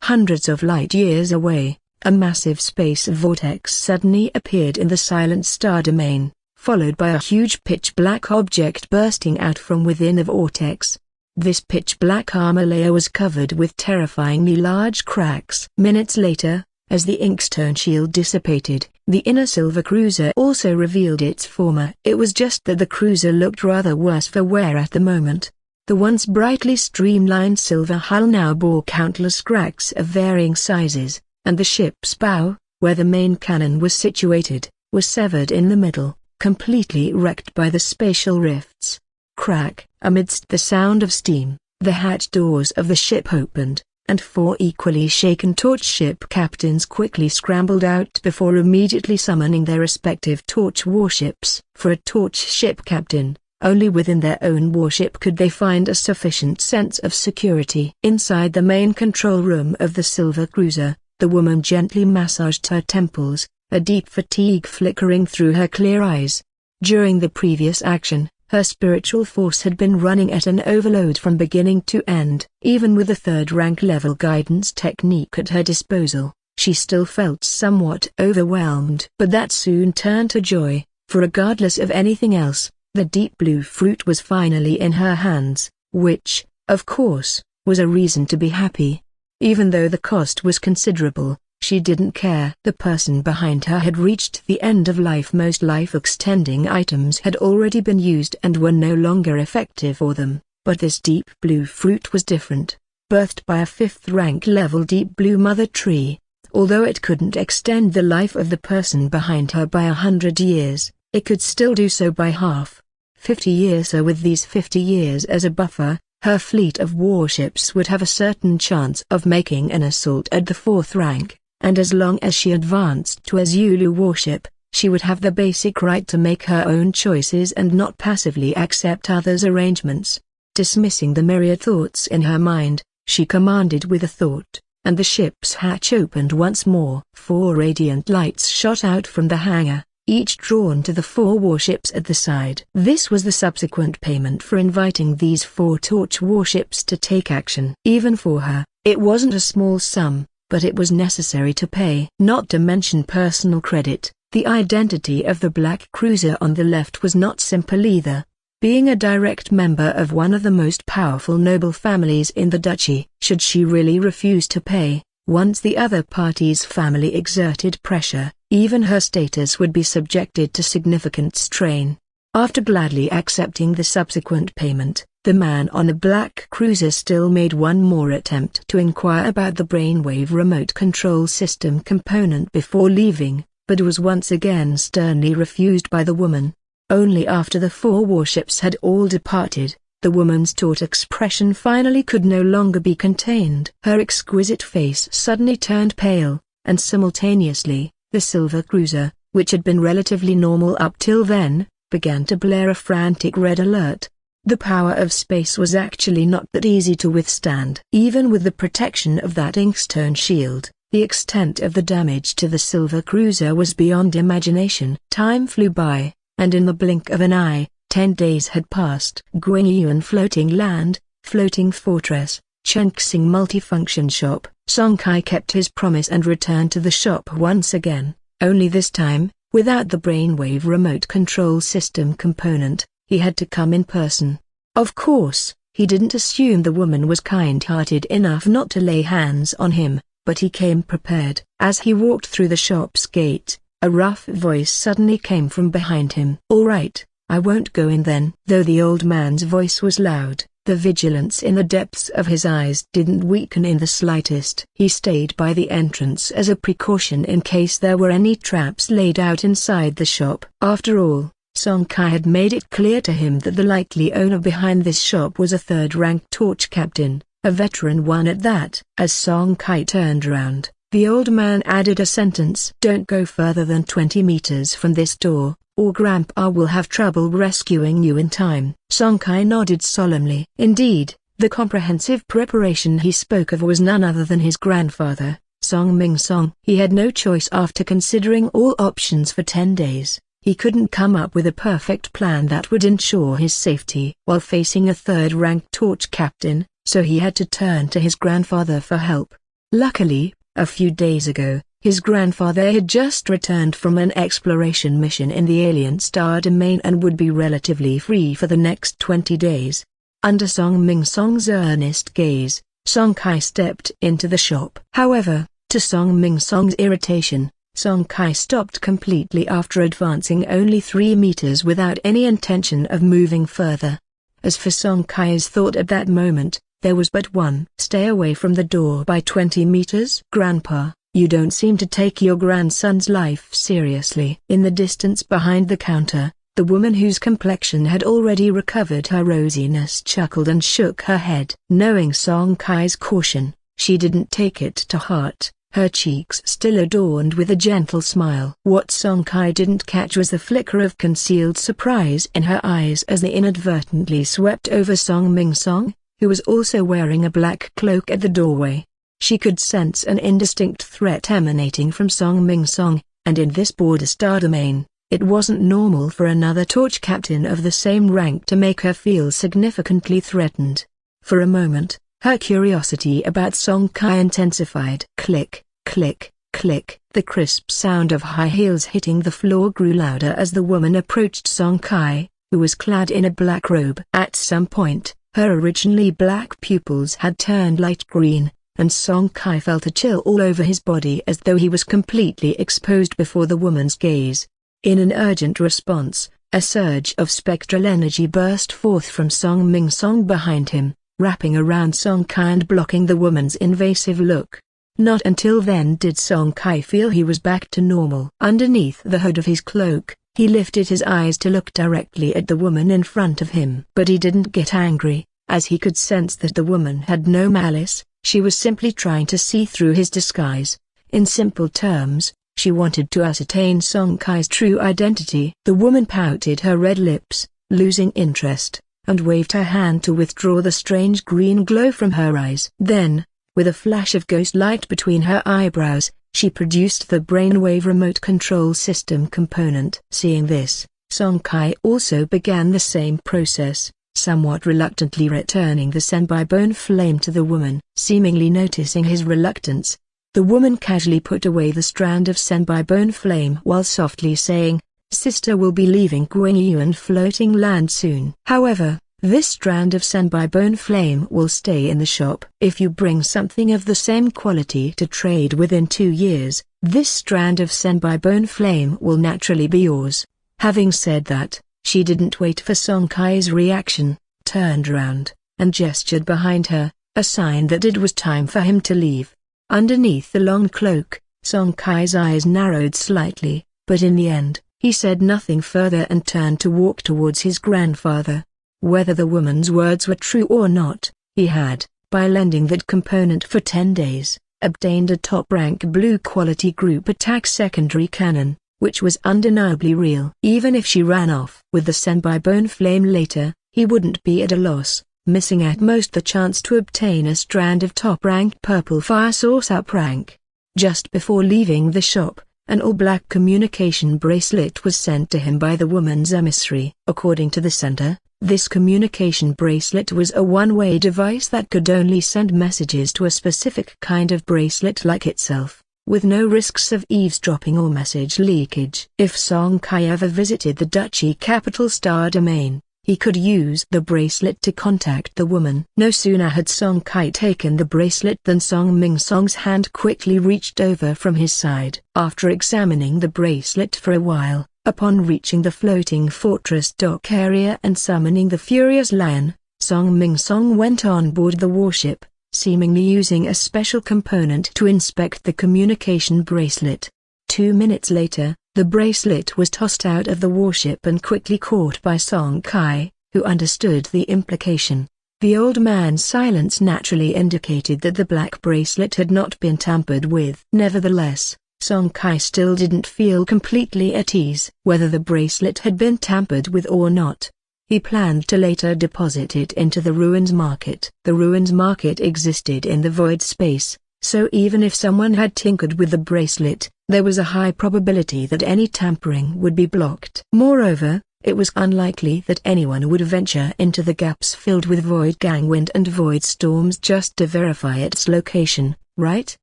Speaker 1: Hundreds of light years away, a massive space vortex suddenly appeared in the silent star domain, followed by a huge pitch-black object bursting out from within the vortex. This pitch-black armor layer was covered with terrifyingly large cracks. Minutes later, as the Inkstone Shield dissipated, the inner Silver Cruiser also revealed its former. It was just that the cruiser looked rather worse for wear at the moment. The once brightly streamlined silver hull now bore countless cracks of varying sizes, and the ship's bow, where the main cannon was situated, was severed in the middle, completely wrecked by the spatial rifts. Crack! Amidst the sound of steam, the hatch doors of the ship opened, and 4 equally shaken torch ship captains quickly scrambled out before immediately summoning their respective torch warships. For a torch ship captain, only within their own warship could they find a sufficient sense of security. Inside the main control room of the Silver Cruiser, the woman gently massaged her temples, a deep fatigue flickering through her clear eyes. During the previous action, her spiritual force had been running at an overload from beginning to end. Even with the third-rank level guidance technique at her disposal, she still felt somewhat overwhelmed. But that soon turned to joy, for regardless of anything else, the deep blue fruit was finally in her hands, which, of course, was a reason to be happy. Even though the cost was considerable, she didn't care. The person behind her had reached the end of life. Most life-extending items had already been used and were no longer effective for them, but this deep blue fruit was different. Birthed by a 5th-rank level deep blue mother tree, although it couldn't extend the life of the person behind her by 100 years, it could still do so by half. 50 years. So with these 50 years as a buffer, her fleet of warships would have a certain chance of making an assault at the 4th rank. and as long as she advanced to a Zulu warship, she would have the basic right to make her own choices and not passively accept others' arrangements. Dismissing the myriad thoughts in her mind, she commanded with a thought, and the ship's hatch opened once more. 4 radiant lights shot out from the hangar, each drawn to the 4 warships at the side. This was the subsequent payment for inviting these 4 torch warships to take action. Even for her, it wasn't a small sum, but it was necessary to pay. Not to mention personal credit, the identity of the black cruiser on the left was not simple either. Being a direct member of one of the most powerful noble families in the duchy, should she really refuse to pay, once the other party's family exerted pressure, even her status would be subjected to significant strain. After gladly accepting the subsequent payment, the man on the black cruiser still made one more attempt to inquire about the brainwave remote control system component before leaving, but was once again sternly refused by the woman. Only after the 4 warships had all departed, the woman's taut expression finally could no longer be contained. Her exquisite face suddenly turned pale, and simultaneously, the silver cruiser, which had been relatively normal up till then, began to blare a frantic red alert. The power of space was actually not that easy to withstand. Even with the protection of that inkstone shield, the extent of the damage to the silver cruiser was beyond imagination. Time flew by, and in the blink of an eye, 10 days had passed. Guangyuan floating land, floating fortress, Chengxing multifunction shop. Song Kai kept his promise and returned to the shop once again, only this time, without the brainwave remote control system component. He had to come in person. Of course, he didn't assume the woman was kind-hearted enough not to lay hands on him, but he came prepared. As he walked through the shop's gate, a rough voice suddenly came from behind him. "All right, I won't go in then." Though the old man's voice was loud, the vigilance in the depths of his eyes didn't weaken in the slightest. He stayed by the entrance as a precaution in case there were any traps laid out inside the shop. After all, Song Kai had made it clear to him that the likely owner behind this shop was a third-rank torch captain, a veteran one at that. As Song Kai turned around, the old man added a sentence. "Don't go further than 20 meters from this door, or Grandpa will have trouble rescuing you in time." Song Kai nodded solemnly. Indeed, the comprehensive preparation he spoke of was none other than his grandfather, Song Ming Song. He had no choice after considering all options for 10 days. He couldn't come up with a perfect plan that would ensure his safety while facing a third-rank torch captain, so he had to turn to his grandfather for help. Luckily, a few days ago, his grandfather had just returned from an exploration mission in the alien star domain and would be relatively free for the next 20 days. Under Song Ming Song's earnest gaze, Song Kai stepped into the shop. However, to Song Ming Song's irritation, Song Kai stopped completely after advancing only 3 meters without any intention of moving further. As for Song Kai's thought at that moment, there was but one. Stay away from the door by 20 meters? Grandpa, you don't seem to take your grandson's life seriously. In the distance behind the counter, the woman whose complexion had already recovered her rosiness chuckled and shook her head. Knowing Song Kai's caution, she didn't take it to heart, her cheeks still adorned with a gentle smile. What Song Kai didn't catch was the flicker of concealed surprise in her eyes as they inadvertently swept over Song Ming Song, who was also wearing a black cloak at the doorway. She could sense an indistinct threat emanating from Song Ming Song, and in this border star domain, it wasn't normal for another torch captain of the same rank to make her feel significantly threatened. For a moment, her curiosity about Song Kai intensified. Click, click, click. The crisp sound of high heels hitting the floor grew louder as the woman approached Song Kai, who was clad in a black robe. At some point, her originally black pupils had turned light green, and Song Kai felt a chill all over his body as though he was completely exposed before the woman's gaze. In an urgent response, a surge of spectral energy burst forth from Song Ming Song behind him, wrapping around Song Kai and blocking the woman's invasive look. Not until then did Song Kai feel he was back to normal. Underneath the hood of his cloak, he lifted his eyes to look directly at the woman in front of him. But he didn't get angry, as he could sense that the woman had no malice. She was simply trying to see through his disguise. In simple terms, she wanted to ascertain Song Kai's true identity. The woman pouted her red lips, losing interest, and waved her hand to withdraw the strange green glow from her eyes. Then, with a flash of ghost light between her eyebrows, she produced the brainwave remote control system component. Seeing this, Song Kai also began the same process, somewhat reluctantly returning the Senbei bone flame to the woman. Seemingly noticing his reluctance, the woman casually put away the strand of Senbei bone flame while softly saying, "Sister will be leaving Guangyuan floating land soon. However, this strand of Senbei bone flame will stay in the shop. If you bring something of the same quality to trade within 2 years, this strand of Senbei bone flame will naturally be yours." Having said that, she didn't wait for Song Kai's reaction, turned around, and gestured behind her, a sign that it was time for him to leave. Underneath the long cloak, Song Kai's eyes narrowed slightly, but in the end, he said nothing further and turned to walk towards his grandfather. Whether the woman's words were true or not, he had, by lending that component for 10 days, obtained a top-rank blue-quality group attack secondary cannon, which was undeniably real. Even if she ran off with the Senbei bone flame later, he wouldn't be at a loss, missing at most the chance to obtain a strand of top-rank purple fire source up rank. Just before leaving the shop, an all-black communication bracelet was sent to him by the woman's emissary. According to the center, this communication bracelet was a one-way device that could only send messages to a specific kind of bracelet like itself, with no risks of eavesdropping or message leakage. If Song Kai ever visited the duchy capital Star Domain, he could use the bracelet to contact the woman. No sooner had Song Kai taken the bracelet than Song Mingsong's hand quickly reached over from his side. After examining the bracelet for a while, upon reaching the floating fortress dock area and summoning the Furious Lion, Song Mingsong went on board the warship, seemingly using a special component to inspect the communication bracelet. 2 minutes later, the bracelet was tossed out of the warship and quickly caught by Song Kai, who understood the implication. The old man's silence naturally indicated that the black bracelet had not been tampered with. Nevertheless, Song Kai still didn't feel completely at ease. Whether the bracelet had been tampered with or not, he planned to later deposit it into the ruins market. The ruins market existed in the void space, so even if someone had tinkered with the bracelet, there was a high probability that any tampering would be blocked. Moreover, it was unlikely that anyone would venture into the gaps filled with void gangwind and void storms just to verify its location, right?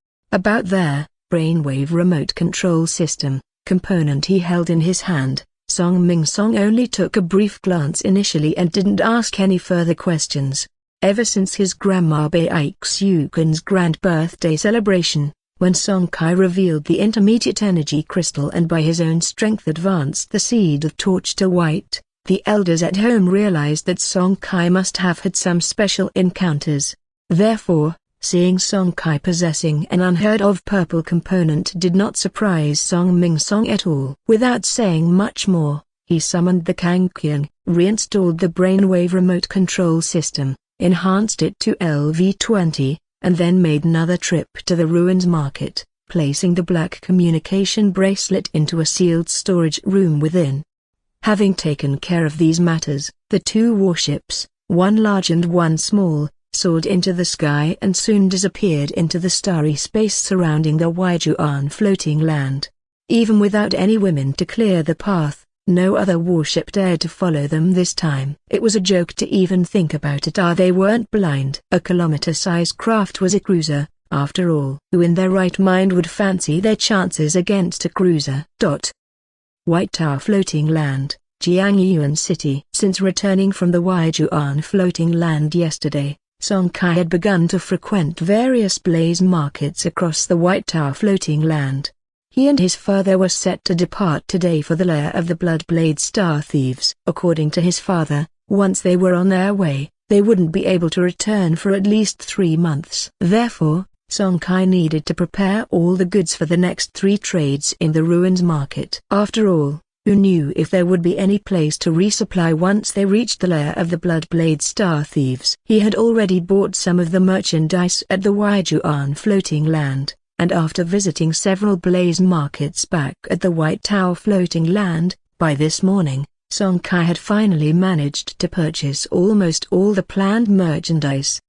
Speaker 1: About there, brainwave remote control system, component he held in his hand. Song Mingsong only took a brief glance initially and didn't ask any further questions. Ever since his grandma Bai Xukan's grand birthday celebration, when Song Kai revealed the intermediate energy crystal and by his own strength advanced the seed of torch to white, the elders at home realized that Song Kai must have had some special encounters. Therefore, seeing Song Kai possessing an unheard-of purple component did not surprise Song Mingsong at all. Without saying much more, he summoned the Kangqiang, reinstalled the brainwave remote control system, enhanced it to LV-20, and then made another trip to the ruins market, placing the black communication bracelet into a sealed storage room within. Having taken care of these matters, the 2 warships, one large and one small, soared into the sky and soon disappeared into the starry space surrounding the Waijuan floating land. Even without any women to clear the path, no other warship dared to follow them this time. It was a joke to even think about it. They weren't blind. A kilometer-sized craft was a cruiser, after all. Who in their right mind would fancy their chances against a cruiser? White Tower floating land, Jiangyuan City. Since returning from the Waijuan floating land yesterday, Song Kai had begun to frequent various blaze markets across the White Tower floating land. He and his father were set to depart today for the lair of the Bloodblade Star Thieves. According to his father, once they were on their way, they wouldn't be able to return for at least 3 months. Therefore, Song Kai needed to prepare all the goods for the next 3 trades in the ruins market. After all, who knew if there would be any place to resupply once they reached the lair of the Bloodblade Star Thieves? He had already bought some of the merchandise at the Waijuan floating land, and after visiting several blaze markets back at the White Tower floating land, by this morning, Song Kai had finally managed to purchase almost all the planned merchandise.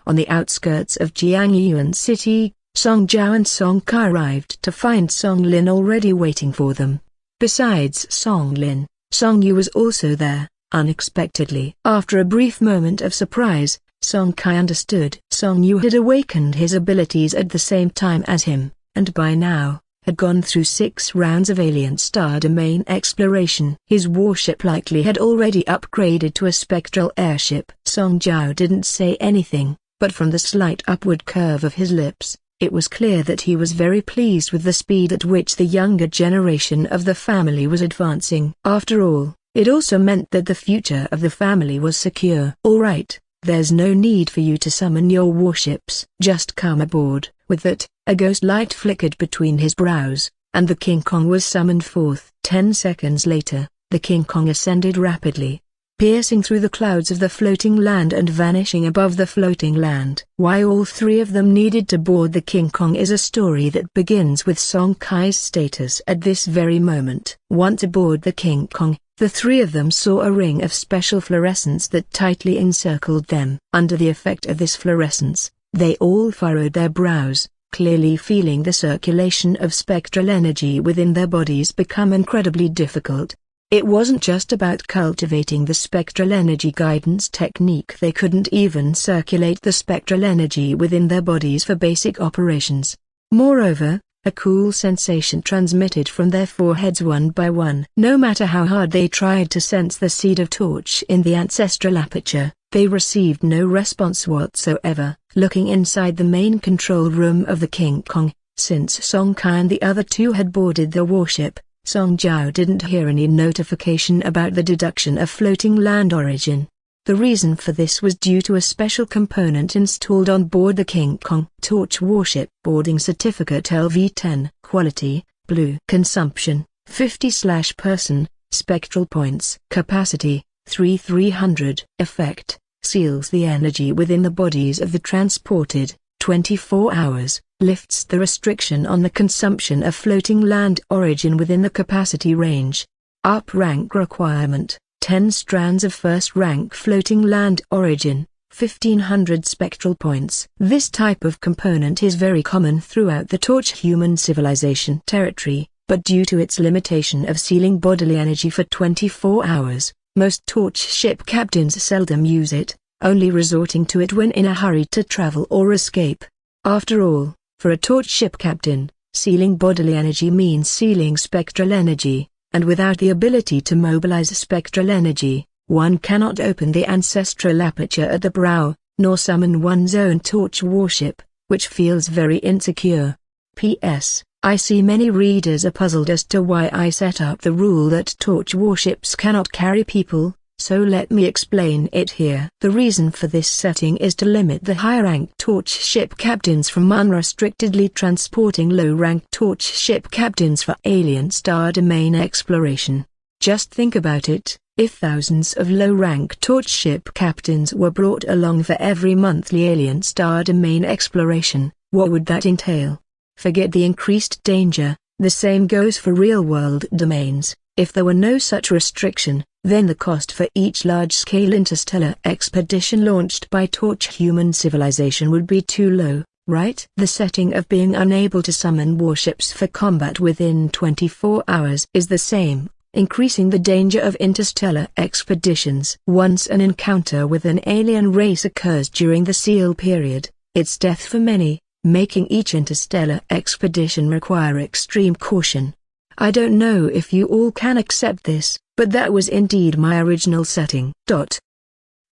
Speaker 1: On the outskirts of Jiangyuan City, Song Jiao and Song Kai arrived to find Song Lin already waiting for them. Besides Song Lin, Song Yu was also there, unexpectedly. After a brief moment of surprise, Song Kai understood Song Yu had awakened his abilities at the same time as him, and by now, had gone through 6 rounds of alien star domain exploration. His warship likely had already upgraded to a spectral airship. Song Jiao didn't say anything, but from the slight upward curve of his lips, it was clear that he was very pleased with the speed at which the younger generation of the family was advancing. After all, it also meant that the future of the family was secure. "All right, there's no need for you to summon your warships. Just come aboard." With that, a ghost light flickered between his brows, and the King Kong was summoned forth. 10 seconds later, the King Kong ascended rapidly, piercing through the clouds of the floating land and vanishing above the floating land. Why all 3 of them needed to board the King Kong is a story that begins with Song Kai's status at this very moment. Once aboard the King Kong, the 3 of them saw a ring of special fluorescence that tightly encircled them. Under the effect of this fluorescence, they all furrowed their brows, clearly feeling the circulation of spectral energy within their bodies become incredibly difficult. It wasn't just about cultivating the spectral energy guidance technique. They couldn't even circulate the spectral energy within their bodies for basic operations. Moreover, a cool sensation transmitted from their foreheads one by one. No matter how hard they tried to sense the seed of torch in the ancestral aperture, they received no response whatsoever. Looking inside the main control room of the King Kong, since Song Kai and the other 2 had boarded the warship, Song Jiao didn't hear any notification about the deduction of floating land origin. The reason for this was due to a special component installed on board the King Kong. Torch Warship Boarding Certificate LV10. Quality, Blue. Consumption, 50/person. Spectral Points. Capacity, 300. Effect, seals the energy within the bodies of the transported, 24 hours, lifts the restriction on the consumption of floating land origin within the capacity range. Up rank requirement, 10 strands of first-rank floating land origin, 1500 spectral points. This type of component is very common throughout the Torch human civilization territory, but due to its limitation of sealing bodily energy for 24 hours, most Torch ship captains seldom use it, only resorting to it when in a hurry to travel or escape. After all, for a Torch ship captain, sealing bodily energy means sealing spectral energy, and without the ability to mobilize spectral energy, one cannot open the ancestral aperture at the brow, nor summon one's own Torch warship, which feels very insecure. P.S. I see many readers are puzzled as to why I set up the rule that Torch warships cannot carry people, so let me explain it here. The reason for this setting is to limit the high-rank Torch ship captains from unrestrictedly transporting low-rank Torch ship captains for alien star domain exploration. Just think about it, if thousands of low-rank Torch ship captains were brought along for every monthly alien star domain exploration, what would that entail? Forget the increased danger. The same goes for real-world domains. If there were no such restriction, then the cost for each large-scale interstellar expedition launched by Torch human civilization would be too low, right? The setting of being unable to summon warships for combat within 24 hours is the same, increasing the danger of interstellar expeditions. Once an encounter with an alien race occurs during the seal period, it's death for many, making each interstellar expedition require extreme caution. I don't know if you all can accept this, but that was indeed my original setting.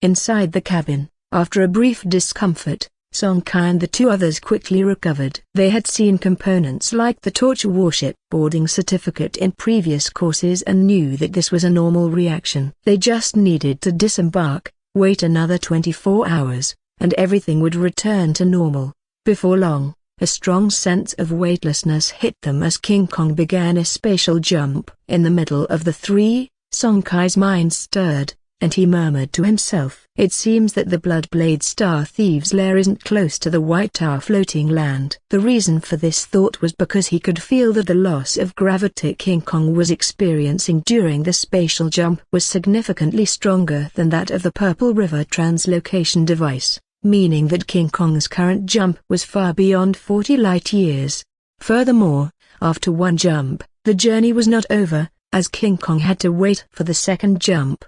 Speaker 1: Inside the cabin, after a brief discomfort, Song Kai and the 2 others quickly recovered. They had seen components like the Torch warship boarding certificate in previous courses and knew that this was a normal reaction. They just needed to disembark, wait another 24 hours, and everything would return to normal. Before long, a strong sense of weightlessness hit them as King Kong began a spatial jump. In the middle of the 3, Song Kai's mind stirred, and he murmured to himself. It seems that the Bloodblade Star Thieves' lair isn't close to the White Tower floating land. The reason for this thought was because he could feel that the loss of gravity King Kong was experiencing during the spatial jump was significantly stronger than that of the Purple River translocation device, meaning that King Kong's current jump was far beyond 40 light-years. Furthermore, after one jump, the journey was not over, as King Kong had to wait for the second jump.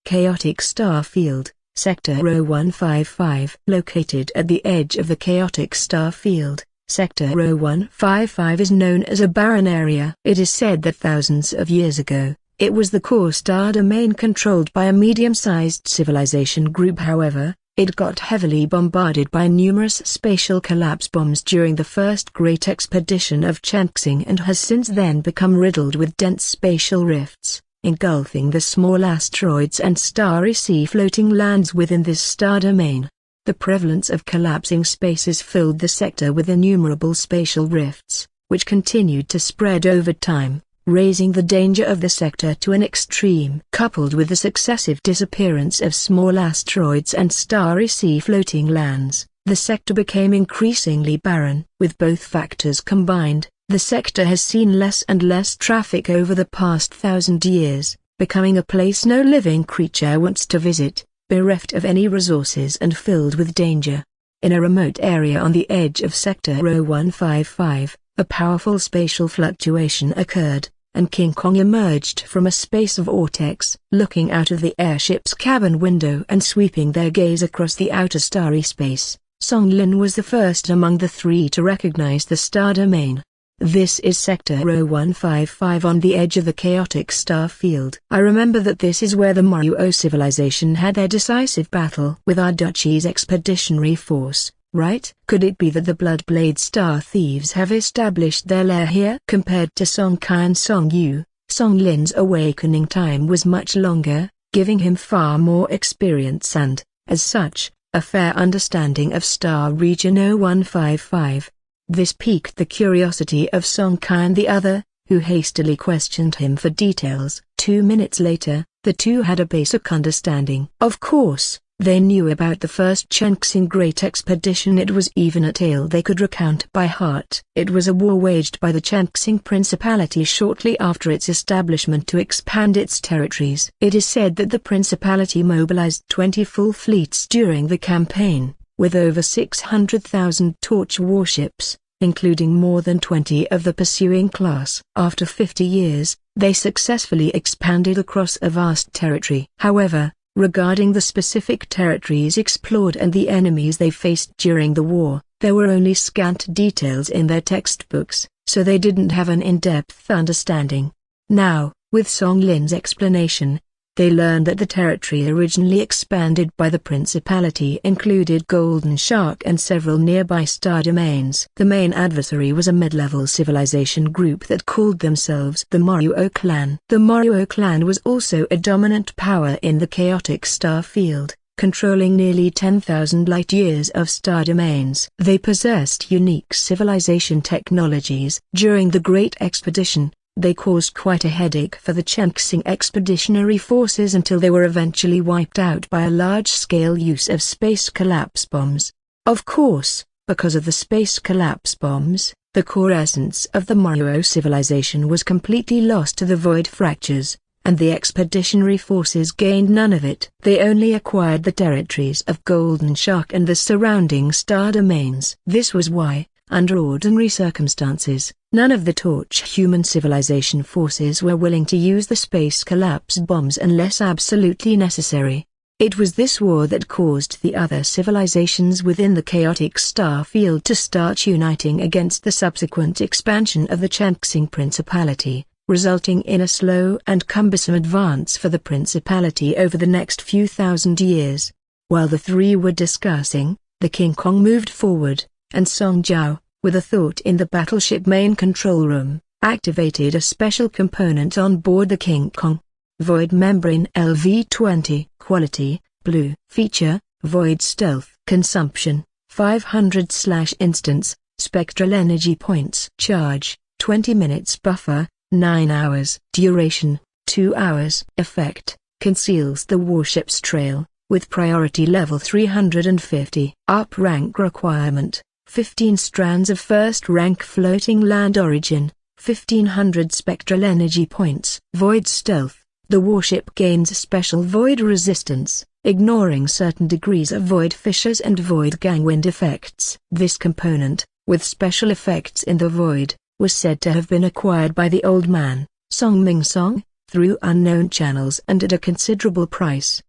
Speaker 1: Chaotic Star Field, Sector 0155. Located at the edge of the Chaotic Star Field, Sector 0155 is known as a barren area. It is said that thousands of years ago, it was the core star domain controlled by a medium-sized civilization group. However, it got heavily bombarded by numerous spatial collapse bombs during the first Great Expedition of Changxing and has since then become riddled with dense spatial rifts, engulfing the small asteroids and starry sea floating lands within this star domain. The prevalence of collapsing spaces filled the sector with innumerable spatial rifts, which continued to spread over time, raising the danger of the sector to an extreme. Coupled with the successive disappearance of small asteroids and starry sea floating lands, the sector became increasingly barren. With both factors combined, the sector has seen less and less traffic over the past 1,000 years, becoming a place no living creature wants to visit, bereft of any resources and filled with danger. In a remote area on the edge of Sector 0155, a powerful spatial fluctuation occurred, and King Kong emerged from a space of vortex. Looking out of the airship's cabin window and sweeping their gaze across the outer starry space, Song Lin was the first among the three to recognize the star domain. This is Sector 0155 on the edge of the Chaotic Star Field. I remember that this is where the Moruo civilization had their decisive battle with our Duchy's expeditionary force, right? Could it be that the Bloodblade Star Thieves have established their lair here? Compared to Song Kai and Song Yu, Song Lin's awakening time was much longer, giving him far more experience and, as such, a fair understanding of Star Region 0155. This piqued the curiosity of Song Kai and the other, who hastily questioned him for details. 2 minutes later, the two had a basic understanding. Of course, they knew about the first Changxing Great Expedition. It was even a tale they could recount by heart. It was a war waged by the Changxing Principality shortly after its establishment to expand its territories. It is said that the Principality mobilized 20 full fleets during the campaign, with over 600,000 torch warships, including more than 20 of the pursuing class. After 50 years, they successfully expanded across a vast territory. However, regarding the specific territories explored and the enemies they faced during the war, there were only scant details in their textbooks, so they didn't have an in-depth understanding. Now, with Song Lin's explanation, they learned that the territory originally expanded by the Principality included Golden Shark and several nearby star domains. The main adversary was a mid-level civilization group that called themselves the Moruo Clan. The Moruo Clan was also a dominant power in the Chaotic Star Field, controlling nearly 10,000 light-years of star domains. They possessed unique civilization technologies. During the Great Expedition, they caused quite a headache for the Changxing expeditionary forces until they were eventually wiped out by a large-scale use of space collapse bombs. Of course, because of the space collapse bombs, the core essence of the Moruo civilization was completely lost to the void fractures, and the expeditionary forces gained none of it. They only acquired the territories of Golden Shark and the surrounding star domains. This was why, under ordinary circumstances, none of the Torch human civilization forces were willing to use the space collapse bombs unless absolutely necessary. It was this war that caused the other civilizations within the Chaotic Star Field to start uniting against the subsequent expansion of the Changxing Principality, resulting in a slow and cumbersome advance for the Principality over the next few thousand years. While the three were discussing, the King Kong moved forward, and Song Jiao, with a thought in the battleship main control room, activated a special component on board the King Kong. Void Membrane LV-20. Quality, Blue. Feature, Void Stealth. Consumption, 500/instance. Spectral Energy Points. Charge, 20 minutes. Buffer, 9 hours. Duration, 2 hours. Effect, conceals the warship's trail, with priority level 350. Up rank requirement, 15 strands of first-rank floating land origin, 1500 spectral energy points. Void stealth, the warship gains special void resistance, ignoring certain degrees of void fissures and void gangwind effects. This component, with special effects in the void, was said to have been acquired by the old man, Song Ming Song, through unknown channels and at a considerable price.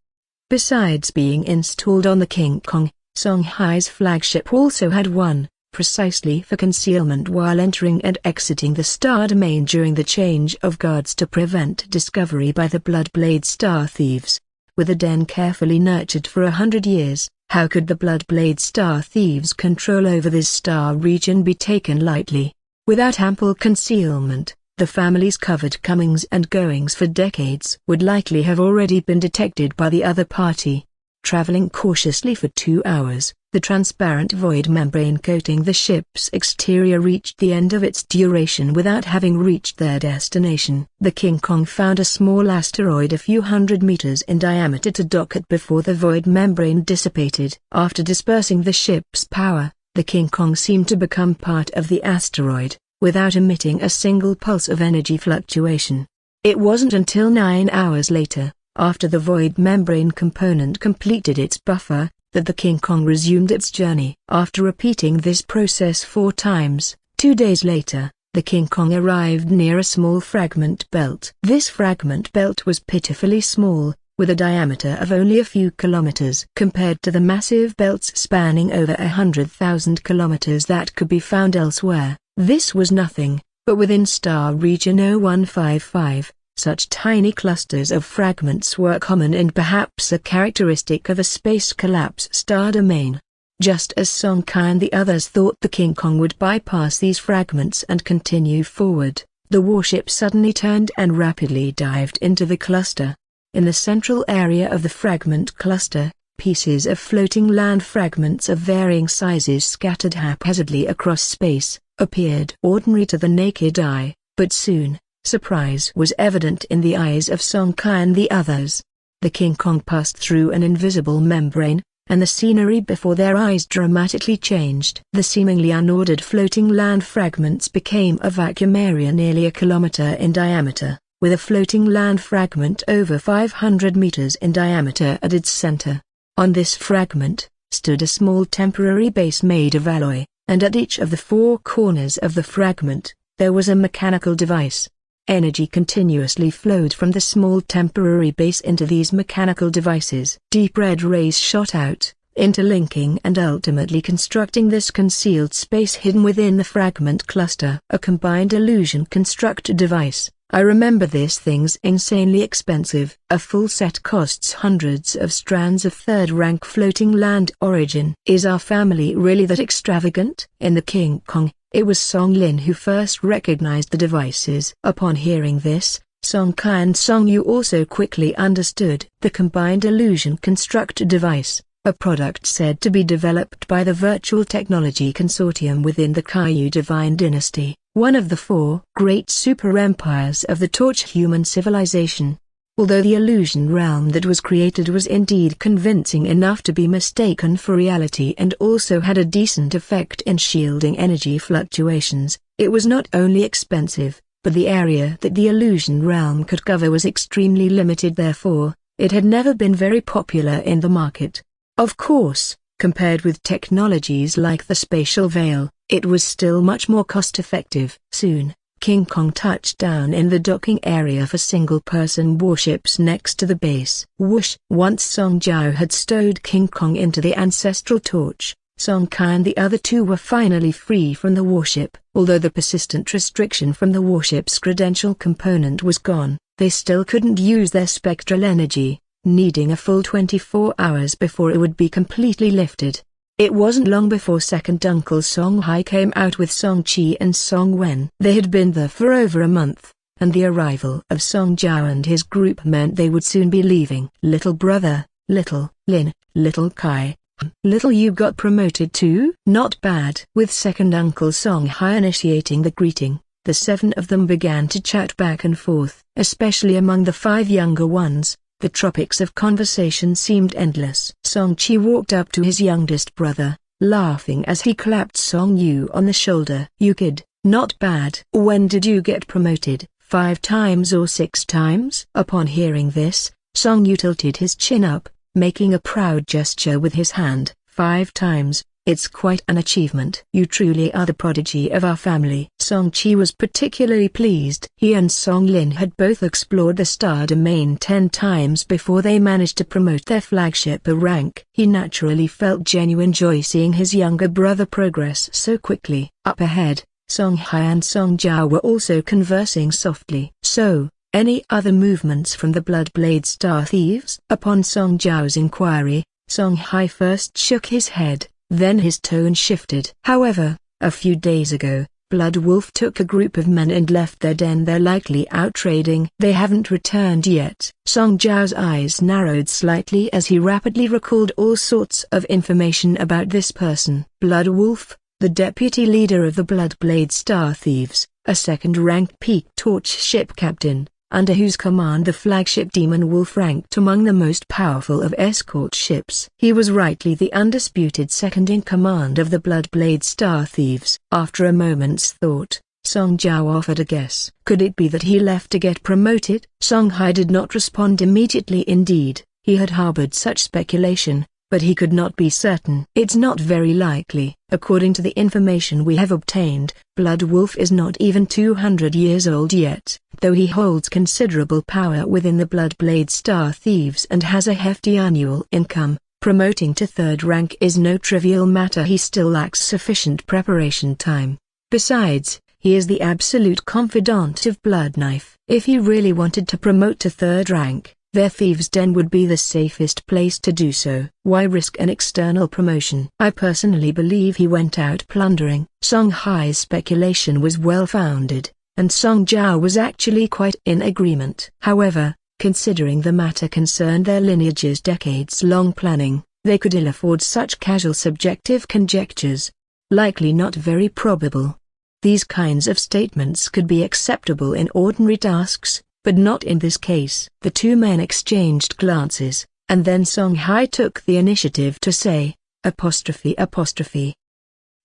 Speaker 1: Besides being installed on the King Kong, Songhai's flagship also had one, precisely for concealment while entering and exiting the star domain during the change of guards to prevent discovery by the Bloodblade star thieves. With a den carefully nurtured for 100 years, how could the Bloodblade star thieves' control over this star region be taken lightly? Without ample concealment, the family's covered comings and goings for decades would likely have already been detected by the other party. Traveling cautiously for 2 hours, the transparent void membrane coating the ship's exterior reached the end of its duration without having reached their destination. The King Kong found a small asteroid a few hundred meters in diameter to dock at before the void membrane dissipated. After dispersing the ship's power, the King Kong seemed to become part of the asteroid, without emitting a single pulse of energy fluctuation. It wasn't until 9 hours later, after the void membrane component completed its buffer, that the King Kong resumed its journey. After repeating this process 4 times, 2 days later, the King Kong arrived near a small fragment belt. This fragment belt was pitifully small, with a diameter of only a few kilometers compared to the massive belts spanning over 100,000 kilometers that could be found elsewhere. This was nothing, but within Star Region 0155, such tiny clusters of fragments were common and perhaps a characteristic of a space collapse star domain. Just as Song Kai and the others thought the King Kong would bypass these fragments and continue forward, the warship suddenly turned and rapidly dived into the cluster. In the central area of the fragment cluster, pieces of floating land fragments of varying sizes scattered haphazardly across space, appeared ordinary to the naked eye, but soon, surprise was evident in the eyes of Song Kai and the others. The King Kong passed through an invisible membrane, and the scenery before their eyes dramatically changed. The seemingly unordered floating land fragments became a vacuum area nearly a kilometer in diameter, with a floating land fragment over 500 meters in diameter at its center. On this fragment, stood a small temporary base made of alloy, and at each of the 4 corners of the fragment, there was a mechanical device. Energy continuously flowed from the small temporary base into these mechanical devices. Deep red rays shot out, interlinking and ultimately constructing this concealed space hidden within the fragment cluster. A combined illusion construct device. I remember this thing's insanely expensive. A full set costs hundreds of strands of third-rank floating land origin. Is our family really that extravagant? In the King Kong, it was Song Lin who first recognized the devices. Upon hearing this, Song Kai and Song Yu also quickly understood. The combined illusion construct device, a product said to be developed by the Virtual Technology Consortium within the Kaiyu Divine Dynasty, one of the 4 great super empires of the Torch human civilization. Although the illusion realm that was created was indeed convincing enough to be mistaken for reality and also had a decent effect in shielding energy fluctuations, it was not only expensive, but the area that the illusion realm could cover was extremely limited. Therefore, it had never been very popular in the market. Of course, compared with technologies like the spatial veil, it was still much more cost-effective. Soon, King Kong touched down in the docking area for single-person warships next to the base. Whoosh! Once Song Jiao had stowed King Kong into the ancestral torch, Song Kai and the other 2 were finally free from the warship. Although the persistent restriction from the warship's credential component was gone, they still couldn't use their spectral energy, needing a full 24 hours before it would be completely lifted. It wasn't long before second Uncle Song Hai came out with Song Chi and Song Wen. They had been there for over a month, and the arrival of Song Jiao and his group meant they would soon be leaving. Little brother, little Lin, little Kai, little you got promoted too? Not bad. With second Uncle Song Hai initiating the greeting, the 7 of them began to chat back and forth. Especially among the 5 younger ones, The tropics of conversation seemed endless. Song Chi walked up to his youngest brother, laughing as he clapped Song Yu on the shoulder. "You kid, not bad. When did you get promoted? 5 times or 6 times?" Upon hearing this, Song Yu tilted his chin up, making a proud gesture with his hand. 5 times. It's quite an achievement. You truly are the prodigy of our family. Song Chi was particularly pleased. He and Song Lin had both explored the star domain 10 times before they managed to promote their flagship a rank. He naturally felt genuine joy seeing his younger brother progress so quickly. Up ahead, Song Hai and Song Jiao were also conversing softly. "So, any other movements from the Bloodblade Star Thieves?" Upon Song Jiao's inquiry, Song Hai first shook his head. Then his tone shifted. "However, a few days ago, Blood Wolf took a group of men and left their den. They're likely out trading. They haven't returned yet." Song Jiao's eyes narrowed slightly as he rapidly recalled all sorts of information about this person. Blood Wolf, the deputy leader of the Bloodblade Star Thieves, a second-rank peak torch ship captain, under whose command the flagship Demon Wolf ranked among the most powerful of escort ships. He was rightly the undisputed second-in-command of the Bloodblade Star Thieves. After a moment's thought, Song Jiao offered a guess. Could it be that he left to get promoted? Song Hai did not respond immediately. Indeed, he had harbored such speculation, but he could not be certain. "It's not very likely. According to the information we have obtained, Blood Wolf is not even 200 years old yet, though he holds considerable power within the Bloodblade Star Thieves and has a hefty annual income. Promoting to 3rd rank is no trivial matter. He still lacks sufficient preparation time. Besides, he is the absolute confidant of Blood Knife. If he really wanted to promote to 3rd rank, their thieves' den would be the safest place to do so. Why risk an external promotion? I personally believe he went out plundering." Song Hai's speculation was well-founded, and Song Jiao was actually quite in agreement. However, considering the matter concerned their lineage's decades-long planning, they could ill afford such casual subjective conjectures. Likely not very probable. These kinds of statements could be acceptable in ordinary tasks, but not in this case. The two men exchanged glances, and then Song Hai took the initiative to say,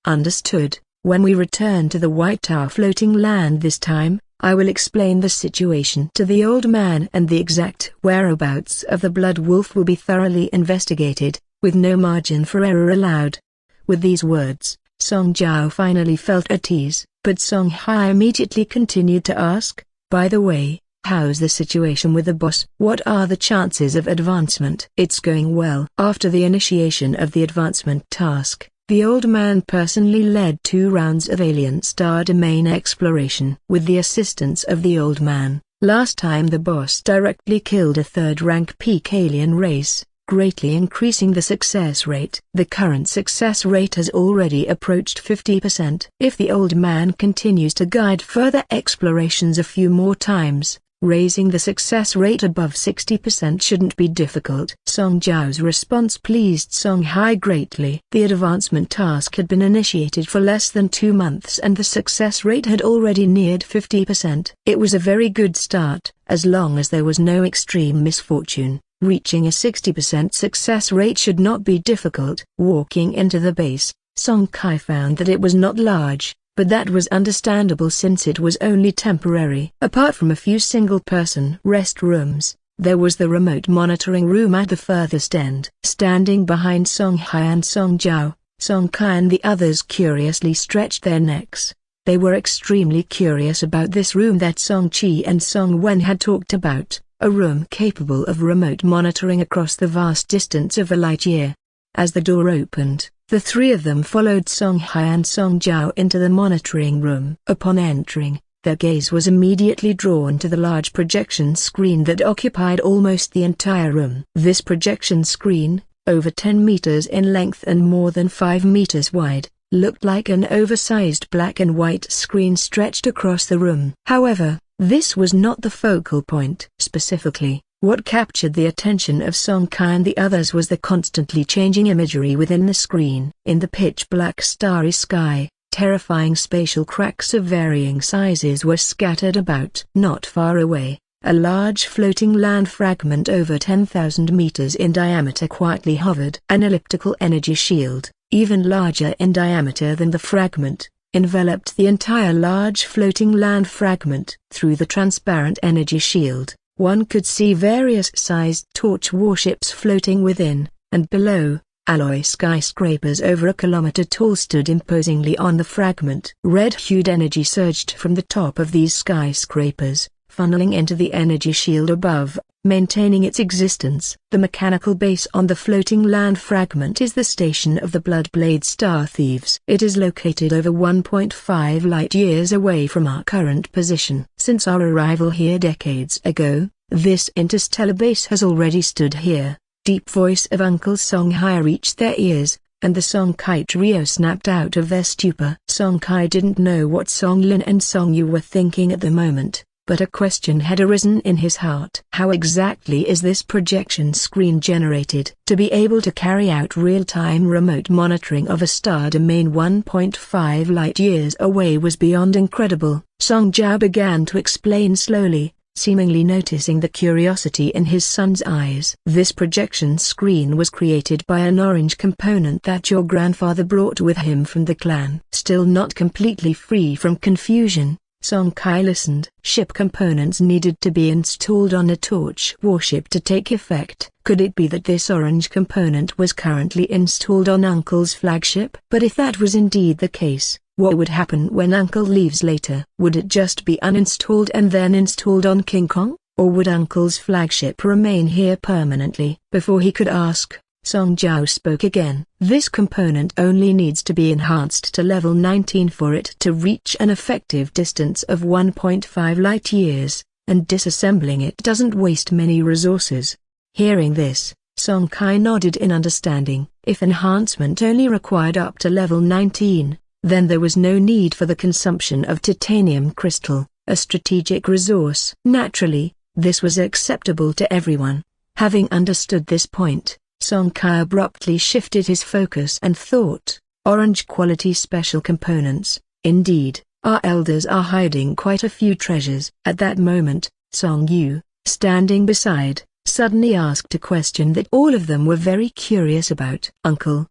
Speaker 1: "Understood. When we return to the White Tower floating land this time, I will explain the situation to the old man and the exact whereabouts of the Blood Wolf will be thoroughly investigated, with no margin for error allowed." With these words, Song Jiao finally felt at ease, but Song Hai immediately continued to ask, "By the way, how's the situation with the boss? What are the chances of advancement?" "It's going well." After the initiation of the advancement task, the old man personally led 2 rounds of alien star domain exploration. With the assistance of the old man, last time the boss directly killed a 3rd-rank peak alien race, greatly increasing the success rate. The current success rate has already approached 50%. If the old man continues to guide further explorations a few more times, raising the success rate above 60% shouldn't be difficult. Song Jiao's response pleased Song Hai greatly. The advancement task had been initiated for less than 2 months and the success rate had already neared 50%. It was a very good start, as long as there was no extreme misfortune. Reaching a 60% success rate should not be difficult. Walking into the base, Song Kai found that it was not large, but that was understandable since it was only temporary. Apart from a few single-person restrooms, there was the remote monitoring room at the furthest end. Standing behind Song Hai and Song Jiao, Song Kai and the others curiously stretched their necks. They were extremely curious about this room that Song Chi and Song Wen had talked about, a room capable of remote monitoring across the vast distance of a light year. As the door opened, the 3 of them followed Song Hai and Song Jiao into the monitoring room. Upon entering, their gaze was immediately drawn to the large projection screen that occupied almost the entire room. This projection screen, over 10 meters in length and more than 5 meters wide, looked like an oversized black and white screen stretched across the room. However, this was not the focal point. Specifically, what captured the attention of Song Kai and the others was the constantly changing imagery within the screen. In the pitch-black starry sky, terrifying spatial cracks of varying sizes were scattered about. Not far away, a large floating land fragment over 10,000 meters in diameter quietly hovered. An elliptical energy shield, even larger in diameter than the fragment, enveloped the entire large floating land fragment. Through the transparent energy shield, one could see various sized torch warships floating within, and below. Alloy skyscrapers over a kilometer tall stood imposingly on the fragment. Red-hued energy surged from the top of these skyscrapers, funneling into the energy shield above, maintaining its existence. The mechanical base on the floating land fragment is the station of the Bloodblade Star Thieves. It is located over 1.5 light-years away from our current position. Since our arrival here decades ago, this interstellar base has already stood here. Deep voice of Uncle Songhai reached their ears, and the Songkai trio snapped out of their stupor. Songkai didn't know what Songlin and Songyu were thinking at the moment, but a question had arisen in his heart. How exactly is this projection screen generated? To be able to carry out real-time remote monitoring of a star domain 1.5 light-years away was beyond incredible. Song Jiao began to explain slowly, seemingly noticing the curiosity in his son's eyes. This projection screen was created by an orange component that your grandfather brought with him from the clan. Still not completely free from confusion, Song Kai listened. Ship components needed to be installed on a torch warship to take effect. Could it be that this orange component was currently installed on Uncle's flagship? But if that was indeed the case, what would happen when Uncle leaves later? Would it just be uninstalled and then installed on King Kong? Or would Uncle's flagship remain here permanently? Before he could ask, Song Jiao spoke again. This component only needs to be enhanced to level 19 for it to reach an effective distance of 1.5 light-years, and disassembling it doesn't waste many resources. Hearing this, Song Kai nodded in understanding. If enhancement only required up to level 19, then there was no need for the consumption of titanium crystal, a strategic resource. Naturally, this was acceptable to everyone. Having understood this point, Song Kai abruptly shifted his focus and thought, orange quality special components, indeed, our elders are hiding quite a few treasures. At that moment, Song Yu, standing beside, suddenly asked a question that all of them were very curious about. Uncle,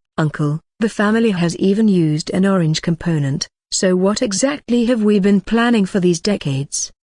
Speaker 1: the family has even used an orange component, so what exactly have we been planning for these decades?